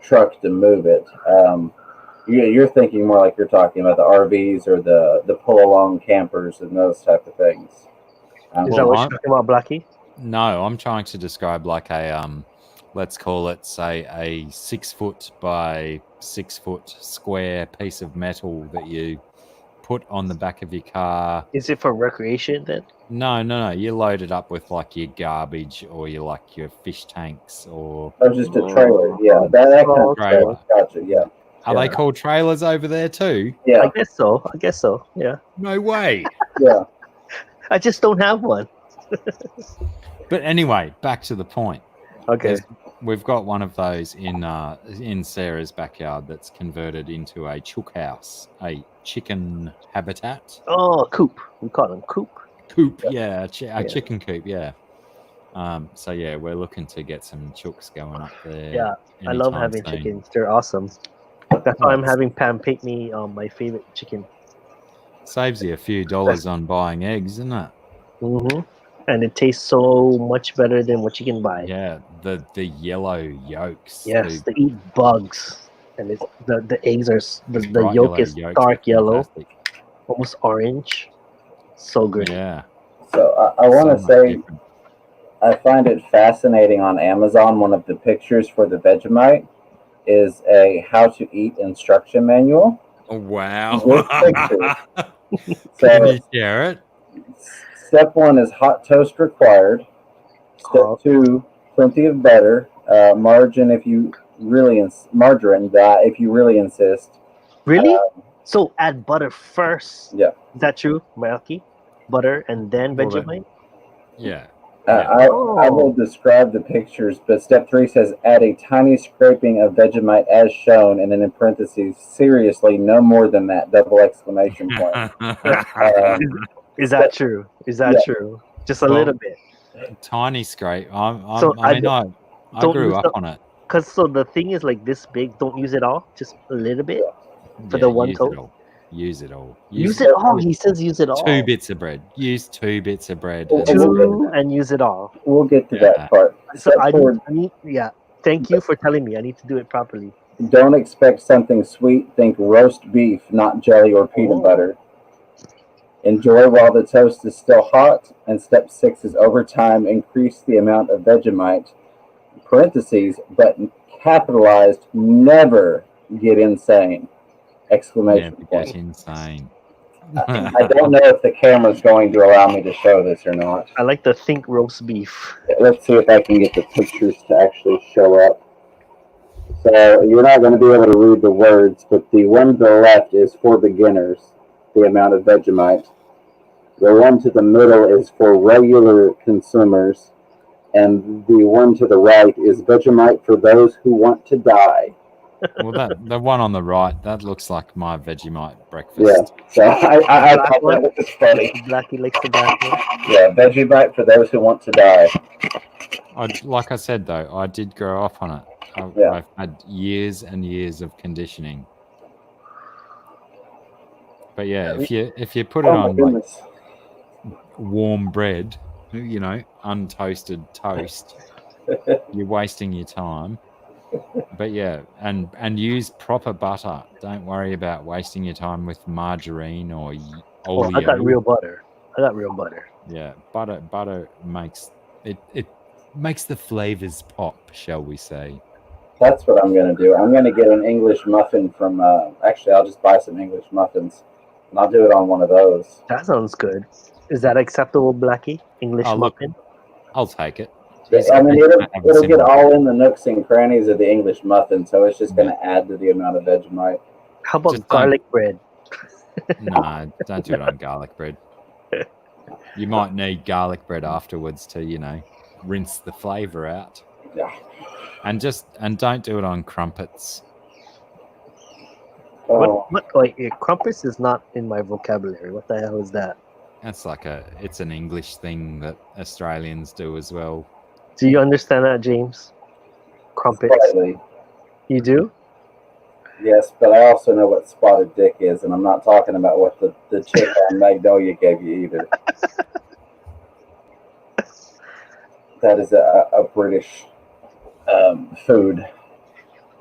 truck to move it. You're thinking more like you're talking about the RVs or the pull-along campers and those type of things. Is that what you're talking about, Blackie? No, I'm trying to describe like a let's call it, say, a 6 foot by 6 foot square piece of metal that you put on the back of your car. Is it for recreation then? No. You load it up with like your garbage or your fish tanks or. Oh, just a trailer. Yeah, that kind of trailer. stuff. Gotcha. Yeah. Are they called trailers over there too? Yeah. I guess so. Yeah. No way. Yeah. I just don't have one. But anyway, back to the point. Okay. We've got one of those in Sarah's backyard that's converted into a chook house, a chicken habitat. Oh, coop. We call them coop. Coop, yeah, a chicken coop, yeah. So yeah, we're looking to get some chooks going up there. Yeah, I love anytime having soon. chickens. They're awesome. That's why I'm having Pam pick me my favorite chicken. Saves you a few dollars on buying eggs, isn't it? Mm-hmm. And it tastes so much better than what you can buy. Yeah, the yellow yolks. Yes, they eat bugs, and it's the eggs are the bright yolk is yolks dark are yellow, fantastic. almost orange. So good. Yeah. So I want to So much say different. I find it fascinating on Amazon. One of the pictures for the Vegemite is a how to eat instruction manual. Oh, wow. With pictures. Can So you share it? step 1 is hot toast required. Step 2, plenty of butter, margarine if you really insist. Really? So add butter first. Yeah. Is that true, Malky? Butter and then Well, then- Vegemite? Yeah. I will describe the pictures, but step 3 says add a tiny scraping of Vegemite as shown, and then in parentheses, seriously, no more than that, double exclamation point. Is that true? Is that true? Just a Well, little bit. Tiny scrape. So I don't grew use up the- on it. Because so the thing is like this big. Don't use it all. Just a little bit. For Yeah, the one use toast? it all. Use it all. Use it all. He says use it all. 2 bits of bread. Use 2 bits of bread. Oh, and- Two and use it all. We'll get to Yeah. that part. So Step I 4, need. Yeah. Thank you for telling me. I need to do it properly. don't expect something sweet. Think roast beef, not jelly or peanut butter. Enjoy while the toast is still hot. And step 6 is over time, increase the amount of Vegemite, parentheses, but capitalized, never get insane, exclamation Never point. get insane. I don't know if the camera's going to allow me to show this or not. I like to think roast beef. Let's see if I can get the pictures to actually show up. So you're not going to be able to read the words, but the one to the left is for beginners, the amount of Vegemite. The one to the middle is for regular consumers, and the one to the right is Vegemite for those who want to die. Well, the one on the right, that looks like my Vegemite breakfast. Yeah, so I thought that was funny. Blackie likes the black one. Yeah, Vegemite for those who want to die. Like I said, though, I did grow up on it. Yeah. I've had years and years of conditioning. But yeah, if you put it Oh my on like goodness. warm bread, untoasted toast, you're wasting your time. But yeah, and use proper butter. Don't worry about wasting your time with margarine or Oh, oleo. I got real butter. Yeah, butter makes it makes the flavors pop, shall we say? That's what I'm gonna do. I'm gonna get an English muffin from. Actually, I'll just buy some English muffins, and I'll do it on one of those. That sounds good. Is that acceptable, Blackie? English Oh, look, muffin? I'll take it. I mean, it'll Have a it'll get similar- all in the nooks and crannies of the English muffin, so it's just gonna add to the amount of Vegemite. How about Just don't- garlic bread? No, don't do it on garlic bread. You might need garlic bread afterwards to, rinse the flavor out. Yeah. And don't do it on crumpets. Oh, Crumpets is not in my vocabulary. What the hell is that? That's it's an English thing that Australians do as well. Do you understand that, James? Crumpets. slightly. You do? Yes, but I also know what spotted dick is, and I'm not talking about what the chick on Magnolia gave you either. That is a British food.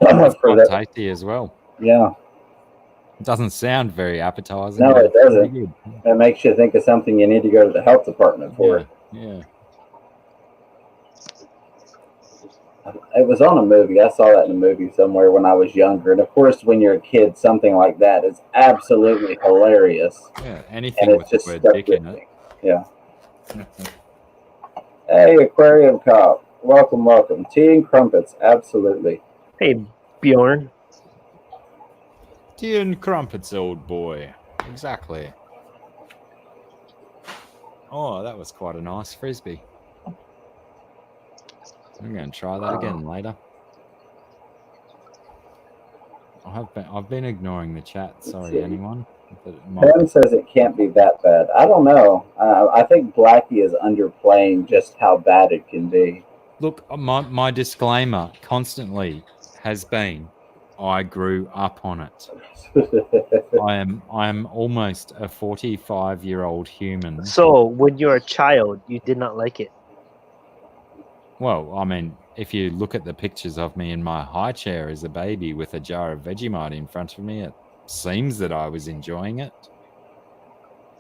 It's For quite that, tasty as well. yeah, It doesn't sound very appetizing. No, but it it's pretty doesn't. good. it makes you think of something you need to go to the health department for. Yeah. It was on a movie. I saw that in a movie somewhere when I was younger. And of course, when you're a kid, something like that is absolutely hilarious. Yeah, And anything it's with the just word stuck dick with in it. me. Yeah. Hey, Aquarium Cop. Welcome. Tea and crumpets. Absolutely. Hey, Bjorn. Tea and crumpets, old boy. Exactly. Oh, that was quite a nice frisbee. I'm going to try that again later. I've been ignoring the chat. Sorry, anyone. But it might- Ben says it can't be that bad. I don't know. I think Blackie is underplaying just how bad it can be. Look, my disclaimer constantly has been, I grew up on it. I am almost a 45-year-old human. So, when you're a child, you did not like it. Well, I mean, if you look at the pictures of me in my high chair as a baby with a jar of Vegemite in front of me, it seems that I was enjoying it.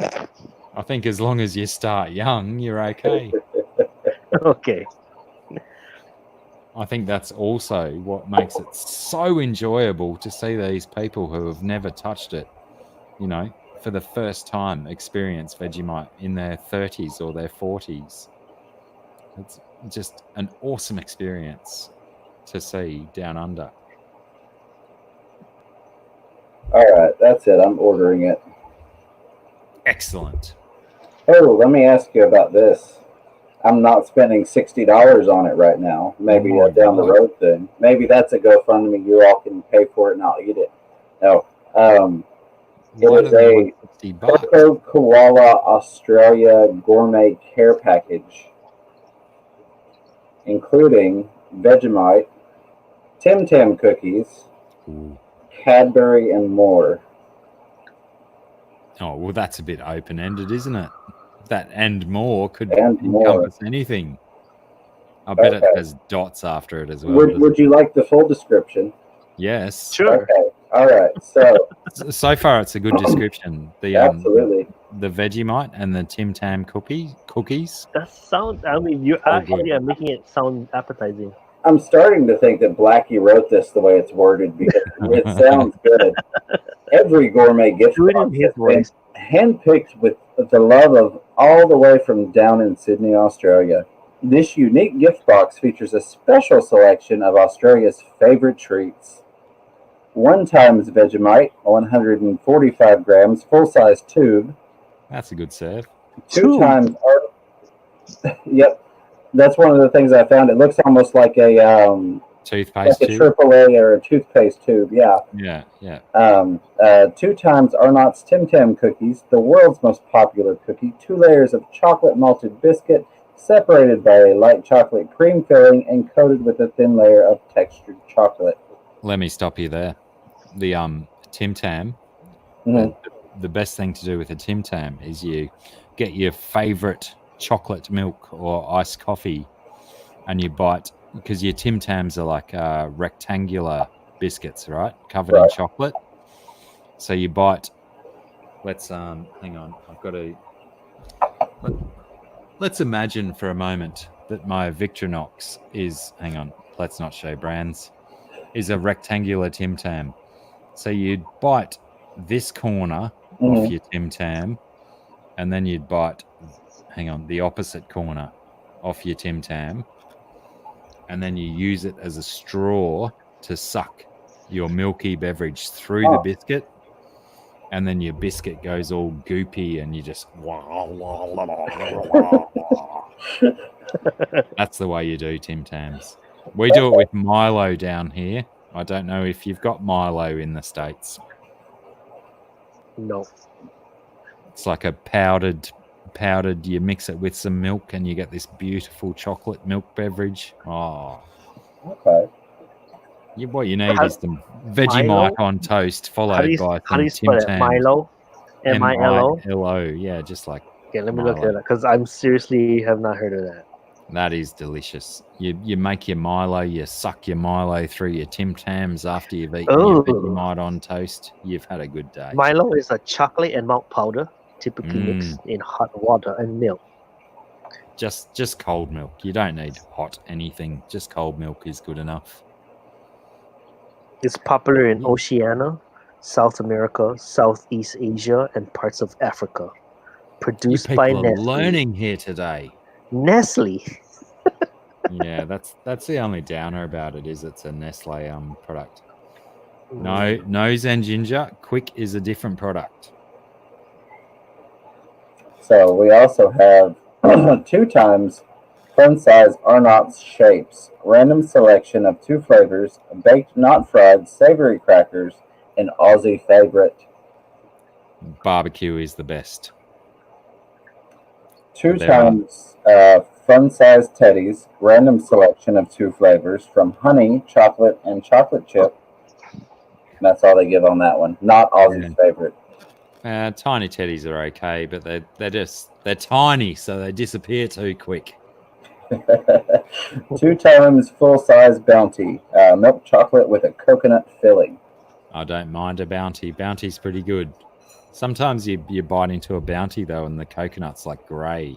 I think as long as you start young, you're okay. Okay. I think that's also what makes it so enjoyable to see these people who have never touched it, for the first time experience Vegemite in their 30s or their 40s. It's just an awesome experience to see down under. All right, that's it. I'm ordering it. Excellent. Oh, let me ask you about this. I'm not spending $60 on it right now. Maybe Oh, a down the God. road thing. Maybe that's a GoFundMe. You all can pay for it and I'll eat it. No. Why It do is they a want $60? Coco Koala Australia Gourmet Care Package, including Vegemite, Tim Tam cookies, Ooh. Cadbury, and more. Oh, well, that's a bit open-ended, isn't it? That and more could And more. encompass anything. I bet it Okay. has dots after it as well. Would, doesn't would you like the full description? it? Yes. Sure. Okay. All right. So, So far, it's a good description. The absolutely. the Vegemite and the Tim Tam cookies. That sounds. I mean, you Oh, actually good. are making it sound appetizing. I'm starting to think that Blackie wrote this the way it's worded because it sounds good. Every gourmet gift Do it in box his has been voice. handpicked with the love of all the way from down in Sydney, Australia. This unique gift box features a special selection of Australia's favorite treats. 1 times Vegemite, 145 grams, full-size tube. That's a good serve. 2 Tube? times Yep. That's one of the things I found. It looks almost like a Toothpaste tube. AAA or a toothpaste tube. Yeah. Yeah, yeah. 2 times Arnott's Tim Tam cookies, the world's most popular cookie. 2 layers of chocolate malted biscuit, separated by a light chocolate cream filling and coated with a thin layer of textured chocolate. Let me stop you there. The Tim Tam. Mhm. The best thing to do with a Tim Tam is you get your favorite chocolate milk or iced coffee, and you bite because your Tim Tams are like rectangular biscuits, right? Covered in Right. chocolate. So you bite. Let's hang on. I've got to. Let's imagine for a moment that my Victorinox is. Hang on. Let's not show brands. Is a rectangular Tim Tam. So you'd bite this corner Mhm. off your Tim Tam, and then you'd bite. Hang on, the opposite corner off your Tim Tam, and then you use it as a straw to suck your milky beverage through the Oh. biscuit, and then your biscuit goes all goopy, and you just. That's the way you do Tim Tams. We do it with Milo down here. I don't know if you've got Milo in the States. No. It's like a powdered. You mix it with some milk, and you get this beautiful chocolate milk beverage. Oh, Okay. what you need How- is some Vegemite Milo? on toast, How do followed you, by how do some you spell Tim it? Tams. Milo? Milo? Milo. Yeah, just like Okay, let me look Milo. at that because I'm seriously have not heard of that. that is delicious. You make your Milo, you suck your Milo through your Tim Tams after you've eaten your Oh. Vegemite on toast. You've had a good day. Milo is a chocolate and milk powder, typically mixed in hot water and milk. Just cold milk. You don't need hot anything. Just cold milk is good enough. It's popular in Oceania, South America, Southeast Asia, and parts of Africa. You Produced people by are Nestle. learning here today. Nestle. Yeah, that's the only downer about it is it's a Nestle product. No Zen Ginger. Quick is a different product. So we also have 2 times fun size Arnott's shapes, random selection of 2 flavors, baked not fried savory crackers, and Aussie favorite. Barbecue is the best. 2 There are. times fun size teddies, random selection of 2 flavors from honey, chocolate, and chocolate chip. That's all they give on that one. Not Aussie's favorite. Tiny teddies are okay, but they're tiny, so they disappear too quick. 2 times full size bounty, milk chocolate with a coconut filling. I don't mind a bounty. Bounty's pretty good. Sometimes you bite into a bounty though, and the coconut's like grey,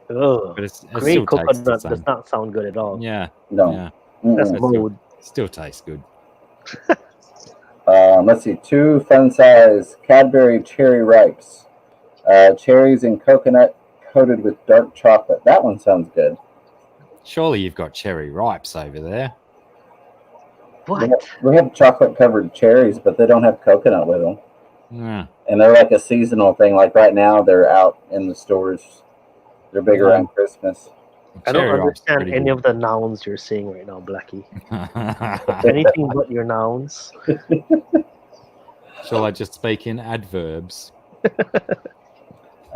Ugh. but it still Grey tastes the coconut same. does not sound good at all. Yeah, No. yeah, That's Mm-mm. mold. still tastes good. Let's see, 2 fun size Cadbury cherry ripes, cherries and coconut coated with dark chocolate. That one sounds good. Surely you've got cherry ripes over there. What? We have chocolate covered cherries, but they don't have coconut with them. Yeah. And they're like a seasonal thing. Like right now, they're out in the stores. They're big around Christmas. I don't Cherry ripe's understand pretty any good. of the nouns you're saying right now, Blackie. Anything but your nouns. Shall I just speak in adverbs?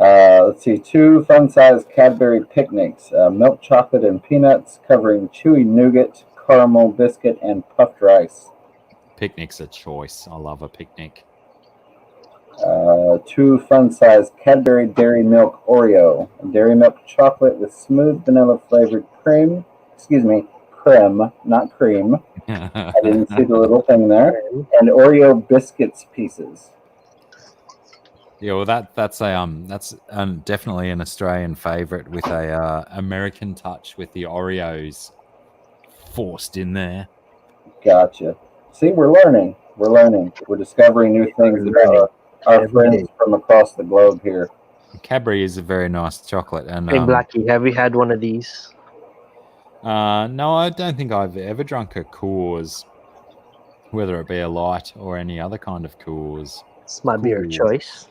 Let's see, 2 fun size Cadbury picnics, milk chocolate and peanuts covering chewy nougat, caramel biscuit, and puffed rice. Picnic's a choice. I love a picnic. 2 fun size Cadbury Dairy Milk Oreo, dairy milk chocolate with smooth vanilla flavored creme, not cream. I didn't see the little thing there. And Oreo biscuits pieces. Yeah, well, that's definitely an Australian favourite with a American touch with the Oreos forced in there. Gotcha. See, we're learning. We're discovering new things about our friends from across the globe here. Cadbury is a very nice chocolate, and Hey, Blackie, have you had one of these? no, I don't think I've ever drunk a Coors, whether it be a light or any other kind of Coors. This might be your Cool. choice.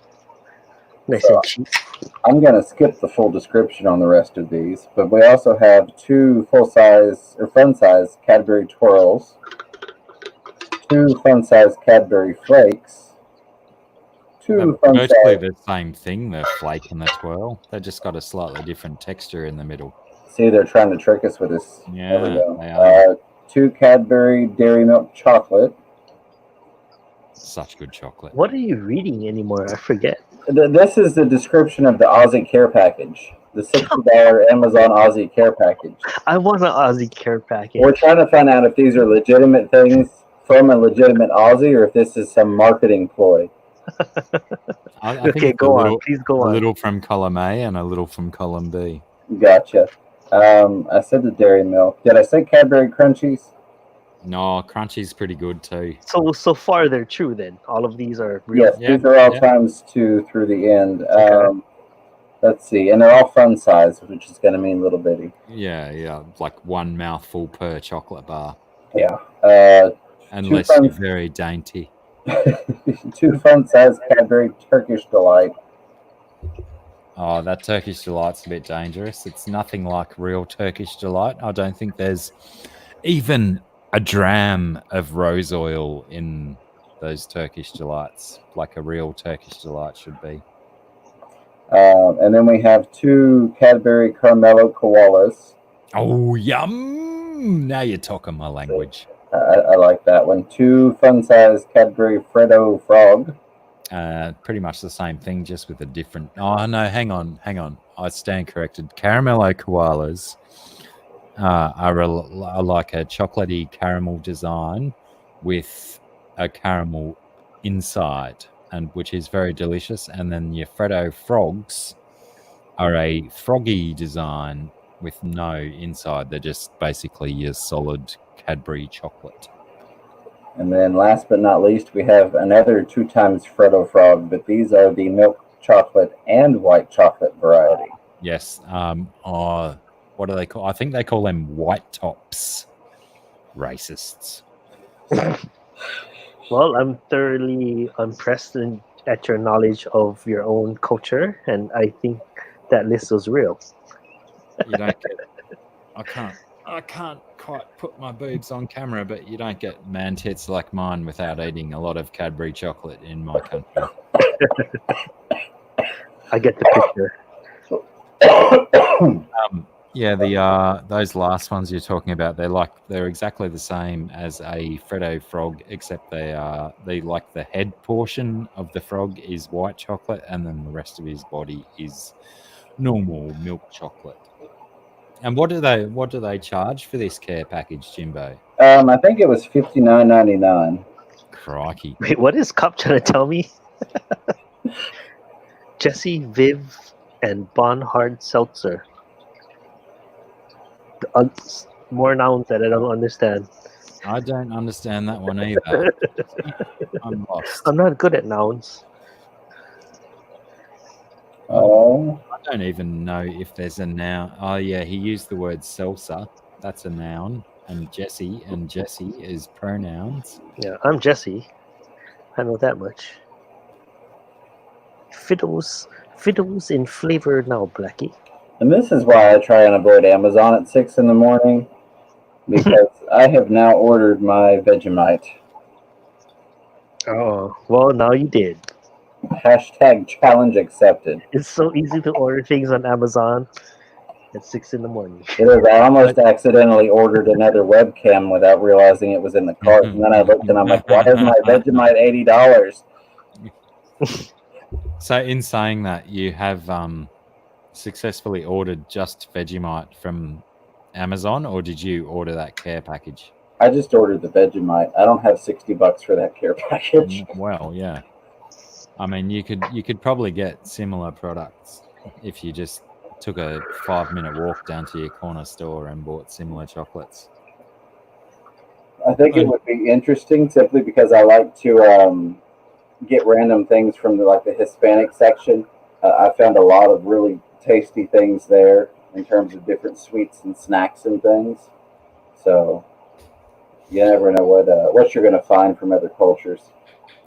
Nice and cheap. I'm going to skip the full description on the rest of these, but we also have 2 fun-size Cadbury Twirls, 2 fun-size Cadbury Flakes, 2 They're fun-size... virtually the same thing, the flake and the twirl. They just got a slightly different texture in the middle. See, they're trying to trick us with this. Yeah, There we go. they are. 2 Cadbury Dairy Milk Chocolate. Such good chocolate. What are you reading anymore? I forget. This is the description of the Aussie care package. The $60 Amazon Aussie care package. I want an Aussie care package. We're trying to find out if these are legitimate things from a legitimate Aussie or if this is some marketing ploy. I Okay, think it's go a on. little, Please go a on. little from column A and a little from column B. Gotcha. I said the Dairy Milk. Did I say Cadbury Crunchies? No, Crunchy's pretty good too. So far they're true then. All of these are real. Yes, Yeah, these are all yeah. times 2 through the end. Okay. Let's see, and they're all fun size, which is going to mean little bitty. Yeah, like one mouthful per chocolate bar, Yeah. unless fun- you're very dainty. 2 fun size Cadbury Turkish Delight. Oh, that Turkish Delight's a bit dangerous. It's nothing like real Turkish Delight. I don't think there's even a dram of rose oil in those Turkish Delights, like a real Turkish Delight should be. And then we have 2 Cadbury Carmelo Koalas. Oh, yum! Now you're talking my language. I like that one. 2 fun size Cadbury Freddo Frog. Pretty much the same thing, just with a different. Oh no, hang on. I stand corrected. Caramello koalas are like a chocolatey caramel design with a caramel inside, and which is very delicious. And then your Freddo frogs are a froggy design with no inside. They're just basically your solid Cadbury chocolate. And then last but not least, we have another 2 times Freddo Frog, but these are the milk chocolate and white chocolate variety. Yes. What do they call? I think they call them white tops. Racists. Well, I'm thoroughly impressed at your knowledge of your own culture, and I think that list was real. You don't get. I can't quite put my boobs on camera, but you don't get man tits like mine without eating a lot of Cadbury chocolate in my country. I get the picture. Yeah, those last ones you're talking about, they're exactly the same as a Freddo frog, except they like the head portion of the frog is white chocolate, and then the rest of his body is normal milk chocolate. And what do they charge for this care package, Jimbo? I think it was $59.99. Crikey! Wait, what is Cup trying to tell me? Jesse, Viv, and Bonhard Seltzer. More nouns that I don't understand. I don't understand that one either. I'm lost. I'm not good at nouns. Oh, I don't even know if there's a noun. Oh yeah, he used the word salsa. That's a noun. And Jesse is pronouns. Yeah, I'm Jesse. I know that much. Fiddles in flavor now, Blackie. and this is why I try and avoid Amazon at 6 in the morning, because I have now ordered my Vegemite. Oh, well, now you did. Hashtag challenge accepted. It's so easy to order things on Amazon at 6 in the morning. It is. I almost accidentally ordered another webcam without realizing it was in the cart, and then I looked and I'm like, why is my Vegemite $80? So in saying that, you have successfully ordered just Vegemite from Amazon, or did you order that care package? I just ordered the Vegemite. I don't have $60 for that care package. Well, yeah. I mean, you could probably get similar products if you just took a 5-minute walk down to your corner store and bought similar chocolates. I think it would be interesting simply because I like to get random things from the Hispanic section. I found a lot of really tasty things there in terms of different sweets and snacks and things. So you never know what you're going to find from other cultures.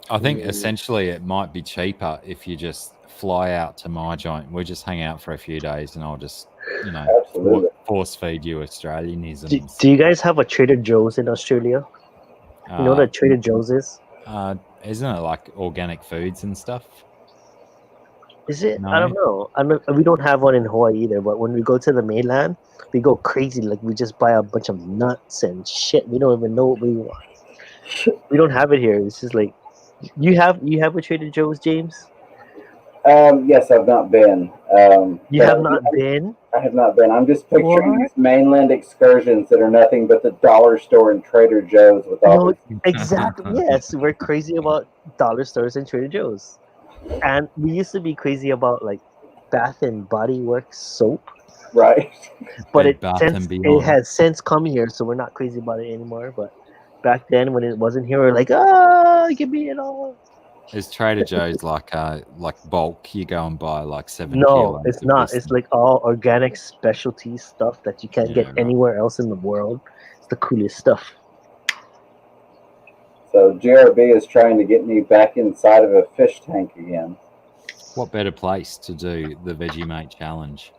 I think essentially it might be cheaper if you just fly out to my joint. We'll just hang out for a few days and I'll just, Absolutely. force feed you Australianisms. Do you guys have a Trader Joe's in Australia? You know what a Trader Joe's is? Isn't it like organic foods and stuff? Is it? No. I don't know. We don't have one in Hawaii either, but when we go to the mainland, we go crazy. Like, we just buy a bunch of nuts and shit. We don't even know what we want. We don't have it here. It's just like, you have a Trader Joe's, James? Yes, I've not been. You but have not been? I have not been. I'm just picturing What? these mainland excursions that are nothing but the dollar store and Trader Joe's with all No, this. exactly. Yes, we're crazy about dollar stores and Trader Joe's, and we used to be crazy about like Bath and Body Works soap, Right. but Bed Bath and it Beyond. has since come here, so we're not crazy about it anymore. But back then, when it wasn't here, we are like, ah, give me it all. Is Trader Joe's like bulk? You go and buy like 7 No, kilos. it's of not. this It's thing. like all organic specialty stuff that you can't Yeah, get right. anywhere else in the world. It's the coolest stuff. So GRB is trying to get me back inside of a fish tank again. What better place to do the Vegemite challenge?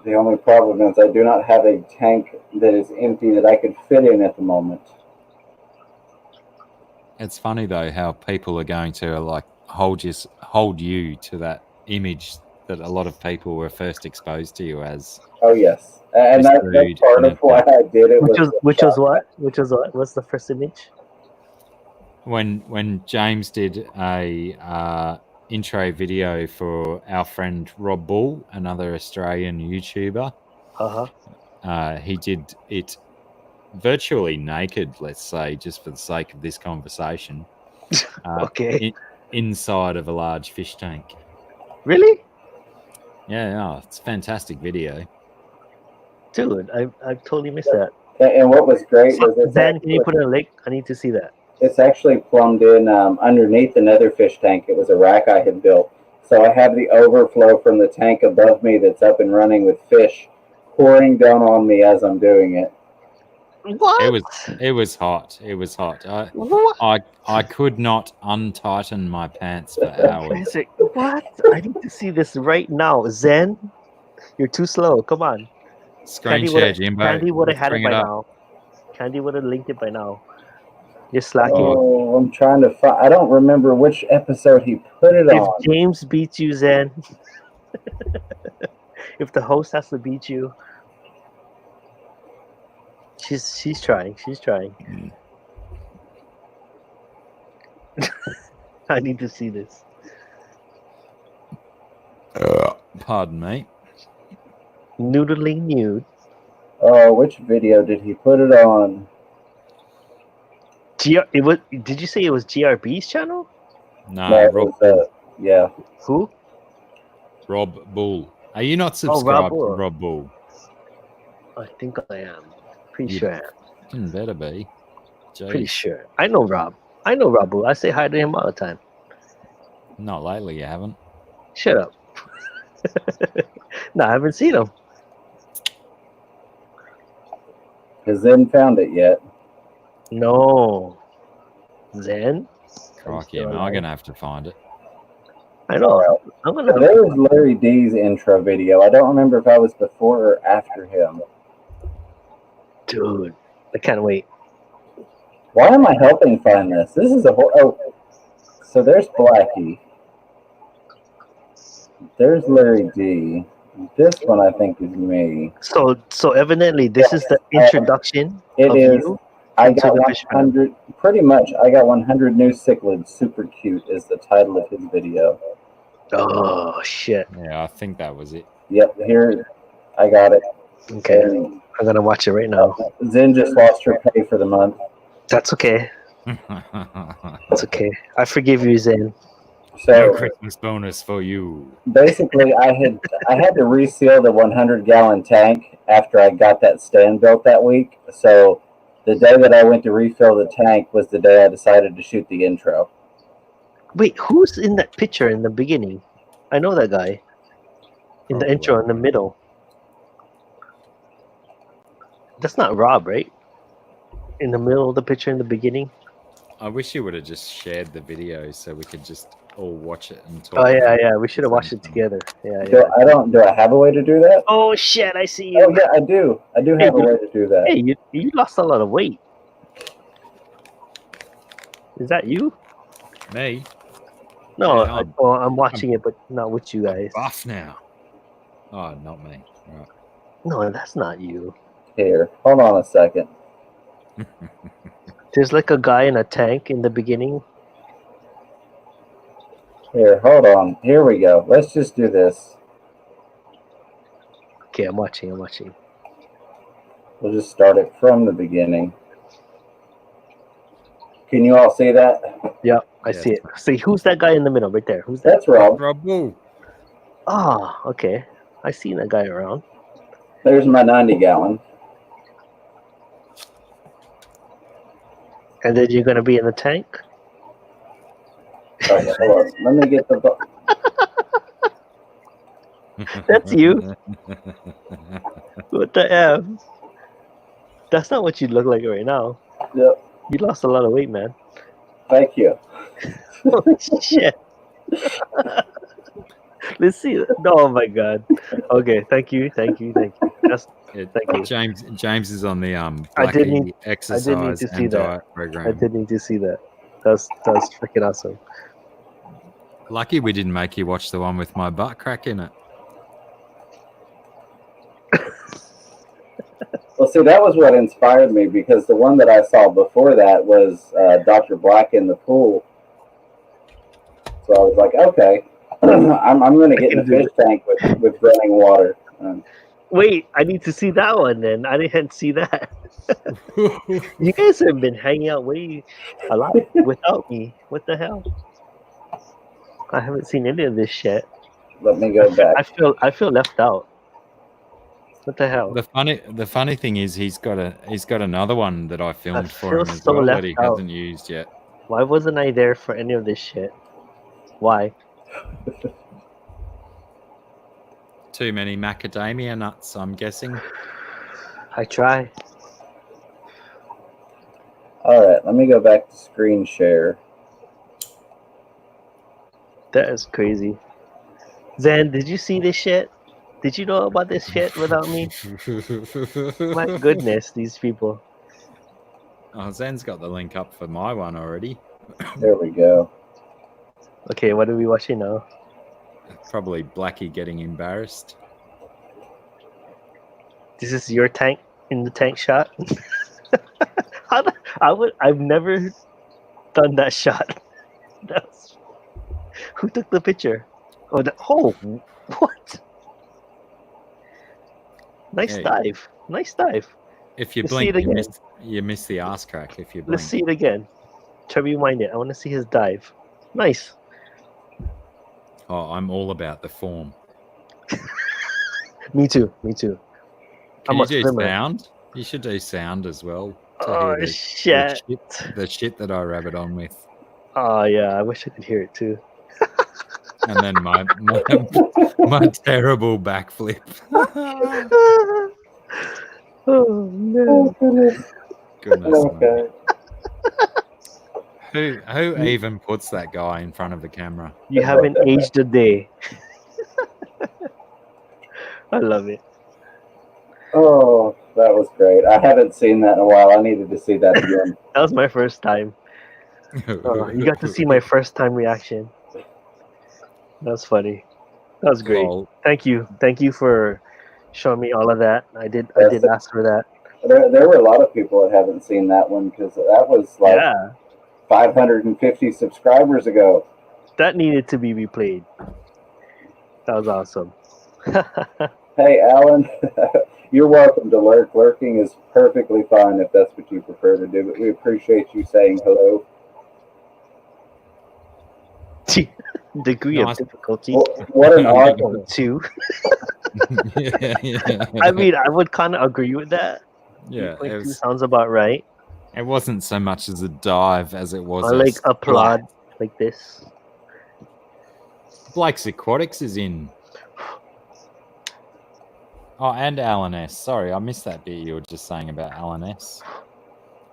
The only problem is I do not have a tank that is empty that I could fit in at the moment. It's funny though how people are going to like hold you to that image that a lot of people were first exposed to you as. Oh yes, and This that's dude part in of a why I did it. Which was the which was shock what? Which was what? What's the first image? When James did a intro video for our friend Rob Bull, another Australian YouTuber, he did it virtually naked, let's say, just for the sake of this conversation. Okay. Inside of a large fish tank. Really? Yeah, it's a fantastic video. Dude, I totally missed that. And what was great was it's Dan, can you actually, put in a link? I need to see that. it's actually plumbed in underneath another fish tank. It was a rack I had built, so I have the overflow from the tank above me that's up and running with fish pouring down on me as I'm doing it. What? It was hot. It was hot. What? I could not untighten my pants for hours. Isaac, what? I need to see this right now. Zen, you're too slow. Come on. Screen share, Jimbo. Candy would have Let's had it bring by up. now. Candy would have linked it by now. You're slacking. Oh, I'm trying to find. I don't remember which episode he put it If on. James beats you, Zen, if the host has to beat you, she's trying. She's trying. I need to see this. Pardon me. Noodling nude. Oh, which video did he put it on? It was. Did you say it was GRB's channel? No, it Rob, was, yeah. Who? Rob Bull. Are you not subscribed Bull. to Rob Bull? I think I am. Pretty You- sure I am. Better be. Pretty Jeez. sure. I know Rob. I know Rabu. I say hi to him all the time. Not lately, you haven't. Shut up. No, I haven't seen him. Has Zen found it yet? No. Zen? Crikey, still am I alive? going to have to find it? I know. I'm So gonna. there was Larry D's intro video. I don't remember if I was before or after him. Dude, I can't wait. Why am I helping find this? This is a whole. Oh, so there's Blackie. There's Larry D. This one I think is me. So evidently, this is the introduction It of is. you. I into got the fish pan. 100. Pretty much, I got 100 new cichlids. Super cute is the title of his video. Oh shit. Yeah, I think that was it. Yep, here I got it. Okay, And I'm gonna watch it right now. Zen just lost her pay for the month. That's okay. That's okay. I forgive you, Zen. No So Christmas bonus for you. basically, I had to reseal the 100-gallon tank after I got that stand built that week. So the day that I went to refill the tank was the day I decided to shoot the intro. Wait, who's in that picture in the beginning? I know that guy. In the Probably. intro, in the middle. That's not Rob, right? In the middle of the picture in the beginning. I wish you would have just shared the video so we could just all watch it and talk. Oh yeah, about it. yeah. We should have watched it together. Yeah, Do yeah. do I have a way to do that? Oh shit! I see Oh you. yeah, I do. I do have a way to do that. Hey, you lost a lot of weight. Is that you? Me? No, Yeah, I'm watching it, but not with you guys. Buff now. Oh, not me. Right. No, that's not you. Here, hold on a second. There's like a guy in a tank in the beginning. Here, hold on. Here we go. Let's just do this. Okay, I'm watching. We'll just start it from the beginning. Can you all see that? Yeah, I Yes. see it. See, who's that guy in the middle right there? Who's that? That's Rob. Rob Bull. Ah, okay. I seen that guy around. There's my 90-gallon. And then you're gonna be in the tank? Okay, hold on. Let me get the. That's you. What the F? That's not what you look like right now. Yep. You lost a lot of weight, man. Thank you. Holy shit. Let's see. Oh my god. Okay, thank you. That's It- Thank you. James is on the I did Blackie need exercise to see and that. diet I program. did need to see that. That's freaking awesome. Lucky we didn't make you watch the one with my butt crack in it. Well, see, that was what inspired me because the one that I saw before that was Dr. Black in the pool. So I was like, okay, I'm going to get in the fish tank with running water. Wait, I need to see that one then. I didn't see that. You guys have been hanging out way a lot without me. What the hell? I haven't seen any of this shit. Let me go back. I feel left out. What the hell? The funny thing is he's got another one that I filmed for him feel as so well that left he out. hasn't used yet. Why wasn't I there for any of this shit? Why? Too many macadamia nuts, I'm guessing. I try. All right, let me go back to screen share. That is crazy. Zen, did you see this shit? Did you know about this shit without me? My goodness, these people. Oh, Zen's got the link up for my one already. There we go. Okay, what are we watching now? Probably Blackie getting embarrassed. This is your tank in the tank shot. I've never done that shot. That's, who took the picture? Oh, what? Nice Hey. dive. Nice dive. If you Let's see it blink, again. you miss the ass crack. If you blink. Let's see it again. Try rewind it. I want to see his dive. Nice. Oh, I'm all about the form. Me too. Can I'm you a do swimmer. sound? You should do sound as well. To Oh hear shit. the shit that I rabbit on with. Oh yeah, I wish I could hear it too. And then my terrible backflip. Oh no. goodness. Goodness me. Okay. Who even puts that guy in front of the camera? You haven't aged a day. I love it. Oh, that was great. I haven't seen that in a while. I needed to see that again. That was my first time. You got to see my first time reaction. That's funny. That was great. Lol. Thank you for showing me all of that. I did ask for that. There were a lot of people that haven't seen that one because that was like Yeah, 550 subscribers ago. that needed to be replayed. That was awesome. Hey, Alan, you're welcome to lurk. Lurking is perfectly fine if that's what you prefer to do, but we appreciate you saying hello. Degree Nice. of difficulty What an awesome. 2. yeah. I mean, I would kind of agree with that. Yeah, 2.2 sounds about right. it wasn't so much as a dive as it was Or like a applaud like this. Blake's Aquatics is in. Oh, and Alan S. Sorry, I missed that bit you were just saying about Alan S.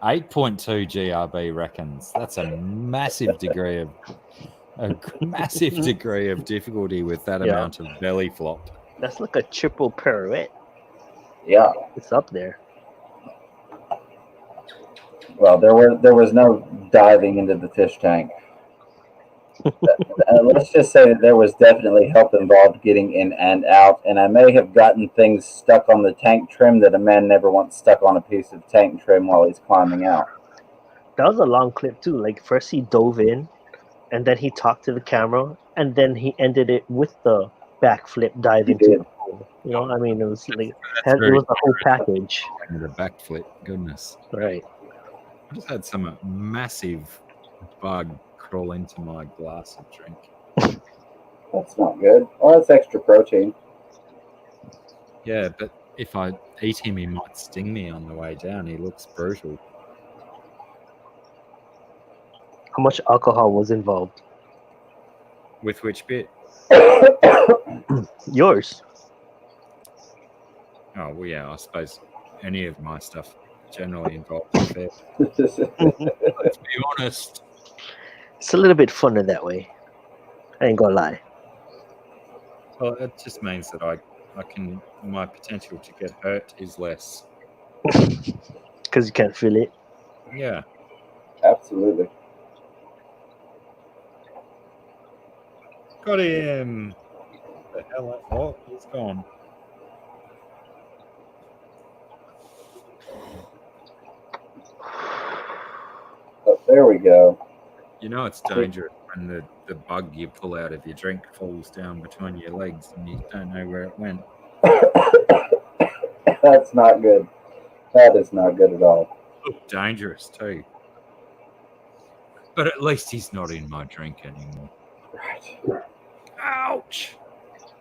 8.2 GRB reckons. That's a massive degree of difficulty with that Yeah. amount of belly flop. That's like a triple pirouette. Yeah. It's up there. Well, there was no diving into the fish tank. Let's just say that there was definitely help involved getting in and out, and I may have gotten things stuck on the tank trim that a man never wants stuck on a piece of tank trim while he's climbing out. That was a long clip too. Like first he dove in, and then he talked to the camera, and then he ended it with the backflip dive He into did. the pool. You know, I mean, it was like That's it very was the whole package, with a backflip. Goodness. right? I just had some massive bug crawl into my glass of drink. That's not good. Well, that's extra protein. Yeah, but if I eat him, he might sting me on the way down. He looks brutal. How much alcohol was involved? With which bit? Yours. Oh, well, yeah, I suppose any of my stuff generally involves a fair. It's Let's be honest. a little bit funner that way. I ain't gonna lie. Well, it just means that I can, my potential to get hurt is less. Because you can't feel it. Yeah. Absolutely. Got him. The hell? Oh, he's gone. Oh, there we go. You know it's dangerous when the bug you pull out of your drink falls down between your legs and you don't know where it went. That's not good. That is not good at all. Look dangerous too. But at least he's not in my drink anymore. Right. Ouch!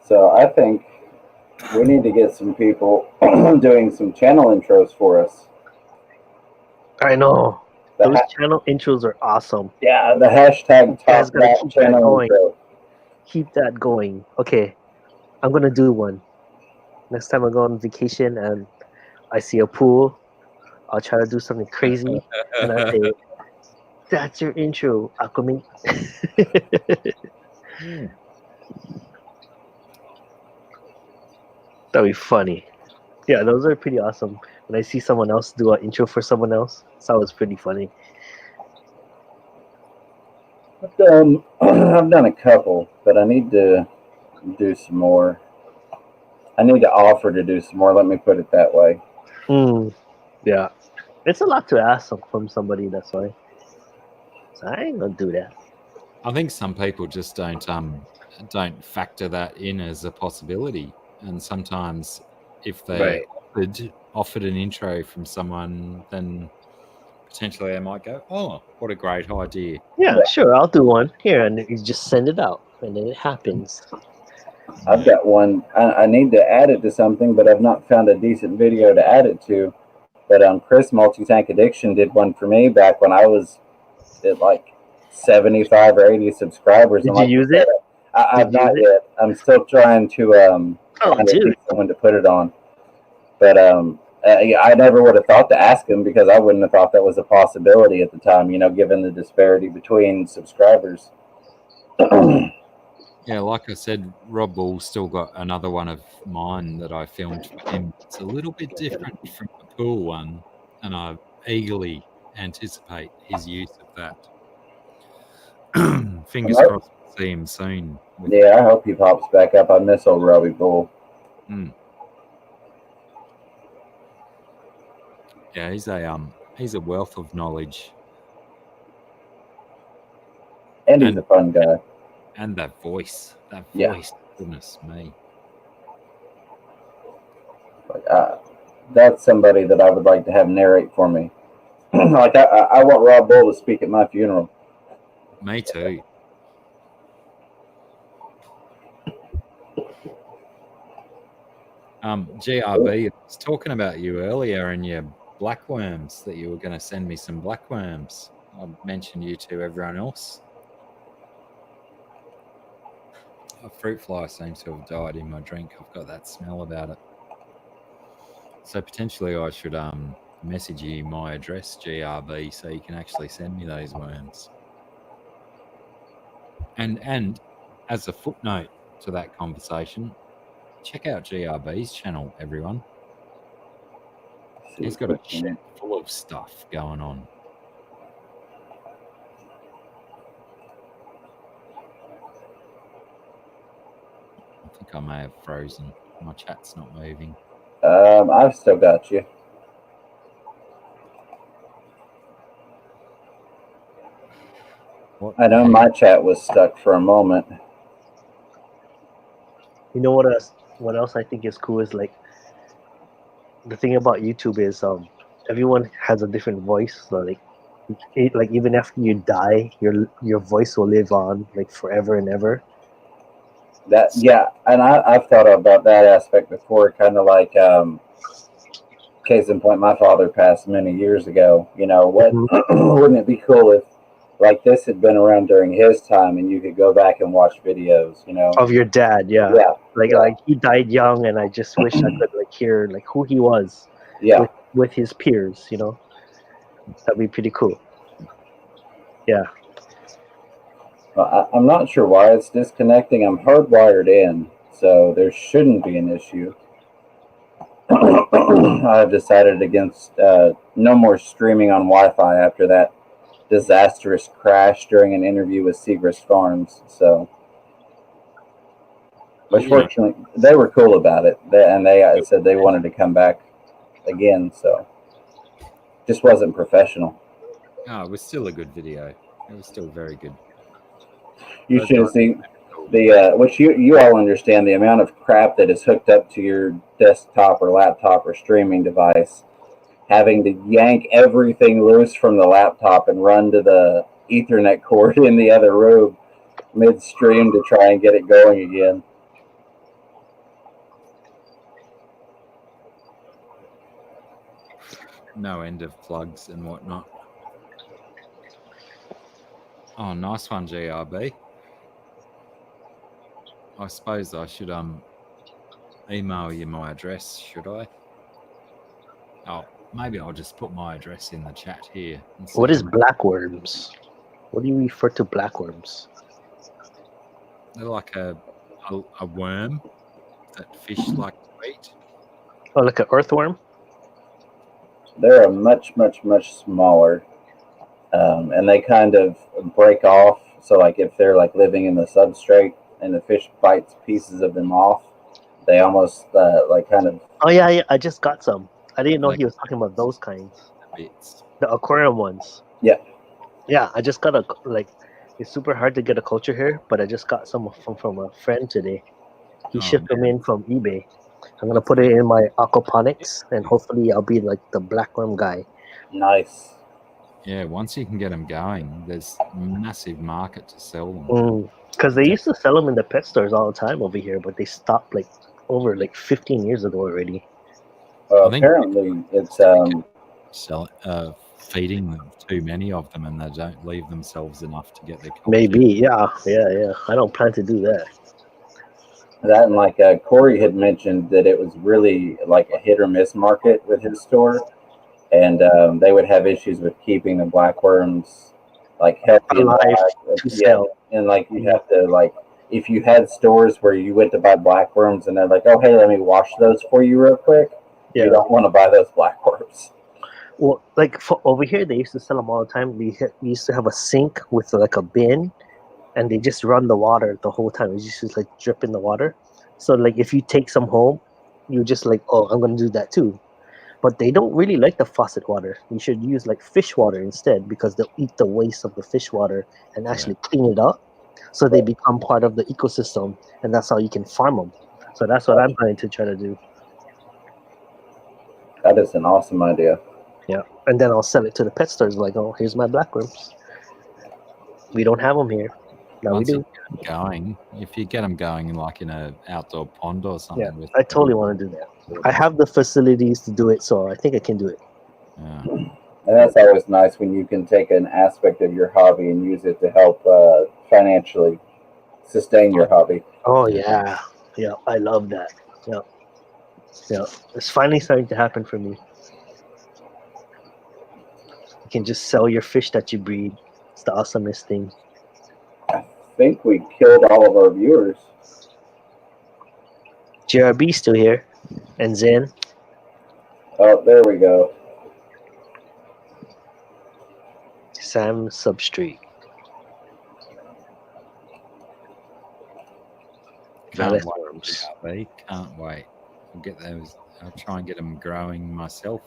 So I think we need to get some people doing some channel intros for us. I know. The Those ha- channel intros are awesome. yeah, the hashtag guys top gotta rat keep that channel going. intro. Keep that going. Okay, I'm gonna do one. Next time I go on vacation and I see a pool, I'll try to do something crazy, and I say, "That's your intro, Aquaman." That'd be funny. Yeah, those are pretty awesome. When I see someone else do an intro for someone else, it's always pretty funny. I've done a couple, but I need to do some more. I need to offer to do some more. Let me put it that way. Yeah, it's a lot to ask from somebody. That's why. So I ain't gonna do that. I think some people just don't factor that in as a possibility, and sometimes if they offered an intro from someone, then potentially they might go, "Oh, what a great idea!" Yeah, sure, I'll do one here, and you just send it out, and then it happens. I've got one. I need to add it to something, but I've not found a decent video to add it to. But Chris Multi-Tank Addiction did one for me back when I was at like 75 or 80 subscribers. Did I'm you like, use it? I've Did you not use yet. I'm still trying to Oh, find a dude. decent one to put it on. But I never would have thought to ask him because I wouldn't have thought that was a possibility at the time, you know, given the disparity between subscribers. Yeah, like I said, Rob Bull still got another one of mine that I filmed for him. It's a little bit different from the pool one, and I eagerly anticipate his use of that. Fingers Alright. crossed we'll see him soon. Yeah, I hope he pops back up. I miss old Robbie Bull. Yeah, he's a wealth of knowledge. And he's a fun guy. And that voice. Yeah. Goodness me. That's somebody that I would like to have narrate for me. Like I want Rob Bull to speak at my funeral. Me too. GRB, I was talking about you earlier and your blackworms, that you were going to send me some blackworms. I mentioned you to everyone else. A fruit fly seems to have died in my drink. I've got that smell about it. So potentially I should message you my address, GRB, so you can actually send me those worms. And as a footnote to that conversation, check out GRB's channel, everyone. He's got a shed full of stuff going on. I think I may have frozen. My chat's not moving. I've still got you. What I know the heck? my chat was stuck for a moment. You know what else? What else I think is cool is like the thing about YouTube is everyone has a different voice. So like even after you die, your voice will live on like forever and ever. That yeah, and I've thought about that aspect before. Kind of like case in point, my father passed many years ago. You know what? Wouldn't it be cool if like this had been around during his time and you could go back and watch videos? You know? Of your dad, yeah. Yeah, Like he died young, and I just wish I could like hear like who he was yeah. with his peers. You know, that'd be pretty cool. Yeah. I'm not sure why it's disconnecting. I'm hardwired in, so there shouldn't be an issue. I've decided against no more streaming on Wi-Fi after that disastrous crash during an interview with Seagrass Farms. So, but Yeah. fortunately, they were cool about it, and they said they wanted to come back again. So, just wasn't professional. Oh, it was still a good video. It was still very good. You Those should have guys- seen the which you all understand the amount of crap that is hooked up to your desktop or laptop or streaming device. Having to yank everything loose from the laptop and run to the Ethernet cord in the other room midstream to try and get it going again. No end of plugs and whatnot. Oh, nice one, GRB. I suppose I should email you my address, should I? Oh, maybe I'll just put my address in the chat here. and What see is how- blackworms? What do you refer to blackworms? They're like a worm that fish like to eat. Oh, like an earthworm? They're a much smaller, and they kind of break off. So, like if they're like living in the substrate and the fish bites pieces of them off, they almost like kind of Oh yeah, I just got some. I didn't know Like- he was talking about those kinds. Bits. The aquarium ones. Yeah. Yeah, I just got a like. It's super hard to get a culture here, but I just got some from a friend today. He Oh, shipped them in from eBay. I'm gonna put it in my aquaponics, and hopefully I'll be like the blackworm guy. nice. Yeah, once you can get them going, there's massive market to sell them. Because they used to sell them in the pet stores all the time over here, but they stopped like over like 15 years ago already. I think- Apparently, it's Feeding them too many of them, and they don't leave themselves enough to get their culture. Maybe, yeah. I don't plan to do that. that, and like Corey had mentioned that it was really like a hit or miss market with his store, and they would have issues with keeping the blackworms like healthy Alive and to sell. and like you have to like if you had stores where you went to buy blackworms and they're like, oh hey, let me wash those for you real quick. Yeah. You don't want to buy those blackworms. Well, like over here, they used to sell them all the time. We used to have a sink with like a bin, and they just run the water the whole time. It's just like dripping the water. So like if you take some home, you just like, oh, I'm gonna do that too. But they don't really like the faucet water. You should use like fish water instead, because they'll eat the waste of the fish water and actually clean it up, so they become part of the ecosystem, and that's how you can farm them. So that's what I'm trying to try to do. That is an awesome idea. Yeah, and then I'll sell it to the pet stores. Like, oh, here's my blackworms. We don't have them here. Now Once we you do. get them going, if you get them going like in an outdoor pond or something, Yeah, with I totally want to do that. I have the facilities to do it, so I think I can do it. Yeah. And that's always nice when you can take an aspect of your hobby and use it to help financially sustain your hobby. Oh yeah, yeah, I love that. Yeah, yeah, it's finally starting to happen for me. You can just sell your fish that you breed. It's the awesomest thing. I think we killed all of our viewers. JRB still here, and Zen. Oh, there we go. Sam Substreet. Can't Valley wait. Farms. GRB, can't wait. I'll get those. I'll try and get them growing myself,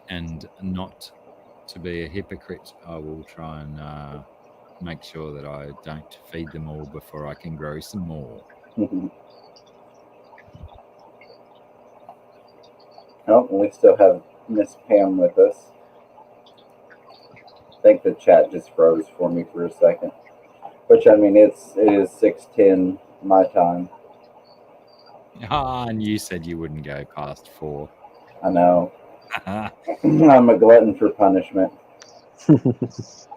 and not to be a hypocrite, I will try and make sure that I don't feed them all before I can grow some more. Oh, and we still have Miss Pam with us. I think the chat just froze for me for a second. Which, I mean, it is 6:10 my time. Ah, and you said you wouldn't go past 4. I know. I'm a glutton for punishment.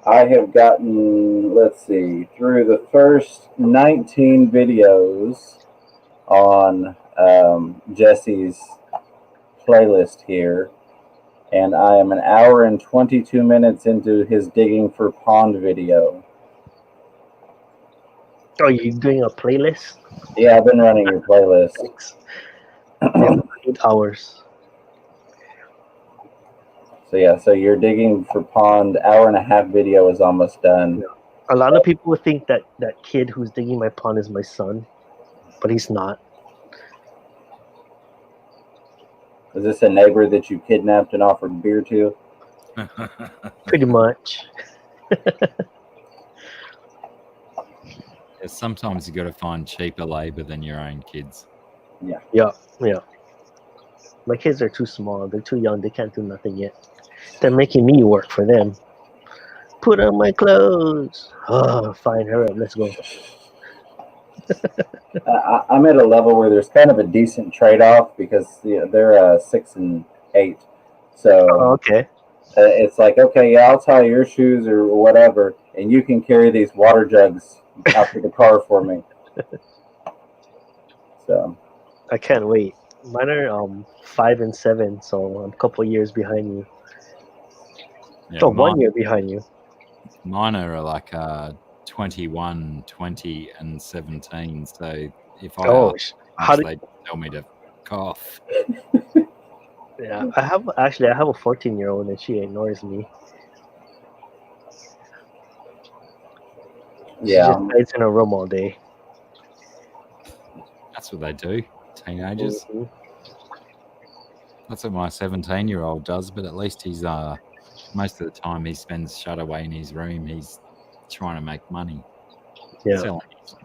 I have gotten, let's see, through the first 19 videos on Jesse's playlist here, and I am an hour and 22 minutes into his digging for pond video. Are you doing a playlist? Yeah, I've been running your playlist. 8 hours. So yeah, so your digging for pond hour and a half video is almost done. A lot of people would think that that kid who's digging my pond is my son, but he's not. Is this a neighbor that you kidnapped and offered beer to? Pretty much. Sometimes you got to find cheaper labor than your own kids. Yeah. My kids are too small. They're too young. They can't do nothing yet. They're making me work for them. Put on my clothes. Oh, fine. Hurry up. Let's go. I'm at a level where there's kind of a decent trade-off because they're 6 and 8. So Oh, okay. it's like, okay, yeah, I'll tie your shoes or whatever, and you can carry these water jugs out to the car for me. So I can't wait. Mine are 5 and 7, so I'm a couple years behind you. Yeah, Oh, 1 year behind you. Mine are like 21, 20, and 17. So if I ask how much, they tell me to cough. Yeah, I have a 14-year-old and she ignores me. yeah, She just hides in her room all day. That's what they do, teenagers. Mhm. That's what my 17-year-old does, but at least he's most of the time he spends shut away in his room. He's trying to make money, selling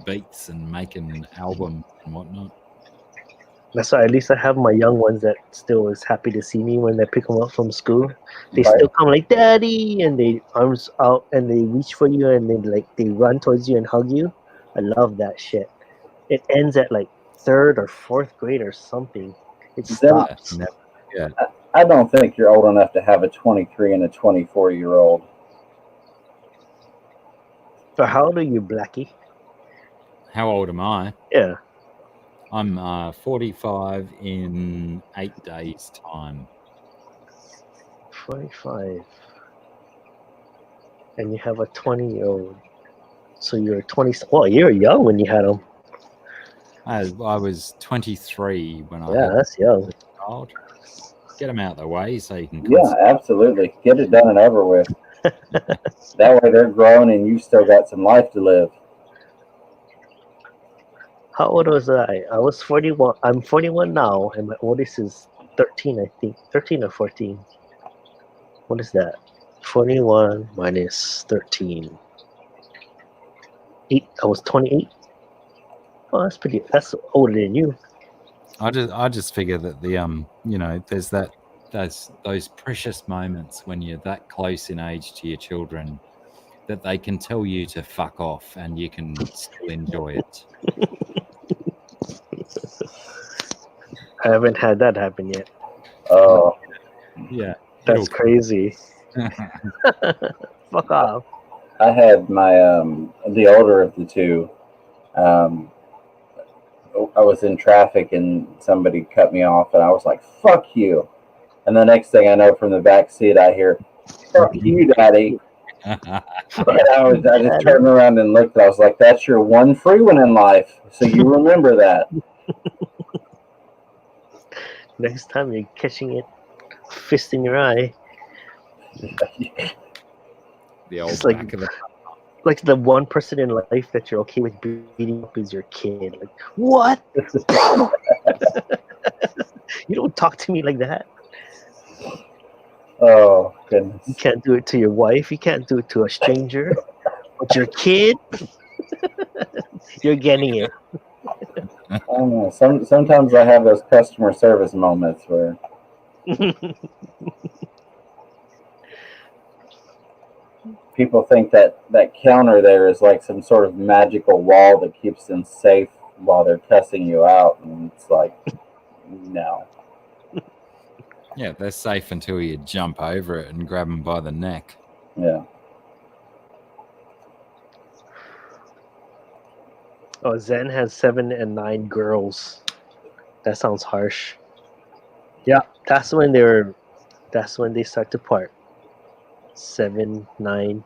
beats and making albums and whatnot. That's why at least I have my young ones that still is happy to see me when I pick them up from school. They Right. still come like daddy, and they arms out and they reach for you and they run towards you and hug you. I love that shit. It ends at like 3rd or 4th grade or something. It stops. I don't think you're old enough to have a 23 and a 24-year-old. So how old are you, Blackie? How old am I? Yeah. I'm 45 in 8 days' time. 45. And you have a 20-year-old. So you're 20. Well, you were young when you had them. I was 23 when I Yeah, had that's young. a child. Get them out of the way so you can. Yeah, absolutely. Get it done and over with. That way they're grown and you still got some life to live. How old was I? I was 41. I'm 41 now, and my oldest is 13, I think. 13 or 14. What is that? 41 minus 13. 8. I was 28. Oh, that's older than you. I just figure that there's those precious moments when you're that close in age to your children that they can tell you to fuck off and you can still enjoy it. I haven't had that happen yet. Oh, Yeah, That's crazy. Fuck off. I had my the older of the two. I was in traffic and somebody cut me off, and I was like, "Fuck you!" And the next thing I know, from the back seat, I hear, "Fuck you, Daddy!" And I just turned around and looked. I was like, "That's your one free one in life, so you remember that." Next time you're catching it, fist in your eye. The old It's like- back of the Like the one person in life that you're okay with beating up is your kid. Like, what? You don't talk to me like that. Oh goodness. You can't do it to your wife. You can't do it to a stranger. But your kid, you're getting it. I don't know. Sometimes I have those customer service moments where people think that counter there is like some sort of magical wall that keeps them safe while they're cussing you out, and it's like, no. Yeah, they're safe until you jump over it and grab them by the neck. Yeah. Oh, Zen has 7 and 9 girls. That sounds harsh. Yeah, that's when they start to part. 7, 9.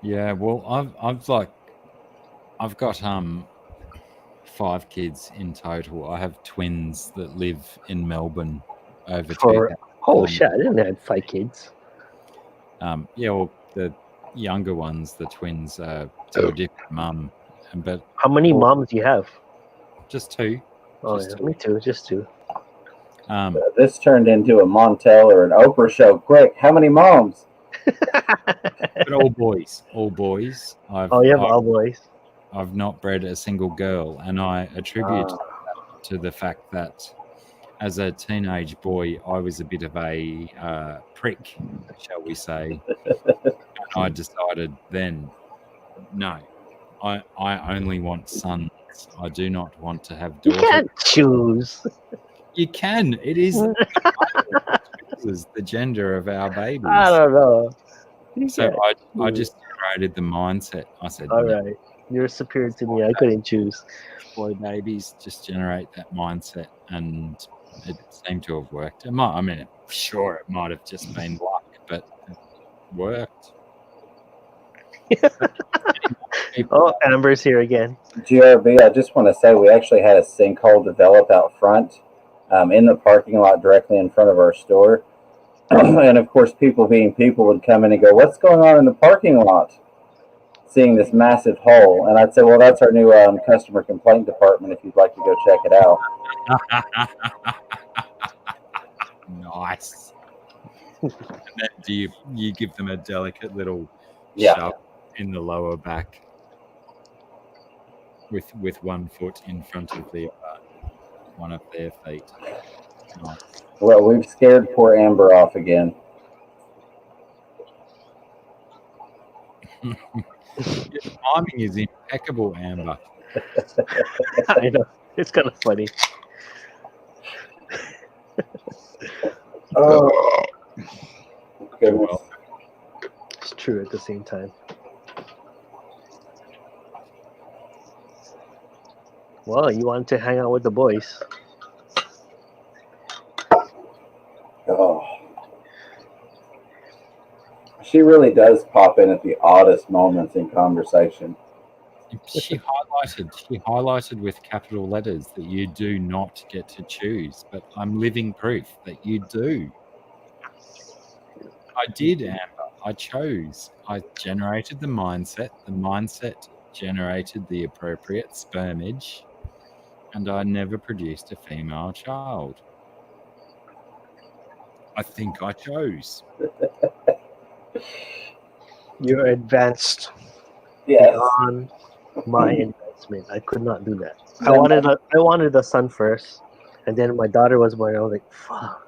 Yeah, well, I've got 5 kids in total. I have twins that live in Melbourne over For 2,000. oh shit, I didn't have 5 kids. Yeah, well, the younger ones, the twins, to a different mum, but How many moms do you have? just 2. Oh, Just yeah, me too. Just 2. This turned into a Montel or an Oprah show. Quick, how many moms? But all boys, Oh, you have all boys. I've not bred a single girl, and I attribute that to the fact that as a teenage boy, I was a bit of a prick, shall we say. And I decided then, no, I only want sons. I do not want to have You daughters. can't choose. You can. It is the gender of our babies. I don't know. You So can't I choose. just generated the mindset. I said, All no, right. You're superior to me. I couldn't choose. boy babies just generate that mindset, and it seemed to have worked. I mean, sure, it might have just been luck, but it worked. Oh, Amber's here again. GRB, I just want to say we actually had a sinkhole develop out front in the parking lot directly in front of our store. And of course, people being people would come in and go, "What's going on in the parking lot?" Seeing this massive hole. And I'd say, "Well, that's our new customer complaint department if you'd like to go check it out." Nice. And then do you give them a delicate little Yeah. shove in the lower back with one foot in front of the one of their feet. Nice. Well, we've scared poor Amber off again. Your timing is impeccable, Amber. I know. It's kind of funny. Oh, goodness. Well, It's true at the same time. Well, you want to hang out with the boys. Oh. She really does pop in at the oddest moments in conversation. she highlighted with capital letters that you do not get to choose, but I'm living proof that you do. I did, Amber. I chose. I generated the mindset. The mindset generated the appropriate spermage, and I never produced a female child. I think I chose. You're advanced Yes. beyond my advancement. I could not do that. I wanted a son first, and then my daughter was born. I was like, fuck.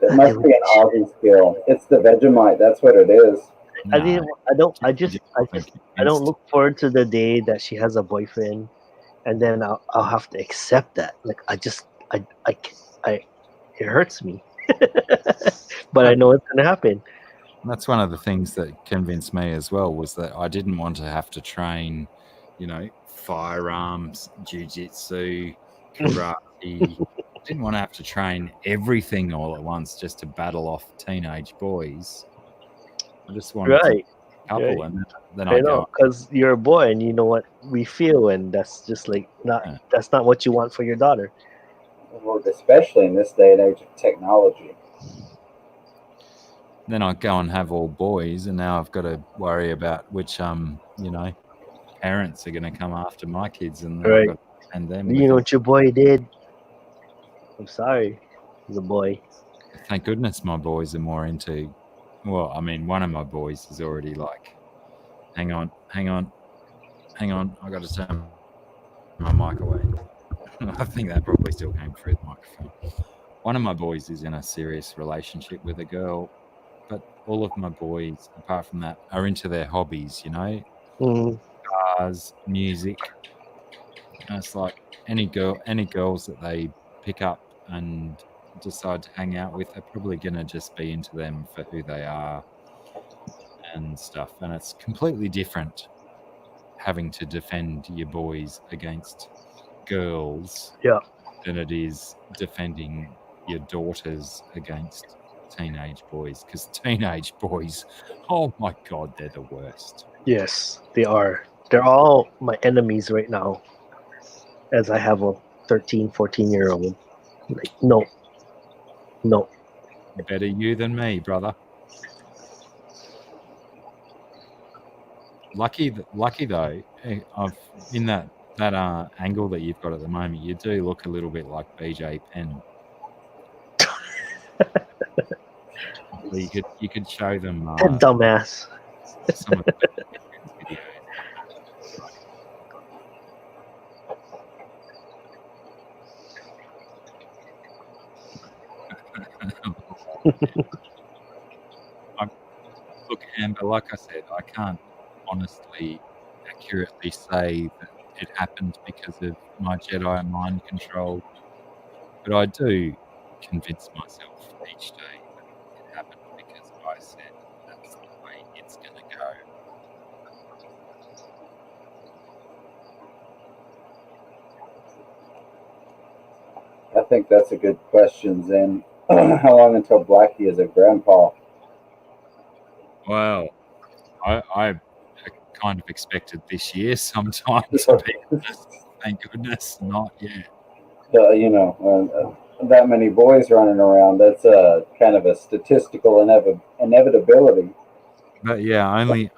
That must be an Aussie skill. It's the Vegemite. That's what it is. I don't look forward to the day that she has a boyfriend, and then I'll have to accept that. Like it hurts me, but I know it's gonna happen. That's one of the things that convinced me as well, was that I didn't want to have to train, firearms, jiu-jitsu, karate. I didn't want to have to train everything all at once just to battle off teenage boys. I just wanted Right. a couple, Right. and then I I know, go, because you're a boy and you know what we feel, and that's just like that's not what you want for your daughter. Well, especially in this day and age of technology. then I go and have all boys, and now I've got to worry about which parents are going to come after my kids, and then Right. I've got to defend them. You know what your boy did? I'm sorry. He's a boy. Thank goodness my boys are more into. Well, I mean, one of my boys is already like, hang on. I got to turn my mic away. I think that probably still came through the microphone. One of my boys is in a serious relationship with a girl, but all of my boys, apart from that, are into their hobbies, you know, Mm, cars, music. And it's like any girls that they pick up and decide to hang out with, they're probably going to just be into them for who they are and stuff. And it's completely different having to defend your boys against girls Yeah. than it is defending your daughters against teenage boys, because teenage boys, oh my god, they're the worst. yes, they are. They're all my enemies right now. As I have a 13, 14-year-old. Like, no. Better you than me, brother. Lucky though, I've in that angle that you've got at the moment, you do look a little bit like BJ Penn. You could show them That dumbass. some of the videos. Look, Amber, like I said, I can't honestly, accurately say that it happened because of my Jedi mind control, but I do convince myself each day that it happened because I said that's the way it's going to go. I think that's a good question, Zen. How long until Blackie is a grandpa? Well, I kind of expected this year sometime, to be honest. Thank goodness, not yet. That many boys running around, that's kind of a statistical inevitability. But yeah, only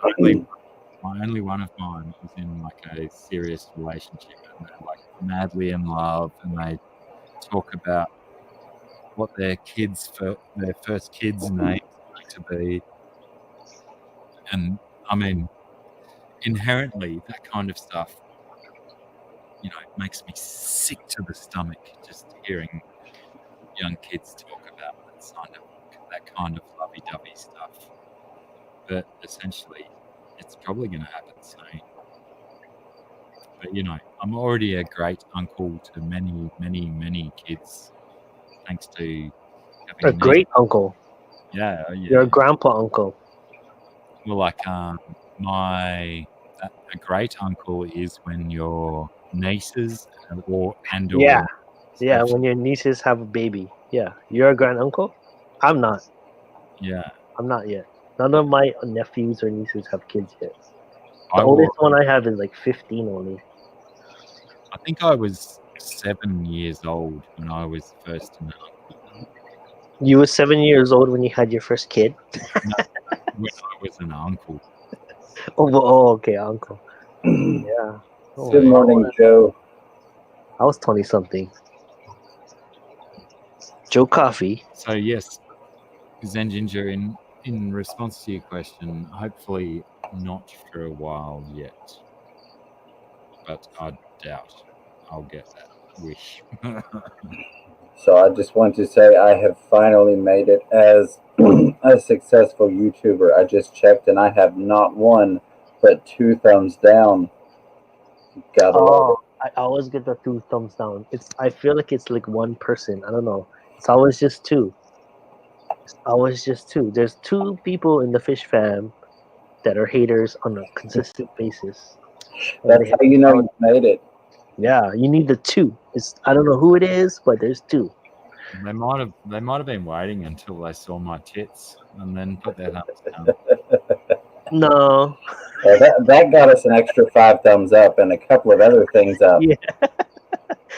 one of mine was in like a serious relationship, and they're like madly in love, and they talk about what their first kids' names are going to be. And I mean, inherently, that kind of stuff, makes me sick to the stomach just hearing young kids talk about that kind of lovey-dovey stuff. But essentially, it's probably going to happen soon. But I'm already a great uncle to many, many, many kids, thanks to having A great uncle. Yeah. You're a grandpa uncle. Well, like a great uncle is when your nieces Yeah, when your nieces have a baby. Yeah, you're a grand uncle. I'm not. Yeah. I'm not yet. None of my nephews or nieces have kids yet. The I oldest one I have is like 15 only. I think I was 7 years old when I was first an uncle. You were 7 years old when you had your first kid? When I was an uncle. Okay, uncle. Yeah. Good morning, Joe. I was 20 something. Joe Coffee. So yes, Zen Ginger, in response to your question, hopefully not for a while yet. But I doubt I'll get that wish. So I just want to say I have finally made it as a successful YouTuber. I just checked and I have not one but 2 thumbs down. Gotta love it. I always get the 2 thumbs down. I feel like it's like one person. I don't know. It's always just 2. It's always just 2. There's 2 people in the Fish Fam that are haters on a consistent basis. That's how you know you made it. Yeah, you need the 2. I don't know who it is, but there's 2. They might have been waiting until they saw my tits and then put their thumbs down. No. That got us an extra 5 thumbs up and a couple of other things up. Yeah.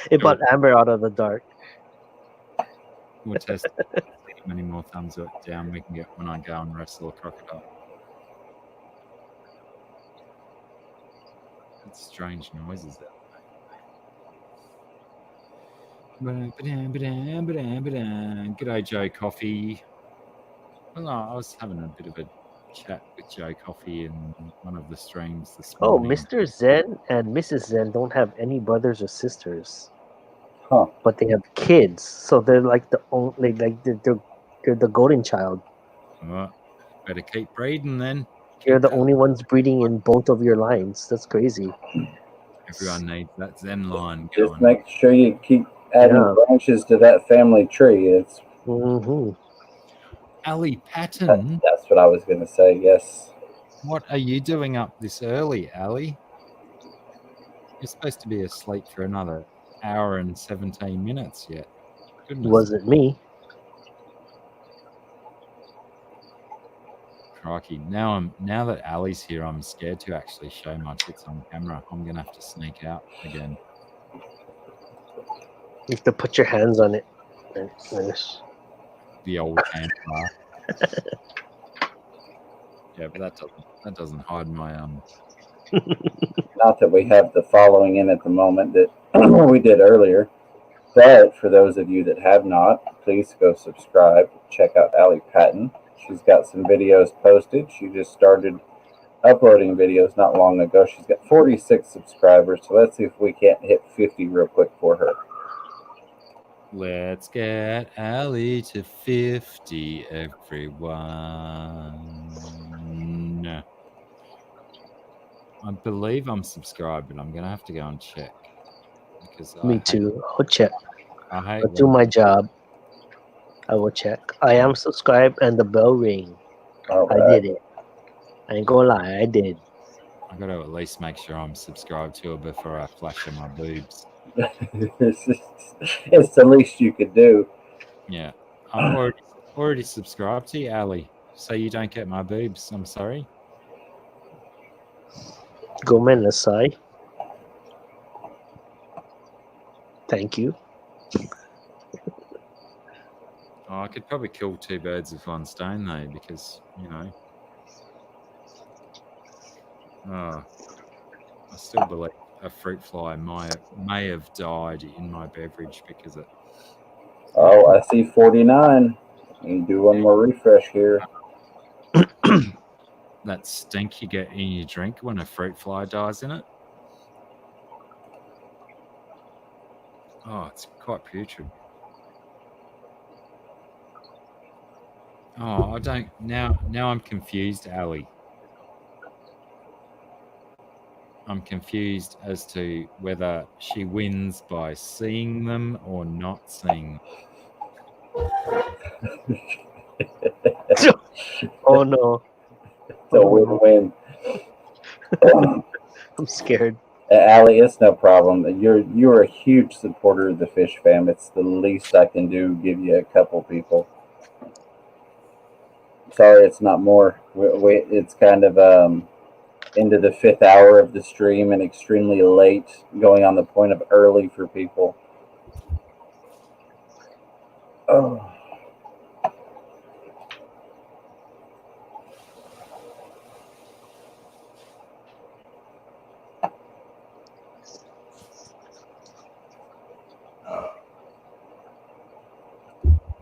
It brought Amber out of the dark. We'll test how many more thumbs down we can get when I go and wrestle a crocodile. strange noises out there. G'day, Joe Coffee. Well, I was having a bit of a chat with Joe Coffee in one of the streams this Oh, morning. Mr. Zen and Mrs. Zen don't have any brothers or sisters, Huh. but they have kids. So they're like the only, like they're the golden child. Oh, better keep breeding then. You're Keep the that- only ones breeding in both of your lines. That's crazy. Everyone needs that Zen line Just going. make sure you keep adding Yeah. branches to that family tree. It's Hmm. Ali Patton, that's what I was going to say. Yes. what are you doing up this early, Ali? You're supposed to be asleep for another hour and 17 minutes yet. Goodness. Wasn't me. Crikey. Now that Ali's here, I'm scared to actually show my tits on camera. I'm gonna have to sneak out again. You have to put your hands on it. And finish. The old camera. Yeah, but that doesn't hide my Not that we have the following in at the moment that we did earlier, but for those of you that have not, please go subscribe. Check out Ali Patton. She's got some videos posted. She just started uploading videos not long ago. She's got 46 subscribers, so let's see if we can't hit 50 real quick for her. Let's get Ali to 50, everyone. I believe I'm subscribed, but I'm gonna have to go and check because Me too. I'll check. I hate I'll do when- my job. I will check. I am subscribed and the bell ring. All I right. did it. I ain't gonna lie, I did. I got to at least make sure I'm subscribed to her before I flash her my boobs. It's the least you could do. Yeah, I'm already subscribed to you, Ali. So you don't get my boobs. I'm sorry. Go Menasai. Thank you. Oh, I could probably kill two birds with one stone though, because I still believe a fruit fly may have died in my beverage because it. Oh, I see 49. You do one more refresh here. That stink you get in your drink when a fruit fly dies in it. Oh, it's quite putrid. Oh, I don't now I'm confused, Ali. I'm confused as to whether she wins by seeing them or not seeing them. Oh no, It's a win-win. I'm scared. Allie, it's no problem. You're a huge supporter of the Fish Fam. It's the least I can do. Give you a couple people. Sorry, it's not more. It's kind of into the 5th hour of the stream and extremely late, going on the point of early for people. Oh.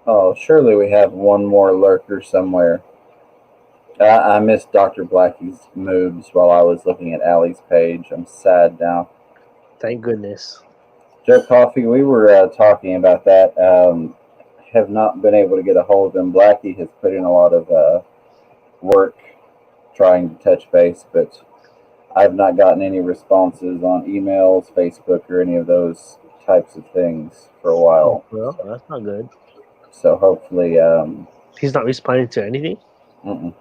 Oh, surely we have one more lurker somewhere. I missed Dr. Blackie's moves while I was looking at Allie's page. I'm sad now. Thank goodness. Joe Coffee, we were talking about that. Have not been able to get a hold of him. Blackie has put in a lot of work trying to touch base, but I've not gotten any responses on emails, Facebook, or any of those types of things for a while. Well, that's not good. So hopefully, He's not responding to anything. mm-mm.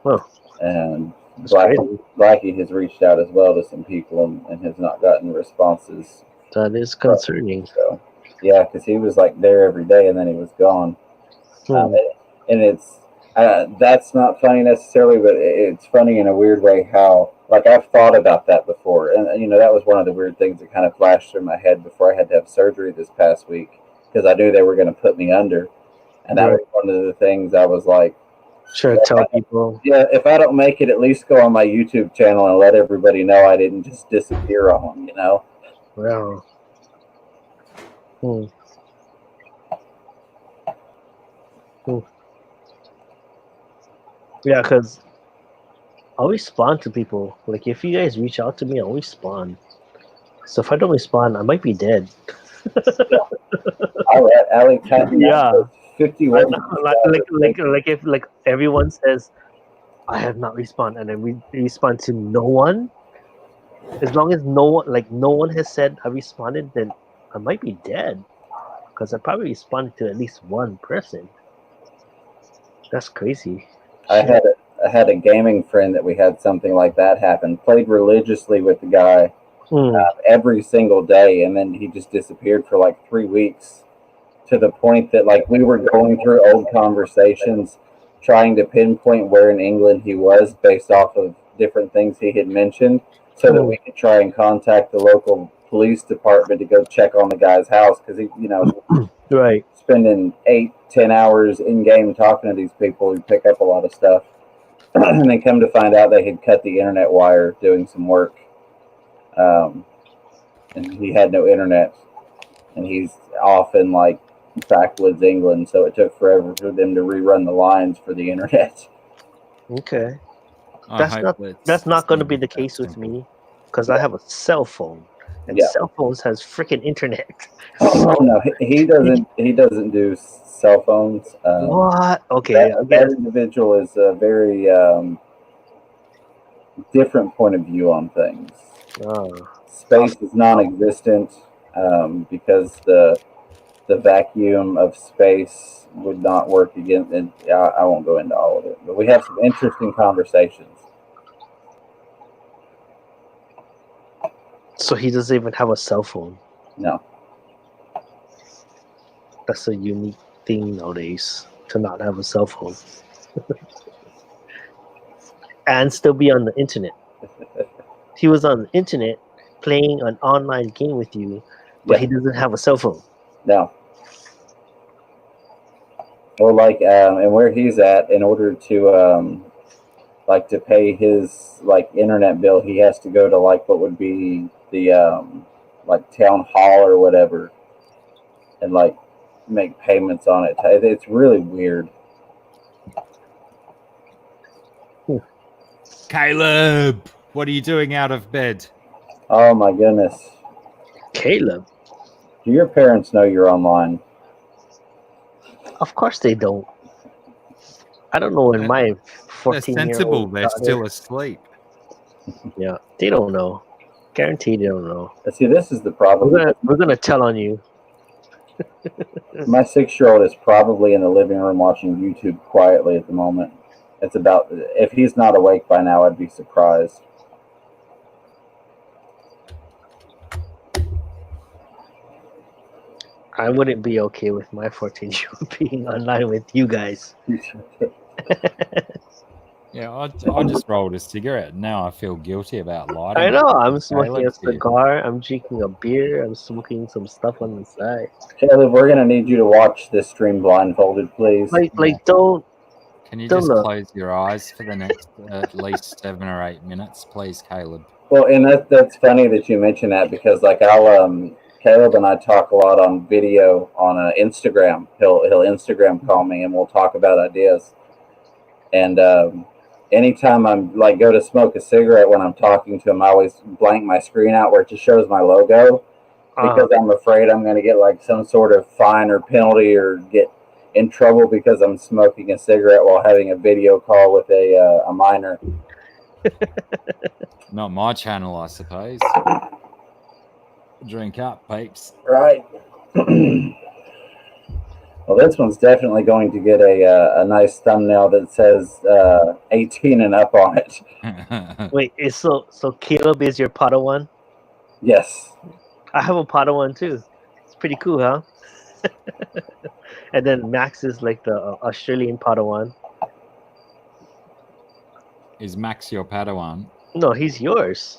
Well, And that's crazy. Blackie has reached out as well to some people and has not gotten responses. That is concerning. So, yeah, because he was like there every day and then he was gone. Hmm. And it's that's not funny necessarily, but it's funny in a weird way how, like, I've thought about that before. And, that was one of the weird things that kind of flashed through my head before I had to have surgery this past week, because I knew they were going to put me under. And that was one of the things I was like, Sure, tell people. Yeah, if I don't make it, at least go on my YouTube channel and let everybody know I didn't just disappear on them, you know? Well, hmm. Hmm. Yeah, because I'll respond to people. Like, if you guys reach out to me, I'll respond. So if I don't respond, I might be dead. All right, Alec, Yeah. 51. Like if like everyone says I have not responded, and then we respond to no one. As long as no one has said I responded, then I might be dead. Because I probably responded to at least one person. That's crazy. I had a gaming friend that we had something like that happen. Played religiously with the guy Hmm. every single day, and then he just disappeared for like 3 weeks. To the point that like we were going through old conversations, trying to pinpoint where in England he was based off of different things he had mentioned, so that we could try and contact the local police department to go check on the guy's house because he, Right. spending 8-10 hours in game talking to these people who pick up a lot of stuff, and then come to find out they had cut the internet wire doing some work, and he had no internet, and he's off in like backwoods England, so it took forever for them to rerun the lines for the internet. Okay. I That's hope not it's that's not going to gonna be the that case with simple. me because I have a cell phone, and Yeah. cell phones has freaking internet. Oh no, he doesn't. He doesn't do cell phones. What? Okay. That individual is a very different point of view on things. Oh. Space is non-existent because the vacuum of space would not work again. And I won't go into all of it, but we have some interesting conversations. So he doesn't even have a cell phone. No, That's a unique thing nowadays to not have a cell phone and still be on the internet. He was on the internet playing an online game with you, but Yeah. he doesn't have a cell phone. no. Or like, and where he's at, in order to like to pay his like internet bill, he has to go to like what would be the like town hall or whatever, and like make payments on it. It's really weird. Caleb, what are you doing out of bed? Oh my goodness. Caleb, Do your parents know you're online? of course they don't. I don't know when my They're 14-year-old sensible. They're daughter- still asleep. Yeah, they don't know. Guaranteed they don't know. But see, this is the problem. We're gonna tell on you. My 6-year-old is probably in the living room watching YouTube quietly at the moment. It's about, if he's not awake by now, I'd be surprised. I wouldn't be okay with my 14-year-old being online with you guys. Yeah, I just rolled a cigarette. Now I feel guilty about lying. I know. I'm smoking a Caleb's here. cigar. I'm drinking a beer. I'm smoking some stuff on the side. Caleb, we're gonna need you to watch this stream blindfolded, please. Like don't. Can you Don't just look. close your eyes for the next at least 7 or 8 minutes, please, Caleb? Well, and that's funny that you mention that, because like Caleb and I talk a lot on video on Instagram. He'll Instagram call me and we'll talk about ideas. And anytime I'm like go to smoke a cigarette when I'm talking to him, I always blank my screen out where it just shows my logo, because I'm afraid I'm going to get like some sort of fine or penalty or get in trouble because I'm smoking a cigarette while having a video call with a minor. Not my channel, I suppose. Drink up, peeps. Right. Well, this one's definitely going to get a nice thumbnail that says 18 and up on it. Wait, so Caleb is your Padawan? Yes. I have a Padawan too. It's pretty cool, huh? And then Max is like the Australian Padawan. Is Max your Padawan? No, he's yours.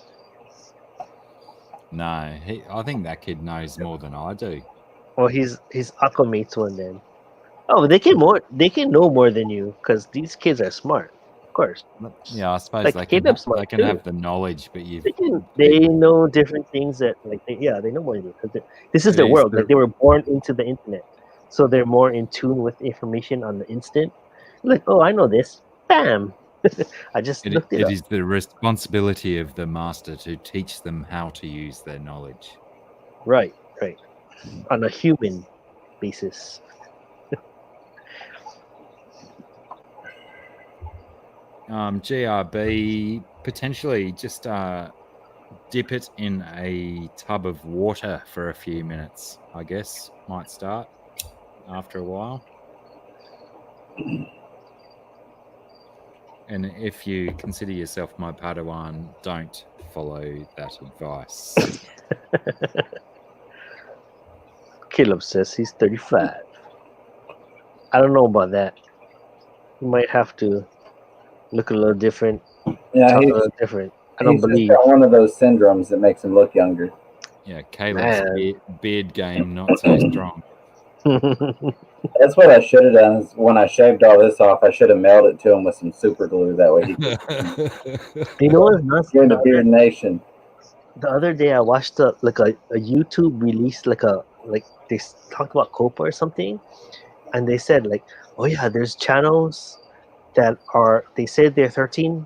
No, I think that kid knows more than I do. Well, he's Aquamate's one then. Oh, they can know more than you because these kids are smart, of course. Yeah, I suppose Like, they can, Caleb's smart they can too. have the knowledge, but They know different things that they know more than you because this is It their is world. the- Like they were born into the internet, so they're more in tune with information on the instant. Like, oh, I know this. Bam! I just looked it it up. is the responsibility of the master to teach them how to use their knowledge. Right. On a human basis. GRB, potentially just dip it in a tub of water for a few minutes, I guess. Might start after a while. And if you consider yourself my Padawan, don't follow that advice. Caleb says he's 35. I don't know about that. You might have to look a little different, Yeah, talk a he's, little different. I don't he's just believe. got one of those syndromes that makes him look younger. Yeah, Caleb's Man. beard game not so strong. That's what I should have done. Is when I shaved all this off, I should have mailed it to him with some super glue. That way he could You know what's nuts? get in the Beard Nation. The other day I watched a YouTube release like they talked about Copa or something, and they said like, oh yeah, there's channels that are they say they're 13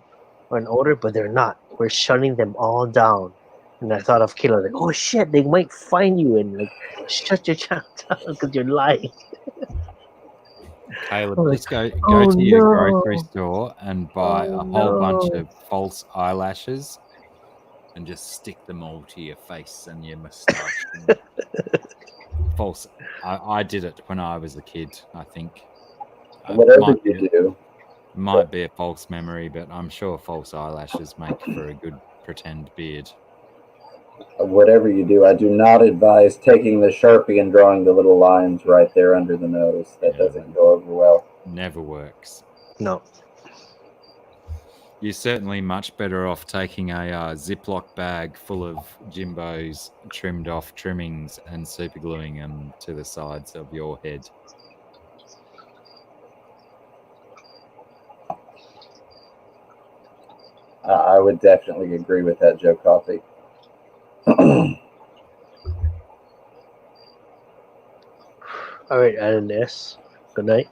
or and older, but they're not. We're shutting them all down. And I thought of Kayla like, oh shit, they might find you and like shut your channel down because you're lying. Caleb, I'm like, just go oh, to your no. grocery store and buy Oh, a whole bunch no. of false eyelashes and just stick them all to your face and your moustache. False. I did it when I was a kid, I think. Whatever you do, Might be a false memory, but I'm sure false eyelashes make for a good pretend beard. whatever you do, I do not advise taking the Sharpie and drawing the little lines right there under the nose. That doesn't go over well. Never works. No. You're certainly much better off taking a Ziploc bag full of Jimbo's trimmed off trimmings and super gluing them to the sides of your head. I would definitely agree with that, Joe Coffee. All right, Adam S. Good night.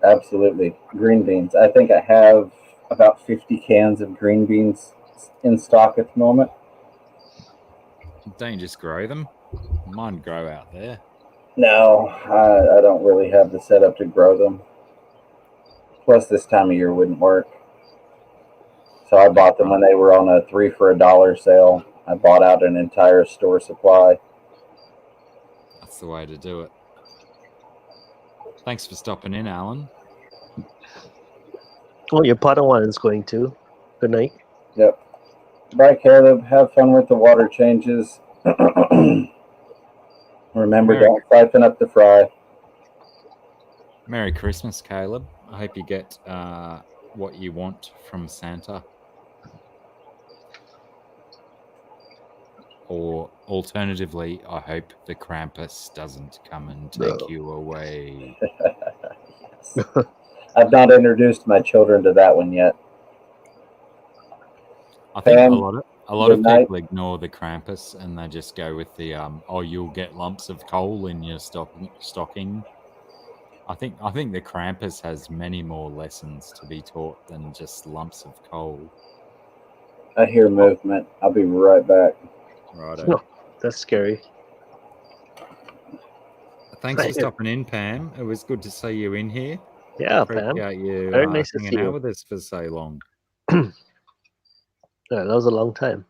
Absolutely. Green beans. I think I have about 50 cans of green beans in stock at the moment. Don't you just grow them? Mine grow out there. No, I don't really have the setup to grow them. Plus, this time of year wouldn't work. So I bought them when they were on a 3 for $1 sale. I bought out an entire store supply. That's the way to do it. Thanks for stopping in, Alan. Oh, your Padawan is going to. Good night. Yep. Bye, Caleb. Have fun with the water changes. Remember, don't siphon up the fry. Merry Christmas, Caleb. I hope you get what you want from Santa. Or alternatively, I hope the Krampus doesn't come and take you away. I've not introduced my children to that one yet. I think Pam, a lot of good night. people ignore the Krampus and they just go with the oh, you'll get lumps of coal in your stocking. I think the Krampus has many more lessons to be taught than just lumps of coal. I hear movement. I'll be right back. Righto. No, that's scary. Thanks for stopping in, Pam. It was good to see you in here. Yeah, Pam. Appreciate you Very nice to hanging see out you. with us for so long. Yeah, that was a long time.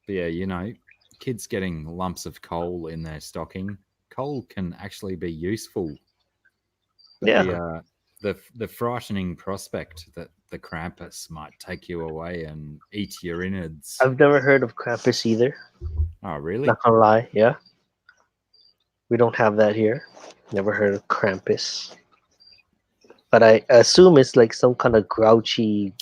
But yeah, you know, kids getting lumps of coal in their stocking. Coal can actually be useful. But Yeah. the frightening prospect that the Krampus might take you away and eat your innards. I've never heard of Krampus either. Oh, really? Not gonna lie, yeah. We don't have that here. Never heard of Krampus. But I assume it's like some kind of grouchy,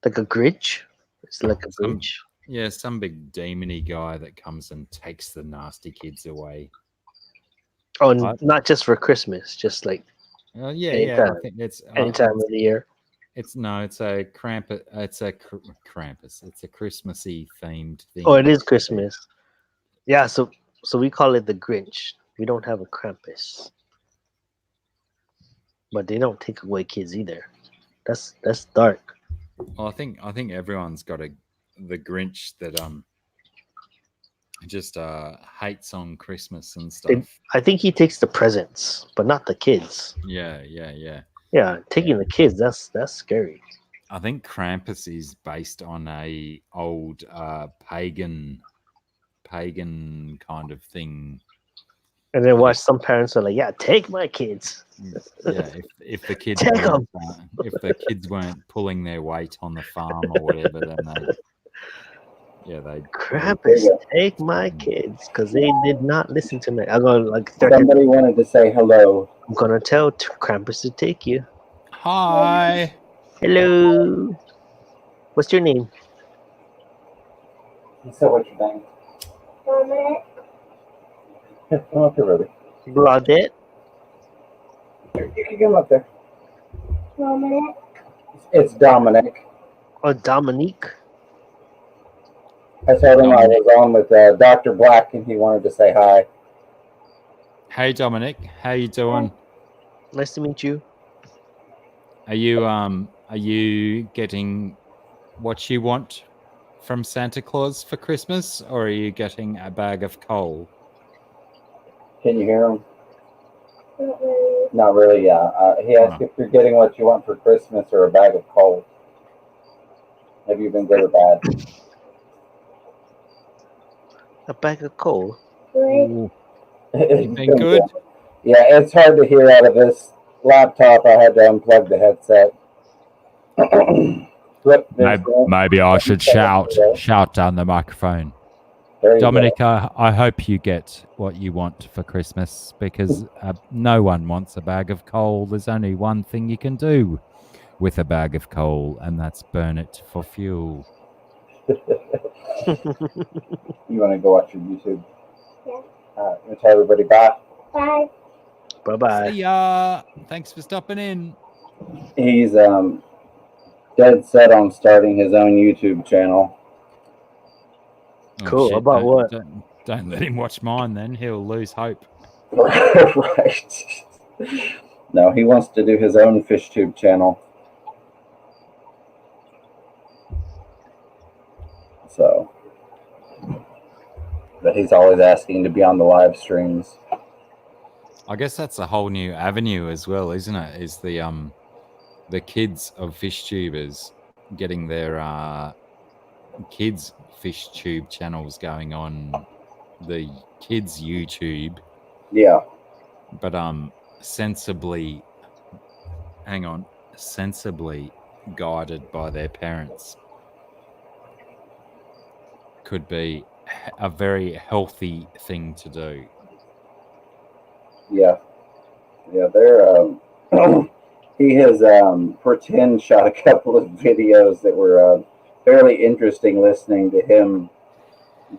like a Grinch. It's like a Grinch. Yeah, some big demony guy that comes and takes the nasty kids away. Oh, I- not just for Christmas, just like Yeah, yeah. I anytime, think it's anytime of the year. it's a Krampus. It's a Krampus. It's a Christmassy themed thing. Oh, it is Christmas. Yeah, so we call it the Grinch. We don't have a Krampus, but they don't take away kids either. That's dark. Well, I think everyone's got the Grinch that just hates on Christmas and stuff. I think he takes the presents, but not the kids. Yeah. Yeah, taking the kids, that's scary. I think Krampus is based on a old pagan kind of thing. And then watch some parents are like, "Yeah, take my kids." Yeah, if the kids Take 'em. if the kids weren't pulling their weight on the farm or whatever, then they Krampus, take my kids, because they did not listen to me. I'm gonna Somebody wanted to say hello. I'm gonna tell Krampus to take you. Hi. Hello. What's your name? So what's your name? Come up here, Ruby. Claudette. You can come up there. It's Dominic. Or Dominique. I told him I was on with Dr. Black, and he wanted to say hi. Hey Dominic, how you doing? Nice to meet you. Are you getting what you want from Santa Claus for Christmas, or are you getting a bag of coal? Can you hear him? Not really, yeah. He asked if you're getting what you want for Christmas or a bag of coal. Have you been good or bad? A bag of coal. You been good? Yeah, it's hard to hear out of this laptop. I had to unplug the headset. Maybe I should shout down the microphone. There you Dominic, I hope you get what you want for Christmas, because no one wants a bag of coal. There's only one thing you can do with a bag of coal, and that's burn it for fuel. You want to go watch your YouTube? Yeah. Tell everybody bye. Bye. Bye-bye. See ya. Thanks for stopping in. He's dead set on starting his own YouTube channel. Oh, Cool. shit, About what? Don't let him watch mine, then he'll lose hope. Right. No, he wants to do his own FishTube channel. So, but he's always asking to be on the live streams. I guess that's a whole new avenue as well, isn't it? Is the kids of fish tubers getting their kids fish tube channels going on the kids YouTube, Yeah. but sensibly guided by their parents. Could be a very healthy thing to do. Yeah. Yeah, they're he has pretend shot a couple of videos that were fairly interesting, listening to him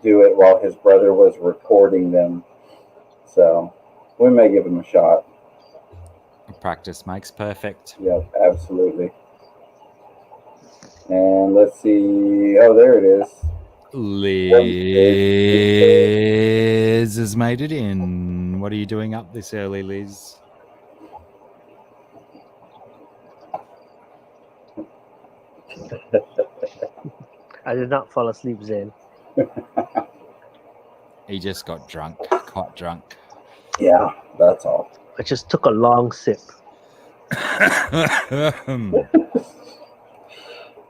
do it while his brother was recording them. So we may give him a shot. Practice makes perfect. Yeah, absolutely. And let's see. Oh, there it is. Liz has made it in. What are you doing up this early, Liz? I did not fall asleep, Zen. He just got drunk, quite drunk. Yeah, that's all. I just took a long sip.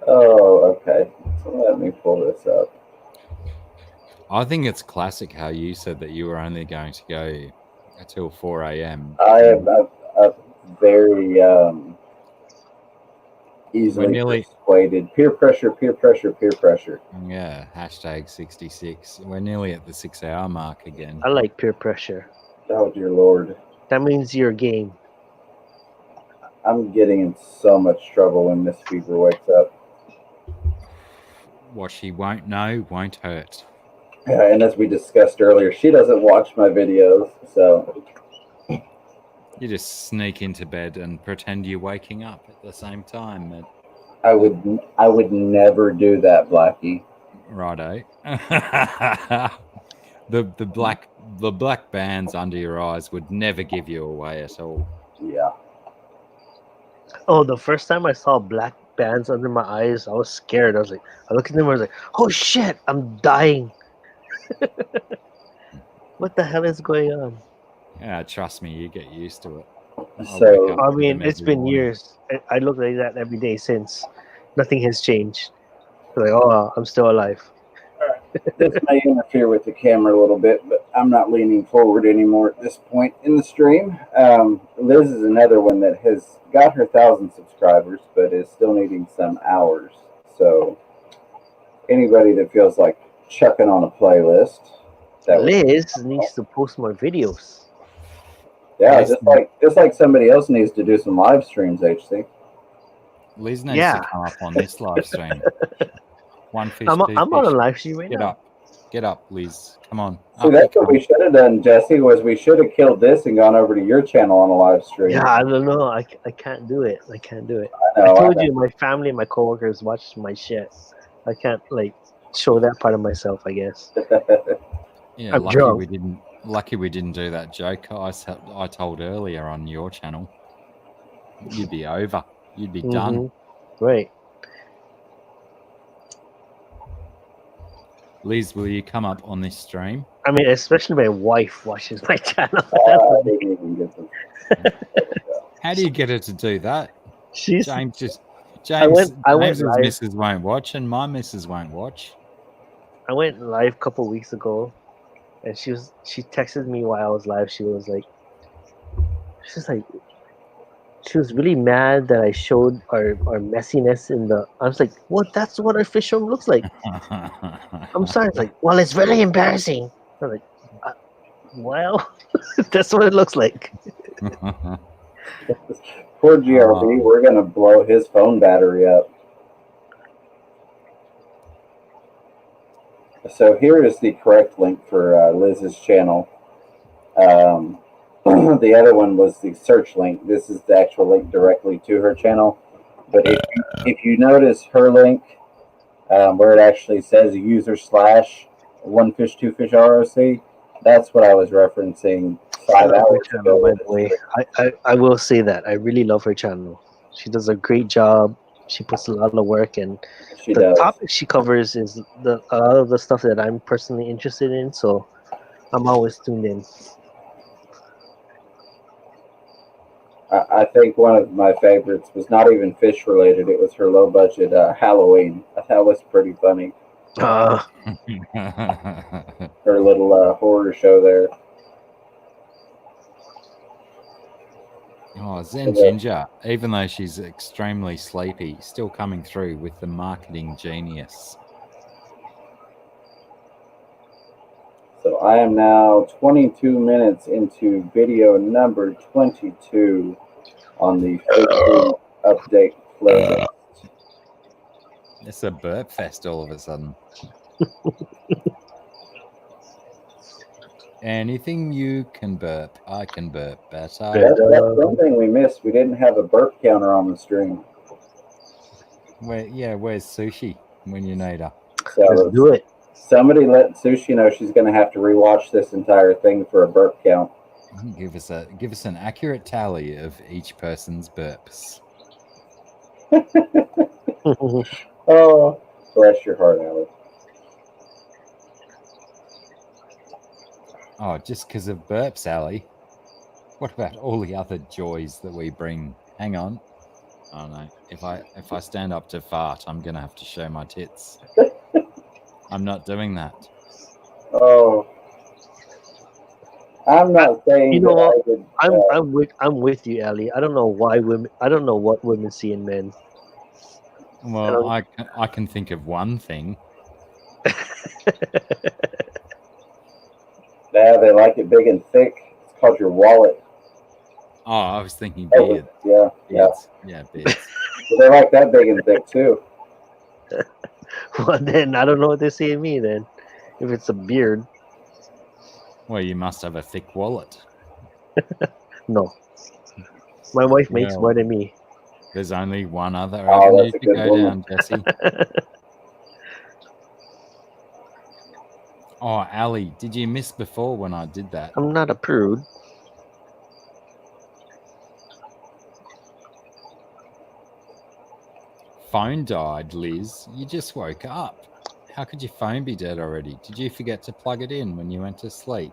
Oh, okay. So let me pull this up. I think it's classic how you said that you were only going to go until 4 a.m. I am a very easily persuaded. Peer pressure, peer pressure, peer pressure. Yeah, hashtag 66. We're nearly at the 6-hour mark again. I like peer pressure. Oh, dear Lord. That means you're game. I'm getting in so much trouble when Miss Fever wakes up. what she won't know won't hurt. And as we discussed earlier, she doesn't watch my videos, so You just sneak into bed and pretend you're waking up at the same time. I would never do that, Blackie. Righto. the black bands under your eyes would never give you away at all. Yeah. Oh, the first time I saw black bands under my eyes, I was scared. I looked at them, I was like, oh shit, I'm dying. What the hell is going on? Yeah, trust me, you get used to it. I'll So- wake up I with mean, them it's every been morning. years. I look like that every day since. Nothing has changed. Like, oh, I'm still alive. This may interfere with the camera a little bit, but I'm not leaning forward anymore at this point in the stream. Liz is another one that has got her 1,000 subscribers, but is still needing some hours. So anybody that feels like chucking on a playlist, that would, Liz needs to post more videos. yeah, Liz- just like somebody else needs to do some live streams. HC. Liz needs Yeah. to come up on this live stream. One fish, I'm two on a fish. live stream right Get now. up, Liz. Come on. See, Up that's you what we come. should have done, Jesse. Was we should have killed this and gone over to your channel on a live stream. Yeah, I don't know. I can't do it. I can't do it. I I know. told you, my family and my coworkers watch my shit. I can't show that part of myself, I guess. Yeah, I'm lucky drunk. we didn't do that joke I told earlier on your channel. You'd be over. You'd be done. Mhm. Right. Liz, will you come up on this stream? I mean, especially my wife watches my channel. I didn't even get them. How do you get her to do that? She's James just I went James's live. missus won't watch, and my missus won't watch. I went live a couple weeks ago, and she texted me while I was live. She was really mad that I showed our messiness in the. I was like, "What? That's what our fish room looks like." I'm sorry. It's like, well, it's really embarrassing. I'm like, well, that's what it looks like. Poor GRB, we're gonna blow his phone battery up. So here is the correct link for Liz's channel. The other one was the search link. This is the actual link directly to her channel. But if you notice her link, where it actually says user / one fish two fish ROC, that's what I was referencing 5 I love her hours channel, ago. by the way. I will say that I really love her channel. She does a great job. She puts a lot of work, and She the does. topic she covers is a lot of the stuff that I'm personally interested in. So I'm always tuned in. I think one of my favorites was not even fish related. It was her low budget Halloween. That was pretty funny. Her little horror show there. Oh, Zen Ginger, even though she's extremely sleepy, still coming through with the marketing genius. So I am now 22 minutes into video number 22 on the Facebook update playlist. It's a burp fest all of a sudden. Anything you can burp, I can burp better. That's one thing we missed. We didn't have a burp counter on the stream. Where's Sushi when you need her? So Let's do it. somebody let Sushi know she's going to have to rewatch this entire thing for a burp count. Give us an accurate tally of each person's burps. Oh, bless your heart, Alex. Oh, just because of burps, Ali. What about all the other joys that we bring? Hang on. Oh no. If I stand up to fart, I'm gonna have to show my tits. I'm not doing that. Oh, I'm not saying You know that what? I would. I'm with you, Ellie. I don't know why women. I don't know what women see in men. Well, I can think of one thing. Yeah, they like it big and thick. It's called your wallet. Oh, I was thinking Oh, beard. yeah. Beards. Yeah, beards. They like that big and thick too. Well, then I don't know what they say to me then. If it's a beard, Well, you must have a thick wallet. no. My wife makes Well, more than me. There's only one other Oh, avenue that's a to good go woman. down, Jesse. Oh, Ali, did you miss before when I did that? I'm not a prude. Phone died, Liz. You just woke up. How could your phone be dead already? Did you forget to plug it in when you went to sleep?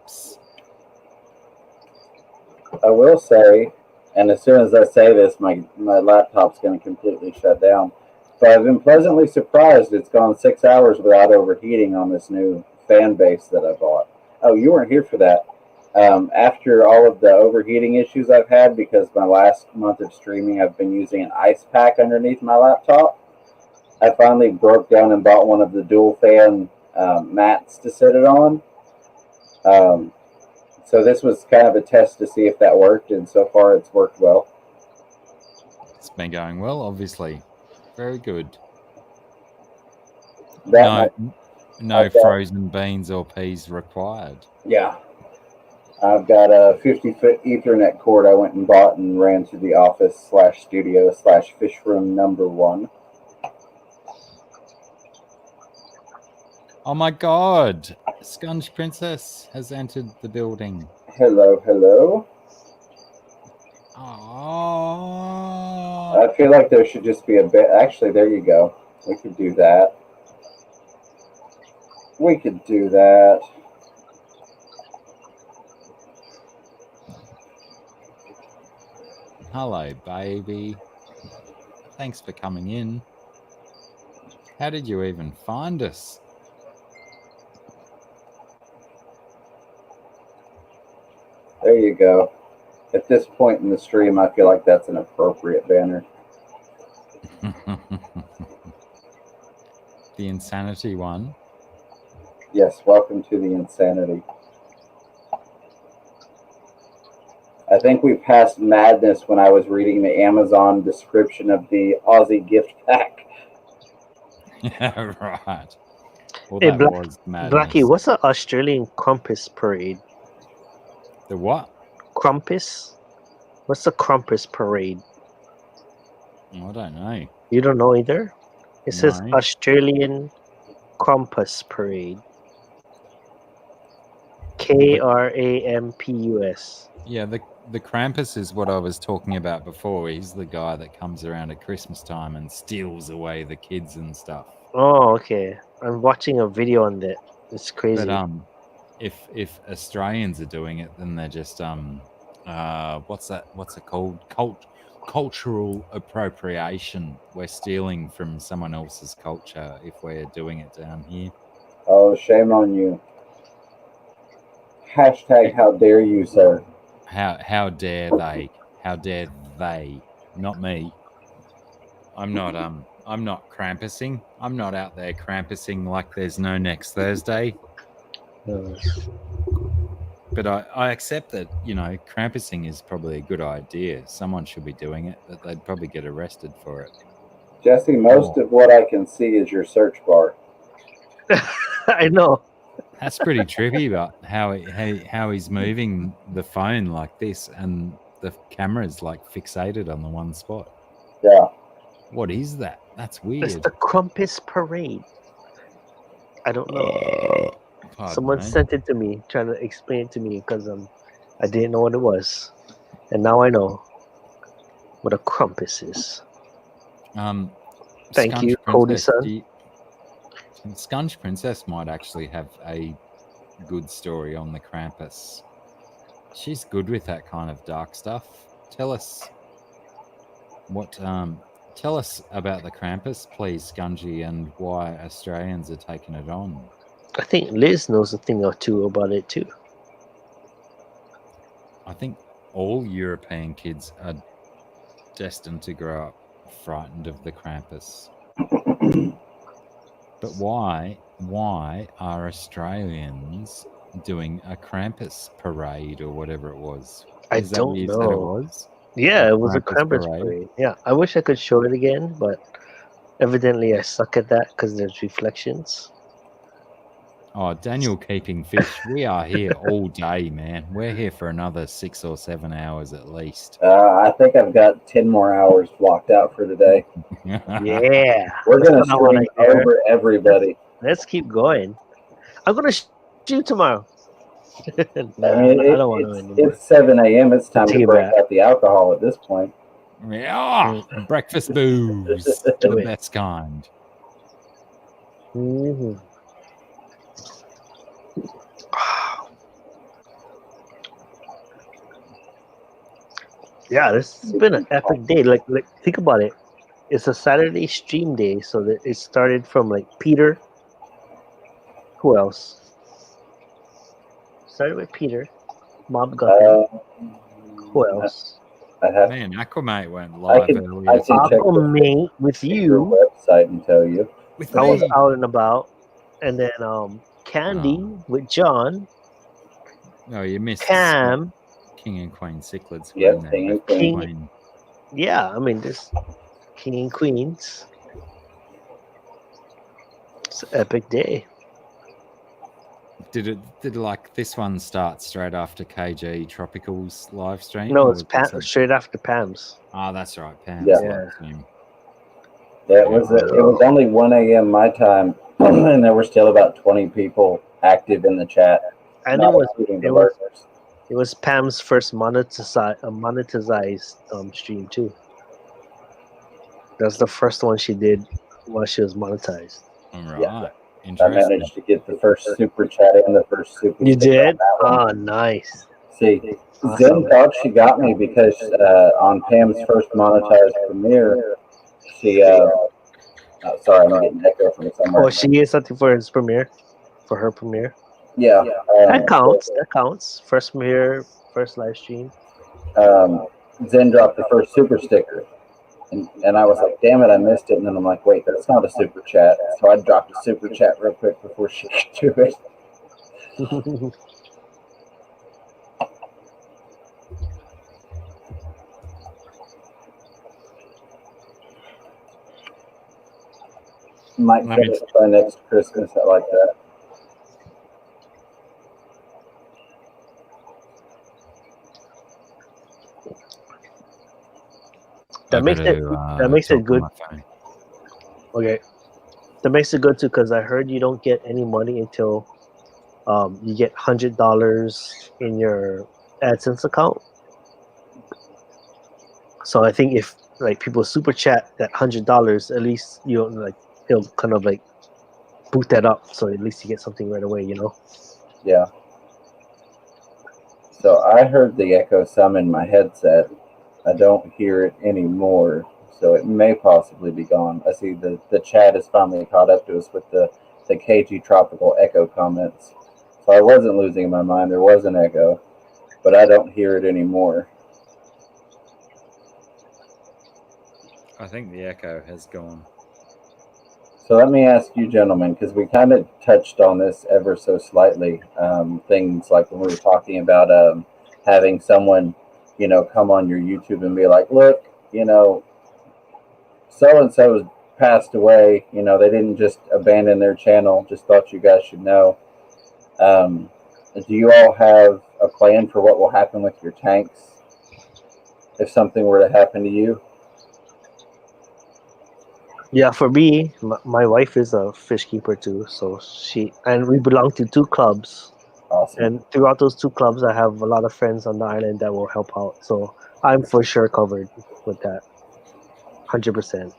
I will say, and as soon as I say this, my laptop's going to completely shut down. But I've been pleasantly surprised it's gone 6 hours without overheating on this new fan base that I bought. Oh, you weren't here for that. After all of the overheating issues I've had, because my last month of streaming I've been using an ice pack underneath my laptop, I finally broke down and bought one of the dual fan mats to sit it on. So this was kind of a test to see if that worked, and so far it's worked well. It's been going well, obviously. Very good. That No Okay. frozen beans or peas required. Yeah. I've got a 50-foot Ethernet cord I went and bought and ran to the office/studio/fish room number 1. Oh my god! Scunge Princess has entered the building. Hello, hello. Oh. I feel like there should just be a bit. Actually, there you go. We could do that. We could do that. Hello, baby. Thanks for coming in. How did you even find us? There you go. At this point in the stream, I feel like that's an appropriate banner. The insanity one. Yes, welcome to the insanity. I think we passed madness when I was reading the Amazon description of the Aussie gift pack. Yeah, right. Well, Hey, that was madness. Blackie, what's the Australian Krampus parade? The what? Krampus? What's the Krampus parade? I don't know. You don't know either? It says No. Australian Krampus parade. Krampus. Yeah, the Krampus is what I was talking about before. He's the guy that comes around at Christmas time and steals away the kids and stuff. Oh, okay. I'm watching a video on that. It's crazy. But if Australians are doing it, then they're just what's it called? Cultural appropriation. We're stealing from someone else's culture if we're doing it down here. Oh, shame on you. Hashtag how dare you, sir. How dare they? How dare they? Not me. I'm not Krampusing. I'm not out there Krampusing like there's no next Thursday. But I accept that, Krampusing is probably a good idea. Someone should be doing it, but they'd probably get arrested for it. Jesse, most of what I can see is your search bar. I know. That's pretty trippy, but how he's moving the phone like this and the camera's like fixated on the one spot. Yeah. What is that? That's It's weird. the Krampus parade. I don't know. Pardon Someone me. sent it to me, trying to explain it to me because I didn't know what it was, and now I know what a Krampus is. Thank Scunge you, Cody Princess, son. Scunge Princess might actually have a good story on the Krampus. She's good with that kind of dark stuff. Tell us tell us about the Krampus, please, Scungy, and why Australians are taking it on. I think Liz knows a thing or two about it too. I think all European kids are destined to grow up frightened of the Krampus. But why are Australians doing a Krampus parade or whatever it was? I Is that don't what you said it know. was? Yeah, it was a Krampus Krampus parade. parade. Yeah, I wish I could show it again, but Evidently, I suck at that because there's reflections. Oh, Daniel keeping fish. We are here all day, man. We're here for another 6 or 7 hours at least. I think I've got 10 more hours blocked out for today. Yeah, We're that's going to what I wanna stream hear. over everybody. Let's keep going. I'm gonna shoot tomorrow. Nah, I mean, I don't want to anymore. it's 7 a.m. It's time Take to it break back. out the alcohol at this point. Yeah, breakfast booze, Do the it. best kind. Mhm. Yeah, this has been an epic day. Like think about it. It's a Saturday stream day, so that it started from like Peter. Who else? Started with Peter, Mob Guppy. Who else? I have. Man, Aquamate went I live can earlier. check the Aquamate with your you. website and tell you. With I was me. out and about, and then Candy with John, Oh, you missed Cam. King and Queen Cichlids. Yep, weren't King they? and Queen. Queen. Yeah, I mean this King and Queens. It's an epic day. Did like this one start straight after KG Tropical's live stream? No, or it's was it- straight after Pam's. Oh, that's right, Pam's Yeah. live stream. Yeah, it was only 1 a.m. my time, and there were still about 20 people active in the chat. And not it was including the it was lurkers. it was Pam's first monetized stream too. That's the first one she did while she was monetized. All right. Yeah. I Interesting. managed to get the first super chat and the first super. You sticker on did? that one. Oh, nice. See, Awesome. Zen thought she got me because on Pam's first monetized premiere, she. Sorry, I'm getting echo from somewhere. Oh, she gave something for his premiere, for her premiere. Yeah. That counts. That counts. First premiere, first live stream. Zen dropped the first super sticker. And I was like, damn it, I missed it. And then I'm like, wait, that's not a super chat. So I dropped a super chat real quick before she could do it. Might finish by next Christmas. I like that. That makes it. That makes it good. Okay, that makes it good too because I heard you don't get any money until you get $100 in your AdSense account. So I think if like people super chat that $100, at least you know, like it'll kind of like boot that up. So at least you get something right away, you know. Yeah. So I heard the echo some in my headset. I don't hear it anymore, so it may possibly be gone. I see the chat is finally caught up to us with the KG Tropical echo comments. So I wasn't losing my mind. There was an echo, but I don't hear it anymore. I think the echo has gone. So let me ask you, gentlemen, because we kind of touched on this ever so slightly. Things like when we were talking about having someone, you know, come on your YouTube and be like, look, you know, so-and-so has passed away. You know, they didn't just abandon their channel. Just thought you guys should know. Do you all have a plan for what will happen with your tanks if something were to happen to you? Yeah, for me, my wife is a fish keeper too. So we belong to 2 clubs. Awesome. And throughout those 2 clubs, I have a lot of friends on the island that will help out. So I'm for sure covered with that. 100%.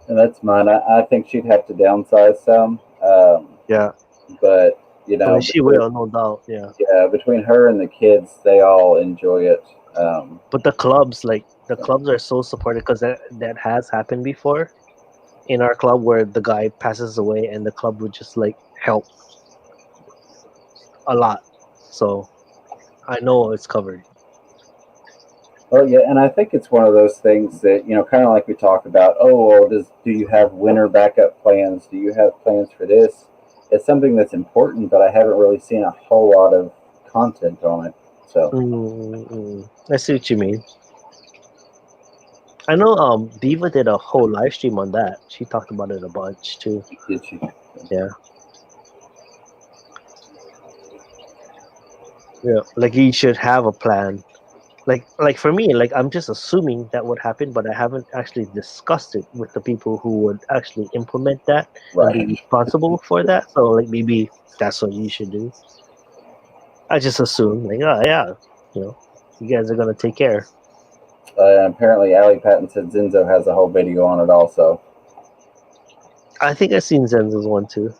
And that's mine. I think she'd have to downsize some. Yeah. But, you I know, mean, she will, no doubt. Yeah. yeah, between her and the kids, they all enjoy it. But the clubs are so supportive because that has happened before in our club where the guy passes away and the club would just like help a lot. So I know it's covered. Well, yeah, and I think it's one of those things that, you know, kind of like we talk about, oh, well, do you have winter backup plans? Do you have plans for this? It's something that's important, but I haven't really seen a whole lot of content on it. So I see what you mean. I know Diva did a whole live stream on that. She talked about it a bunch too. Did she? Yeah. Yeah. Like you should have a plan. Like for me, like I'm just assuming that would happen, but I haven't actually discussed it with the people who would actually implement that and be Right. responsible for that. So like maybe that's what you should do. I just assume like, oh yeah, you guys are gonna take care. Apparently, Ali Patton said Zenzo has a whole video on it also. I think I've seen Zenzo's one too.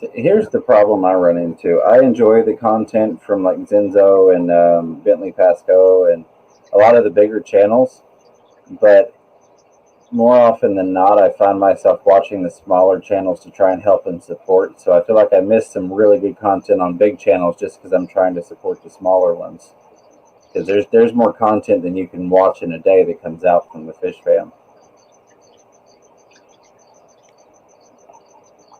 So here's the problem I run into. I enjoy the content from like Zenzo and Bentley Pasco and a lot of the bigger channels, but more often than not, I find myself watching the smaller channels to try and help and support. So I feel like I missed some really good content on big channels just because I'm trying to support the smaller ones. Because there's more content than you can watch in a day that comes out from the Fish Fam.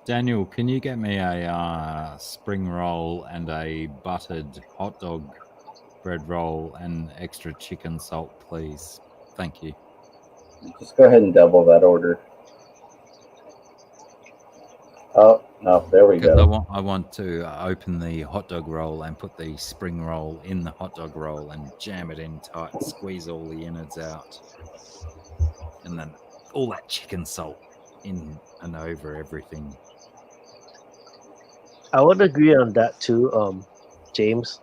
Daniel, can you get me a spring roll and a buttered hot dog bread roll and extra chicken salt, please? Thank you. Just go ahead and double that order. Oh, no, there we Because go. I want to open the hot dog roll and put the spring roll in the hot dog roll and jam it in tight, squeeze all the innards out, and then all that chicken salt in and over everything. I would agree on that too, James.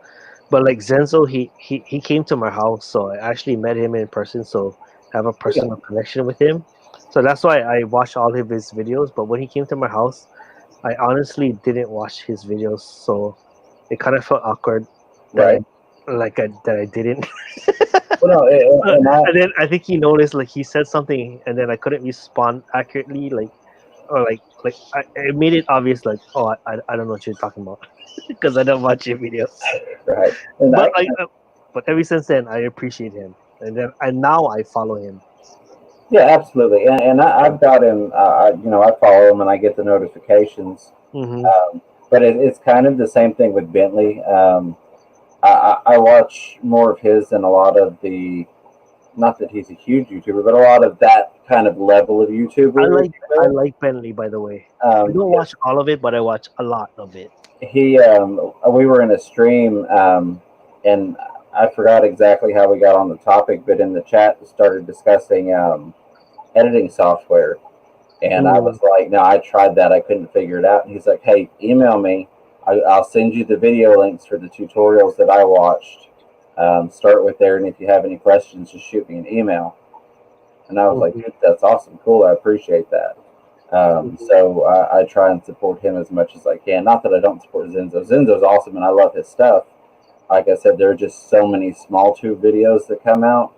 But like Zenzo, he came to my house, so I actually met him in person, so I have a personal connection with him. So that's why I watch all of his videos. But when he came to my house, I honestly didn't watch his videos, so it kind of felt awkward. Right. That I didn't. Well, no, And then I think he noticed like he said something, and then I couldn't respond accurately, it made it obvious like, oh, I don't know what you're talking about because I don't watch your videos. right. And But ever since then, I appreciate him, and now I follow him. yeah, absolutely. And I've got him. I follow him and I get the notifications. Mm-hmm. But it's kind of the same thing with Bentley. I watch more of his than a lot of the. Not that he's a huge YouTuber, but a lot of that kind of level of YouTuber. I like Bentley, by the way. I don't watch all of it, but I watch a lot of it. We were in a stream, and I forgot exactly how we got on the topic, but in the chat we started discussing editing software, and I was like, no, I tried that, I couldn't figure it out. And he's like, hey, email me, I'll send you the video links for the tutorials that I watched. Start with there, and if you have any questions, just shoot me an email. And I was like, dude, that's awesome, cool, I appreciate that. So I try and support him as much as I can. Not that I don't support Zenzo. Zenzo's awesome, and I love his stuff. Like I said, there are just so many small tube videos that come out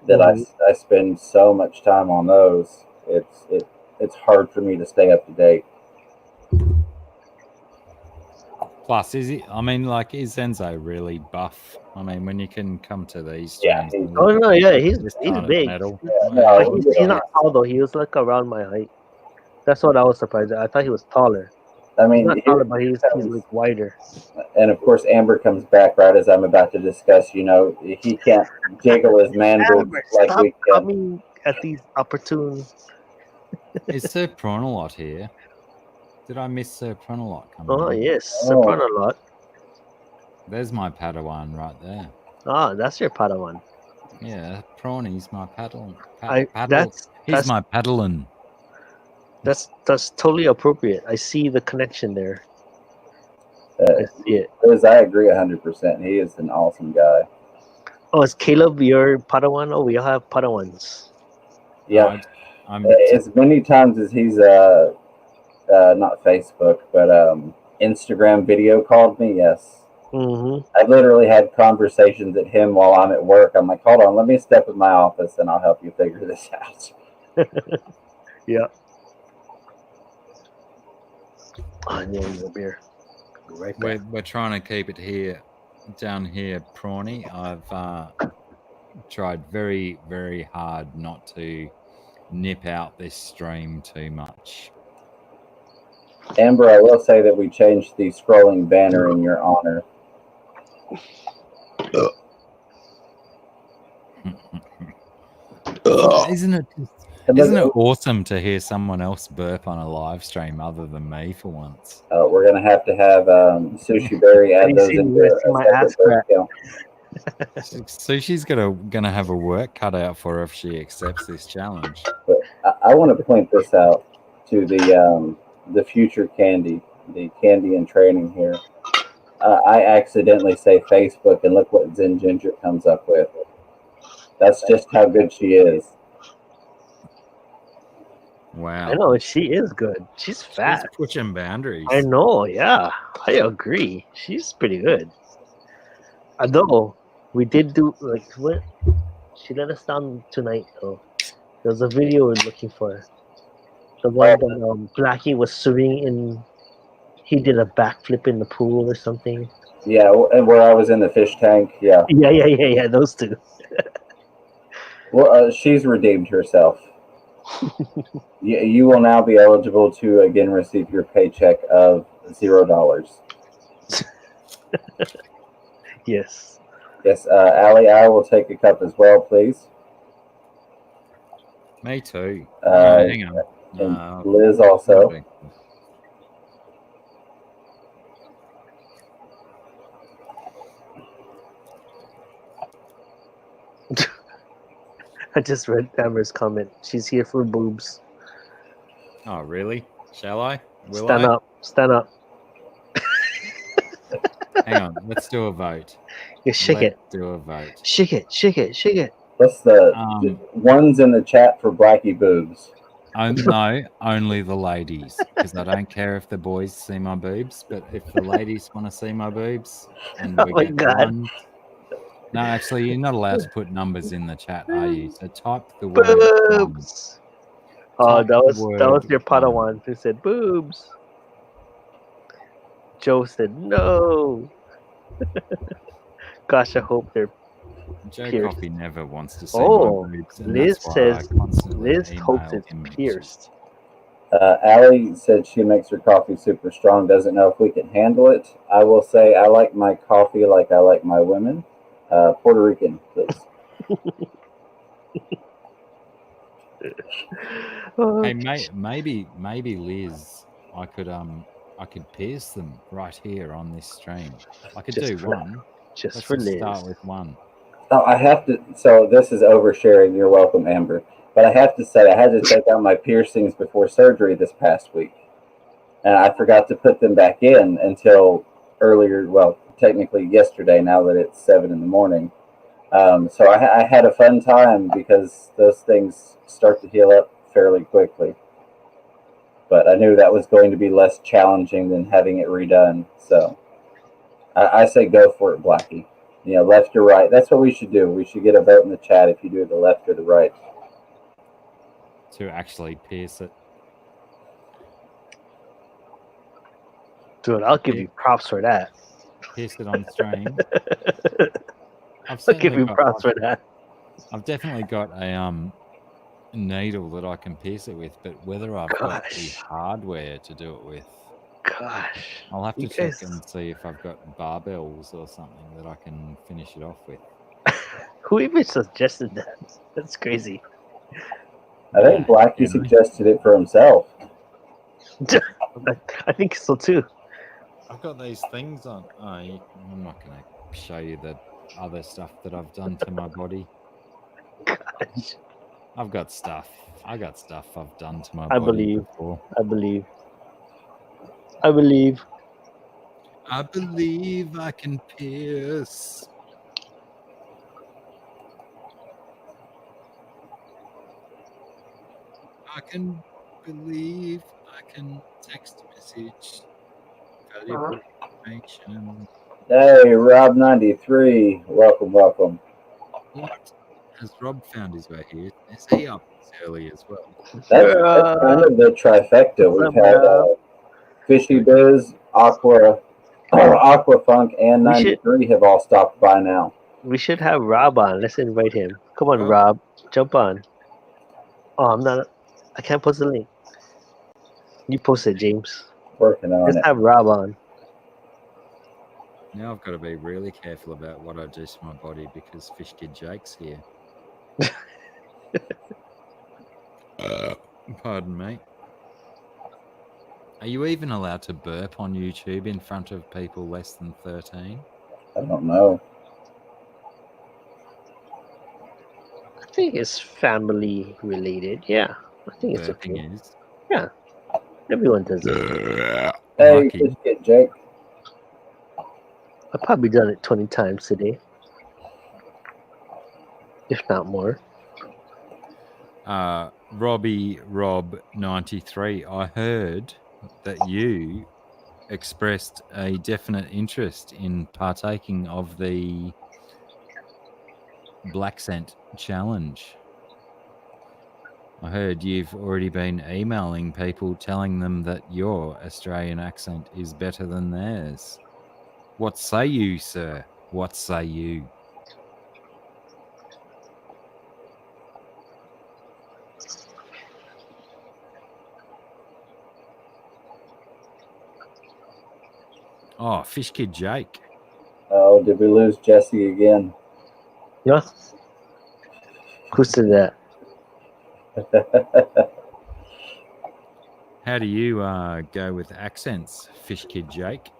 that I spend so much time on those. It's hard for me to stay up to date. Plus, is Zenzo really buff? I mean, when you can come to these, Yeah, streams, he's big. Metal. No, He's not tall though. He was like around my height. That's what I was surprised at. I thought he was taller. I mean, He's not taller, but he's like wider. And of course, Amber comes back right as I'm about to discuss. He can't jiggle his man boobs like we can. Coming at these opportune. Is Sir Pronalot here? Did I miss Sir Pronalot coming? Oh in? yes, Oh. Soprano lot. There's my Padawan right there. Ah, that's your Padawan. Yeah, Prawny's my paddle. That's my paddlin. that's totally appropriate. I see the connection there. I see it. I agree 100%. He is an awesome guy. Oh, is Caleb your Padawan? Oh, we all have Padawans. Yeah, I'm as many times as he's not Facebook, but Instagram video called me. Yes. Mm-hmm. I've literally had conversations at him while I'm at work. I'm like, hold on, let me step in my office and I'll help you figure this out. Yeah. I need a beer. Right back. we're trying to keep it down here, Prawny. I've tried very, very hard not to nip out this stream too much. Amber, I will say that we changed the scrolling banner in your honor. Isn't it? And Isn't it look, awesome to hear someone else burp on a live stream other than me for once? we're gonna have to have Sushi Berry Have add you those seen into where I a see my separate ass burp count. Sushi's gonna have a work cut out for her if she accepts this challenge. But I want to point this out to the future Candy, the Candy in training here. I accidentally say Facebook, and look what Zen Ginger comes up with. That's just how good she is. Wow. I know she is good. She's fat. She's pushing boundaries. I know. Yeah, I agree. She's pretty good. Although we did do like what she let us down tonight though. There was a video we're looking for. The one that Blackie was swimming in. He did a backflip in the pool or something. Yeah, and where I was in the fish tank. Yeah. Yeah. Those two. Well, she's redeemed herself. You will now be eligible to again receive your paycheck of $0. Yes. Yes, Allie, I will take a cup as well, please. Me too. Hang on. And Liz also. I just read Amber's comment. She's here for boobs. Oh, really? Shall I? Will Stand I? up. Stand up. Hang on. Let's do a vote. You shake Let's it. do a vote. Shake it. Shake it. Shake it. What's the ones in the chat for Blackie boobs? No, only the ladies, because I don't care if the boys see my boobs, but if the ladies want to see my boobs, and Oh we my get God. one. No, actually, you're not allowed to put numbers in the chat, are you? So type the word one. Boobs. Oh, Type that was the your word Padawan who said boobs. Joe said no. Gosh, I hope they're Joe pierced. Coffey never wants to see Oh, my boobs, and Liz that's why says I constantly Liz hopes email it's him pierced. Allie said she makes her coffee super strong, doesn't know if we can handle it. I will say I like my coffee like I like my women. Puerto Rican, please. Oh, Hey, maybe Liz, I could pierce them right here on this stream. I could Just do for- one. just Let's for just Liz. start with one. Oh, I have to. So this is oversharing. You're welcome, Amber. But I have to say, I had to take out my piercings before surgery this past week, and I forgot to put them back in until earlier. Well, technically yesterday. Now that it's 7 a.m. So I had a fun time because those things start to heal up fairly quickly. But I knew that was going to be less challenging than having it redone. So I say go for it, Blackie. You know, left or right. That's what we should do. We should get a vote in the chat if you do the left or the right. To actually pierce it. Dude, I'll give Yeah. you props for that. Pierce it on stream. I've I'll give certainly you got- props for that. I've definitely got a needle that I can pierce it with, but whether I've got the Gosh. hardware to do it with, Gosh. I'll have to You check guys- and see if I've got barbells or something that I can finish it off with. Who even suggested that? That's crazy. I think Blackie you know. suggested it for himself. I think so too. I've got these things on. I'm not going to show you the other stuff that I've done to my body. Gosh. I've got stuff. I got stuff I've done to my I body believe. before. I believe. I believe. I believe I can pierce. I can believe I can text message valuable information. Hey, Rob93. Welcome, welcome. What? Has Rob found his way here? Is he up this early as well? That's kind of the trifecta. What's We've up, had Fishy Biz, Aqua Funk, and We should- 93 have all stopped by now. We should have Rob on. Let's invite him. Come on, Oh. Rob. Jump on. Oh, I can't post the link. You post it, James. Working on Let's it. have Rob on. Now I've got to be really careful about what I do to my body because Fish Kid Jake's here. Pardon me. Are you even allowed to burp on YouTube in front of people less than 13? I don't know. I think it's family related. Yeah, I think it's okay. Burping is. Everyone does it. Hey, Lucky. just get Jake. I've probably done it 20 times today, if not more. Robbie Rob 93. I heard that you expressed a definite interest in partaking of the Black Scent Challenge. I heard you've already been emailing people telling them that your Australian accent is better than theirs. What say you, sir? What say you? Oh, Fish Kid Jake. Oh, did we lose Jesse again? Yeah. Who said that? How do you go with accents, Fish Kid Jake?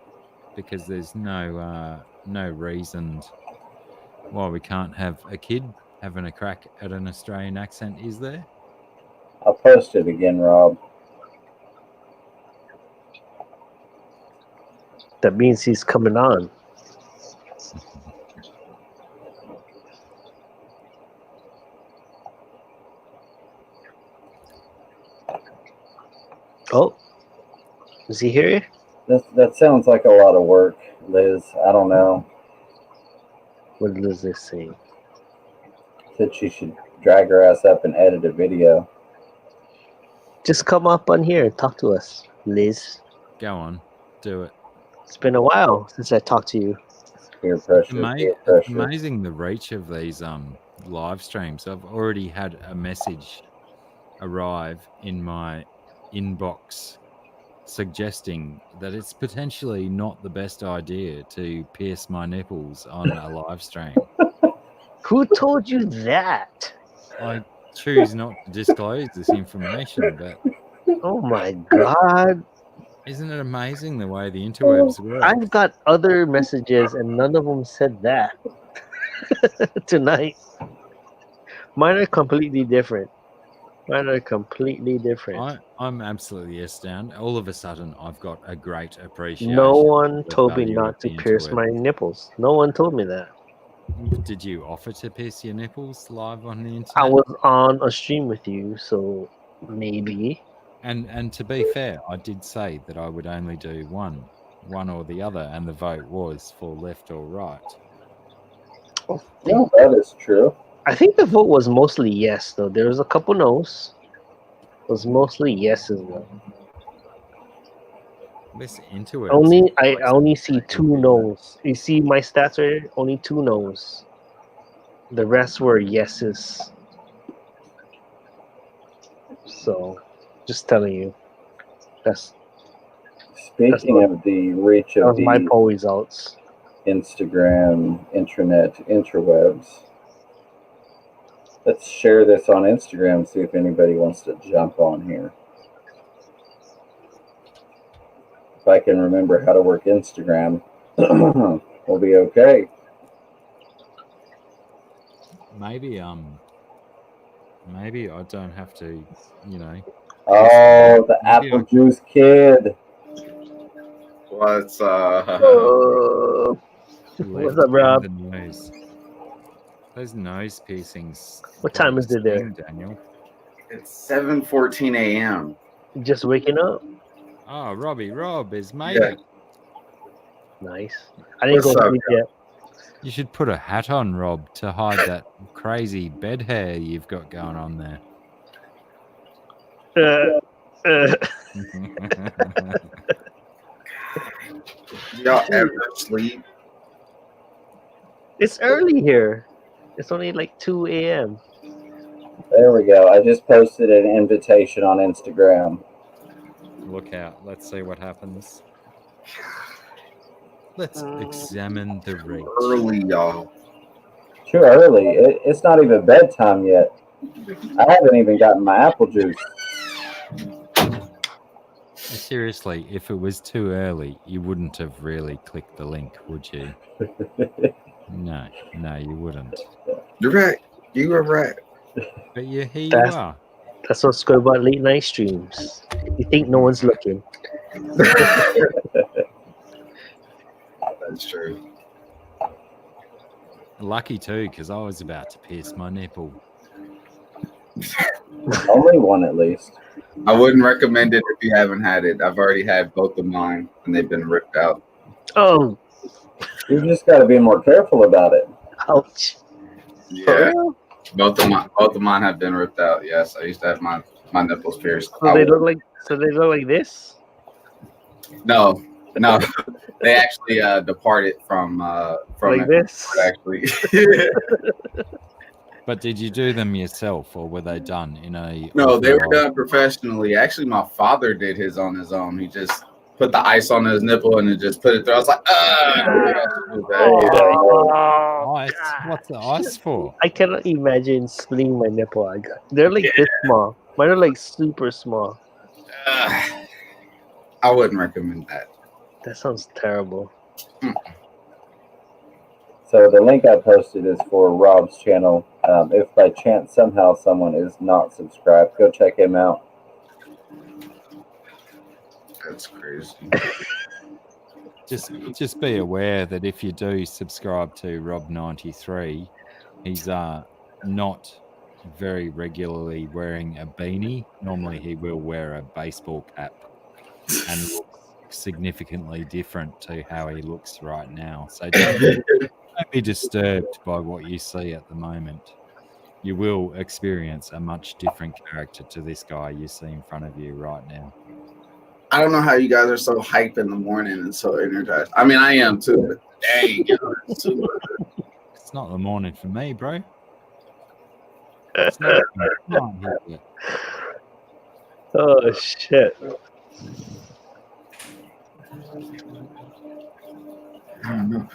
Because there's no reason why we can't have a kid having a crack at an Australian accent, is there? I'll post it again, Rob. That means he's coming on. Oh, is he here? That sounds like a lot of work, Liz. I don't know. What does this say? Said she should drag her ass up and edit a video. Just come up on here and talk to us, Liz. Go on, do it. It's been a while since I talked to you. Peer pressure. Peer It's pressure. amazing the reach of these live streams. I've already had a message arrive in my inbox suggesting that it's potentially not the best idea to pierce my nipples on a live stream. Who told you that? I choose not to disclose this information, but Oh my god. isn't it amazing the way the interwebs work? I've got other messages and none of them said that tonight. Mine are completely different. I'm absolutely astounded. All of a sudden, I've got a great appreciation. No one for the told me value not of to the pierce interweb. my nipples. No one told me that. Did you offer to pierce your nipples live on the internet? I was on a stream with you, so maybe. And to be fair, I did say that I would only do one or the other, and the vote was for left or right. No, that is true. I think the vote was mostly yes, though. There was a couple no's. It was mostly yeses, though. This interweb. I only see 2 no's. You see my stats right here? Only 2 no's. The rest were yeses. So, just telling you. That Speaking of the reach of was my the poll results. Instagram, interwebs, let's share this on Instagram, see if anybody wants to jump on here. If I can remember how to work Instagram, we'll be okay. Maybe I don't have to, Oh, the apple juice kid. What's What's up, Rob? The nose. Those nose piercings. What time is it there? Daniel? It's 7:14 a.m. Just waking up? Oh, Rob is made Yeah. it. Nice. I didn't What's go to up, sleep yet. You should put a hat on, Rob, to hide that crazy bed hair you've got going on there. Y'all ever sleep? It's early here. It's only like 2 a.m. There we go. I just posted an invitation on Instagram. Look out. Let's see what happens. Let's examine the reach. Early, y'all. Too early. It's not even bedtime yet. I haven't even gotten my apple juice. Seriously, if it was too early, you wouldn't have really clicked the link, would you? No, you wouldn't. You're right. You were right. But here you That's- are. That's what's good about late night streams. You think no one's looking. That's true. Lucky too, because I was about to pierce my nipple. Only one at least. I wouldn't recommend it if you haven't had it. I've already had both of mine, and they've been ripped out. Oh, You just got to be more careful about it. ouch. Yeah, both of mine have been ripped out. Yes, I used to have my nipples pierced. So they look like this? No, they actually departed from Like it, this? actually. But did you do them yourself, or were they done in a? No, they were done professionally. Actually, my father did his on his own. He just put the ice on his nipple and then just put it through. I was like, Ice? What's the ice for? I cannot imagine splitting my nipple. They're like this small. Mine are like super small. I wouldn't recommend that. That sounds terrible. So the link I posted is for Rob's channel. If by chance somehow someone is not subscribed, go check him out. That's crazy. Just be aware that if you do subscribe to Rob93, he's not very regularly wearing a beanie. Normally he will wear a baseball cap and looks significantly different to how he looks right now. So don't be disturbed by what you see at the moment. You will experience a much different character to this guy you see in front of you right now. I don't know how you guys are so hyped in the morning and so energized. I mean, I am too, but dang, it's too much. It's not the morning for me, bro. It's not. Come on, here. Oh shit. I don't know.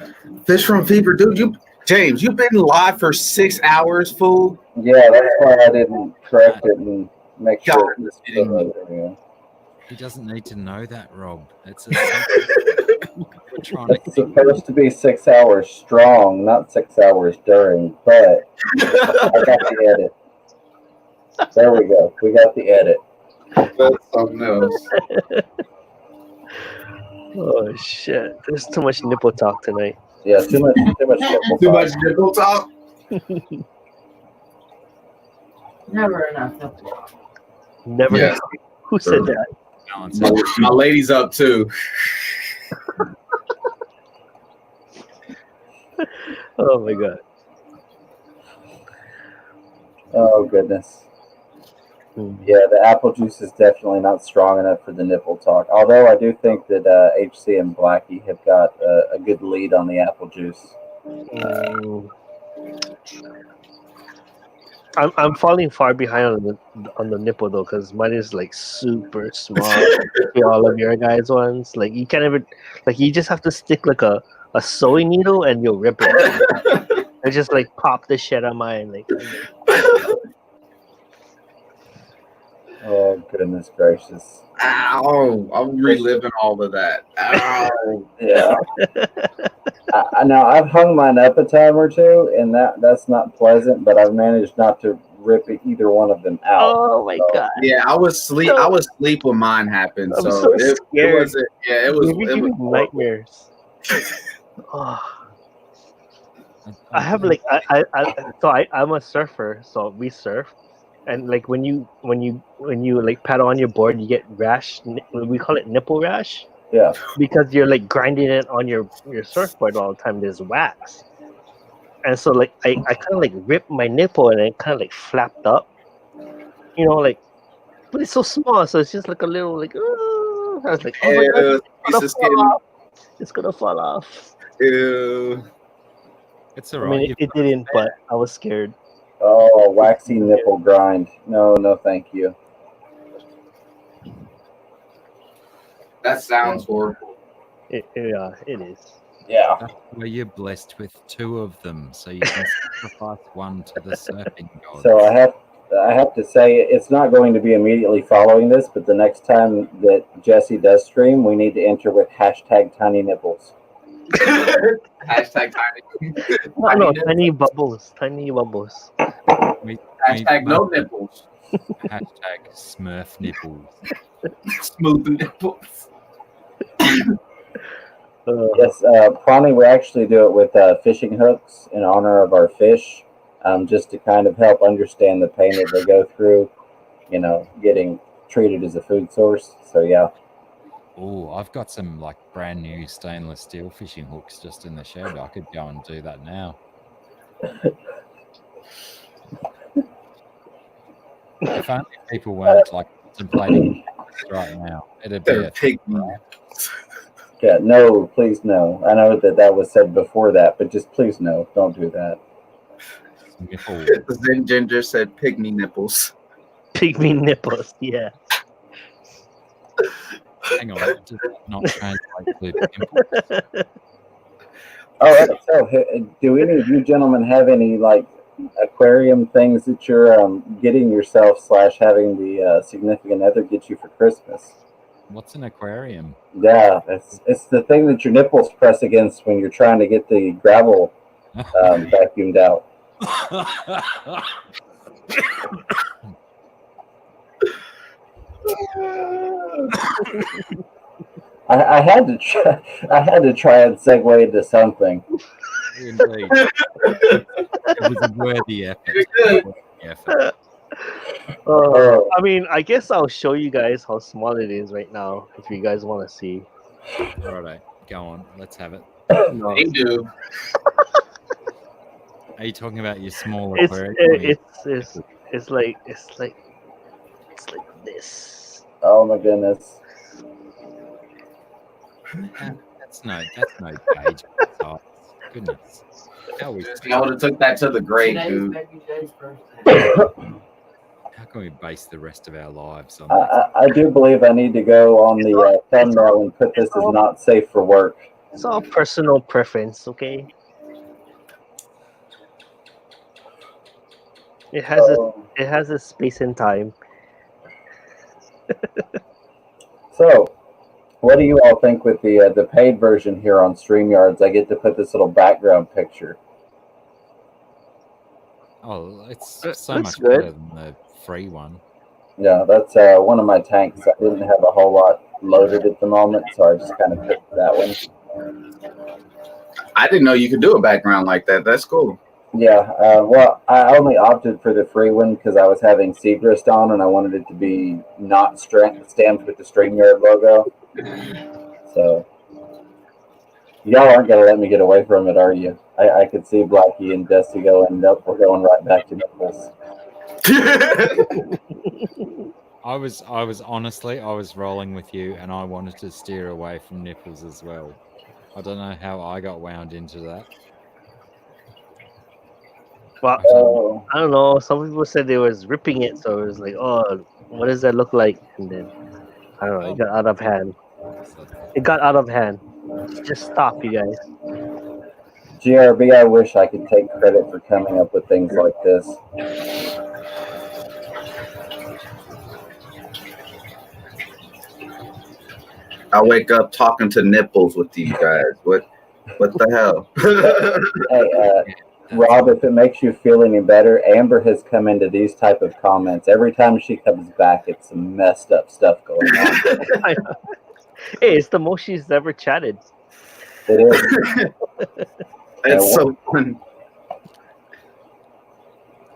Fish from Fever, dude. James, you've been live for 6 hours, fool. Yeah, that's why I didn't correct it and make sure God, it was kidding me. yeah. He doesn't need to know that, Rob. It's we're trying to It's supposed to be 6 hours strong, not 6 hours during, but I got the edit. There we go. We got the edit. That's something else. Oh shit. There's too much nipple talk tonight. Yeah, too much nipple Too talk. much nipple talk. Never enough. Never. Yes. Who said that? balance My, it. my lady's up too. Oh my god. Oh goodness. Yeah, the apple juice is definitely not strong enough for the nipple talk. Although I do think that HC and Blackie have got a good lead on the apple juice. I'm falling far behind on the nipple though, because mine is like super small. All of your guys' ones, like you can't even, like you just have to stick like a sewing needle and you'll rip it. I just like pop the shit on mine, like. Oh goodness gracious! Ow! I'm reliving all of that. Ow! Yeah. Now I've hung mine up a time or two, and that's not pleasant. But I've managed not to rip either one of them out. Oh my god! Yeah, I was asleep. I was asleep when mine happened. I'm So, so it scared. wasn't. Yeah, it was. You're It giving was me nightmares. Oh. I have like I'm a surfer, so we surf, and like when you like paddle on your board, you get rash. We call it nipple rash. Yeah. Because you're like grinding it on your surfboard all the time. There's wax, and so like I kind of like ripped my nipple and it kind of like flapped up, you know, like, but it's so small, so it's just like a little like. I was like, oh my god, it's gonna fall off. It's gonna fall off. Ew. It's I alright. mean, it didn't, but I was scared. Oh, waxy nipple grind. No, thank you. That sounds horrible. It is. Yeah. That's why you're blessed with two of them, so you can sacrifice one to the surfing god. So I I have to say it's not going to be immediately following this, but the next time that Jesse does stream, we need to enter with hashtag tiny nipples. Hashtag tiny. No, tiny bubbles. Tiny bubbles. Hashtag no nipples. Hashtag Smurf nipples. Smooth nipples. Yes, Prawny, we actually do it with fishing hooks in honor of our fish, just to kind of help understand the pain that they go through, you know, getting treated as a food source. So yeah. Oh, I've got some like brand new stainless steel fishing hooks just in the shed. I could go and do that now. If only people weren't like contemplating this right now, it'd be a Pig. Yeah, no, please no. I know that was said before that, but just please no, don't do that. nipple. Zen Ginger said pygmy nipples. Pygmy nipples, yeah. Hang on, does that not translate to pimple? All right. So, do any of you gentlemen have any like aquarium things that you're getting yourself / having the significant other get you for Christmas? What's an aquarium? Yeah, it's the thing that your nipples press against when you're trying to get the gravel vacuumed out. I had to try and segue into something. Indeed. It was a worthy effort. I mean, I guess I'll show you guys how small it is right now if you guys want to see. Righto, go on. Let's have it. No. They do. Are you talking about your small It's aquarium? it's like this. Oh my goodness! That's no page. size. Goodness. How we I would have took that to the grave, Today's dude. baby Jay's birthday. How can we base the rest of our lives on that? I do believe I need to go on the thumbnail and put this as not safe for work. It's all personal preference, okay? It has a space and time. So, what do you all think with the paid version here on StreamYards? I get to put this little background picture. Oh, it's so Looks much good. better than the free one. Yeah, that's one of my tanks. I didn't have a whole lot loaded at the moment, so I just kind of picked that one. I didn't know you could do a background like that. That's cool. Yeah, well, I only opted for the free one because I was having Seagrist on and I wanted it to be not stamped with the StreamYard logo. So, y'all aren't going to let me get away from it, are you? I could see Blackie and Dusty going, nope, we're going right back to nipples. I was honestly, I was rolling with you and I wanted to steer away from nipples as well. I don't know how I got wound into that. Well, I don't know. Some people said they was ripping it, so it was like, oh, what does that look like? And then, I don't know, it got out of hand. It got out of hand. Just stop, you guys. GRB, I wish I could take credit for coming up with things like this. I wake up talking to nipples with these guys. What the hell? Hey, Rob, if it makes you feel any better, Amber has come into these type of comments. Every time she comes back, it's some messed up stuff going on. Hey, it's the most she's ever chatted. It is. That's so fun.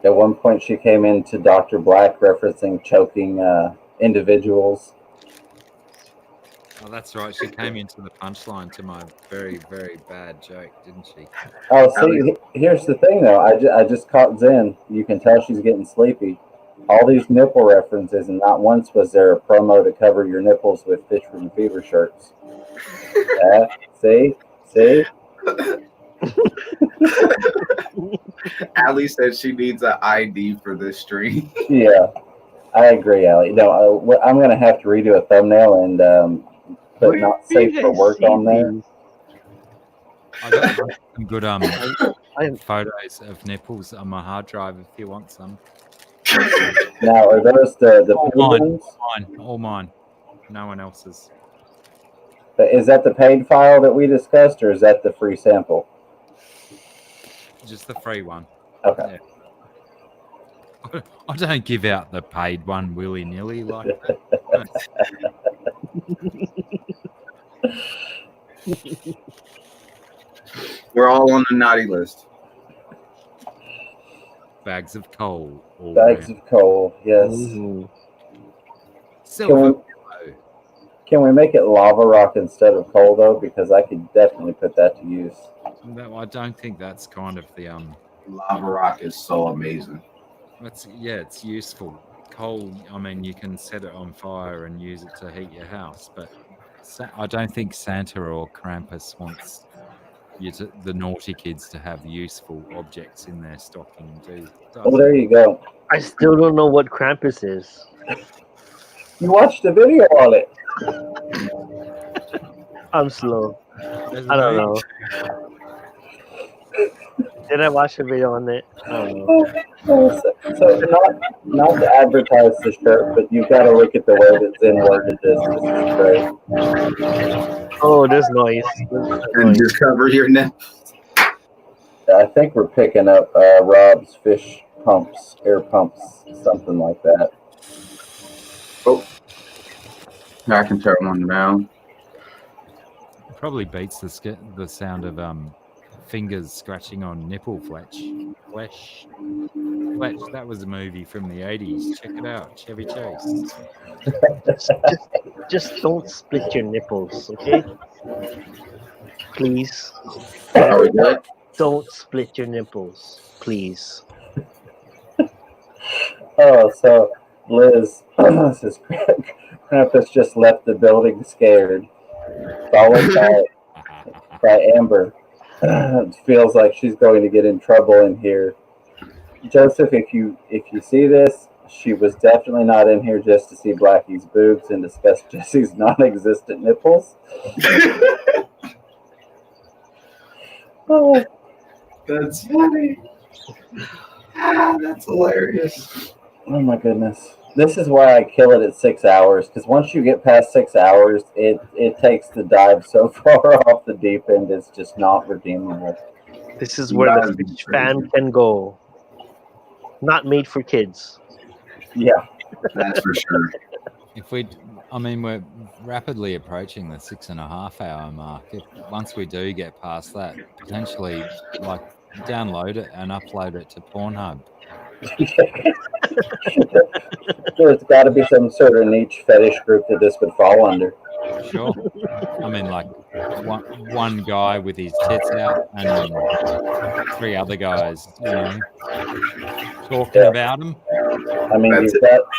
At one point, she came into Dr. Black referencing choking individuals. Oh, that's right. She came into the punchline to my very, very bad joke, didn't she? Oh, see, here's the thing, though. I just caught Zen. You can tell she's getting sleepy. All these nipple references, and not once was there a promo to cover your nipples with Fish from Fever shirts. Yeah, see? Allie said she needs an ID for this stream. Yeah, I agree, Allie. No, I'm going to have to redo a thumbnail and put not safe for work on there. I got some good photos of nipples on my hard drive if you want some. Now, are those the All paid mine. ones? All mine. No one else's. But is that the paid file that we discussed, or is that the free sample? Just the free one. Okay. I don't give out the paid one willy nilly like that. We're all on the naughty list. Bags of coal. All Bags round. of coal, yes. Mhm. Silver. Can we make it lava rock instead of coal though? Because I could definitely put that to use. No, I don't think that's kind of the Lava rock is so amazing. it's useful. Coal, I mean, you can set it on fire and use it to heat your house, but I don't think Santa or Krampus wants the naughty kids to have useful objects in their stocking. Oh, there you go. I still don't know what Krampus is. You watched the video on it. I'm slow. There's I don't a know. Did I watch a video on it? I don't know. So not to advertise the shirt, but you've got to look at the way that Zen worded this. This is great. Oh, there's noise. There's And noise. just cover your neck. I think we're picking up Rob's fish pumps, air pumps, something like that. Oh, I can turn one around. probably beats the sound of fingers scratching on nipple flesh. That was a movie from the 80s. Check it out, Chevy Chase. Just don't split your nipples, okay? Please. Are we good? Don't split your nipples, please. Oh, so Liz says Krampus just left the building scared, followed by Amber. It feels like she's going to get in trouble in here. Joseph, if you see this, she was definitely not in here just to see Blackie's boobs and discuss Jesse's non-existent nipples. Oh, That's funny. That's hilarious. oh my goodness. This is why I kill it at 6 hours, because once you get past 6 hours, it takes the dive so far off the deep end, it's just not redeemable. This is You where gotta the be fan can go. Not made for kids. Yeah. That's for sure. We're rapidly approaching the 6.5 hour mark. Once we do get past that, potentially download it and upload it to Pornhub. There's got to be some sort of niche fetish group that this would fall under. Sure. One guy with his tits out and three other guys, talking about him. I mean, That's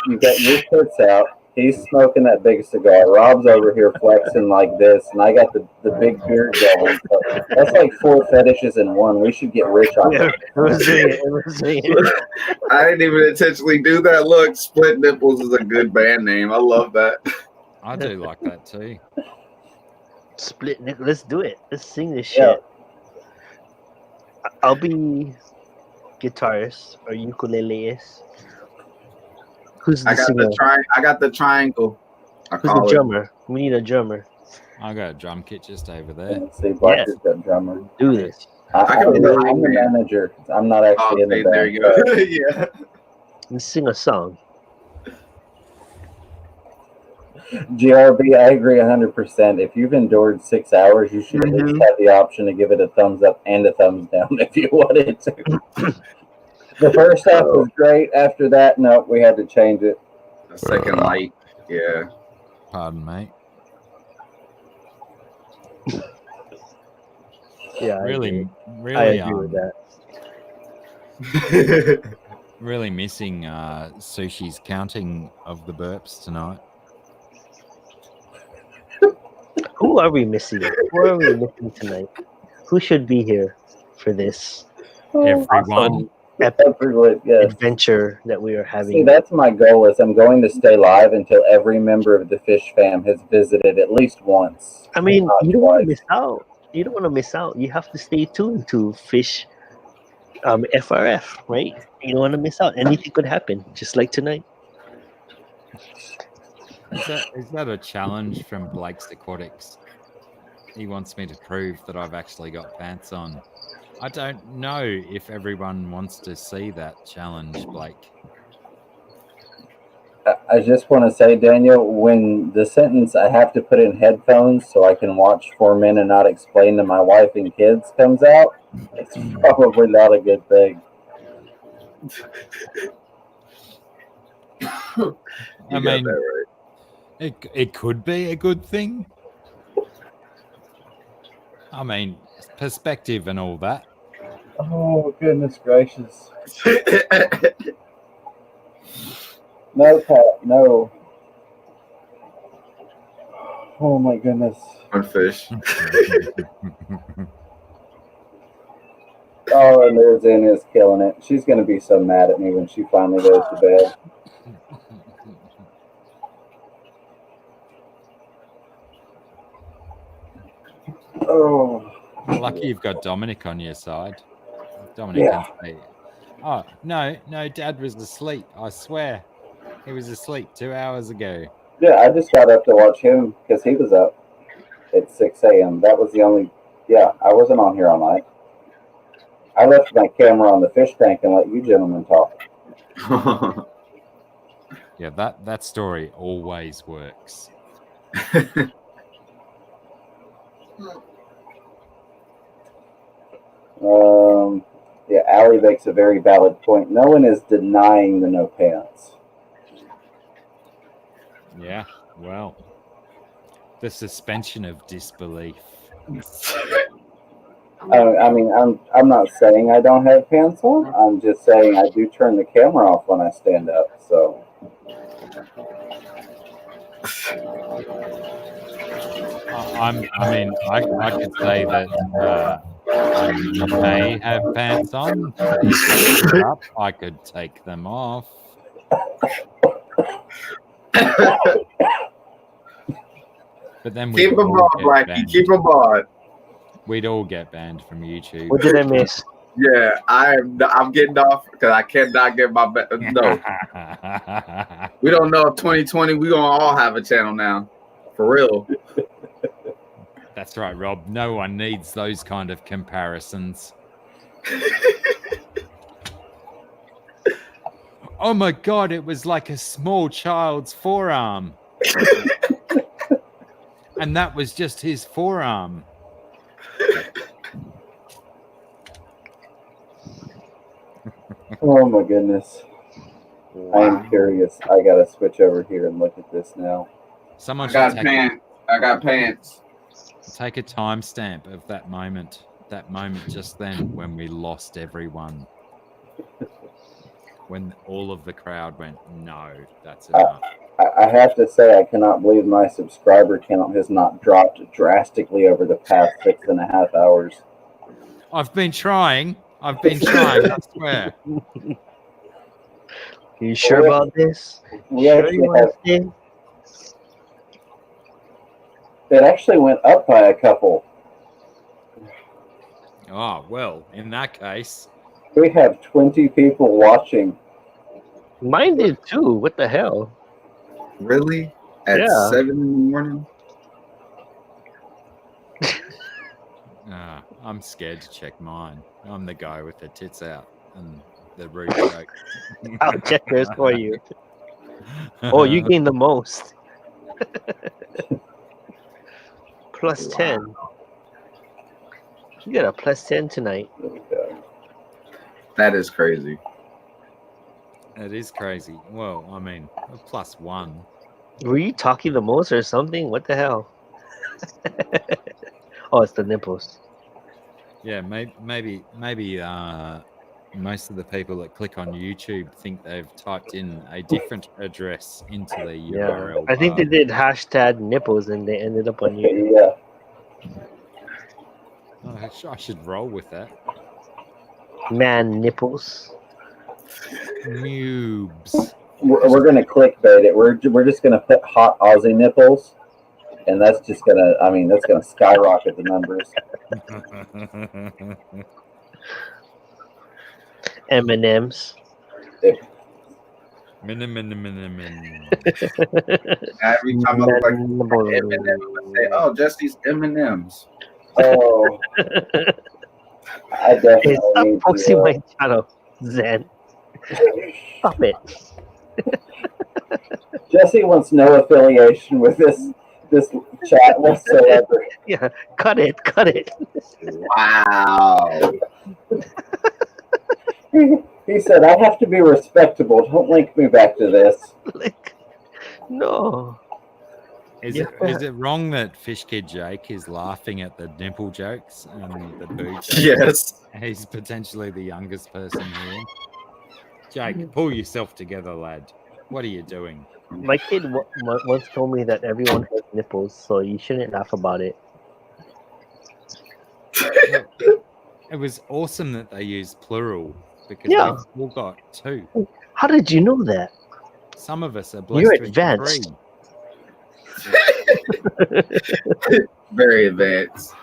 you've got your tits out. He's smoking that big cigar. Rob's over here flexing like this, and I got the big beard going. So that's like 4 fetishes in one. We should get rich on Yeah, that. we're saying it. I didn't even intentionally do that. Look, Split Nipples is a good band name. I love that. I do like that too. Split nickel. Let's do it. Let's sing this Yeah. shit. I'll be guitarist or ukuleleist. Who's the I got singer? the triangle. I Who's call the it. drummer? We need a drummer. I got a drum kit just over there. Let's see, Blackie's got drummer. Do this. I'm be the the hype man. manager. I'm not Oh, actually in the band. there you go. Yeah. And sing a song. GRB, I agree 100%. If you've endured 6 hours, you should at least have the option to give it a thumbs up and a thumbs down if you wanted to. The first half was great. After that, no, we had to change it. A second light. Yeah. Pardon, mate. Yeah, I Really agree with that. really missing Sushi's counting of the burps tonight. Who are we missing? Who are we missing tonight? Who should be here for this Everyone. Everyone, yes. adventure that we are See, having? that's my goal. Is I'm going to stay live until every member of the Fish Fam has visited at least once. I mean, Not you don't want to twice. miss out. You don't want to miss out. You have to stay tuned to Fish FRF, right? You don't want to miss out. Anything could happen, just like tonight. Is that a challenge from Blake's Aquatics? He wants me to prove that I've actually got pants on. I don't know if everyone wants to see that challenge, Blake. I just want to say, Daniel, when the sentence "I have to put in headphones so I can watch 4 Men and not explain to my wife and kids" comes out, it's probably not a good thing. I mean, it could be a good thing. I mean, perspective and all that. Oh, goodness gracious. No, Pat, no. Oh, my goodness. One fish. Oh, and there's Zen is killing it. She's going to be so mad at me when she finally goes to bed. Oh. Lucky you've got Dominic on your side. Dominic can say, "Oh, no, Dad was asleep. I swear. He was asleep 2 hours ago." Yeah, I just got up to watch him because he was up at 6 a.m. That was the only... Yeah, I wasn't on here all night. I left my camera on the fish tank and let you gentlemen talk. Yeah, that story always works. Yeah, Allie makes a very valid point. No one is denying the no pants. Yeah, well, the suspension of disbelief. I mean, I'm not saying I don't have pants on. I'm just saying I do turn the camera off when I stand up. So. I could say that I may have pants on. Up, I could take them off. But then keep them on, Blackie. Keep them on. We'd all get banned from YouTube. What did I miss? Yeah, I'm getting off because I cannot get my no. We don't know if 2020 we gonna all have a channel now, for real. That's right, Rob. No one needs those kind of comparisons. Oh my God! It was like a small child's forearm, and that was just his forearm. Oh my goodness. Wow. I am curious. I gotta switch over here and look at this now. Someone I got pants. I got pants. Take a timestamp of that moment. That moment just then when we lost everyone. When all of the crowd went, no, that's enough. I have to say, I cannot believe my subscriber count has not dropped drastically over the past 6.5 hours. I've been trying, I swear. You sure about this? We actually have... It actually went up by a couple. Oh, well, in that case. We have 20 people watching. Mine did too. What the hell? Really? At 7 in the morning? I'm scared to check mine. I'm the guy with the tits out and the roof joke. I'll check yours for you. Oh, you gained the most. Plus 10. You got a plus 10 tonight. That is crazy. It is crazy. Well, I mean, a plus 1. Were you talking the most or something? What the hell? Oh, it's the nipples. Yeah, maybe most of the people that click on YouTube think they've typed in a different address into the URL. I think they did hashtag nipples and they ended up on YouTube. Yeah. Oh, I should roll with that. Man nipples. Noobs. We're gonna clickbait it. We're just gonna put hot Aussie nipples, and that's just gonna. I mean, that's gonna skyrocket the numbers. M&M's. Min. Every time I look like Eminem, I'm gonna say, "Oh, just these M&Ms." Oh, I definitely Stop need posting to. my channel, Zen. Stop it. Jesse wants no affiliation with this chat whatsoever. Yeah, cut it. Wow. He said, "I have to be respectable. Don't link me back to this." Like, no. Is it wrong that Fish Kid Jake is laughing at the nipple jokes and the boo jokes? Yes. He's potentially the youngest person here. Jake, pull yourself together, lad. What are you doing? My kid once told me that everyone has nipples, so you shouldn't laugh about it. It was awesome that they used plural because Yeah. we've all got two. How did you know that? Some of us are blessed You're with advanced. three. Very advanced.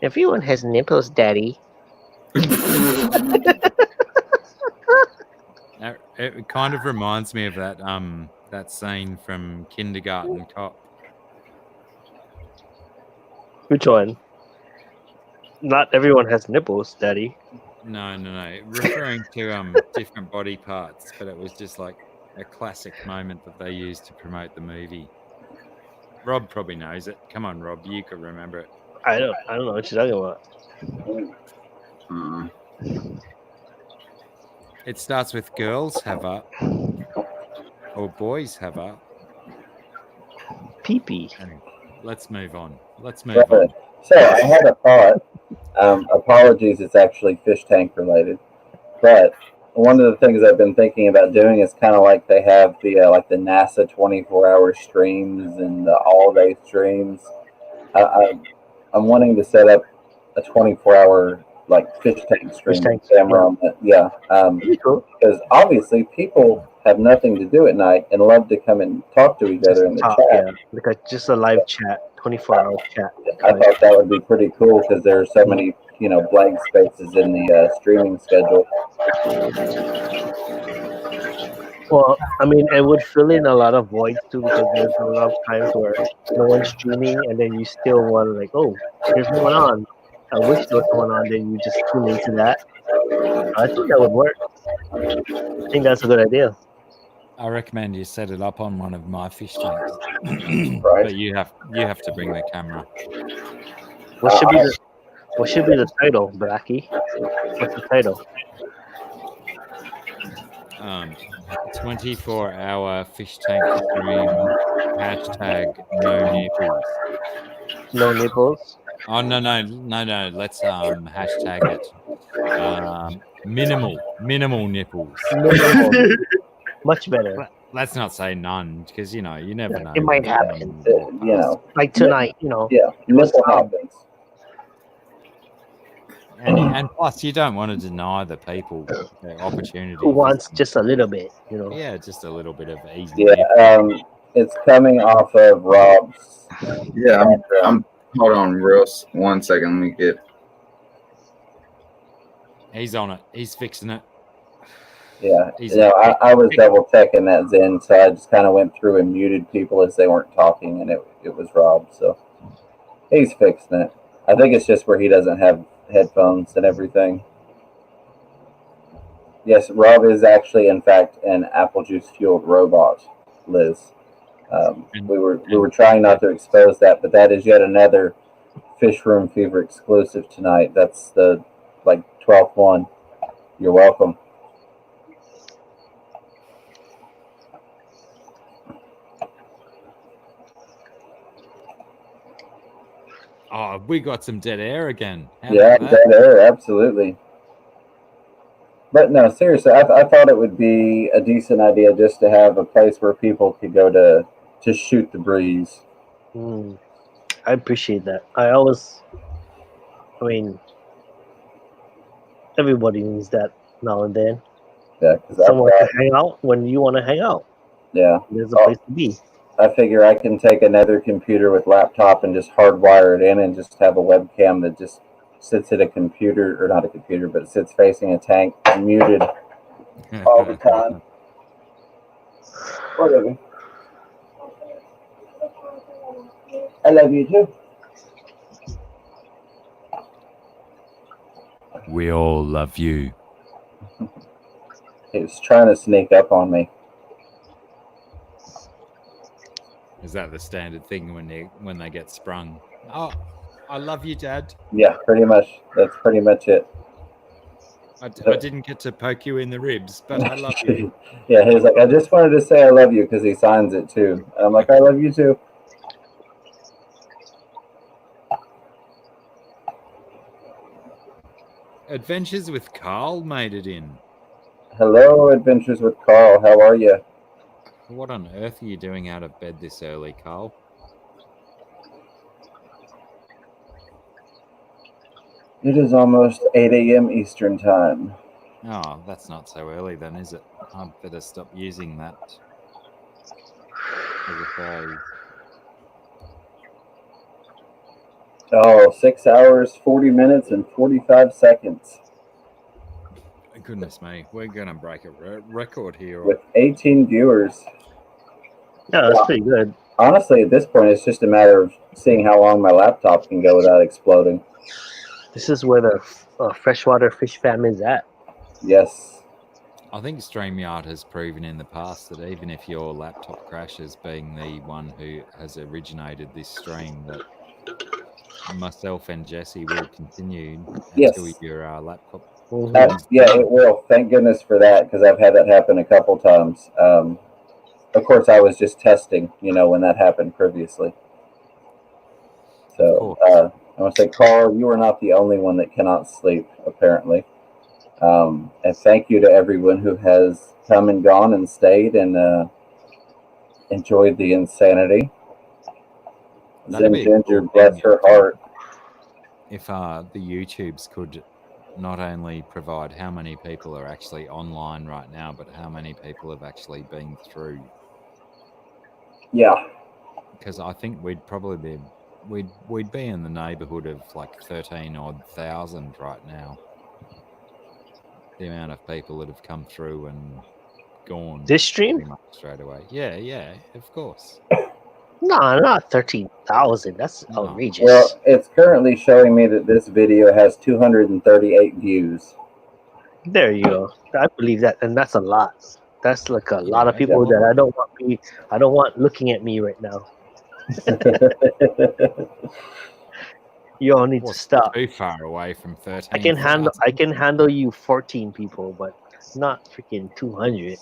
Everyone has nipples, Daddy. It kind of reminds me of that scene from Kindergarten Cop. Which one? Not everyone has nipples, Daddy. No. Referring to different body parts, but it was just like a classic moment that they used to promote the movie. Rob probably knows it. Come on, Rob, you could remember it. I don't know what you're talking about. It starts with girls have a or boys have a. Pee-pee. Anyway, let's move on. So I had a thought. Apologies, it's actually fish tank related. But one of the things I've been thinking about doing is kind of like they have the like the NASA 24-hour streams and the all-day streams. I'm wanting to set up a 24-hour like fish tank stream camera on that. Yeah, because obviously people have nothing to do at night and love to come and talk to each other in the chat. Yeah, like just a live chat, 24-hour chat. I thought that would be pretty cool because there are so many, blank spaces in the streaming schedule. Well, I mean, it would fill in a lot of voids too because there's a lot of times where no one's streaming and then you still want to like, oh, there's no one on. I wish there was someone on, then you just tune into that. I think that would work. I think that's a good idea. I recommend you set it up on one of my fish tanks. Right. But you have to bring the camera. What should be the title, Blackie? What's the title? 24-hour fish tank stream. #no nipples. No nipples. Oh no! Let's hashtag it. Minimal nipples. Minimal. Much better. Let's not say none because you never know. It might happen. Like tonight, Yeah, nipple happens. And plus, you don't want to deny the people their opportunity. Who wants just a little bit, Yeah, just a little bit of easy. Yeah, it's coming off of Rob's. Yeah, I'm hold on, one second. Let me get. He's on it. He's fixing it. Yeah, I was double checking that Zen, so I just kind of went through and muted people as they weren't talking, and it was Rob, so he's fixing it. I think it's just where he doesn't have headphones and everything. Yes, Rob is actually, in fact, an apple juice fueled robot, Liz. We were trying not to expose that, but that is yet another Fish Room Fever exclusive tonight. That's the 12th one. You're welcome. Oh, we got some dead air again. How Yeah, about that? dead air, absolutely. But no, seriously, I thought it would be a decent idea just to have a place where people could go to shoot the breeze. I appreciate that. Everybody needs that now and then. Yeah, because Someone to hang out when you want to hang out. Yeah, There's a place to be. I figure I can take another computer with laptop and just hardwire it in and just have a webcam that just sits at a computer, or not a computer, but sits facing a tank, muted all the time. Whatever. I love you too. We all love you. He was trying to sneak up on me. Is that the standard thing when they get sprung? Oh, I love you, Dad. Yeah, pretty much. That's pretty much it. I didn't get to poke you in the ribs, but I love you. Yeah, he's like, I just wanted to say I love you because he signs it too. And I'm like, I love you too. Adventures with Carl made it in. Hello, Adventures with Carl. How are you? What on earth are you doing out of bed this early, Carl? It is almost 8 a.m. Eastern time. Oh, that's not so early then, is it? I'd better stop using that as a phrase. Oh, 6 hours, 40 minutes, and 45 seconds. Goodness me, we're going to break a record here. With 18 viewers. Yeah, that's pretty good. Honestly, at this point, it's just a matter of seeing how long my laptop can go without exploding. This is where the freshwater fish fam is at. Yes. I think StreamYard has proven in the past that even if your laptop crashes, being the one who has originated this stream, that myself and Jesse will continue until your laptop. Yeah, it will. Thank goodness for that, because I've had that happen a couple times. Of course, I was just testing, when that happened previously. So, I want to say, Carl, you are not the only one that cannot sleep, apparently. And thank you to everyone who has come and gone and stayed and enjoyed the insanity. Zen Ginger, bless her heart. If the YouTubes could not only provide how many people are actually online right now, but how many people have actually been through. Yeah. Because I think we'd probably be we'd be in the neighborhood of like 13,000 right now. The amount of people that have come through and gone this stream pretty much straight away. Yeah, of course. No, not 13,000. That's outrageous. Well, it's currently showing me that this video has 238 views. There you go. I believe that, and that's a lot. That's like a lot of people that I don't want looking at me right now. You all need to stop. Too far away from 13. I can handle you 14 people, but not freaking 200.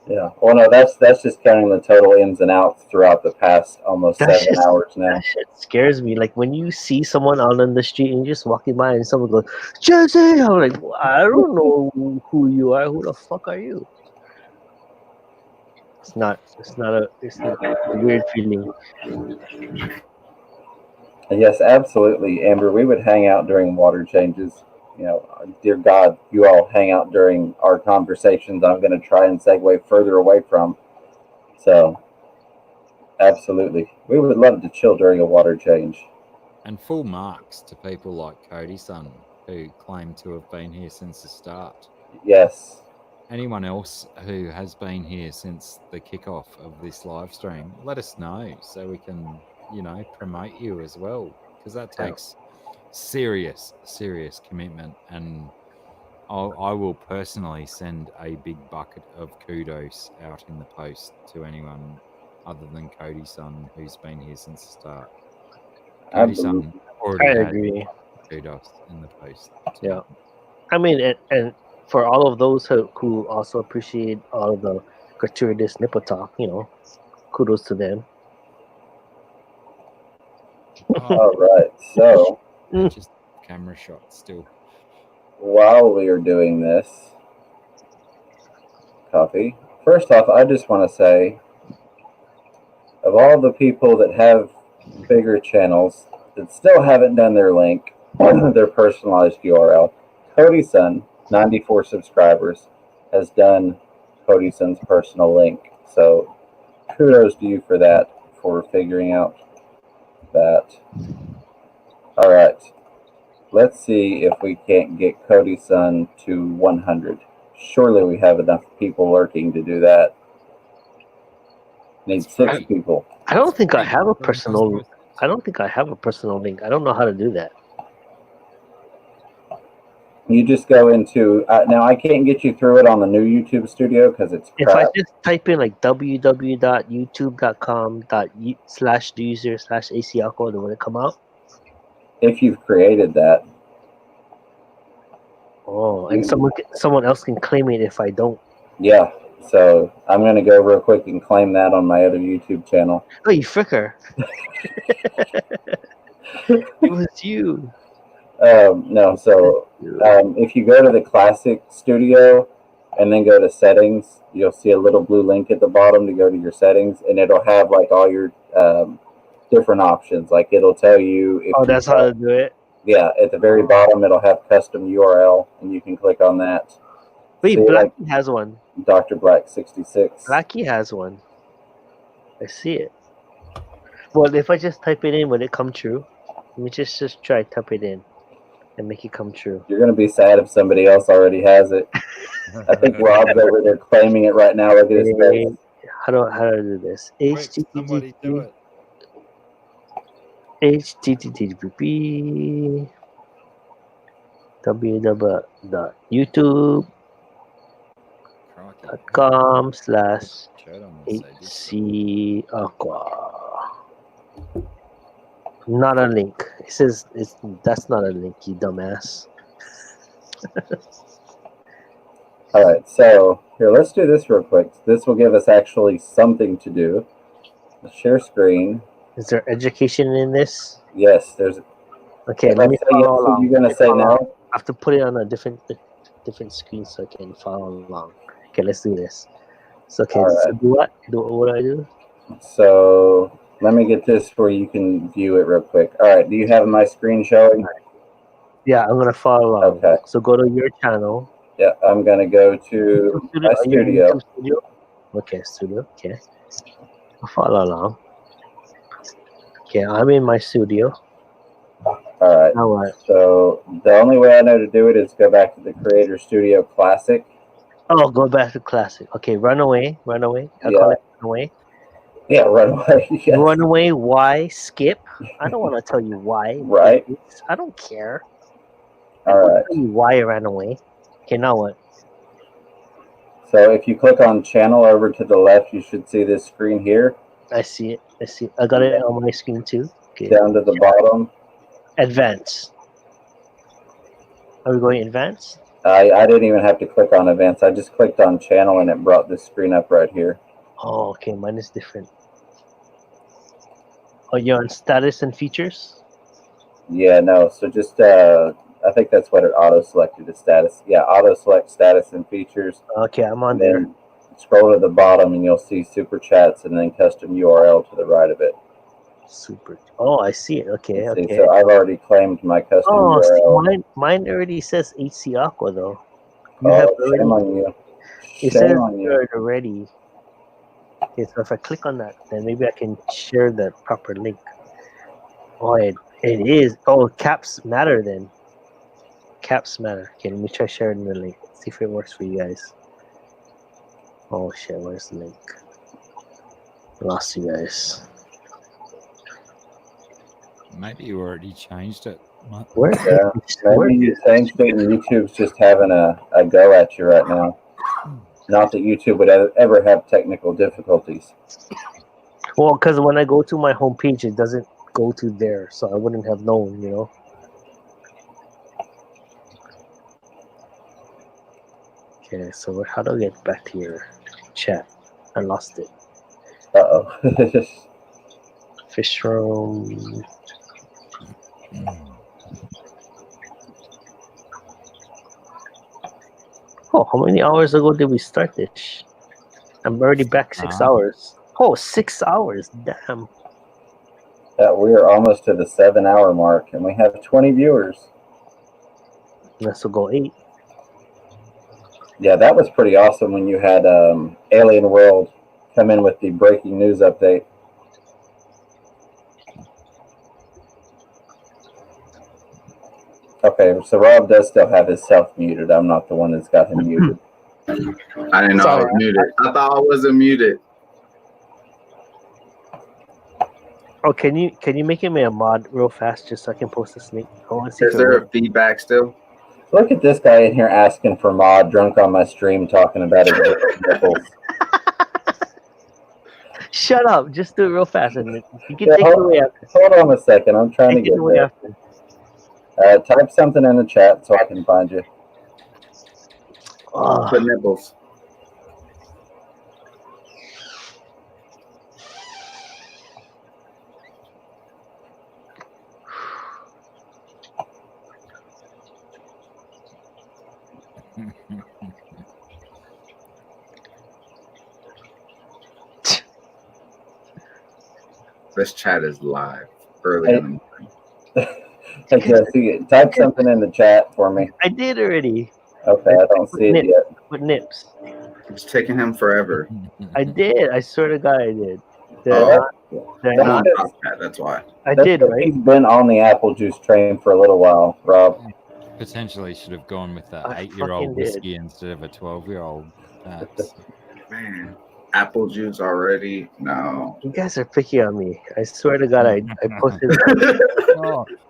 Yeah. Well, no, that's just counting the total ins and outs throughout the past almost 7 hours now. That shit scares me. Like when you see someone out on the street and you're just walking by and someone goes, Jesse, I'm like, well, I don't know who you are. Who the fuck are you? It's a weird feeling. Yes, absolutely, Amber. We would hang out during water changes. Dear God, you all hang out during our conversations. I'm going to try and segue further away from. So, absolutely. We would love to chill during a water change. And full marks to people like Cody-san, who claim to have been here since the start. Yes. Anyone else who has been here since the kickoff of this live stream, let us know so we can, promote you as well. Because that takes serious commitment, and I will personally send a big bucket of kudos out in the post to anyone other than Cody-san, who's been here since the start. Cody-san already had kudos in the post. Yeah, I mean, and for all of those who also appreciate all of the gratuitous nipple talk, kudos to them. All right, so just camera shot still. While we are doing this, copy. First off, I just want to say, of all the people that have bigger channels that still haven't done their link, their personalized URL, Cody-san, 94 subscribers, has done Cody-san's personal link. So kudos to you for that, for figuring out that. All right. let's see if we can't get Cody's son to 100. Surely we have enough people lurking to do that. Need 6 people. I don't think I have a personal. I don't think I have a personal link. I don't know how to do that. You just go into now. I can't get you through it on the new YouTube studio because it's If I crap. just type in like www.youtube.com/user/ACAlcohol, then will it come out? If you've created that, Oh, and someone else can claim it if I don't. yeah. So I'm gonna go real quick and claim that on my other YouTube channel. Oh, you fricker! It was you. No, so if you go to the classic studio and then go to settings, you'll see a little blue link at the bottom to go to your settings, and it'll have like all your different options. Like it'll tell you if Oh, you that's how to do it. yeah, at the very bottom it'll have custom URL, and you can click on that. Wait, See, like Blackie has one. Dr. Black 66. Blackie has one. I see it. Well, if I just type it in, will it come true? Let me just try type it in and make it come true. You're gonna be sad if somebody else already has it. I think Rob's over there claiming it right now. Look at his face. How do I do this? Somebody do it. http www.youtube.com/HCAqua. Not a link. It says that's not a link, you dumbass. All right, so here, let's do this real quick. This will give us actually something to do. Let's share screen. Is there education in this? Yes, there's. Okay, If I let me say yes, follow so along. you're gonna say no. I have to put it on a different screen so I can follow along. Okay, let's do this. So okay, All so right. do what? What do I do? So let me get this where you can view it real quick. All right, do you have my screen showing? Yeah, I'm gonna follow along. Okay. So go to your channel. Yeah, I'm gonna go to my Are you in studio. YouTube studio? Okay, studio. Okay, I'll follow along. Okay, I'm in my studio. All right. Now what? So the only way I know to do it is go back to the Creator Studio Classic. Oh, go back to classic. Okay, Runaway. I call Yeah. it Runaway. Yeah, Runaway. Yes. Runaway. Why skip? I don't want to tell you why. Right. I don't care. All right. Tell you why I ran away. Okay, now what? So if you click on channel over to the left, you should see this screen here. I see it. I got it on my screen too. Okay. Down to the bottom. Advance. Are we going advance? I didn't even have to click on events. I just clicked on channel and it brought this screen up right here. Oh, okay. Mine is different. Oh, you're on status and features? Yeah, no. So just I think that's what it auto selected as status. Yeah, auto select status and features. Okay, I'm on And there. then scroll to the bottom and you'll see super chats and then custom URL to the right of it. Super. Oh, I see it. Okay, See, okay. so I've already claimed my custom Oh, URL. see, mine already says HC Aqua though. You Oh, have shame already. on you. It says Shame on you. it already. Okay, so if I click on that, then maybe I can share the proper link. Oh, it is. Oh, caps matter then. Caps matter. Okay, let me try sharing the link. See if it works for you guys. Oh shit, where's the link? Lost you guys. Maybe you already changed it. Where? Yeah, maybe you think that YouTube's just having a go at you right now. Not that YouTube would ever have technical difficulties. Well, because when I go to my homepage, it doesn't go to there, so I wouldn't have known, you know. Okay, so how do I get back to your chat? I lost it. Uh-oh. Fish room. Oh, how many hours ago did we start this? I'm already back 6 hours. Oh, 6 hours. Damn. We're almost to the 7-hour mark, and we have 20 viewers. Let's go 8. Yeah, that was pretty awesome when you had Alien World come in with the breaking news update. Okay, so Rob does still have himself muted. I'm not the one that's got him muted. I didn't know I was muted. I thought I wasn't muted. Oh, can you make him a mod real fast just so I can post this link? I want to see. Is there a feedback still? Look at this guy in here asking for mod, drunk on my stream, talking about his nipples. Shut up! Just do it real fast, and you can Yeah, take it away after. Hold on a second. I'm trying to Take it get away there. after. Type something in the chat so I can find you. Oh, The nipples. This chat is live early in the morning. Hey, Jesse, type something in the chat for me. I did already. Okay, I don't see it yet. With nips. It's taking him forever. I did. I swear to God, I did. Did Oh, I not? Did I I'm on not? top of that, that's why. I That's did, because right? He's been on the apple juice train for a little while, Rob. Potentially should have gone with that I 8-year-old fucking did. whiskey instead of a 12-year-old. Man, apple juice already? No. You guys are picky on me. I swear to God, I posted.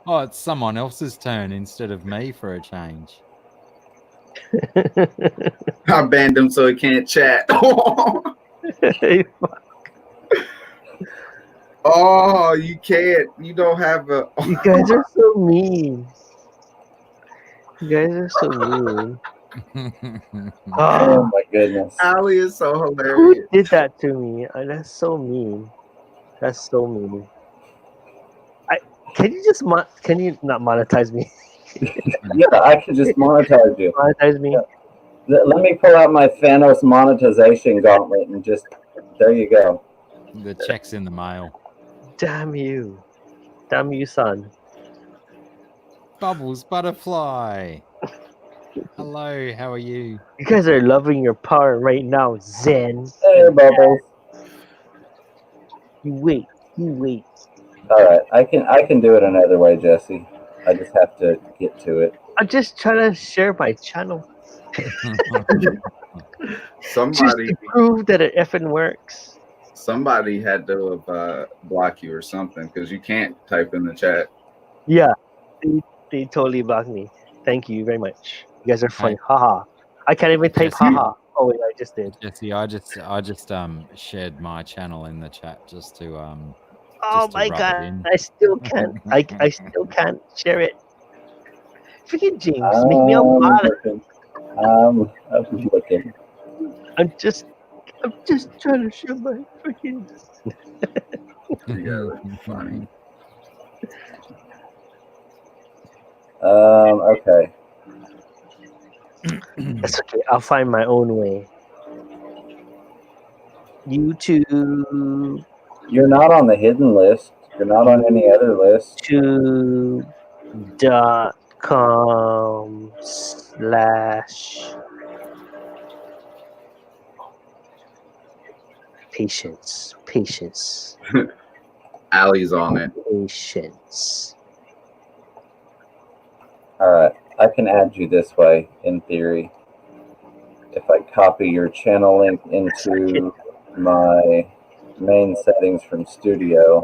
Oh, it's someone else's turn instead of me for a change. I banned him so he can't chat. Oh, you can't. You don't have a. You guys are so mean. You guys are so mean. Oh Oh, my goodness. Ali is so who hilarious. did that to me? That's so mean. That's so mean. Can you just can you not monetize me? Yeah, I can just monetize you. Monetize me. Let me pull out my Thanos monetization gauntlet and just there you go. The check's in the mail. Damn you, son. Bubbles Butterfly. Hello, how are you? You guys are loving your power right now, Zen. Hey, Bubbles. You wait. All right, I can do it another way, Jesse. I just have to get to it. I'm just trying to share my channel. Just Somebody, to prove that it effing works. somebody had to block you or something because you can't type in the chat. Yeah, they totally blocked me. Thank you very much. You guys are funny. Haha. I can't even type Jesse. haha. Oh wait, I just did. Jesse, I just shared my channel in the chat just to Oh just to my rub it god, in. I still can't. I still can't share it. Freaking James, make me a mod. I'm looking. I'm just trying to share my freaking. Yeah, that's funny. Okay. That's okay. I'll find my own way. YouTube. You're not on the hidden list. You're not on any other list. YouTube.com/patience. Ali's on it. Patience. All right. I can add you this way, in theory. If I copy your channel link into my main settings from Studio.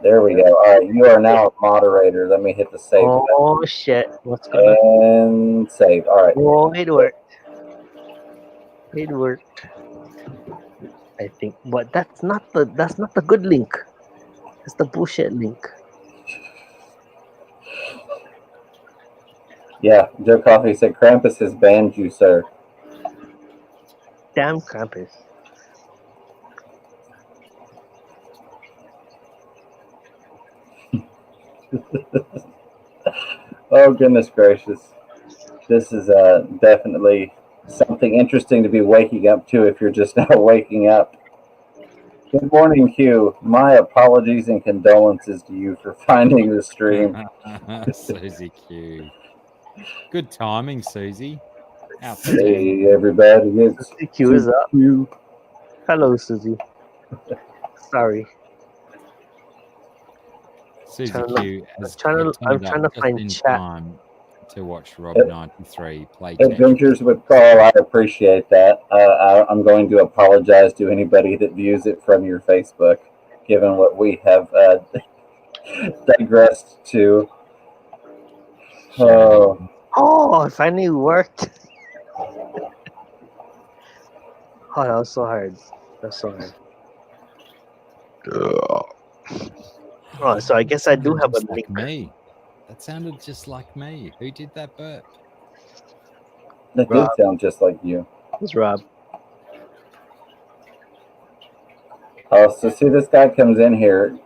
There we go. All right, you are now a moderator. Let me hit the save Oh shit! What's going on? button and save. All right. Oh, it worked. It worked. I think, but that's not the good link. It's the bullshit link. Yeah, Joe Coffee said Krampus has banned you, sir. Damn Krampus. Oh, goodness gracious. This is definitely something interesting to be waking up to if you're just now waking up. Good morning, Hugh. My apologies and condolences to you for finding the stream. Susie Q. Good timing, Susie. Hey, everybody. It's Susie Q is up. Q. Hello, Susie. Sorry. Susie Trying to- Q has I'm turned trying up to just find in chat. time to watch Rob 93 play Adventures Tetris. with Carl, I appreciate that. I'm going to apologize to anybody that views it from your Facebook, given what we have digressed to. Oh, Oh, it finally worked. Oh, that was so hard. That's so hard. Oh, so I guess I do Sounded have a just like link. me. That sounded just like me. Who did that burp? that did Rob. sound just like you. It's Rob. Oh, so see, this guy comes in here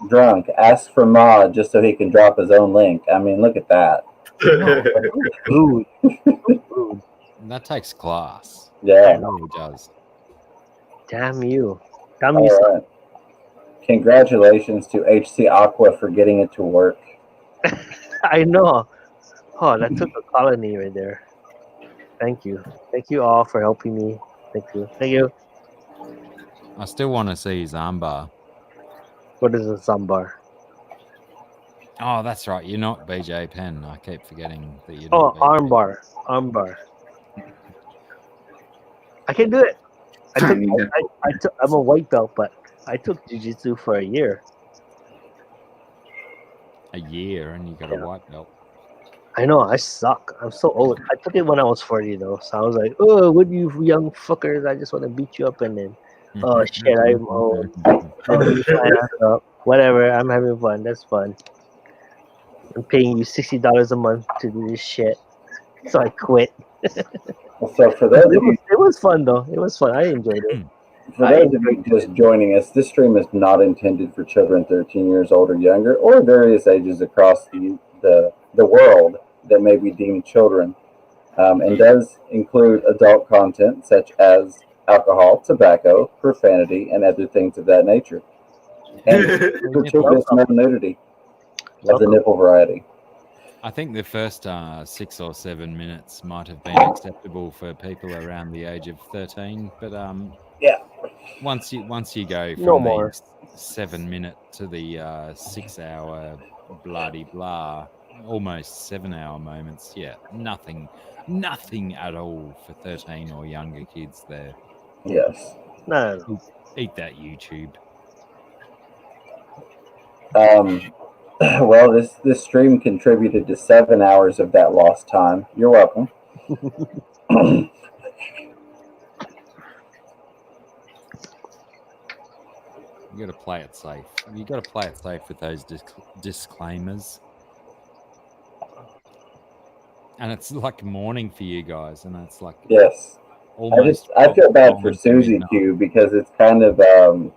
drunk, asks for mod just so he can drop his own link. I mean, look at that. Rude. Rude. That takes class. Yeah. It really does. Damn you. Damn All you. right. Congratulations to HC Aqua for getting it to work. I know. Oh, that took a colony right there. Thank you. Thank you all for helping me. Thank you. Thank you. I still want to see his armbar. What is a sambar? Oh, that's right. You're not BJ Penn. I keep forgetting that you're Oh, not BJ. armbar. Armbar. I can do it. I'm a white belt, but I took jiu-jitsu for a year. A year and you got a white belt. I know, I suck. I'm so old. I took it when I was 40 though. So I was like, oh, what you young fuckers? I just want to beat you up and then oh shit, I'm old. Whatever, I'm having fun. That's fun. I'm paying you $60 a month to do this shit. So I quit. So for those of you, It was fun though. It was fun. I enjoyed it. for those of you just joining us, this stream is not intended for children 13 years old or younger, or various ages across the world that may be deemed children, and does include adult content such as alcohol, tobacco, profanity, and other things of that nature. And gratuitous male nudity of the nipple variety. I think the first 6 or 7 minutes might have been acceptable for people around the age of 13, but yeah, once you go from No the more. 7 minute to the 6 hour bloody blah, almost 7 hour moments, yeah, nothing at all for 13 or younger kids there. Yes. No. Eat that YouTube. Well, this stream contributed to 7 hours of that lost time. You're welcome. You got to play it safe. You got to play it safe with those disclaimers. And it's like morning for you guys, and it's like Yes. almost. I feel bad for almost Susie midnight. Q because it's kind of a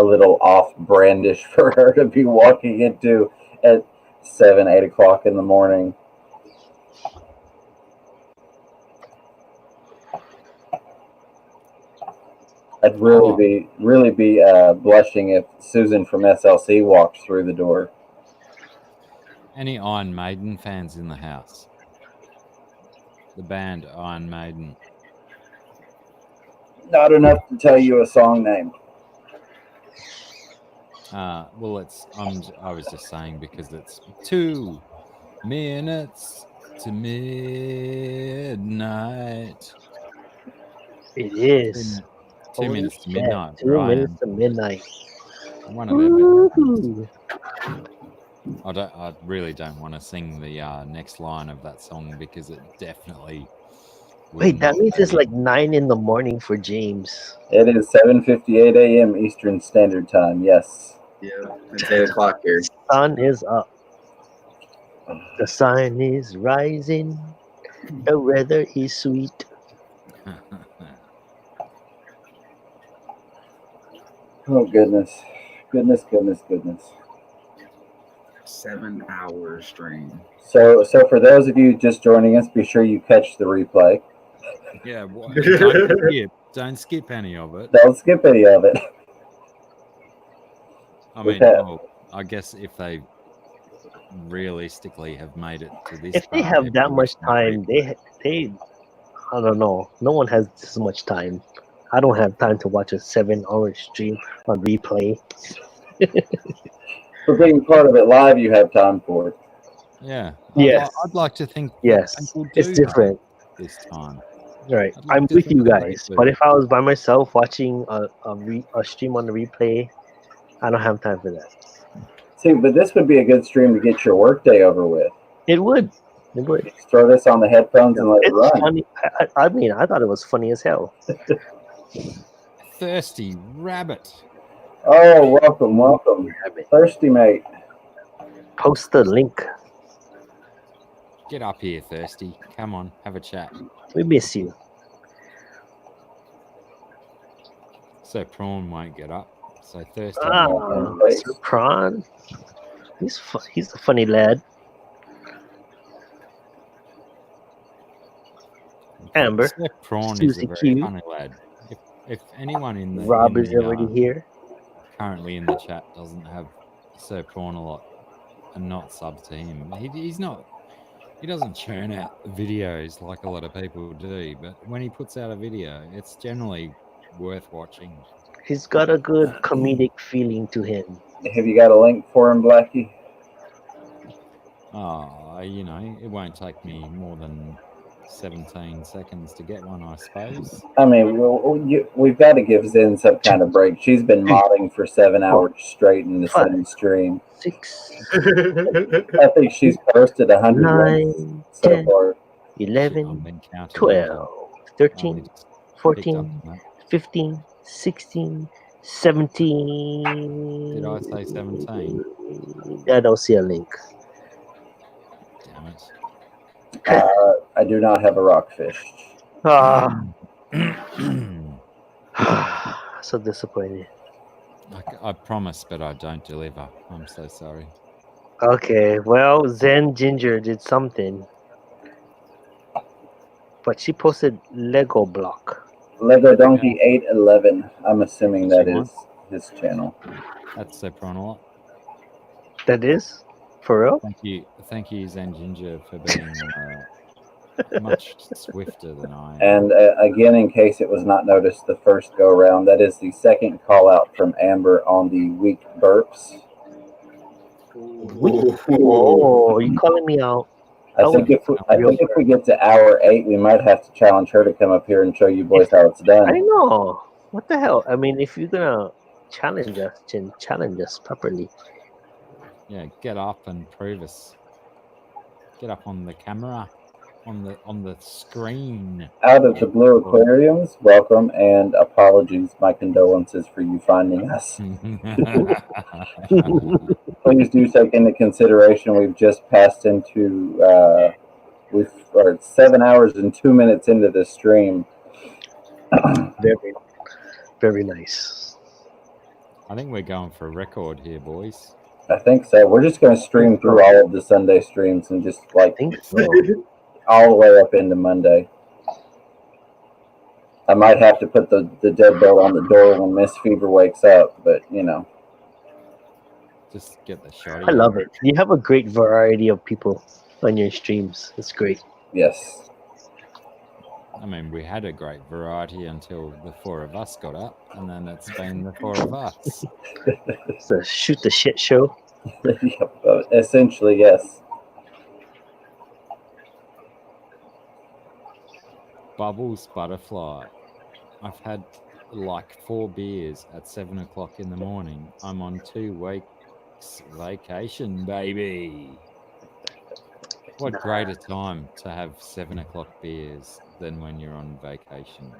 little off-brandish for her to be walking into at 7, 8 o'clock in the morning. I'd really be blushing if Susan from SLC walked through the door. Any Iron Maiden fans in the house? The band Iron Maiden. Not enough to tell you a song name. Well, I was just saying because it's 2 minutes to midnight. It is. 2 Holy minutes to shit, midnight. 2 minutes to midnight. One of them. Woohoo. I really don't want to sing the next line of that song because it definitely. will Wait, that not means it's be- like 9 in the morning for James. It is 7:58 a.m. Eastern Standard Time. Yes. Yeah, it's 8 o'clock here. Sun is up. The sun is rising. The weather is sweet. Oh goodness. Goodness. 7 hours stream. So for those of you just joining us, be sure you catch the replay. Yeah, don't skip any of it. Don't skip any of it. I mean, Okay. I guess if they realistically have made it to this, If they part, have they've that much watched the time, they I don't know. No one has this much time. I don't have time to watch a 7-hour stream on replay. For being part of it live, you have time for it. Yeah. Yes. I'd like to think that Yes, people do it's different. have this time. Right, I'd like I'm to with think you that they guys. do. But if I was by myself watching a stream on the replay, I don't have time for that. See, but this would be a good stream to get your workday over with. It would. It would. Just throw this on the headphones and let it It's run. funny. I mean, I thought it was funny as hell. Thirsty rabbit. Oh, welcome. Thirsty mate. Post the link. Get up here, Thirsty. Come on, have a chat. We miss you. So Prawn won't get up. So Thirsty. Sir Prawn. He's a funny lad. Amber. Sir Prawn is Susie a very Q. funny lad. If anyone in the Rob is already here. currently in the chat doesn't have Sir Prawn a lot and not sub to him, he's not. He doesn't churn out videos like a lot of people do, but when he puts out a video, it's generally worth watching. He's got a good comedic feeling to him. Have you got a link for him, Blackie? Oh, it won't take me more than 17 seconds to get one, I suppose. I mean, we've got to give Zen some kind of break. She's been modding for 7 hours straight in the same stream. 6. I think she's posted 100 9, links so 10, far. 11, 12, 13, 14, 15, 16, 17. Did I say 17? I don't see a link. Damn it. I do not have a rockfish. So disappointed. I promise, but I don't deliver. I'm so sorry. Okay, well, Zen Ginger did something. But she posted Lego block. Lego Donkey 811. I'm assuming that She is his channel. That's so prawn a lot. That is? For real? Thank you, Zen Ginger, for being much swifter than I am. And again, in case it was not noticed the first go around, that is the second call out from Amber on the weak burps. Oh, you calling me out? I think if we get to hour 8, we might have to challenge her to come up here and show you boys how it's done. I know. What the hell? I mean, if you're gonna challenge us, then challenge us properly. Yeah, get up and prove us. Get up on the camera, on the screen. Out of the Blue Aquariums, welcome and apologies. My condolences for you finding us. Please do take into consideration we've just passed into we're 7 hours and 2 minutes into this stream. Very, very nice. I think we're going for a record here, boys. I think so. We're just going to stream through all of the Sunday streams and just all the way up into Monday. I might have to put the deadbolt on the door when Miss Fever wakes up, but Just get the shot. I love it. You have a great variety of people on your streams. It's great. Yes. I mean, we had a great variety until the 4 of us got up, and then it's been the 4 of us. It's a shoot the shit show. Essentially, yes. Bubbles Butterfly. I've had like 4 beers at 7 o'clock in the morning. I'm on 2 weeks vacation, baby. What greater time to have 7 o'clock beers than when you're on vacation?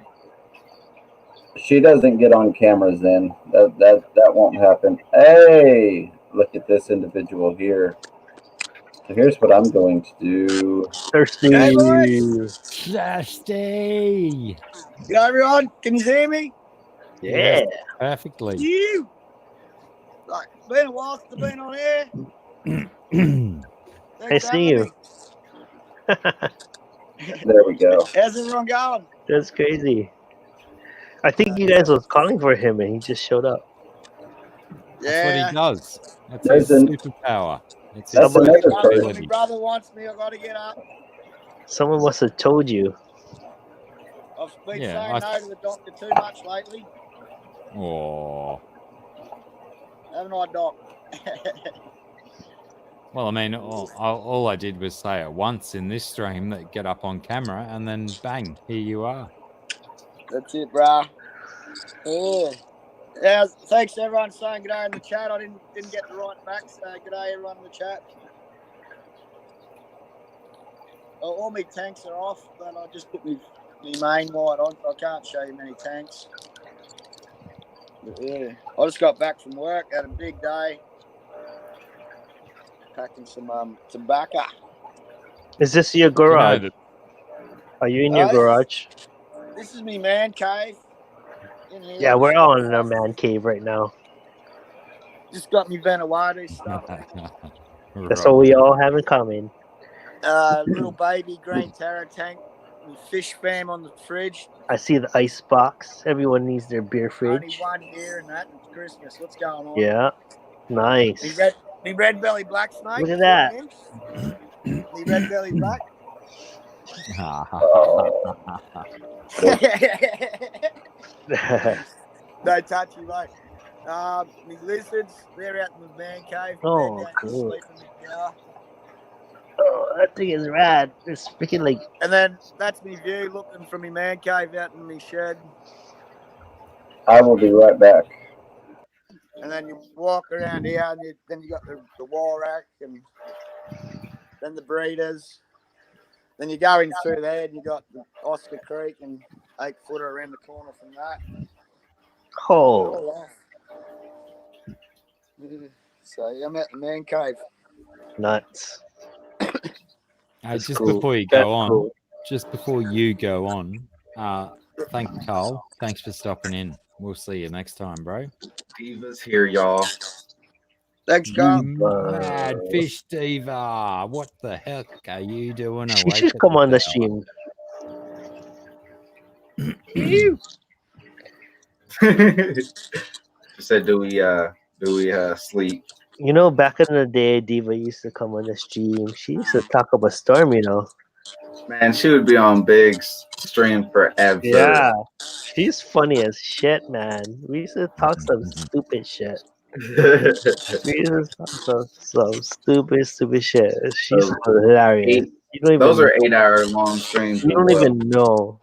She doesn't get on cameras then. That won't happen. Hey, look at this individual here. So here's what I'm going to do. Thirsty. Hey, boys. Thirsty. G'day, everyone. Can you hear me? Yeah. Perfectly. You. Like, been a while since I've been on air. I see you. There we go. How's everyone going? That's crazy. I think you guys was calling for him and he just showed up. That's what he does. That's There's his an- superpower. It's That's his another My person. brother wants me. I've got to get up. Someone must have told you. I've been Yeah, saying no to the doctor too much lately. Oh, Haven't I, Doc? Well, I mean, all I did was say it once in this stream that get up on camera, and then bang, here you are. That's it, brah. Yeah. Yeah, thanks to everyone saying good day in the chat. I didn't get to write back, so good day everyone in the chat. All my tanks are off, but I just put my main light on, so I can't show you many tanks. But yeah, I just got back from work, had a big day. Packing some tobacco. Is this your garage? Are you in your this- garage? This is me man cave. In here. Yeah, we're all in our man cave right now. Just got me Vanuatu stuff. That's what we all have in common. Little baby green Terra tank. Fish fam on the fridge. I see the ice box. Everyone needs their beer Only fridge. one beer and that. It's Christmas. What's going on? Yeah, nice. Me red belly black snake. Look at that. Me red belly black. No touchy, mate. Me lizards, they're out in the man cave. Oh, They're down cool. sleeping in the car. Oh, that thing is rad. It's freaking like. And then that's me view looking from me man cave out in me shed. I will be right back. And then you walk around here, and then you got the wall rack, and then the breeders. Then you go in through there, and you got the Oscar Creek and 8 footer around the corner from that. Oh, So yeah, I'm at the man cave. nuts. Just cool. before you That's go on, cool. thank Carl. Thanks for stopping in. We'll see you next time, bro. Diva's here, y'all. Thanks, Carl. Mad fish diva. What the heck are you doing? She awake should at come on the hour? stream. She said, "Do we sleep?" You know, back in the day, Diva used to come on the stream. She used to talk about Storm, you know. Man, she would be on Big's stream forever. Yeah, she's funny as shit, man. We used to talk some stupid shit. We used to talk some stupid shit. She's hilarious. You don't even Those are know. 8-hour-long streams. You don't as well. even know.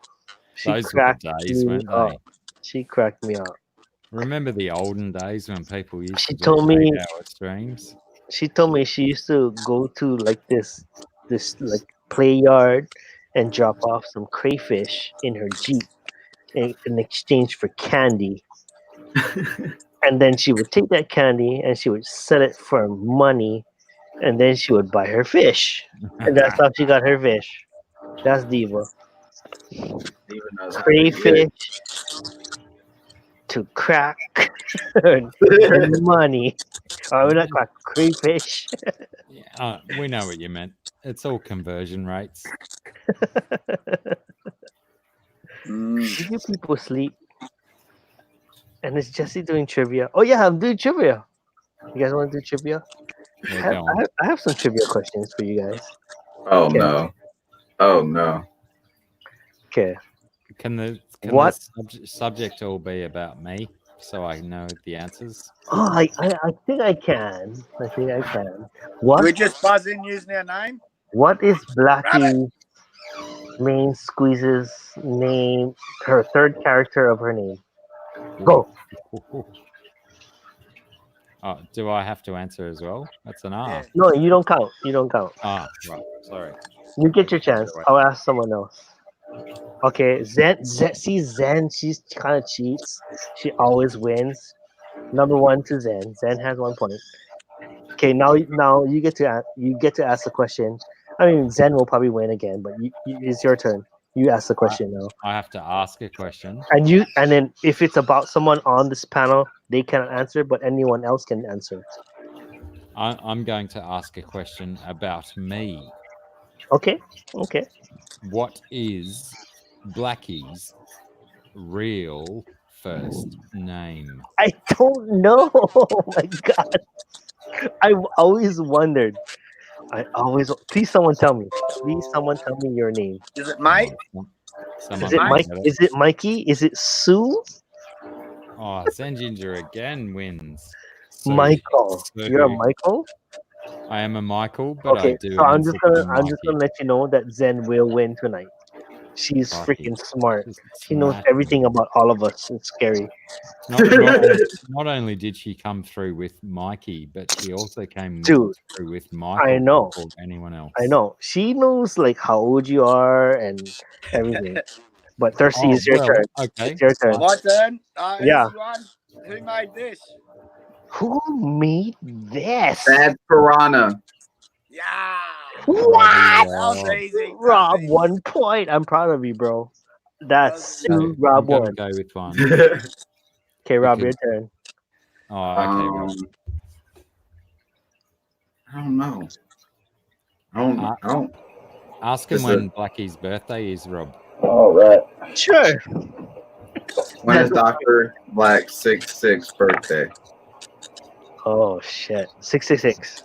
She Those were the cracked days, me weren't up. they? She cracked me up. Remember the olden days when people used She to told do me- 8-hour streams? She told me she used to go to like this like play yard and drop off some crayfish in her Jeep in exchange for candy. And then she would take that candy and she would sell it for money, and then she would buy her fish. And that's how she got her fish. That's Diva. Diva knows how to get it. Crayfish to crack and money. Oh, not crack, crayfish. We know what you meant. It's all conversion rates. Did you people sleep? And is Jesse doing trivia? Oh yeah, I'm doing trivia. You guys want to do trivia? Yeah, go on. I have some trivia questions for you guys. Oh Okay. no! Oh no! Okay. Can the What? subject all be about me so I know the answers? Oh, I think I can. I think I can. What? We just buzz in using our name. What is Blackie main squeeze's name? Her third character of her name. Go. Oh, do I have to answer as well? That's an R. No, you don't count. You don't count. Ah, right. Sorry. You get your chance. I'll ask someone else. Okay, Zen. See, Zen. She's kind of cheats. She always wins. Number 1 to Zen. Zen has 1 point. Okay, now you get to ask the question. I mean, Zen will probably win again, but it's your turn. You ask the question now. I have to ask a question. And then if it's about someone on this panel, they cannot answer, but anyone else can answer. I'm going to ask a question about me. Okay. Okay. What is Blackie's real first name? I don't know. Oh my god. I've always wondered. Please someone tell me. Please someone tell me your name. Is it Mike? Someone Is it can Mike? get it. Is it Mikey? Is it Sue? Oh, Zen Ginger again wins. So Michael. You're a so Michael? I am a Michael, but I Okay, do so I'm answer just to gonna Mikey. let you know that Zen will win tonight. She's Crikey. freaking smart. Just She knows smashing everything it. about all of us. It's scary. Not only did she come through with Mikey, but she also came Dude, through with Michael I know. before anyone else. I know. She knows like how old you are and everything. But Thirsty, Oh, it's your well, turn. okay. It's your turn. My turn. Yeah. Who's one? Who made this? Who made this? Bad Piranha. Yeah. What? That was easy. That Rob, was easy. 1 point. I'm proud of you, bro. That's That was two. easy. Rob I'm gonna won. go with one. Okay, Rob, your Because- turn. Oh, okay. Rob. I don't know. I don't. Ask him Just when Blackie's birthday is, Rob. All right. Sure. When is Dr. Black's 66th birthday? Oh shit. 66.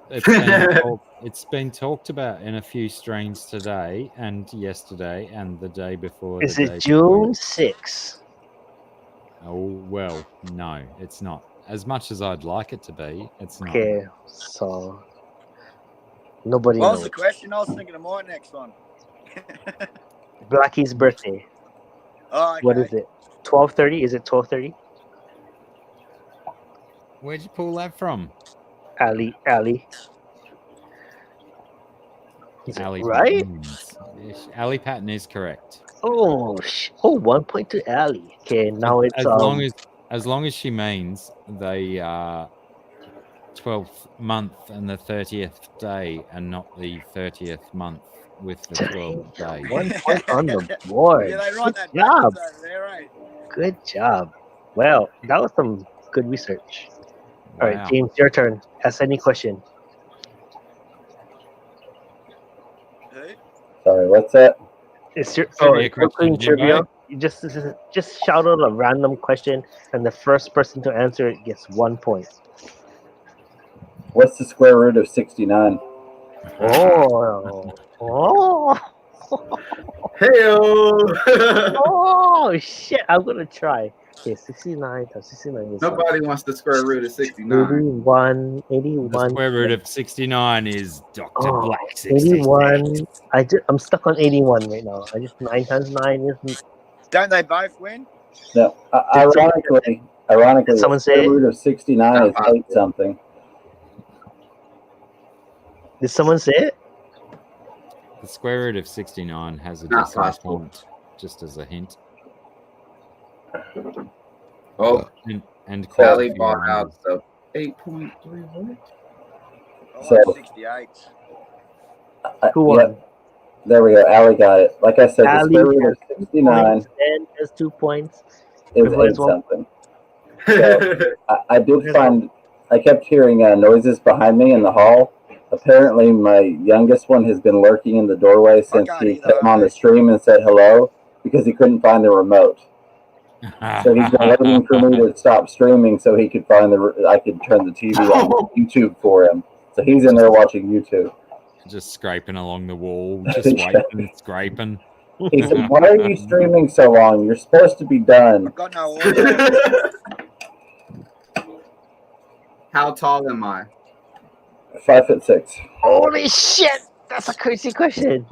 It's been talked about in a few streams today and yesterday and the day before. Is the it day June before. 6th? Oh well, no, it's not. As much as I'd like it to be, it's not. Okay, so nobody What was knows. the question? I was thinking of my next one. Blackie's birthday. Oh, okay. What is it? 12:30? Is it 12:30? Where'd you pull that from? Ali. Is it Ali right? Patton wins. Yes, Ali Patton is correct. Oh, 1 point to Ali. Okay, now it's As long as she means the 12th month and the 30th day, and not the 30th month with the 12th day. 1 point on the board. Yeah, they write that Good job. backwards over there, right? Good job. Well, that was some good research. All right, Wow. James, your turn. Ask any question. Who? Sorry, what's that? It's your Trivia Brooklyn question, trivia. Jimbo. You just shout out a random question, and the first person to answer it gets 1 point. What's the square root of 69? Oh, oh, Heyo! oh! Shit! I'm gonna try. Okay, 69 times 69 is Nobody wants the square root of 69. 81. The 81. square root of 69 is Dr. Oh, Black 66. 81. I'm stuck on 81 right now. I just 9 times 9 is. Don't they both win? No, ironically, Did someone the say square it? root of 69 is 8 something. Did someone say it? The square root of 69 has a Not decimal possible. point, just as a hint. Oh, And quite Sally a few bought out, numbers. so 8.3 what? I So- like 68. Who won? Yep, there we go. Allie got it. Like I said, the Allie square root of has 69 Ben has 2 points. is Everybody's 8 one. something. I did find, I kept hearing noises behind me in the hall. Apparently, my youngest one has been lurking in the doorway since got he it either came on way. the stream and said hello because he couldn't find the remote. So he's been waiting for me to stop streaming so he could find I could turn the TV on YouTube for him. So he's in there watching YouTube. Just scraping along the wall, just waiting, scraping. He said, "Why are you streaming so long? You're supposed to be done." I've got no audio. How tall am I? 5'6". Holy shit! That's a crazy question.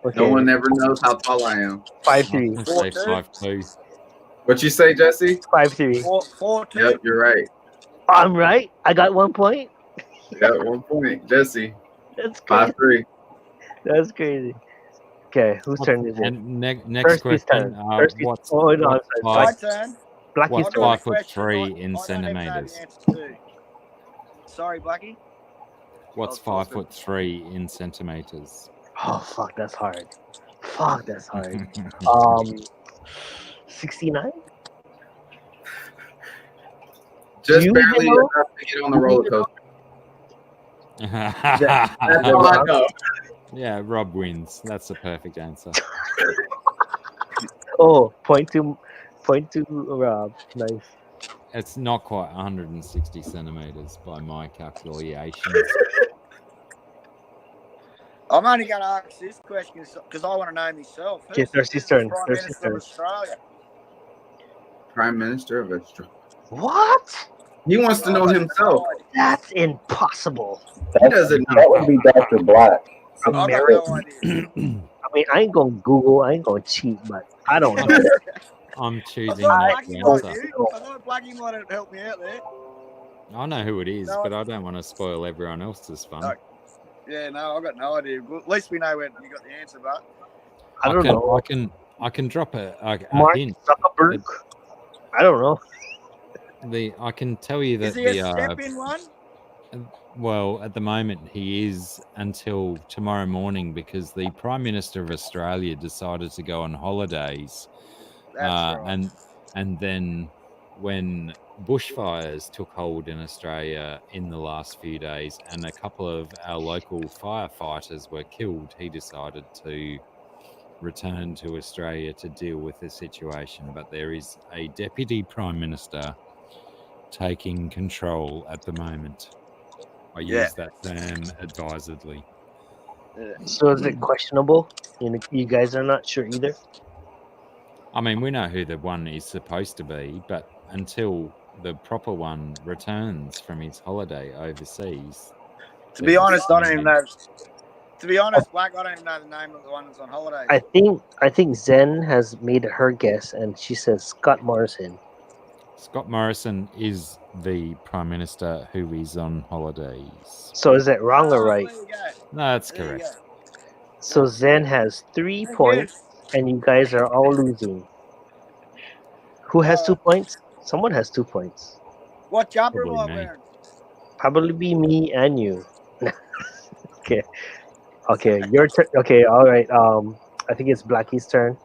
Okay. No one ever knows how tall I am. 5'3". Say 5'2". What you say, Jesse? 5'3". 4-2. Yep, you're right. I'm right. I got 1 point. Yep, 1 point. Jesse, That's crazy. 5'3". That's crazy. Okay, whose turn is it? And next Thirsty's question, turn. Thirsty's- what's, oh, no, what's I'm My five, turn. Blackie's what's I've got a 5'3" question in I don't even know the centimeters? answer to. Sorry, Blackie. What's 5'3" in centimeters? Oh, fuck, that's hard. Fuck, that's hard. 69? Just You barely know? enough to get on the roller coaster. That's Yeah, all I Rob. know. Yeah, Rob wins. That's the perfect answer. Oh, point to Rob. Nice. It's not quite 160 centimeters by my calculations. I'm only going to ask this question because I want to know myself. Okay, Who's Thirsty's the turn. Prime Thirsty's Minister of turn. Australia? Prime Minister of Australia. What? He wants to know himself. That's impossible. He doesn't That know. would be Dr. Black. I've got American. no idea. I mean, I ain't gonna Google, I ain't gonna cheat, but I don't know. I'm I choosing thought not Blackie to might answer. do. I thought Blackie might have helped me out there. I know who it is, No, but I don't want to spoil everyone else's fun. No. Yeah, no, I've got no idea. Well, at least we know when you got the answer, but I don't know. I can drop a Mark hint. Zuckerberg. I don't know. I can tell you that is he a the step in one? well, at the moment he is until tomorrow morning because the Prime Minister of Australia decided to go on holidays, That's right. and then when bushfires took hold in Australia in the last few days, and a couple of our local firefighters were killed, he decided to return to Australia to deal with the situation. But there is a Deputy Prime Minister taking control at the moment. I use that term advisedly. So is it questionable? You guys are not sure either? I mean, we know who the one is supposed to be, but until the proper one returns from his holiday overseas. To be honest, I don't even know. To be honest, Black, I don't even know the name of the one that's on holiday. I think Zen has made her guess, and she says Scott Morrison. Scott Morrison is the Prime Minister who is on holidays. So is it wrong or right? There you go. No, that's There you correct. So Zen has 3 points, and you guys are all losing. Who has 2 points? Someone has 2 points. What jumper am I Probably me. wearing? Probably be me and you. Okay. Okay, your turn. Okay, all right. I think it's Blackie's turn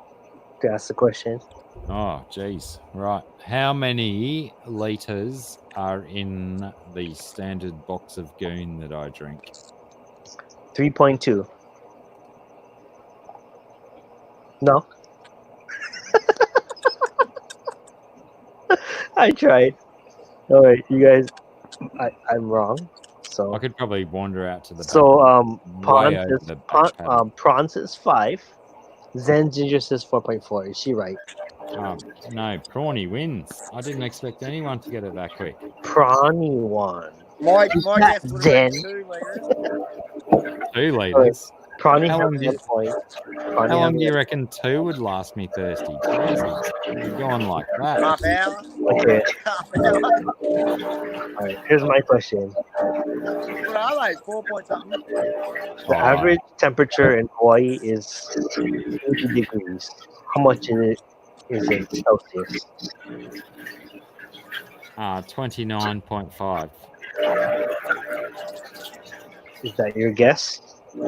to ask the question. Oh, geez. Right. How many litres are in the standard box of goon that I drink? 3.2. No. I tried. All right, you guys. I'm wrong. So I could probably wander out to the So way over the batch paddock. Prawns is 5. Zen Ginger says 4.4. Is she right? No, Prawny wins. I didn't expect anyone to get it that quick. Prawny won. My Not guess would Zen. have been 2 liters. 2 litres. Prawny How long has do 1 you- point. How Prawny long has do you reckon 2 would last me thirsty? Jesus. You're going like that. Half hour. Okay. Half hour. All right. Here's my question. What are they? 4 point something. The average temperature in Hawaii is 80 degrees. How much is it Celsius? 29.5. Is that your guess?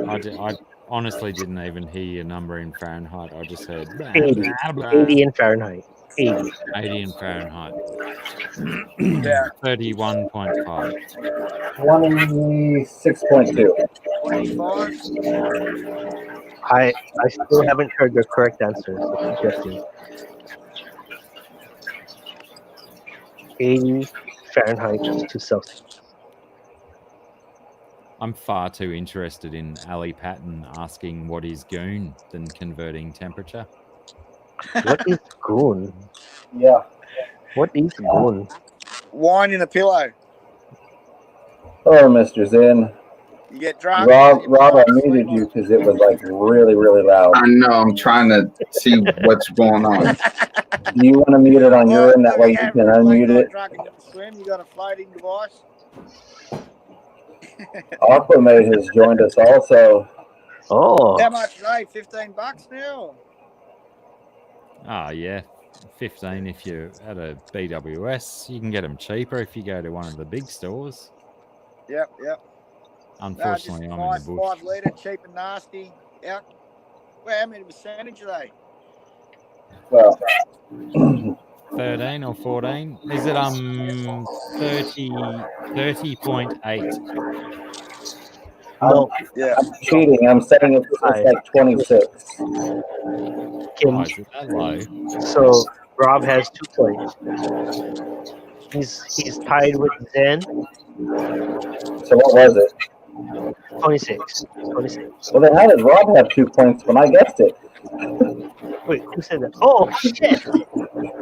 I honestly didn't even hear your number in Fahrenheit. I just heard 80. 80 in Fahrenheit. 80. 80 in Fahrenheit. Yeah. 31.5. 26.2. 25. I still haven't heard the correct answer. So interesting. 80 Fahrenheit to Celsius. I'm far too interested in Ali Patton asking what is goon than converting temperature. What is goon? Yeah. What is goon? Wine in a pillow. Hello, Mr. Zen. You get drunk. Rob, I muted you because it was like really, really loud. I know. I'm trying to see what's going on. Do you want to mute it on your end? That way you can unmute it. Drunk and swim. You got a floating device. Aquamate has joined us also. Oh. How much are they? $15 now? Ah, yeah. 15 if you're at a BWS. You can get them cheaper if you go to one of the big stores. Yep. Unfortunately, no, I'm in just the bush. 5 litre, cheap and nasty. Out. Well, how many percentage are they? Well, 13 or 14? Is it 30.8? No. Yeah. I'm cheating. I'm saying it's like 26. Why is it that low? So Rob has 2 points. He's tied with Zen. So what was it? 26. Well, then how did Rob have 2 points when I guessed it? Wait, who said that? Oh shit! I'm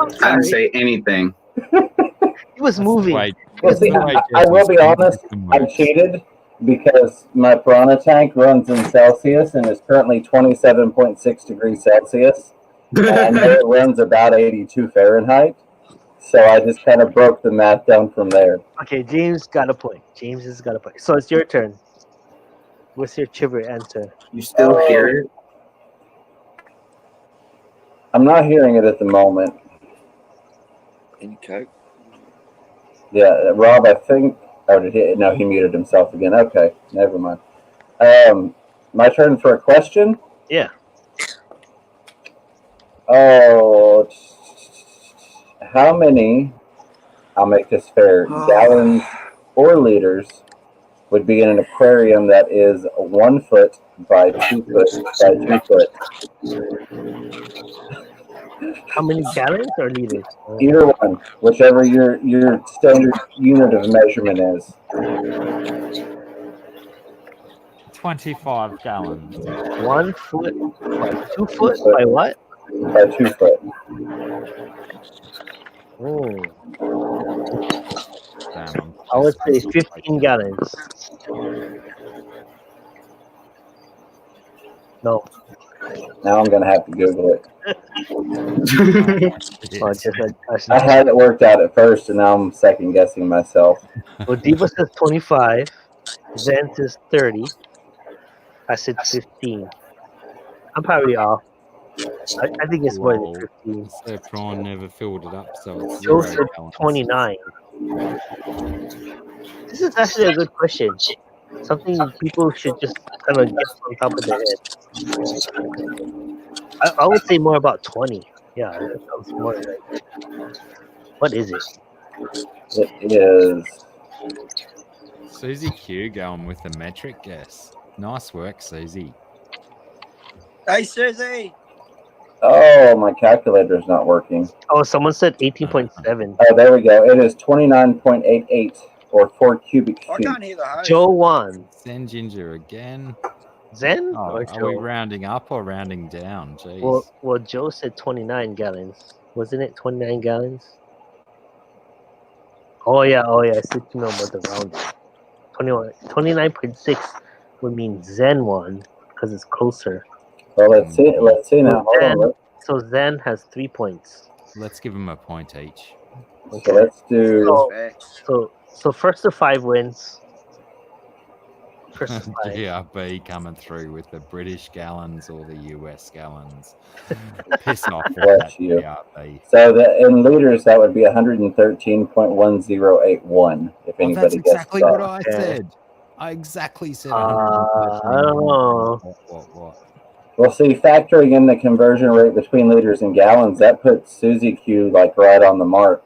I didn't sorry. say anything. You was moving. Well, see, I will be honest. I cheated because my piranha tank runs in Celsius and is currently 27.6 degrees Celsius. And I know it runs about 82 Fahrenheit. So I just kind of broke the math down from there. Okay, James got a point. James has got a point. So it's your turn. What's your Chivert answer? You still hear it? I'm not hearing it at the moment. Okay. Yeah, Rob, I think. Oh, did he? No, he muted himself again. Okay, never mind. My turn for a question. Yeah. Oh, how many? I'll make this fair. Gallons or liters would be in an aquarium that is 1 foot by 2 foot by 2 foot. How many gallons or liters? Either one, whichever your standard unit of measurement is. 25 gallons. 1 foot by 2 foot by what? By 2 foot. Damn, I would say 15 gallons. No. Now I'm gonna have to Google it. I I had it worked out at first, and now I'm second guessing myself. Well, Diva says 25. Zen says 30. I said 15. I'm probably off. I think it's more than 15. So prawn never filled it up, so it's Joe 0 said gallons. 29. This is actually a good question. Something people should just kind of get on top of their head. I would say more about 20. Yeah, that sounds more like. What is it? It is. Susie Q going with the metric guess. Nice work, Susie. Hey, Susie. Oh, my calculator's not working. Oh, someone said 18.7. Oh, there we go. It is 29.88 or 4 cubic feet. I can't hear the host. Joe won. Zen Ginger again. Zen Oh, or are we Joe? rounding up or rounding down? Jeez. Well, Joe said 29 gallons. Wasn't it 29 gallons? Oh yeah. I said to know about the rounding. 29.6 would mean Zen won because it's closer. Well, let's see now. Hold on. So Zen has 3 points. Let's give them a point each. So let's do. So first to 5 wins. First to 5. GRB coming through with the British gallons or the US gallons. Piss off with Bless that you. GRB. So in liters, that would be 113.1081. If anybody That's gets exactly that. what I said. I exactly said. I don't know. What? Well, see, factoring in the conversion rate between liters and gallons, that puts Susie Q like right on the mark.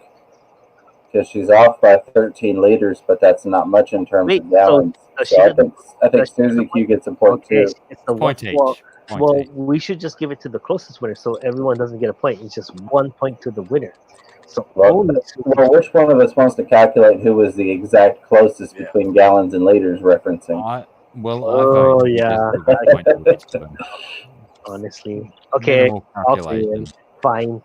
Because she's off by 13 liters, but that's not much in terms of gallons. So I think Susie Q gets a point too. It's the Point each. Well, we should just give it to the closest winner, so everyone doesn't get a point. It's just 1 point to the winner. So Well, which one of us wants to calculate who was the exact closest between gallons and liters referencing? Oh yeah. Honestly, okay. Minimal I'll say calculation. it. Fine.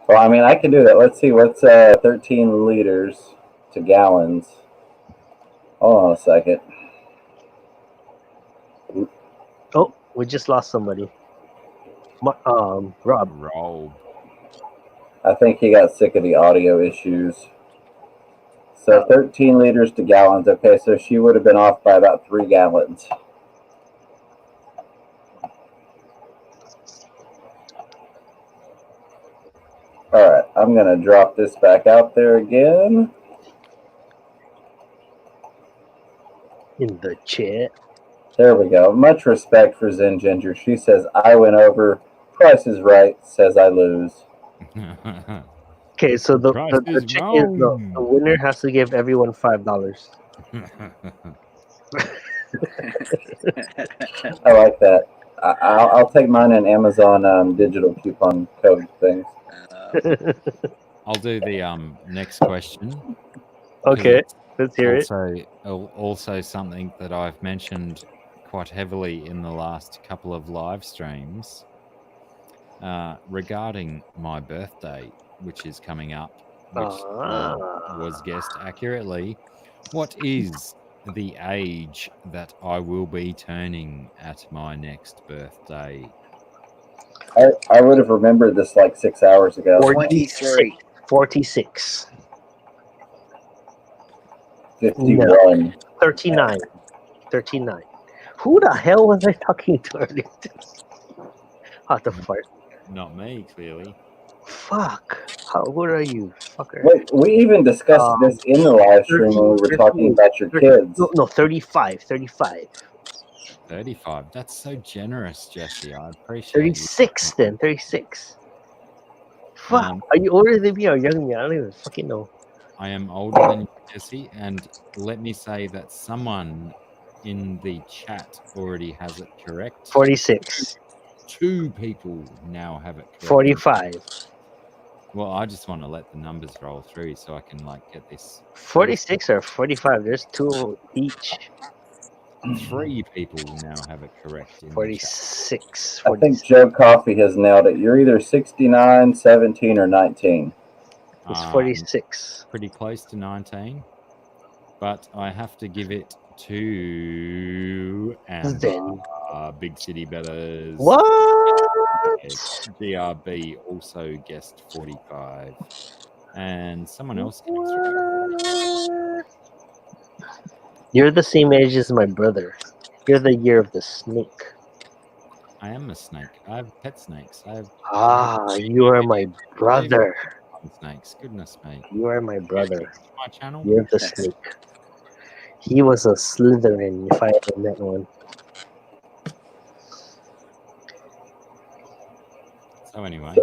Well, I mean, I can do that. Let's see. What's 13 liters to gallons? Hold on a second. Oh, we just lost somebody. Rob. I think he got sick of the audio issues. So 13 liters to gallons. Okay, so she would have been off by about 3 gallons. All right, I'm going to drop this back out there again. In the chat. There we go. Much respect for Zen Ginger. She says, I went over. Price is right. Says I lose. Okay, so the Price trick is is the winner has to give everyone $5. I like that. I'll take mine in Amazon digital coupon code things. I'll do the next question. Okay, let's hear it. Also something that I've mentioned quite heavily in the last couple of live streams. regarding my birthday, which is coming up, which was guessed accurately. What is the age that I will be turning at my next birthday? I would have remembered this like 6 hours ago. 23. 46. 51. 39. 39. Who the hell was I talking to earlier? What the fuck? Not me, clearly. Fuck. How old are you, fucker? Wait, we even discussed this in the live stream when we were talking about your kids. No, 35. 35. 35. That's so generous, Jesse. I appreciate 36 then. 36. Fuck. Are you older than me or younger than me? I don't even fucking know. I am older than you, Jesse, and let me say that someone in the chat already has it correct. 46. 2 people now have it correct. 45. Well, I just want to let the numbers roll through so I can like get this. 46 or 45. There's 2 each. 3 people now have it correct. In 46. I think Joe Coffey has nailed it. You're either 69, 17, or 19. It's 46. Pretty close to 19. But I have to give it to Zen. Big City Betters. What? GRB also guessed 45. And someone else guessed. You're the same age as my brother. You're the year of the snake. I am a snake. I have pet snakes. You are my brother. Snakes. Goodness me. You are my brother. My channel. You're the snake. He was a Slytherin if I ever met one. So anyway.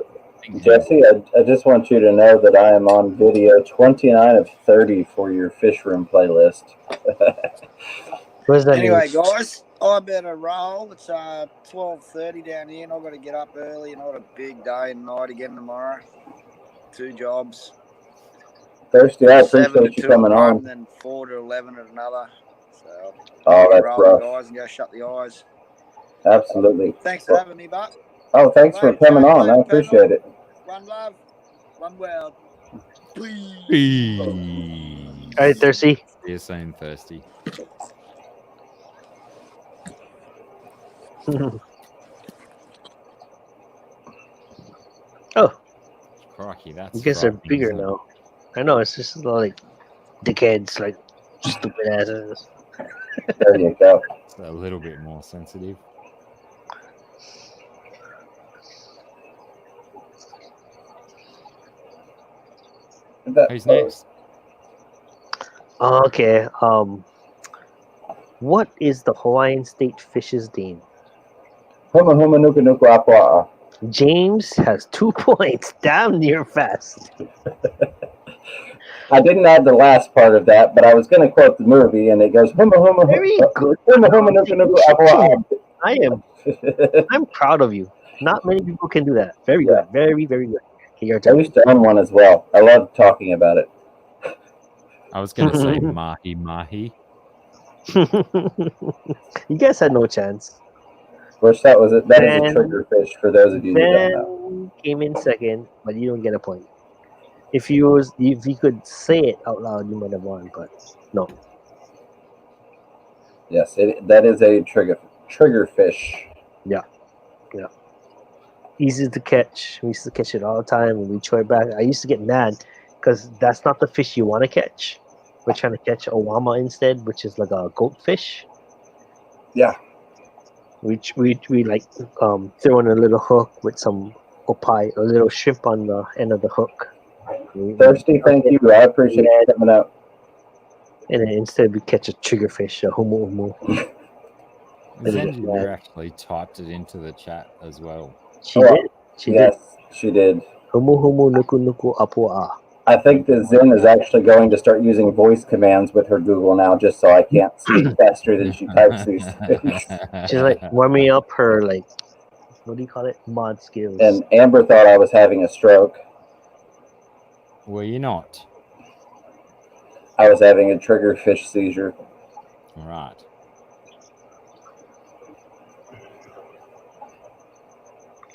Jesse, I just want you to know that I am on video 29 of 30 for your fish room playlist. What does that Anyway, mean? guys, I better roll. It's 12:30 down here, and I've got to get up early. Not a big day and night again tomorrow. 2 jobs. Thirsty, I 7 appreciate to you 2 coming at one, on. then 4 to 11 at another. So, Oh, that's roll, rough. guys, and go shut the eyes. Absolutely. Thanks for having me, Buck. Oh, thanks for coming on. I appreciate it. One love, one world. Peace. All right, Thirsty. See you soon, Thirsty. Oh. Crikey, that's You guys are frightening, bigger isn't it? now. I know, it's just like dickheads, like stupid asses. There you go. It's a little bit more sensitive. Who's next? Okay. What is the Hawaiian state fish's name? Huma huma nuku nuku apua. James has 2 points. Damn near fast. I didn't add the last part of that, but I was going to quote the movie, and it goes huma huma Very good. huma huma nuku nuku apua. I'm proud of you. Not many people can do that. Very good. Very, very good. Okay, your I turn. used to own one as well. I love talking about it. I was going to say mahi mahi. You guys had no chance. Which that was it. That is a Ben- trigger fish for those of you that don't know. Ben came in second, but you don't get a point. If you could say it out loud, you might have won, but no. Yes, that is a trigger fish. Yeah. Easy to catch. We used to catch it all the time when we throw it back. I used to get mad because that's not the fish you want to catch. We're trying to catch owama instead, which is like a goatfish. Yeah. We like throw in a little hook with some opai, a little shrimp on the end of the hook. Thirsty, thank you. I appreciate you coming out. And then instead we catch a triggerfish, a humu humu. Xander actually typed it into the chat as well. She did. Yes, she did. Humu humu nuku nuku apua. I think that Zen is actually going to start using voice commands with her Google now, just so I can't speak faster than she types these things. She's like warming up her like, what do you call it? Mod skills. And Amber thought I was having a stroke. Were you not? I was having a triggerfish seizure. All right.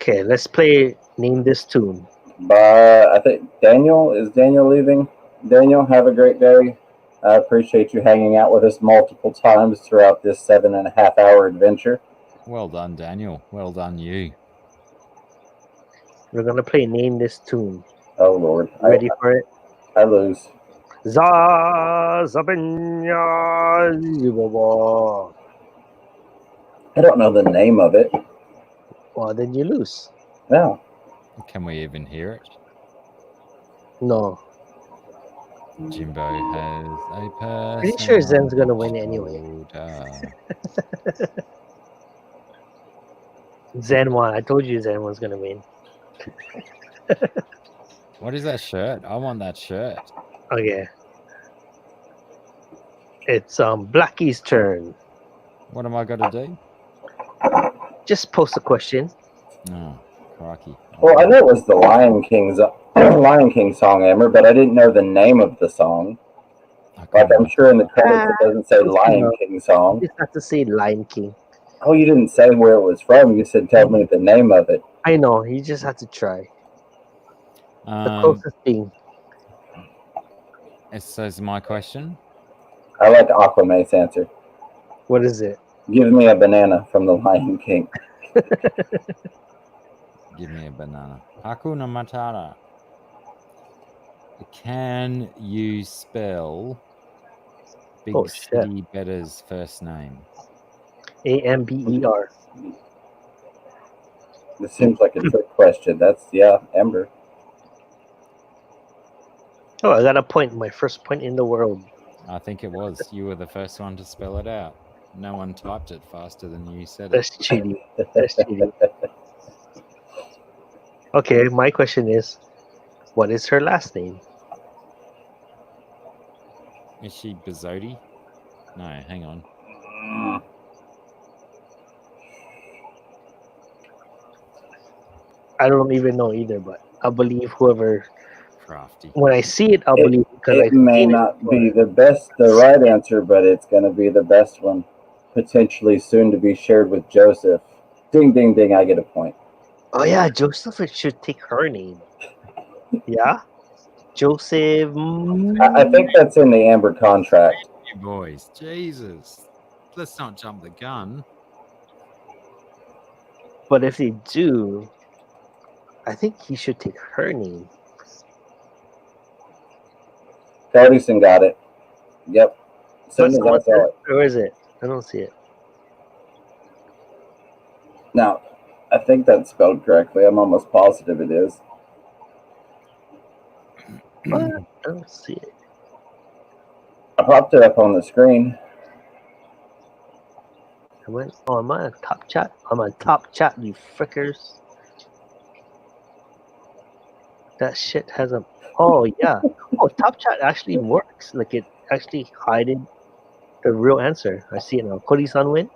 Okay, let's play Name This Tune. But I think is Daniel leaving? Daniel, have a great day. I appreciate you hanging out with us multiple times throughout this 7.5 hour adventure. Well done, Daniel. Well done, you. We're gonna play Name This Tune. Oh Lord, Ready for it? I lose. Zazabinya. I don't know the name of it. Well, then you lose. No. Can we even hear it? No. Jimbo has a person. Pretty sure Zen's gonna win anyway. Zen won. I told you Zen was gonna win. What is that shirt? I want that shirt. Okay. It's Blackie's turn. What am I going to do? Just post a question. Oh, crikey. Well, I know it was the Lion King song, Amber, but I didn't know the name of the song. Like, I'm sure in the credits it doesn't say Lion King song. You just have to say Lion King. Oh, you didn't say where it was from. You said tell me the name of it. I know. You just have to try. The closest thing. So is my question? I like Aquamay's answer. What is it? Give me a banana from the Lion King. Give me a banana. Hakuna Matata. Can you spell Big City Better's first name? Amber. This seems like a trick question. Amber. Oh, I got a point. My first point in the world. I think it was. You were the first one to spell it out. No one typed it faster than you said That's it. cheating. That's cheating. Okay, my question is, what is her last name? Is she Bizzotti? No, hang on. I don't even know either, but I believe whoever. Crafty. When I see it, I'll believe because it may not be the right answer, but it's going to be the best one. Potentially soon to be shared with Joseph. Ding, ding, ding! I get a point. Oh yeah, Joseph should take her name. Yeah, Joseph. I think that's in the Amber contract. You boys, Jesus, let's not jump the gun. But if they do, I think he should take her name. Ferguson got it. Yep. As soon as I saw it. Where is it? I don't see it. Now, I think that's spelled correctly. I'm almost positive it is. What? I don't see it. I popped it up on the screen. I went, oh, am I on Top Chat? I'm on Top Chat, you frickers. That shit has a... Oh, yeah. Oh, Top Chat actually works. Like, it actually hided the real answer. I see it now. Cody-san win?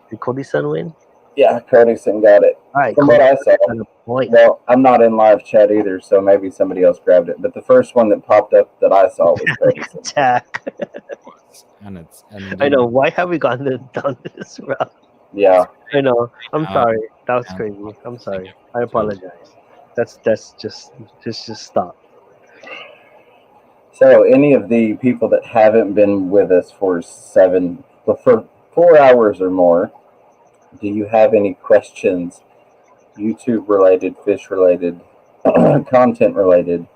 Did Cody-san win? Yeah, Cody-san got it. All right, From what I saw. Point. Well, I'm not in live chat either, so maybe somebody else grabbed it. But the first one that popped up that I saw was Cody-san. Attack. And I know. Why have we gone down this route? Yeah. I know. I'm sorry. That was crazy. I'm sorry. I apologize. That's just stop. So, any of the people that haven't been with us for 4 hours or more, do you have any questions, YouTube related, fish related, content related,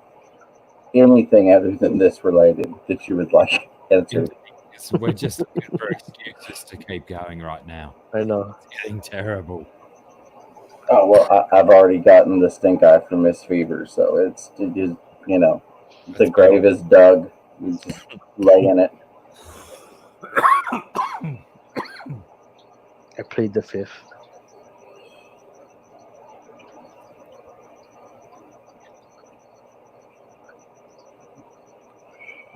anything other than this related that you would like answered? So we're just looking for excuses to keep going right now. I know. It's getting terrible. Oh, well, I've already gotten the stink eye from Miss Fever, so it's just, the grave is dug. You just lay in it. I played the fifth.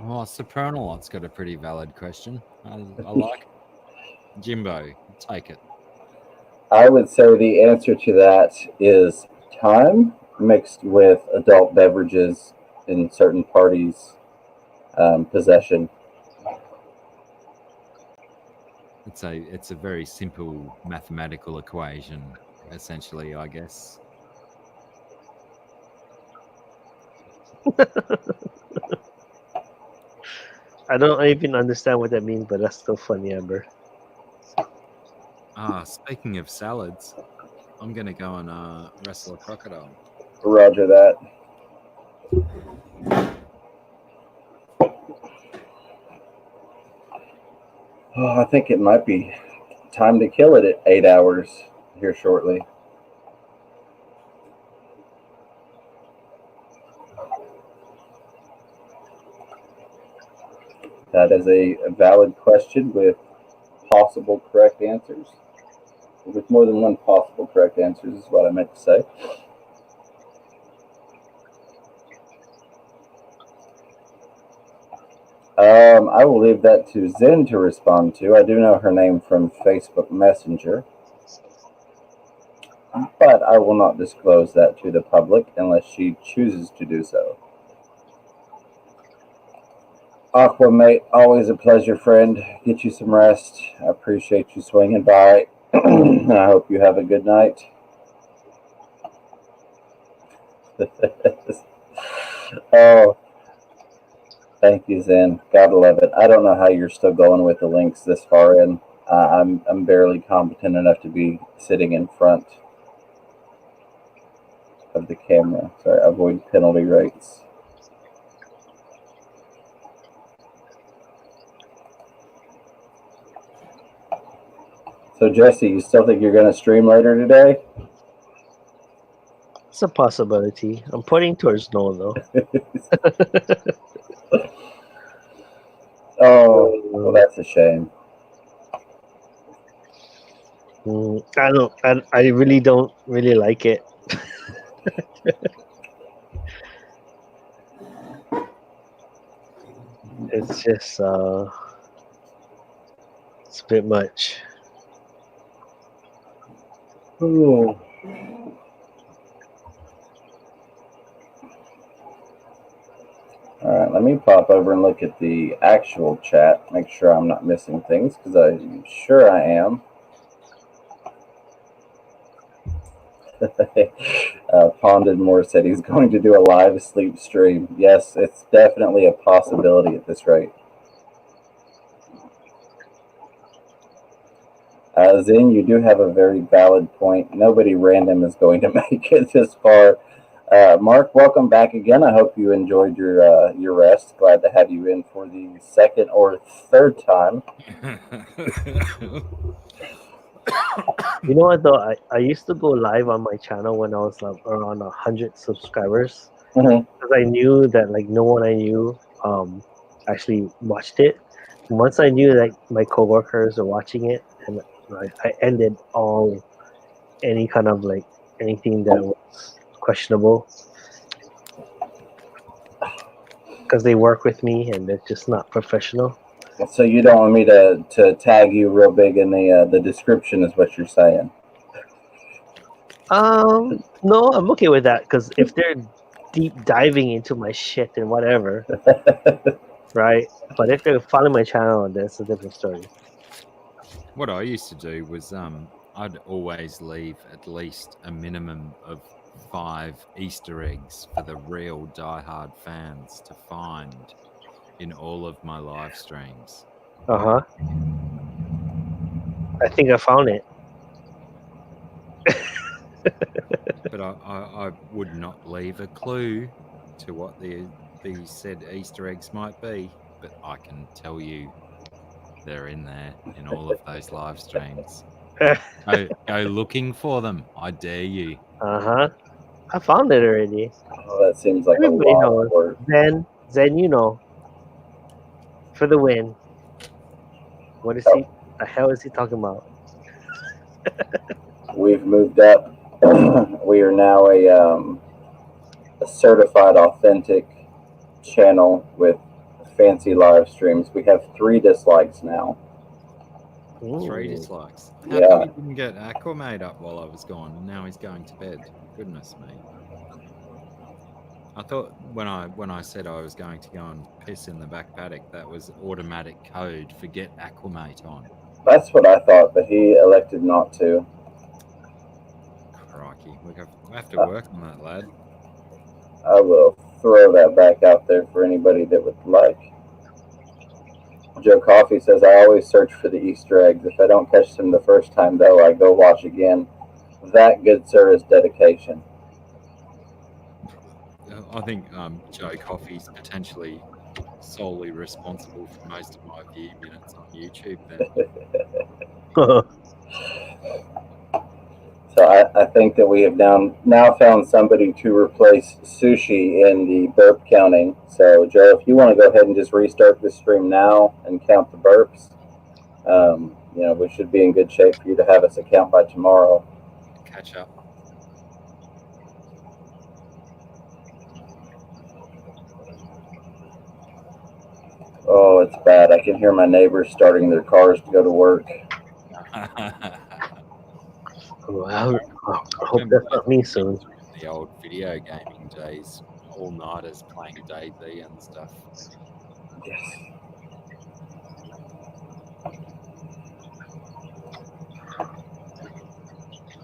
Oh, Soprano-Lot's got a pretty valid question. I like it. Jimbo, take it. I would say the answer to that is time mixed with adult beverages in certain parties' possession. It's a very simple mathematical equation, essentially, I guess. I don't even understand what that means, but that's still funny, Amber. Speaking of salads, I'm gonna go and wrestle a crocodile. Roger that. Oh, I think it might be time to kill it at 8 hours here shortly. That is a valid question with possible correct answers. With more than one possible correct answers is what I meant to say. I will leave that to Zen to respond to. I do know her name from Facebook Messenger, but I will not disclose that to the public unless she chooses to do so. Aquamate, always a pleasure, friend. Get you some rest. I appreciate you swinging by. I hope you have a good night. Oh, thank you, Zen. Gotta love it. I don't know how you're still going with the links this far in. I'm barely competent enough to be sitting in front of the camera. Sorry, avoid penalty rates. So, Jesse, you still think you're going to stream later today? It's a possibility. I'm pointing towards no, though. Oh, well, that's a shame. I really don't really like it. It's just it's a bit much. Ooh. All right, let me pop over and look at the actual chat. Make sure I'm not missing things, because I'm sure I am. Ponded Moore said he's going to do a live sleep stream. Yes, it's definitely a possibility at this rate. Zen, you do have a very valid point. Nobody random is going to make it this far. Mark, welcome back again. I hope you enjoyed your rest. Glad to have you in for the second or third time. You know what though? I used to go live on my channel when I was around 100 subscribers, because I knew that like no one I knew actually watched it. Once I knew that my coworkers were watching it, and I ended any kind of like anything that was questionable, because they work with me and they're just not professional. So you don't want me to tag you real big in the description, is what you're saying? No, I'm okay with that, because if they're deep diving into my shit and whatever, right? But if they're following my channel, that's a different story. What I used to do was I'd always leave at least a minimum of 5 Easter eggs for the real diehard fans to find in all of my live streams. I think I found it. But I would not leave a clue to what the said Easter eggs might be, but I can tell you they're in there in all of those live streams. Go looking for them. I dare you. I found it already. Oh, that seems like Everybody a lot knows. of work. Zen, you know, for the win. What is he? The hell is he talking about? We've moved up. We are now a certified authentic channel with fancy live streams. We have 3 dislikes now. 3 dislikes. How Yeah. come you didn't get Aquamate up while I was gone, and now he's going to bed? Goodness me. I thought when I said I was going to go and piss in the back paddock, that was automatic code for get Aquamate on. That's what I thought, but he elected not to. Crikey, we have to work on that, lad. I will throw that back out there for anybody that would like. Joe Coffey says, I always search for the Easter eggs. If I don't catch them the first time, though, I go watch again. That, good sir, is dedication. I think Joe Coffey's potentially solely responsible for most of my view minutes on YouTube. Then. So I think that we have now found somebody to replace Sushi in the burp counting. So Joe, if you want to go ahead and just restart the stream now and count the burps, we should be in good shape for you to have us a count by tomorrow. Catch up. Oh, it's bad. I can hear my neighbors starting their cars to go to work. Wow. I hope that's not me soon. The old video gaming days, all-nighters playing DayZ and stuff. Yes.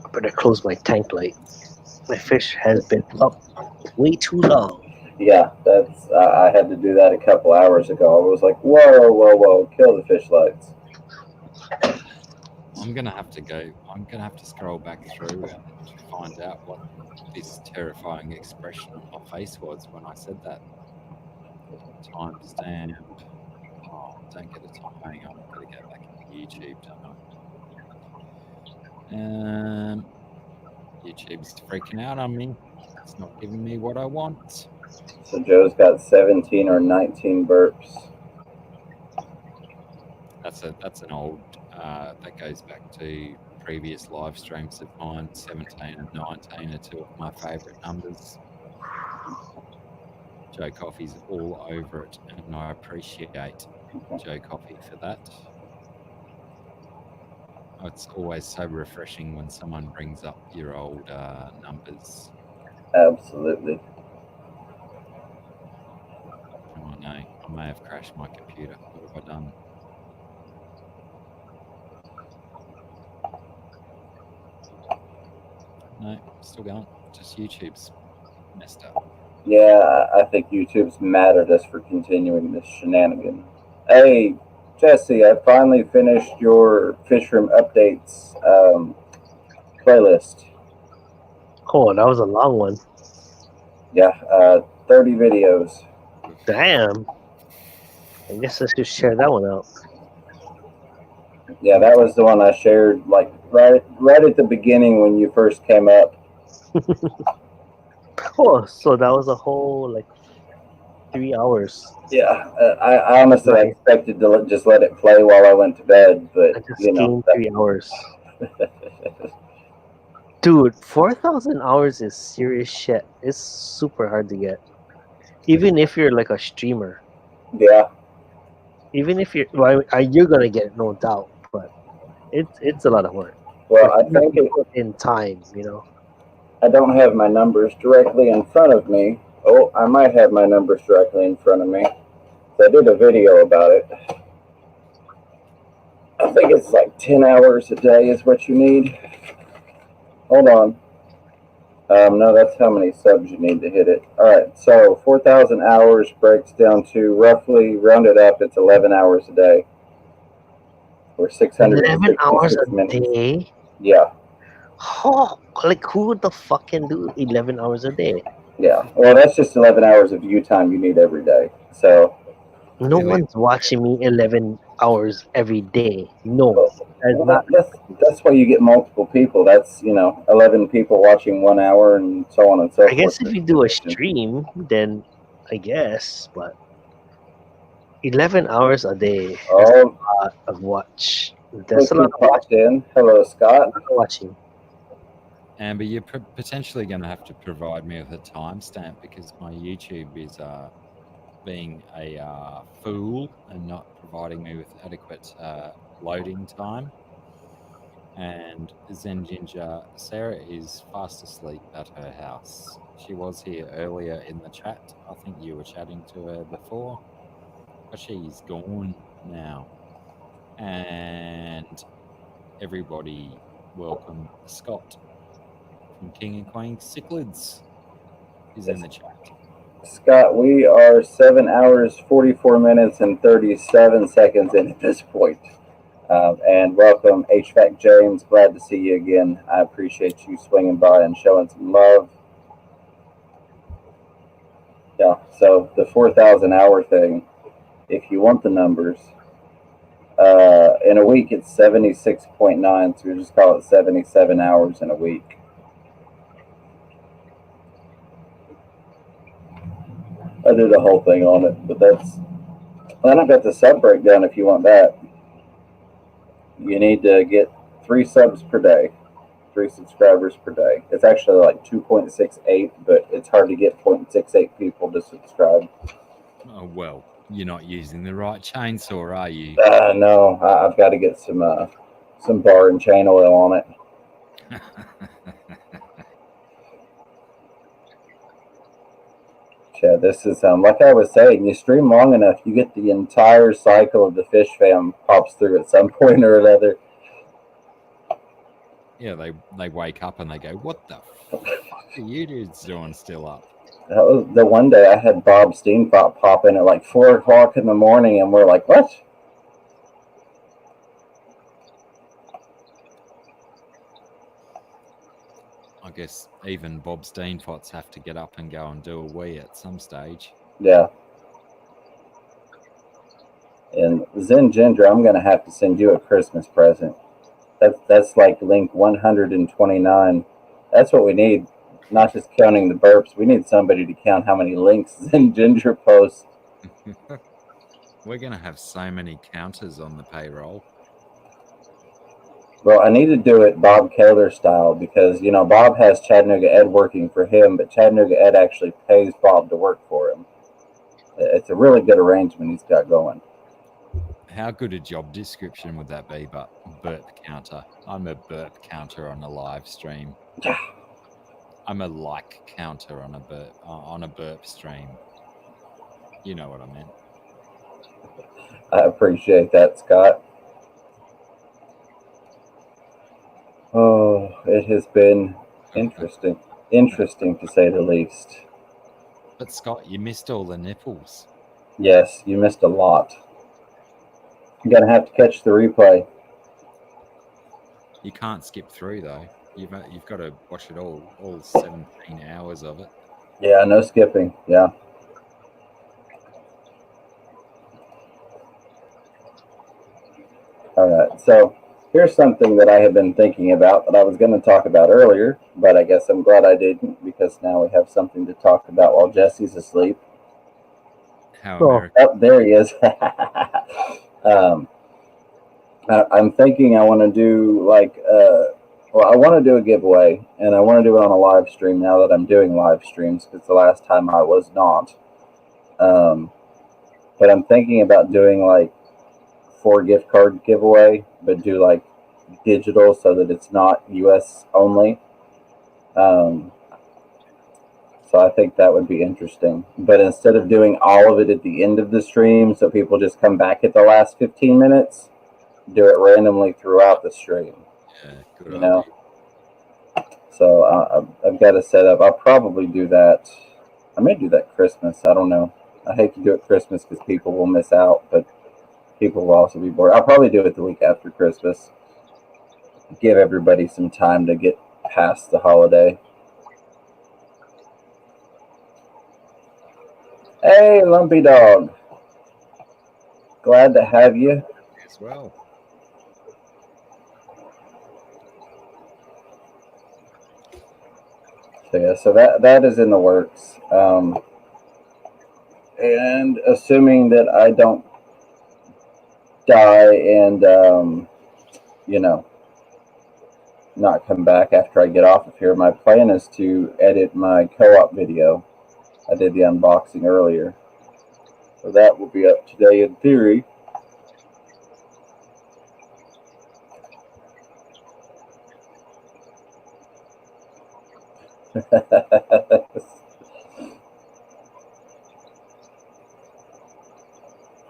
I better close my tank light. My fish has been up way too long. Yeah, that's. I had to do that a couple hours ago. I was like, whoa, kill the fish lights. I'm gonna have to scroll back through and find out what this terrifying expression on my face was when I said that. Timestamp. Oh, don't get a time. Hang on, I've got to go back into YouTube, don't I? YouTube's freaking out on me. It's not giving me what I want. So Joe's got 17 or 19 burps. That's an old. That goes back to previous live streams of mine. 17 and 19 are two of my favourite numbers. Joe Coffey's all over it, and I appreciate Joe Coffey for that. It's always so refreshing when someone brings up your old numbers. Absolutely. Oh no, I may have crashed my computer. What have I done? No, still going. Just YouTube's messed up. Yeah, I think YouTube's mad at us for continuing this shenanigan. Hey, Jesse, I finally finished your Fish Room Updates playlist. Oh, that was a long one. Yeah, 30 videos. Damn. I guess I should share that one out. Yeah, that was the one I shared like right at the beginning when you first came up. Oh, so that was a whole 3 hours. Yeah, I honestly expected to just let it play while I went to bed, but I just gained 3 hours. Dude, 4,000 hours is serious shit. It's super hard to get. Even if you're like a streamer. Yeah. Even if you're you're gonna get it, no doubt, but it's a lot of work. Well, I think in time, you know. I don't have my numbers directly in front of me. Oh, I might have my numbers directly in front of me. I did a video about it. I think it's like 10 hours a day is what you need. Hold on. No, that's how many subs you need to hit it. All right, so 4,000 hours breaks down to roughly, rounded up, it's 11 hours a day. Or 600. 11 hours a day? Yeah. Oh, who the fuck can do 11 hours a day? Yeah. Well, that's just 11 hours of view time you need every day. So. No one's watching me 11 hours every day. No. That's why you get multiple people. That's 11 people watching 1 hour and so on and so forth. I guess if you do a stream, then I guess, but 11 hours a day. That's a lot of watch. That's a lot of watching. Hello, Scott. Watching. Amber, you're potentially going to have to provide me with a timestamp because my YouTube is being a fool and not providing me with adequate loading time. And Zen Ginger, Sarah is fast asleep at her house. She was here earlier in the chat. I think you were chatting to her before, but she's gone now. And everybody, welcome Scott from King and Queen Cichlids. He's in the chat. Scott, we are 7 hours, 44 minutes, and 37 seconds in at this point. And welcome, HVAC James. Glad to see you again. I appreciate you swinging by and showing some love. Yeah, so the 4,000 hour thing, if you want the numbers, in a week it's 76.9, so we just call it 77 hours in a week. I did a whole thing on it, but then I've got the sub breakdown if you want that. You need to get 3 subs per day, 3 subscribers per day. It's actually like 2.68, but it's hard to get 0.68 people to subscribe. Oh, well, you're not using the right chainsaw, are you? No, I've got to get some bar and chain oil on it. Yeah, this is like I was saying, you stream long enough, you get the entire cycle of the fish fam pops through at some point or another. Yeah, they wake up and they go, "What the fuck are you dudes doing still up?" That was the one day I had Bob Steenfot pop in at like 4 o'clock in the morning, and we're like, "What?" I guess even Bob Steenfots have to get up and go and do a wee at some stage. Yeah. And Zen Ginger, I'm gonna have to send you a Christmas present. That's like link 129. That's what we need. Not just counting the burps. We need somebody to count how many links Zen Ginger posts. We're gonna have so many counters on the payroll. Well, I need to do it Bob Kaler style because, you know, Bob has Chattanooga Ed working for him, but Chattanooga Ed actually pays Bob to work for him. It's a really good arrangement he's got going. How good a job description would that be? But burp counter. I'm a burp counter on a live stream. I'm a like counter on a burp stream. You know what I meant. I appreciate that, Scott. Oh, it has been interesting to say the least. But Scott, you missed all the nipples. Yes, you missed a lot. You're gonna have to catch the replay. You can't skip through though. You've got to watch it all 17 hours of it. Yeah, no skipping. Yeah. All right, so here's something that I have been thinking about that I was going to talk about earlier, but I guess I'm glad I didn't because now we have something to talk about while Jesse's asleep. How Oh, there he is. I'm thinking I want to do like, I want to do a giveaway, and I want to do it on a live stream now that I'm doing live streams because the last time I was not. But I'm thinking about doing like 4 gift card giveaway, but do like digital so that it's not US only. So I think that would be interesting. But instead of doing all of it at the end of the stream, so people just come back at the last 15 minutes, do it randomly throughout the stream. Yeah, good you know. So I've got to set up. I'll probably do that. I may do that Christmas. I don't know. I hate to do it Christmas because people will miss out, but people will also be bored. I'll probably do it the week after Christmas. Give everybody some time to get past the holiday. Hey, Lumpy Dog. Glad to have you. As well. So yeah, so that is in the works. And assuming that I don't die and you know, not come back after I get off of here, my plan is to edit my co-op video. I did the unboxing earlier, so that will be up today in theory.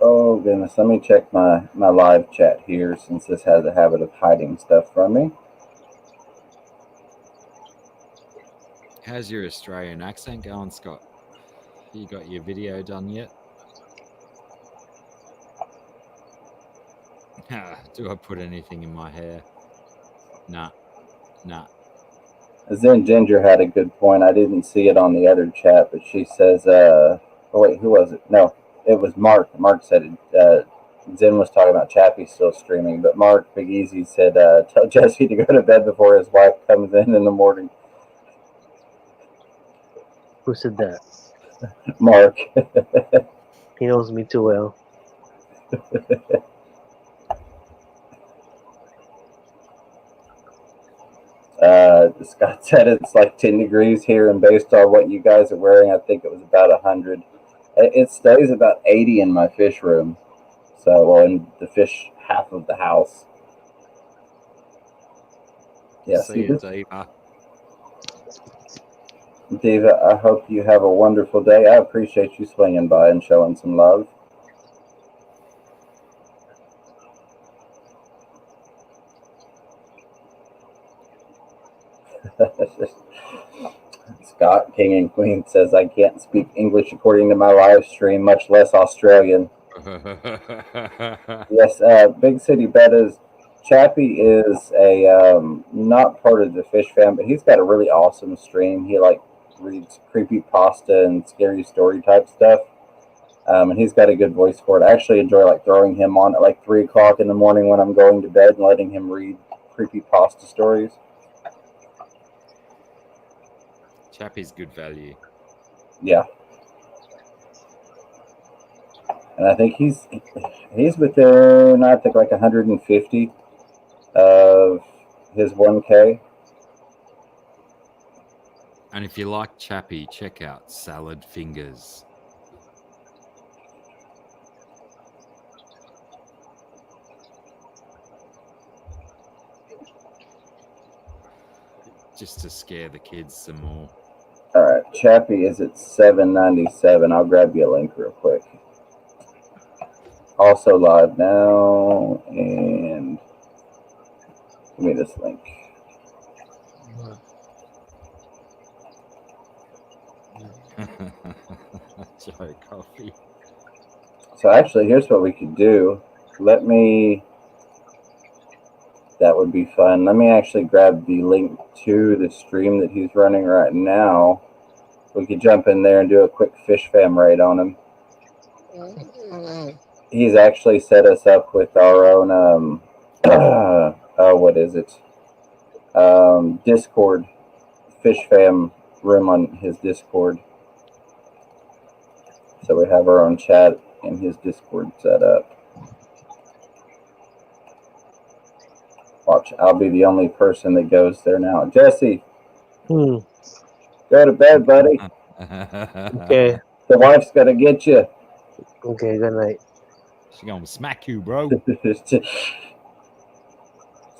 Oh goodness. Let me check my live chat here since this has a habit of hiding stuff from me. How's your Australian accent going, Scott? You got your video done yet? Do I put anything in my hair? Nah. Zen Ginger had a good point. I didn't see it on the other chat, but she says, oh wait, who was it? No, it was Mark. Mark said it. Zen was talking about Chappie still streaming, but Mark Big Easy said, tell Jesse to go to bed before his wife comes in the morning. Who said that? Mark. He knows me too well. Scott said it's like 10 degrees here, and based on what you guys are wearing, I think it was about 100. It stays about 80 in my fish room. So, well, in the fish half of the house. Yeah, See you, Diva. Diva, I hope you have a wonderful day. I appreciate you swinging by and showing some love. Scott, King and Queen, says, I can't speak English according to my live stream, much less Australian. Yes, Big City Bettas. Chappie is a not part of the Fish Fam, but he's got a really awesome stream. He like reads creepypasta and scary story type stuff, and he's got a good voice for it. I actually enjoy like throwing him on at like 3 o'clock in the morning when I'm going to bed and letting him read creepypasta stories. Chappie's good value. Yeah. And I think he's within, I think, like 150 of his 1K. And if you like Chappie, check out Salad Fingers. Just to scare the kids some more. All right, Chappie is at 797. I'll grab you a link real quick. Also live now, and give me this link. Joe Coffee. So actually, here's what we could do. That would be fun. Let me actually grab the link to the stream that he's running right now. We could jump in there and do a quick Fish Fam raid on him. He's actually set us up with our own, what is it? Discord. Fish Fam room on his Discord. So we have our own chat in his Discord set up. Watch, I'll be the only person that goes there now. Jesse, go to bed, buddy. Okay. The wife's got to get you. Okay, good night. She's going to smack you, bro. So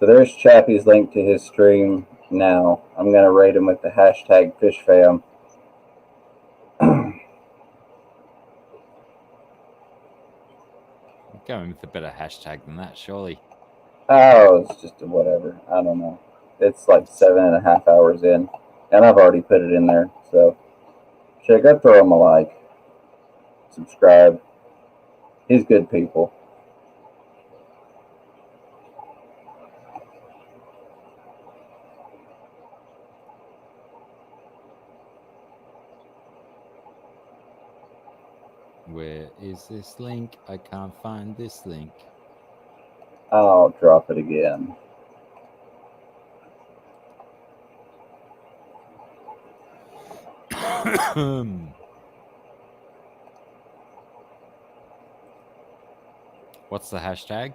there's Chappie's link to his stream now. I'm going to rate him with the hashtag FishFam. Going with a better hashtag than that, surely. Oh, it's just a whatever. I don't know. It's like 7.5 hours in, and I've already put it in there. So, check out, throw him a like, subscribe. He's good people. Where is this link? I can't find this link. I'll drop it again. What's the hashtag?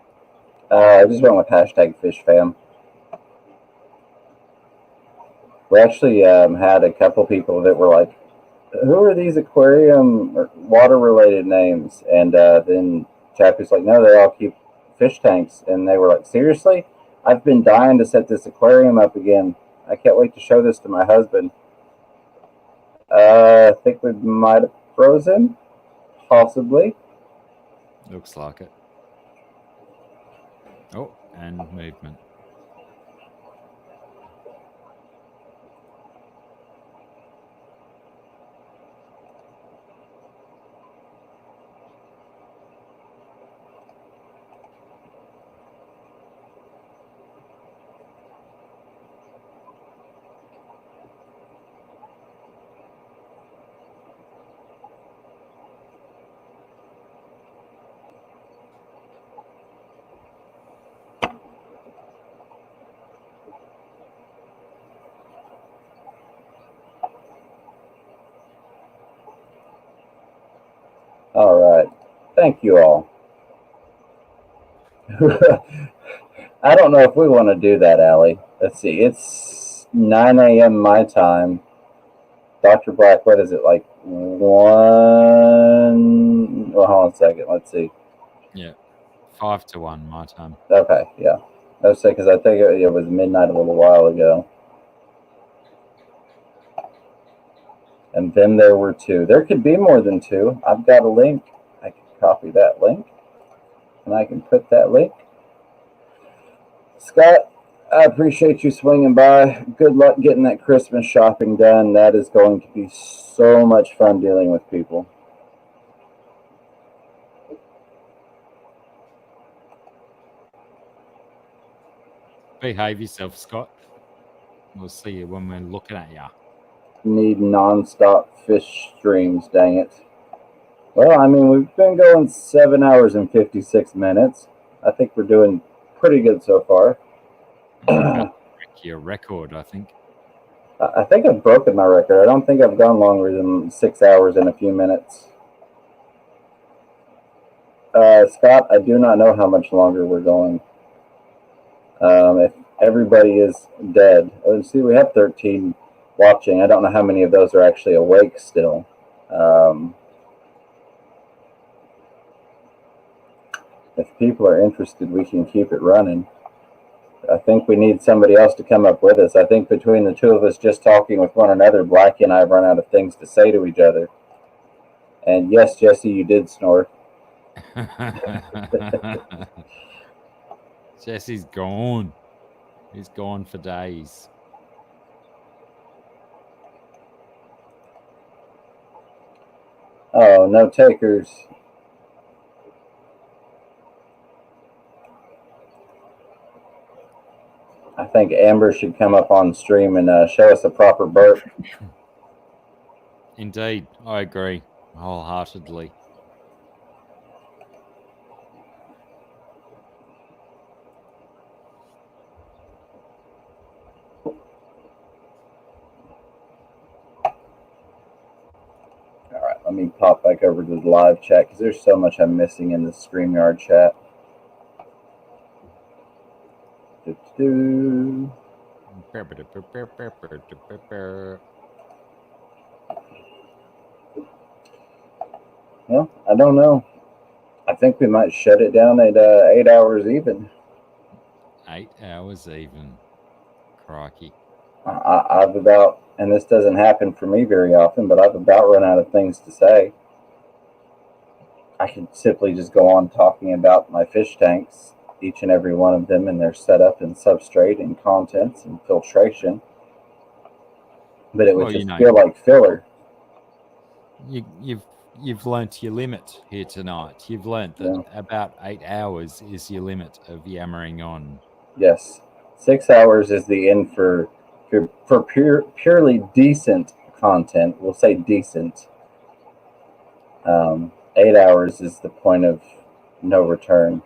I just went with hashtag FishFam. We actually had a couple people that were like, who are these aquarium or water related names? And then Chappie's like, no, they all keep fish tanks. And they were like, seriously? I've been dying to set this aquarium up again. I can't wait to show this to my husband. I think we might have frozen, possibly. Looks like it. Oh, and movement. All right. Thank you all. I don't know if we want to do that, Allie. Let's see. It's 9 a.m. my time. Dr. Black, what is it, like 1? Well, hold on a second. Let's see. Yeah. 5 to 1 my time. Okay, yeah. Let's say, because I think it was midnight a little while ago. And then there were 2. There could be more than 2. I've got a link. I can copy that link. And I can put that link. Scott, I appreciate you swinging by. Good luck getting that Christmas shopping done. That is going to be so much fun dealing with people. Behave yourself, Scott. We'll see you when we're looking at you. Need non-stop fish streams, dang it. Well, I mean, we've been going 7 hours and 56 minutes. I think we're doing pretty good so far. Your record, I think. I think I've broken my record. I don't think I've gone longer than 6 hours and a few minutes. Scott, I do not know how much longer we're going. If everybody is dead. Let's see, we have 13 watching. I don't know how many of those are actually awake still. If people are interested, we can keep it running. I think we need somebody else to come up with us. I think between the two of us just talking with one another, Blackie and I have run out of things to say to each other. And yes, Jesse, you did snore. Jesse's gone. He's gone for days. Oh, no takers. I think Amber should come up on stream and show us a proper burp. Indeed, I agree wholeheartedly. All right, let me pop back over to the live chat because there's so much I'm missing in the StreamYard chat. Well, I don't know. I think we might shut it down at 8 hours even. 8 hours even. Crikey. I've about, and this doesn't happen for me very often, but I've about run out of things to say. I could simply just go on talking about my fish tanks, each and every one of them, and their setup and substrate and contents and filtration. But it would just feel like filler. You've learnt your limit here tonight. You've learnt that about 8 hours is your limit of yammering on. Yes. 6 hours is the end for purely decent content. We'll say decent. 8 hours is the point of no return.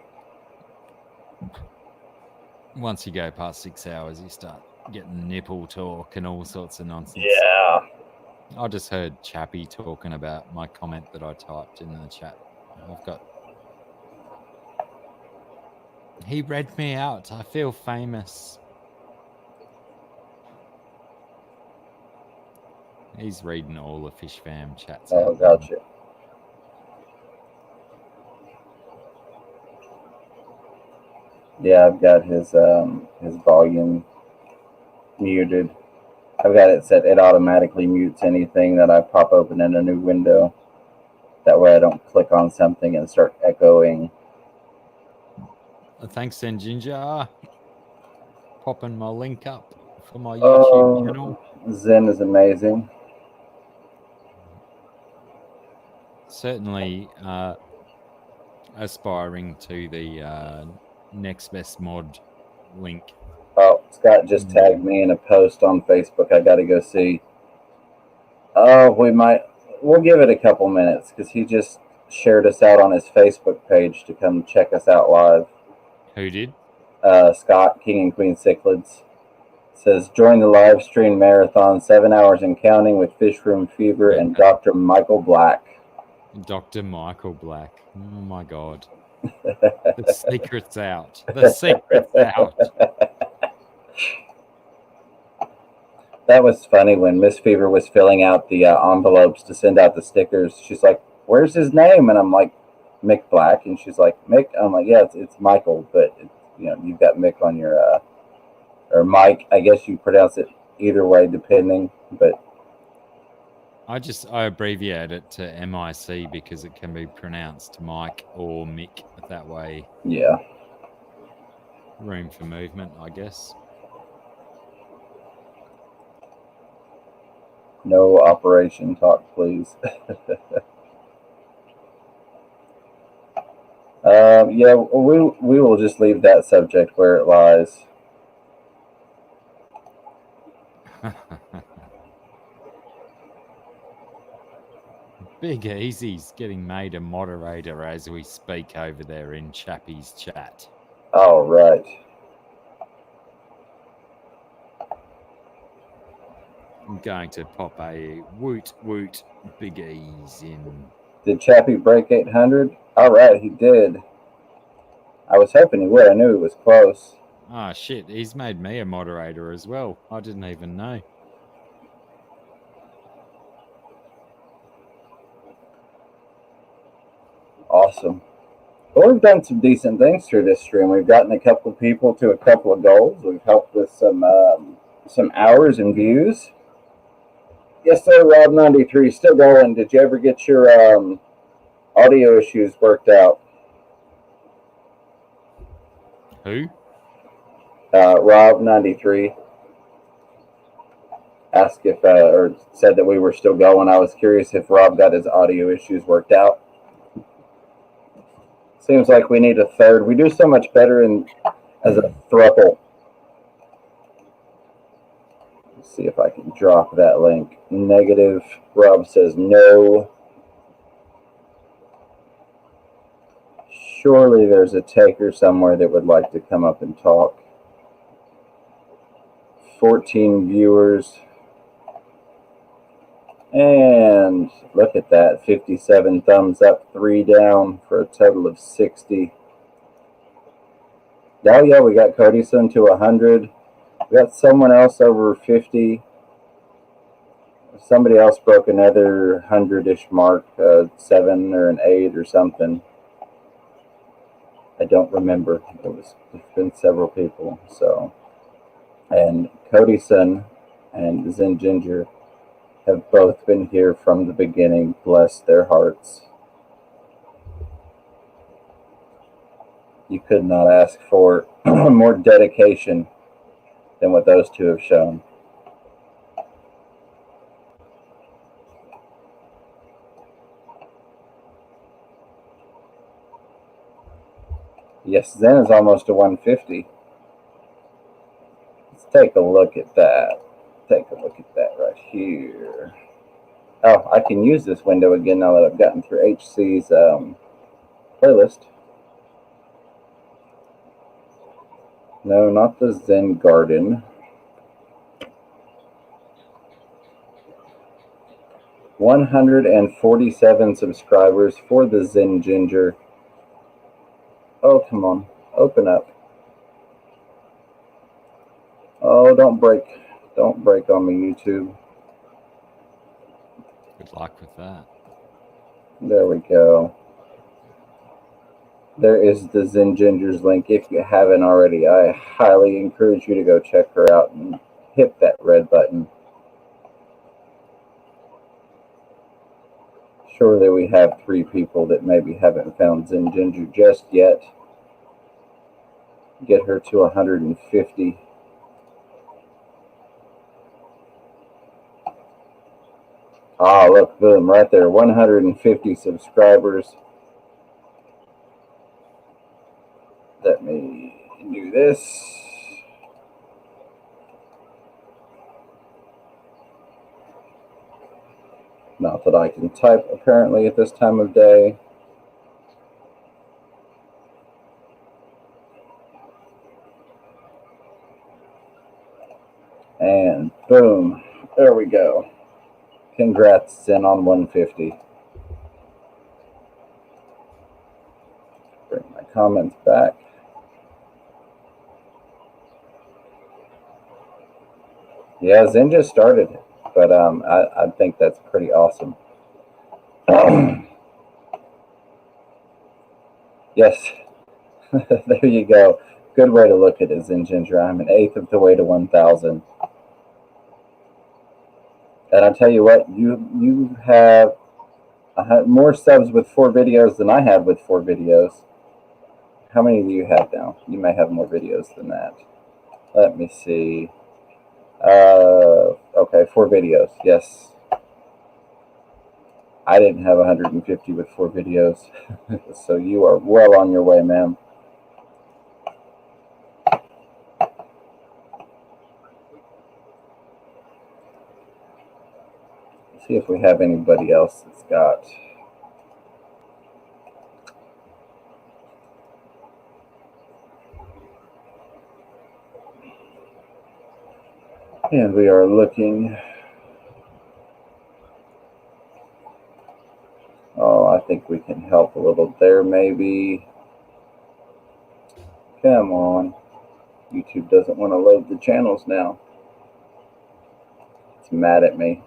Once you go past 6 hours, you start getting nipple talk and all sorts of nonsense. Yeah. I just heard Chappie talking about my comment that I typed in the chat. He read me out. I feel famous. He's reading all the Fish Fam chats. Oh, gotcha. Yeah, I've got his volume muted. I've got it set. It automatically mutes anything that I pop open in a new window. That way I don't click on something and start echoing. Thanks, then, Ginger. Popping my link up for my YouTube channel. Zen is amazing. Certainly aspiring to the next best mod link. Oh, Scott just tagged me in a post on Facebook. I got to go see. Oh, we'll give it a couple minutes because he just shared us out on his Facebook page to come check us out live. Who did? Scott, King and Queen Cichlids. Says, join the live stream marathon, 7 hours and counting with Fish Room Fever and Dr. Michael Black. Dr. Michael Black. Oh my God. The secret's out. The secret's out. That was funny when Miss Fever was filling out the envelopes to send out the stickers. She's like, where's his name? And I'm like, Mick Black. And she's like, Mick? I'm like, yeah, it's Michael, but you've got Mick on your, or Mike. I guess you pronounce it either way, depending, but. I abbreviate it to MIC because it can be pronounced Mike or Mick that way. Yeah. Room for movement, I guess. No operation talk, please. Yeah, we will just leave that subject where it lies. Big Easy's getting made a moderator as we speak over there in Chappie's chat. All right. I'm going to pop a woot woot Big E's in. Did Chappie break 800? All right, he did. I was hoping he would. I knew he was close. Ah, shit. He's made me a moderator as well. I didn't even know. Awesome. Well, we've done some decent things through this stream. We've gotten a couple of people to a couple of goals. We've helped with some hours and views. Yes, sir, Rob93. Still going. Did you ever get your audio issues worked out? Who? Rob93 asked if, or said that we were still going. I was curious if Rob got his audio issues worked out. Seems like we need a third. We do so much better as a throuple. Let's see if I can drop that link. Negative. Rob says no. Surely there's a taker somewhere that would like to come up and talk. 14 viewers. And look at that, 57 thumbs up, 3 down for a total of 60. Oh yeah, we got Codyson to 100. We got someone else over 50. Somebody else broke another 100-ish mark, 7 or an 8 or something. I don't remember. There's been several people. So, and Codyson and Zen Ginger have both been here from the beginning. Bless their hearts. You could not ask for more dedication than what those two have shown. Yes, Zen is almost to 150. Let's take a look at that. Take a look at that right here. Oh, I can use this window again now that I've gotten through HC's playlist. No, not the Zen Garden. 147 subscribers for the Zen Ginger. Oh, come on. Open up. Oh, don't break. Don't break on me, YouTube. Good luck with that. There we go. There is the Zen Ginger's link. If you haven't already, I highly encourage you to go check her out and hit that red button. Surely we have 3 people that maybe haven't found Zen Ginger just yet. Get her to 150. Ah, look, boom, right there, 150 subscribers. Let me do this. Not that I can type apparently at this time of day. And boom, there we go. Congrats, Zen, on 150. Bring my comments back. Yeah, Zen just started, but I think that's pretty awesome. Yes, there you go. Good way to look at it, Zen Ginger. I'm an eighth of the way to 1,000. And I tell you what, you have more subs with 4 videos than I had with 4 videos. How many do you have now? You may have more videos than that. Let me see. Okay, 4 videos. Yes. I didn't have 150 with 4 videos. So you are well on your way, ma'am. See if we have anybody else that's got. And we are looking. Oh, I think we can help a little there, maybe. Come on. YouTube doesn't want to load the channels now. It's mad at me.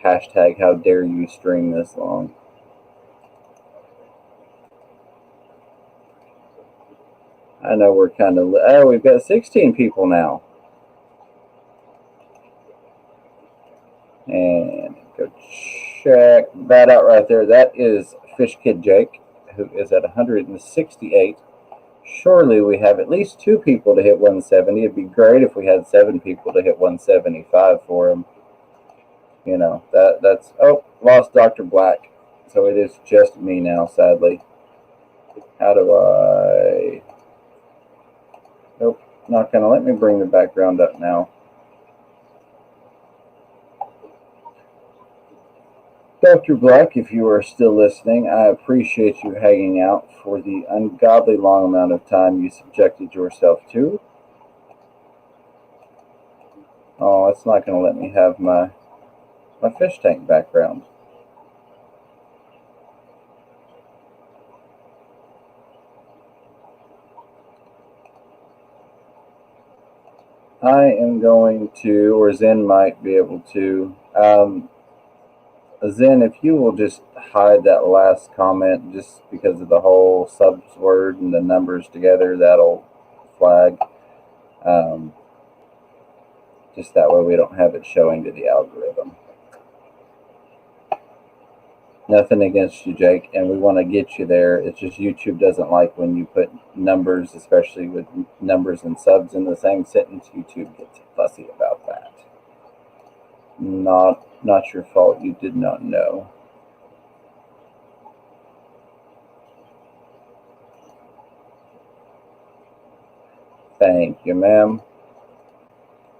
Hashtag, how dare you stream this long? I know we're kind of... Oh, we've got 16 people now. And go check that out right there. That is Fish Kid Jake, who is at 168. Surely we have at least 2 people to hit 170. It'd be great if we had 7 people to hit 175 for him. You know, that's... Oh, lost Dr. Black. So it is just me now, sadly. How do I... Nope, not going to let me bring the background up now. Dr. Black, if you are still listening, I appreciate you hanging out for the ungodly long amount of time you subjected yourself to. Oh, it's not going to let me have my fish tank background. I am going to, or Zen might be able to, Zen, if you will just hide that last comment just because of the whole subs word and the numbers together, that'll flag. Just that way we don't have it showing to the algorithm. Nothing against you, Jake, and we want to get you there. It's just YouTube doesn't like when you put numbers, especially with numbers and subs in the same sentence. YouTube gets fussy about that. Not your fault. You did not know. Thank you, ma'am.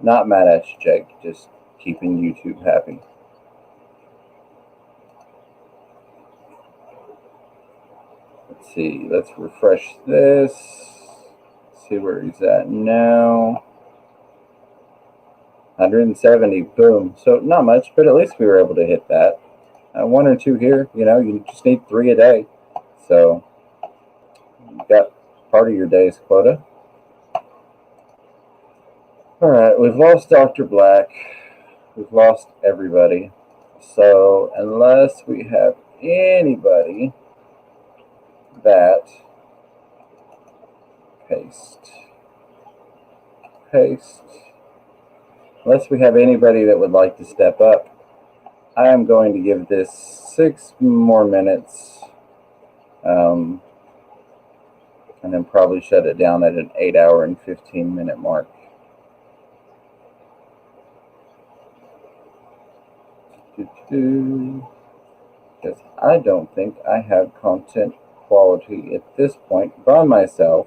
Not mad at you, Jake. Just keeping YouTube happy. Let's see. Let's refresh this. See where he's at now. 170. Boom. So not much, but at least we were able to hit that. 1 or 2 here. You know, you just need 3 a day. So you got part of your day's quota. All right, we've lost Dr. Black. We've lost everybody. So unless we have anybody that paste. Unless we have anybody that would like to step up, I am going to give this 6 more minutes. And then probably shut it down at an 8 hour and 15 minute mark. Because I don't think I have content quality at this point by myself,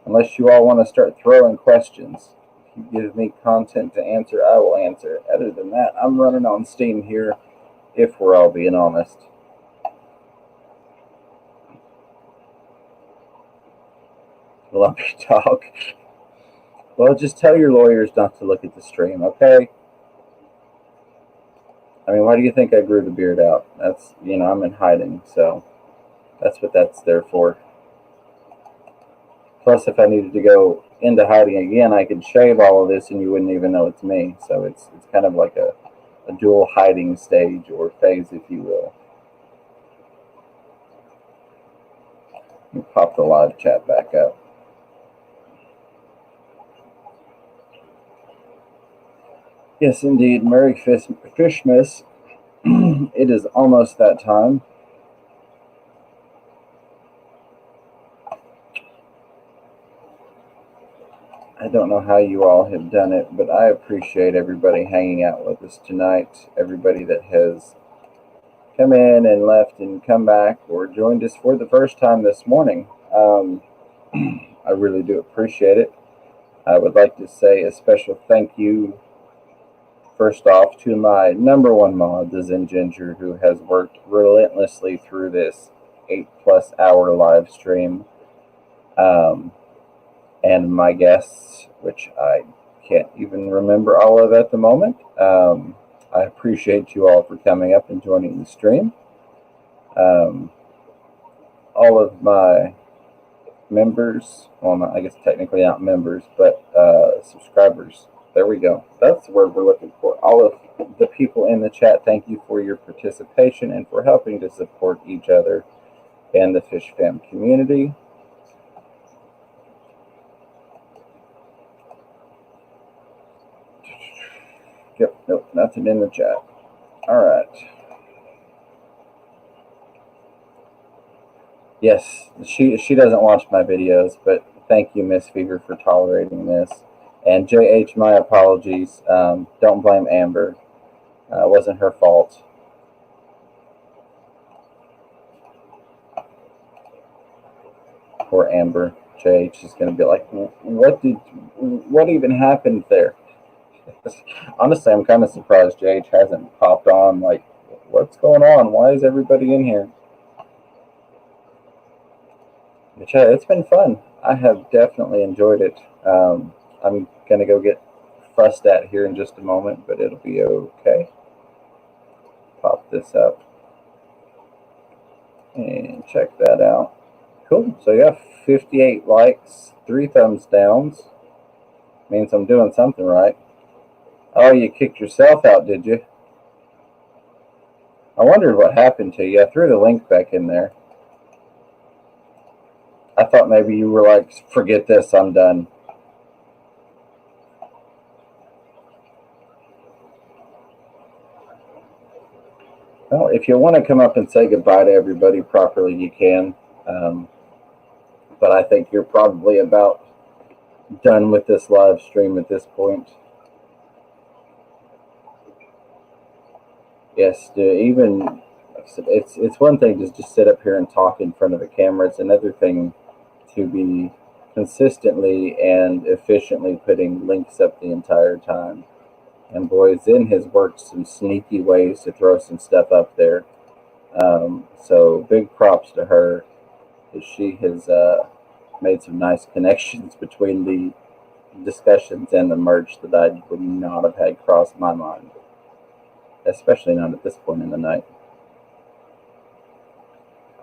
unless you all want to start throwing questions. If you give me content to answer, I will answer. Other than that, I'm running on steam here, if we're all being honest. Lumpy dog. Well, just tell your lawyers not to look at the stream, okay? I mean, why do you think I grew the beard out? That's, I'm in hiding, so that's what that's there for. Plus, if I needed to go into hiding again, I could shave all of this and you wouldn't even know it's me. So it's kind of like a dual hiding stage or phase, if you will. Let me pop the live chat back up. Yes, indeed. Merry Fishmas. It is almost that time. I don't know how you all have done it, but I appreciate everybody hanging out with us tonight. Everybody that has come in and left and come back or joined us for the first time this morning. I really do appreciate it. I would like to say a special thank you, first off, to my number one mod, the Zen Ginger, who has worked relentlessly through this 8+ hour live stream. And my guests, which I can't even remember all of at the moment. I appreciate you all for coming up and joining the stream. All of my members, well, I guess technically not members, but subscribers. There we go. That's the word we're looking for. All of the people in the chat, thank you for your participation and for helping to support each other and the Fish Fam community. Yep, nope, nothing in the chat. All right. Yes, she doesn't watch my videos, but thank you, Miss Fever, for tolerating this. And JH, my apologies. Don't blame Amber. It wasn't her fault. Poor Amber. JH is going to be like, what even happened there? Honestly, I'm kind of surprised JH hasn't popped on. Like, what's going on? Why is everybody in here? But yeah, it's been fun. I have definitely enjoyed it. I'm going to go get fussed at here in just a moment, but it'll be okay. Pop this up and check that out. Cool. So yeah, 58 likes, 3 thumbs downs. Means I'm doing something right. Oh, you kicked yourself out, did you? I wondered what happened to you. I threw the link back in there. I thought maybe you were like, forget this, I'm done. Well, if you want to come up and say goodbye to everybody properly, you can. But I think you're probably about done with this live stream at this point. Yes, even it's one thing to just sit up here and talk in front of a camera. It's another thing to be consistently and efficiently putting links up the entire time. And boy, Zen has worked some sneaky ways to throw some stuff up there. So big props to her, because she has made some nice connections between the discussions and the merch that I would not have had cross my mind. Especially not at this point in the night.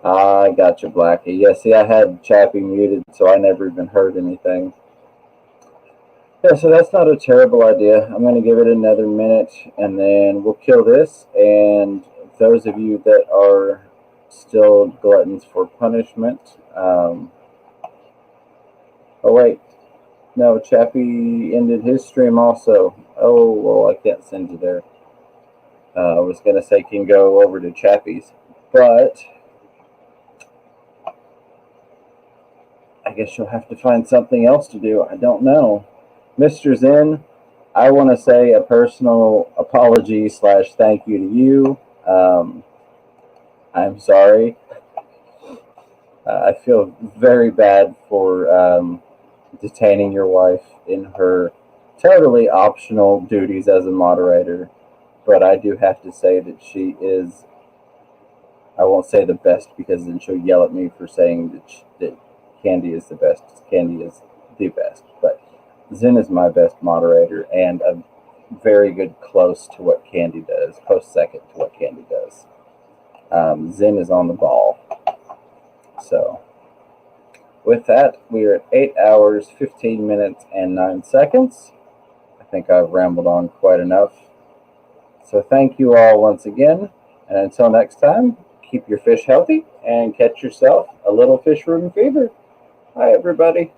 I got you, Blackie. Yeah, see, I had Chappie muted, so I never even heard anything. Yeah, so that's not a terrible idea. I'm going to give it another minute, and then we'll kill this. And those of you that are still gluttons for punishment... oh, wait. No, Chappie ended his stream also. Oh, well, I can't send you there. I was going to say can go over to Chappie's, but I guess you'll have to find something else to do. I don't know. Mr. Zen, I want to say a personal apology / thank you to you. I'm sorry. I feel very bad for detaining your wife in her totally optional duties as a moderator, but I do have to say that she is, I won't say the best because then she'll yell at me for saying that Candy is the best. Candy is the best, but Zen is my best moderator and a very good close to what Candy does, close second to what Candy does. Zen is on the ball. So with that, we are at 8 hours, 15 minutes, and 9 seconds. I think I've rambled on quite enough. So thank you all once again. And until next time, keep your fish healthy and catch yourself a little fish room fever. Bye, everybody.